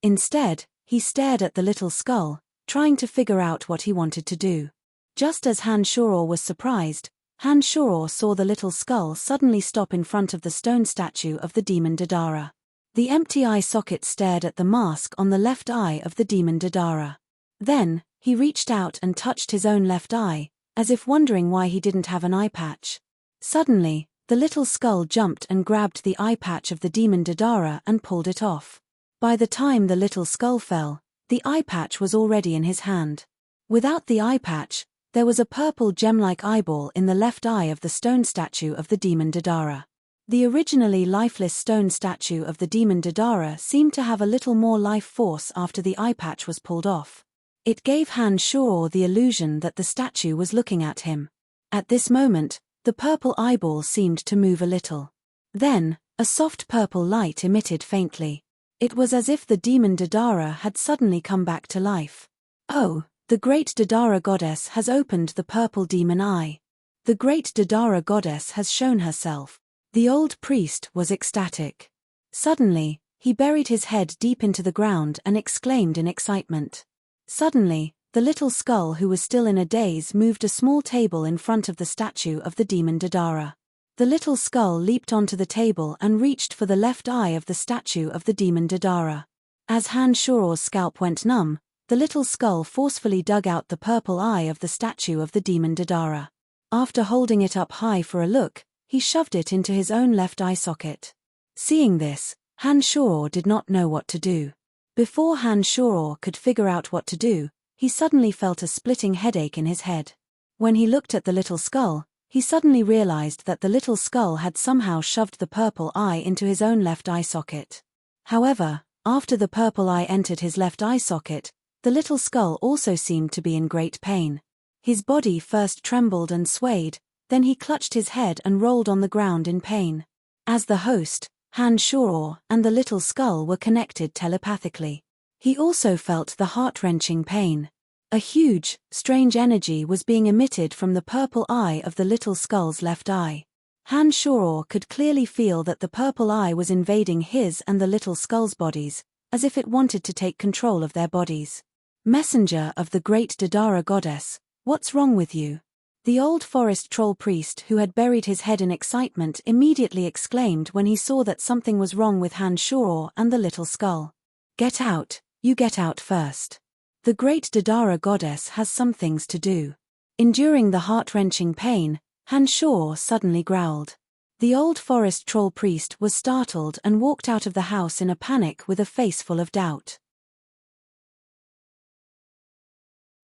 [SPEAKER 1] Instead, he stared at the little skull, trying to figure out what he wanted to do. Just as Han Shoror was surprised, Han Shoror saw the little skull suddenly stop in front of the stone statue of the demon Dadara. The empty eye socket stared at the mask on the left eye of the demon Dadara. Then, he reached out and touched his own left eye, as if wondering why he didn't have an eye patch. Suddenly, the little skull jumped and grabbed the eye patch of the demon Dadara and pulled it off. By the time the little skull fell, the eye patch was already in his hand. Without the eye patch, there was a purple gem-like eyeball in the left eye of the stone statue of the demon Dadara. The originally lifeless stone statue of the demon Dadara seemed to have a little more life force after the eye patch was pulled off. It gave Han Shoror the illusion that the statue was looking at him. At this moment, the purple eyeball seemed to move a little. Then, a soft purple light emitted faintly. It was as if the demon Dadara had suddenly come back to life. Oh, the great Dadara goddess has opened the purple demon eye. The great Dadara goddess has shown herself. The old priest was ecstatic. Suddenly, he buried his head deep into the ground and exclaimed in excitement. Suddenly, the little skull who was still in a daze moved a small table in front of the statue of the demon Dadara. The little skull leaped onto the table and reached for the left eye of the statue of the demon Dadara. As Han Shoror's scalp went numb, the little skull forcefully dug out the purple eye of the statue of the demon Dadara. After holding it up high for a look, he shoved it into his own left eye socket. Seeing this, Han Shoror did not know what to do. Before Han Shoror could figure out what to do, he suddenly felt a splitting headache in his head. When he looked at the little skull, he suddenly realized that the little skull had somehow shoved the purple eye into his own left eye socket. However, after the purple eye entered his left eye socket, the little skull also seemed to be in great pain. His body first trembled and swayed, then he clutched his head and rolled on the ground in pain. As the host, Han Shoror and the little skull were connected telepathically. He also felt the heart-wrenching pain. A huge, strange energy was being emitted from the purple eye of the little skull's left eye. Han Shoror could clearly feel that the purple eye was invading his and the little skull's bodies, as if it wanted to take control of their bodies. Messenger of the great Dadara goddess, what's wrong with you? The old forest troll priest who had buried his head in excitement immediately exclaimed when he saw that something was wrong with Han Shoror and the little skull. Get out, you get out first. The great Dadara goddess has some things to do. Enduring the heart-wrenching pain, Han Shoror suddenly growled. The old forest troll priest was startled and walked out of the house in a panic with a face full of doubt.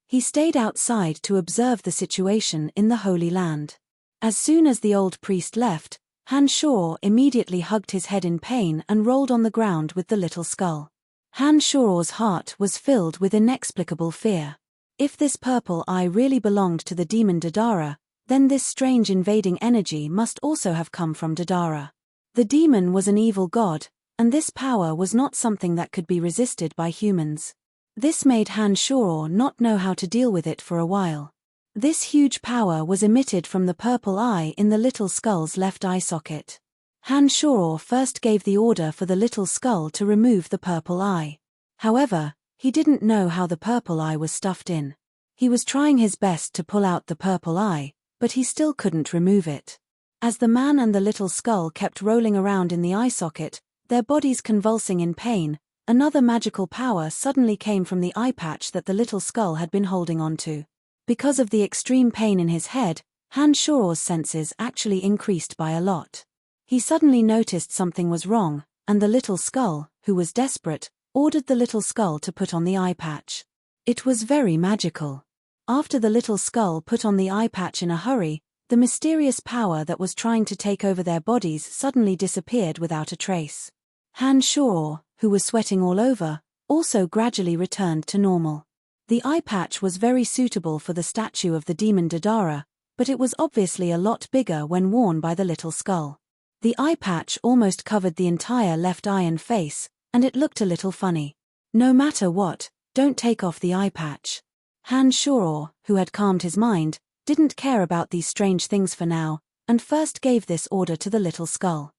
[SPEAKER 1] He stayed outside to observe the situation in the Holy Land. As soon as the old priest left, Han Shoror immediately hugged his head in pain and rolled on the ground with the little skull. Han Shoror's heart was filled with inexplicable fear. If this purple eye really belonged to the demon Dadara, then this strange invading energy must also have come from Dadara. The demon was an evil god, and this power was not something that could be resisted by humans. This made Han Shoror not know how to deal with it for a while. This huge power was emitted from the purple eye in the little skull's left eye socket. Han Shoror first gave the order for the little skull to remove the purple eye. However, he didn't know how the purple eye was stuffed in. He was trying his best to pull out the purple eye, but he still couldn't remove it. As the man and the little skull kept rolling around in the eye socket, their bodies convulsing in pain, another magical power suddenly came from the eye patch that the little skull had been holding onto. Because of the extreme pain in his head, Han Shoror's senses actually increased by a lot. He suddenly noticed something was wrong, and the little skull, who was desperate, ordered the little skull to put on the eye patch. It was very magical. After the little skull put on the eye patch in a hurry, the mysterious power that was trying to take over their bodies suddenly disappeared without a trace. Han Shoror, who was sweating all over, also gradually returned to normal. The eye patch was very suitable for the statue of the demon Dadara, but it was obviously a lot bigger when worn by the little skull. The eye patch almost covered the entire left eye and face, and it looked a little funny. No matter what, don't take off the eye patch. Han Shoror, who had calmed his mind, didn't care about these strange things for now, and first gave this order to the little skull.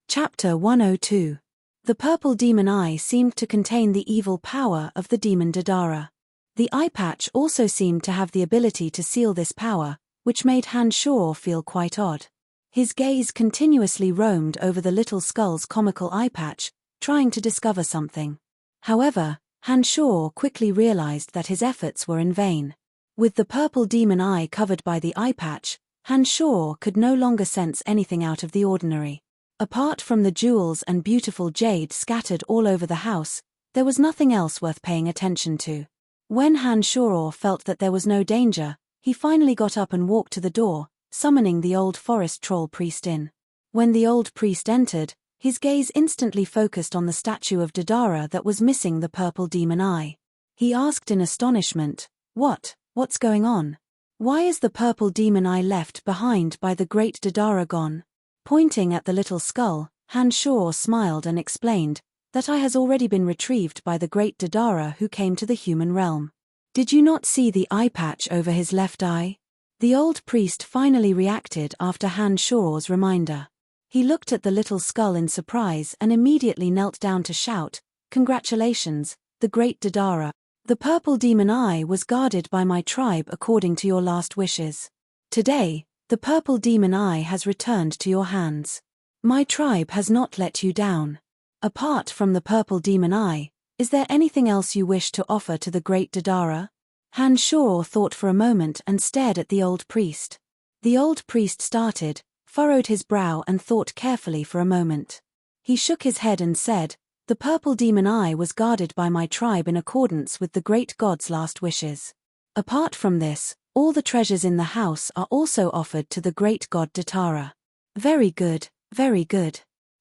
[SPEAKER 1] Chapter 102. The purple demon eye seemed to contain the evil power of the demon Dadara. The eye patch also seemed to have the ability to seal this power, which made Han Shoror feel quite odd. His gaze continuously roamed over the little skull's comical eye patch, trying to discover something. However, Han Shoror quickly realized that his efforts were in vain. With the purple demon eye covered by the eye patch, Han Shoror could no longer sense anything out of the ordinary. Apart from the jewels and beautiful jade scattered all over the house, there was nothing else worth paying attention to. When Han Shoror felt that there was no danger, he finally got up and walked to the door, summoning the old forest troll priest in. When the old priest entered, his gaze instantly focused on the statue of Dadara that was missing the purple demon eye. He asked in astonishment, What's going on? Why is the purple demon eye left behind by the great Dadara gone? Pointing at the little skull, Han Shoror smiled and explained, that eye has already been retrieved by the great Dadara who came to the human realm. Did you not see the eye patch over his left eye? The old priest finally reacted after Han Shoror's reminder. He looked at the little skull in surprise and immediately knelt down to shout, Congratulations, the great Dadara. The purple demon eye was guarded by my tribe according to your last wishes. Today, the purple demon eye has returned to your hands. My tribe has not let you down. Apart from the purple demon eye, is there anything else you wish to offer to the great Dadara? Han Shoror thought for a moment and stared at the old priest. The old priest started, furrowed his brow and thought carefully for a moment. He shook his head and said, The purple demon eye was guarded by my tribe in accordance with the great god's last wishes. Apart from this, all the treasures in the house are also offered to the great god Datara. Very good, very good.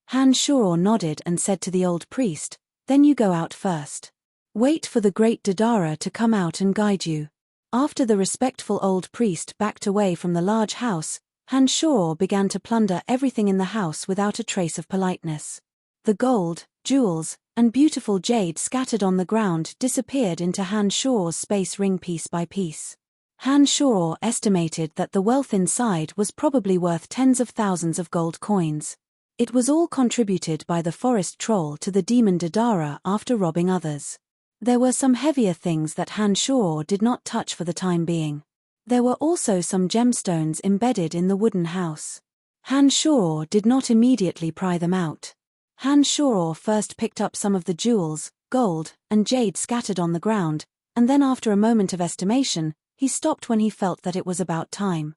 [SPEAKER 1] Han Shoror nodded and said to the old priest, Then you go out first. Wait for the great Dadara to come out and guide you. After the respectful old priest backed away from the large house, Han Shoror began to plunder everything in the house without a trace of politeness. The gold, jewels, and beautiful jade scattered on the ground disappeared into Han Shuo's space ring piece by piece. Han Shuo estimated that the wealth inside was probably worth tens of thousands of gold coins. It was all contributed by the forest troll to the demon Dadara after robbing others. There were some heavier things that Han Shuo did not touch for the time being. There were also some gemstones embedded in the wooden house. Han Shuo did not immediately pry them out. Han Shuo first picked up some of the jewels, gold, and jade scattered on the ground, and then after a moment of estimation, he stopped when he felt that it was about time.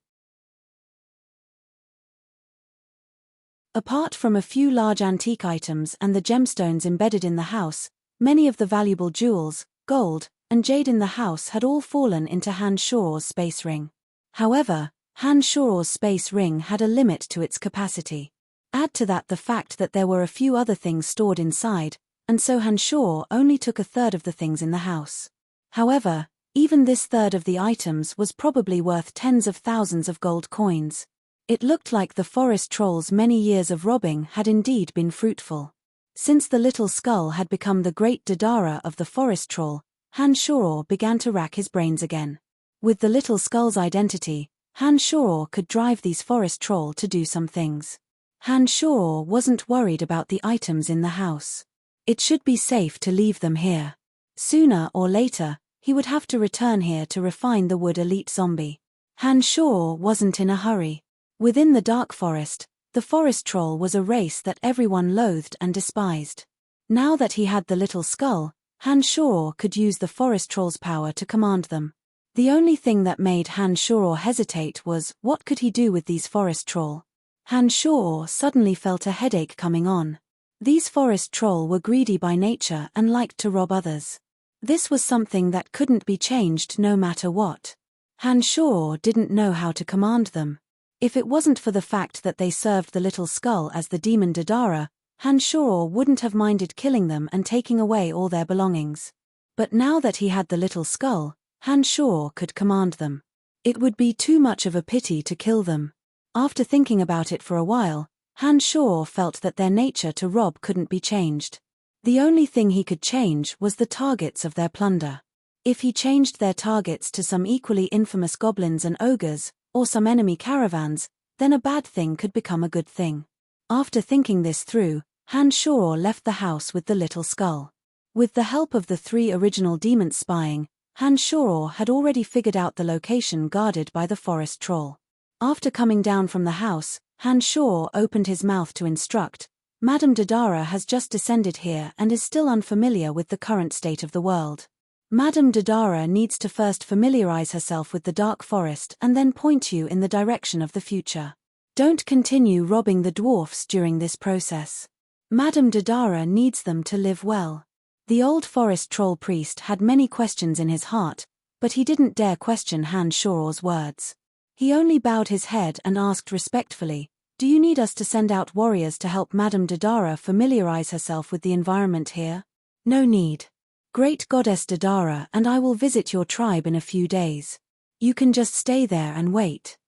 [SPEAKER 1] Apart from a few large antique items and the gemstones embedded in the house, many of the valuable jewels, gold, and jade in the house had all fallen into Han Shuo's space ring. However, Han Shuo's space ring had a limit to its capacity. Add to that the fact that there were a few other things stored inside, and so Han Shuo only took a third of the things in the house. However, even this third of the items was probably worth tens of thousands of gold coins. It looked like the forest troll's many years of robbing had indeed been fruitful. Since the little skull had become the great Dadara of the forest troll, Han Shuo began to rack his brains again. With the little skull's identity, Han Shuo could drive these forest troll to do some things. Han Shuo wasn't worried about the items in the house. It should be safe to leave them here. Sooner or later, he would have to return here to refine the wood elite zombie. Han Shuo wasn't in a hurry. Within the dark forest, the forest troll was a race that everyone loathed and despised. Now that he had the little skull, Han Shuo could use the forest troll's power to command them. The only thing that made Han Shuo hesitate was, what could he do with these forest troll? Han Shuo suddenly felt a headache coming on. These forest troll were greedy by nature and liked to rob others. This was something that couldn't be changed no matter what. Han Shuo didn't know how to command them. If it wasn't for the fact that they served the little skull as the demon Dadara, Han Shuo wouldn't have minded killing them and taking away all their belongings. But now that he had the little skull, Han Shuo could command them. It would be too much of a pity to kill them. After thinking about it for a while, Han Shuo felt that their nature to rob couldn't be changed. The only thing he could change was the targets of their plunder. If he changed their targets to some equally infamous goblins and ogres, or some enemy caravans, then a bad thing could become a good thing. After thinking this through, Han Shuo left the house with the little skull. With the help of the 3 original demons spying, Han Shuo had already figured out the location guarded by the forest troll. After coming down from the house, Han Shuo opened his mouth to instruct, Madame Dadara has just descended here and is still unfamiliar with the current state of the world. Madame Dadara needs to first familiarize herself with the dark forest and then point you in the direction of the future. Don't continue robbing the dwarfs during this process. Madame Dadara needs them to live well. The old forest troll priest had many questions in his heart, but he didn't dare question Han Shuo's words. He only bowed his head and asked respectfully, do you need us to send out warriors to help Madame Dadara familiarize herself with the environment here? No need. Great Goddess Dadara and I will visit your tribe in a few days. You can just stay there and wait.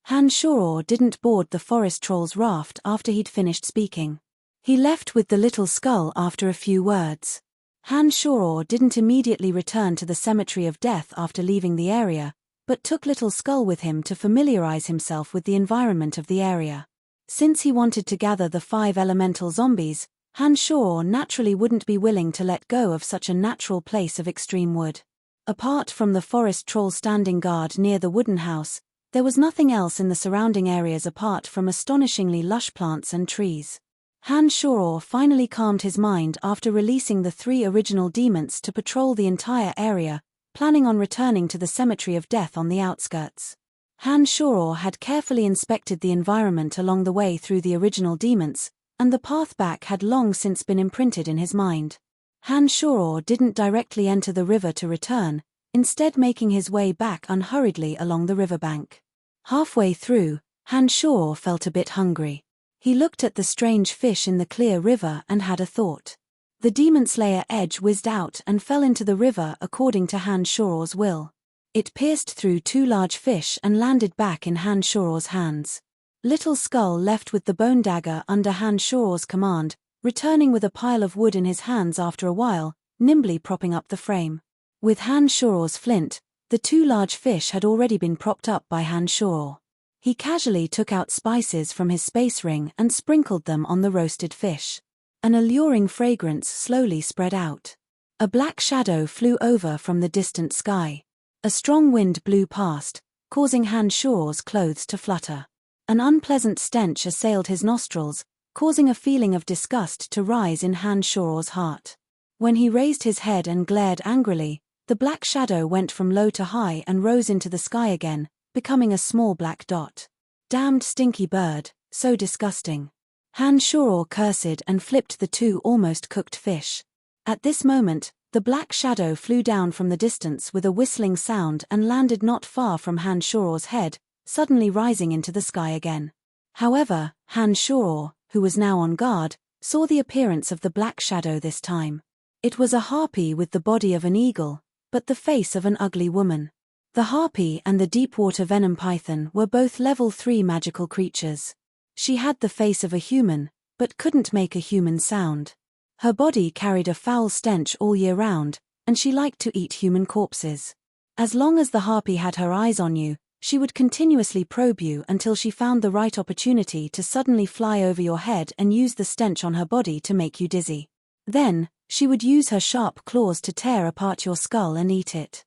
[SPEAKER 1] Han Shuo didn't board the forest troll's raft after he'd finished speaking. He left with the little skull after a few words. Han Shuo didn't immediately return to the cemetery of death after leaving the area, but took little skull with him to familiarize himself with the environment of the area. Since he wanted to gather the 5 elemental zombies, Han Shuo naturally wouldn't be willing to let go of such a natural place of extreme wood. Apart from the forest troll standing guard near the wooden house, there was nothing else in the surrounding areas apart from astonishingly lush plants and trees. Han Shuo finally calmed his mind after releasing the 3 original demons to patrol the entire area, planning on returning to the cemetery of death on the outskirts. Han Shuo had carefully inspected the environment along the way through the original demons, and the path back had long since been imprinted in his mind. Han Shuo didn't directly enter the river to return, instead making his way back unhurriedly along the riverbank. Halfway through, Han Shuo felt a bit hungry. He looked at the strange fish in the clear river and had a thought. The demon slayer edge whizzed out and fell into the river according to Han Shuo's will. It pierced through 2 large fish and landed back in Han Shuo's hands. Little Skull left with the bone dagger under Han Shuo's command, returning with a pile of wood in his hands after a while, nimbly propping up the frame. With Han Shuor's flint, the two large fish had already been propped up by Han Shuor. He casually took out spices from his space ring and sprinkled them on the roasted fish. An alluring fragrance slowly spread out. A black shadow flew over from the distant sky. A strong wind blew past, causing Han Shuor's clothes to flutter. An unpleasant stench assailed his nostrils, causing a feeling of disgust to rise in Han Shuor's heart. When he raised his head and glared angrily, the black shadow went from low to high and rose into the sky again, becoming a small black dot. Damned stinky bird, so disgusting. Han Shuor cursed and flipped the two almost cooked fish. At this moment, the black shadow flew down from the distance with a whistling sound and landed not far from Han Shuor's head, suddenly rising into the sky again. However, Han Shuor, who was now on guard, saw the appearance of the black shadow this time. It was a harpy with the body of an eagle, but the face of an ugly woman. The harpy and the deep-water venom python were both level 3 magical creatures. She had the face of a human, but couldn't make a human sound. Her body carried a foul stench all year round, and she liked to eat human corpses. As long as the harpy had her eyes on you, she would continuously probe you until she found the right opportunity to suddenly fly over your head and use the stench on her body to make you dizzy. Then, she would use her sharp claws to tear apart your skull and eat it.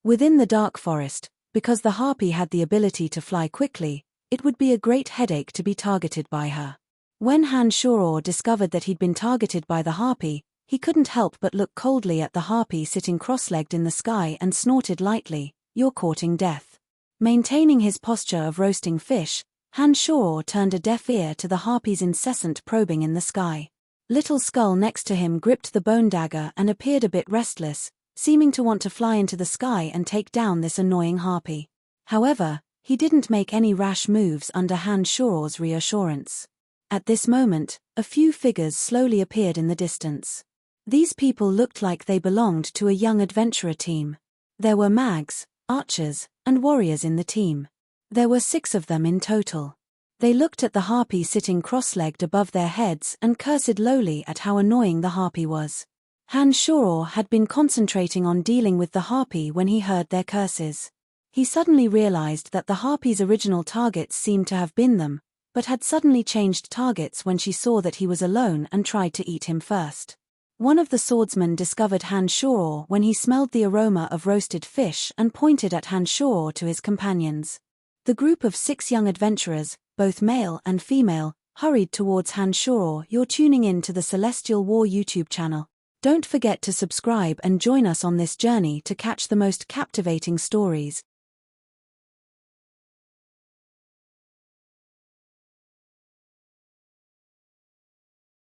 [SPEAKER 1] Within the dark forest, because the harpy had the ability to fly quickly, it would be a great headache to be targeted by her. When Han Shuor discovered that he'd been targeted by the harpy, he couldn't help but look coldly at the harpy sitting cross-legged in the sky and snorted lightly, "You're courting death." Maintaining his posture of roasting fish, Han Shuor turned a deaf ear to the harpy's incessant probing in the sky. Little Skull next to him gripped the bone dagger and appeared a bit restless, seeming to want to fly into the sky and take down this annoying harpy. However, he didn't make any rash moves under Han Shuor's reassurance. At this moment, a few figures slowly appeared in the distance. These people looked like they belonged to a young adventurer team. There were mags, archers, and warriors in the team. There were 6 of them in total. They looked at the harpy sitting cross-legged above their heads and cursed lowly at how annoying the harpy was. Han Shuor had been concentrating on dealing with the harpy when he heard their curses. He suddenly realized that the harpy's original targets seemed to have been them, but had suddenly changed targets when she saw that he was alone and tried to eat him first. One of the swordsmen discovered Han Shuor when he smelled the aroma of roasted fish and pointed at Han Shuor to his companions. The group of 6 young adventurers, both male and female, hurried towards Han Shuor. You're tuning in to the Celestial War YouTube channel. Don't forget to subscribe and join us on this journey to catch the most captivating stories.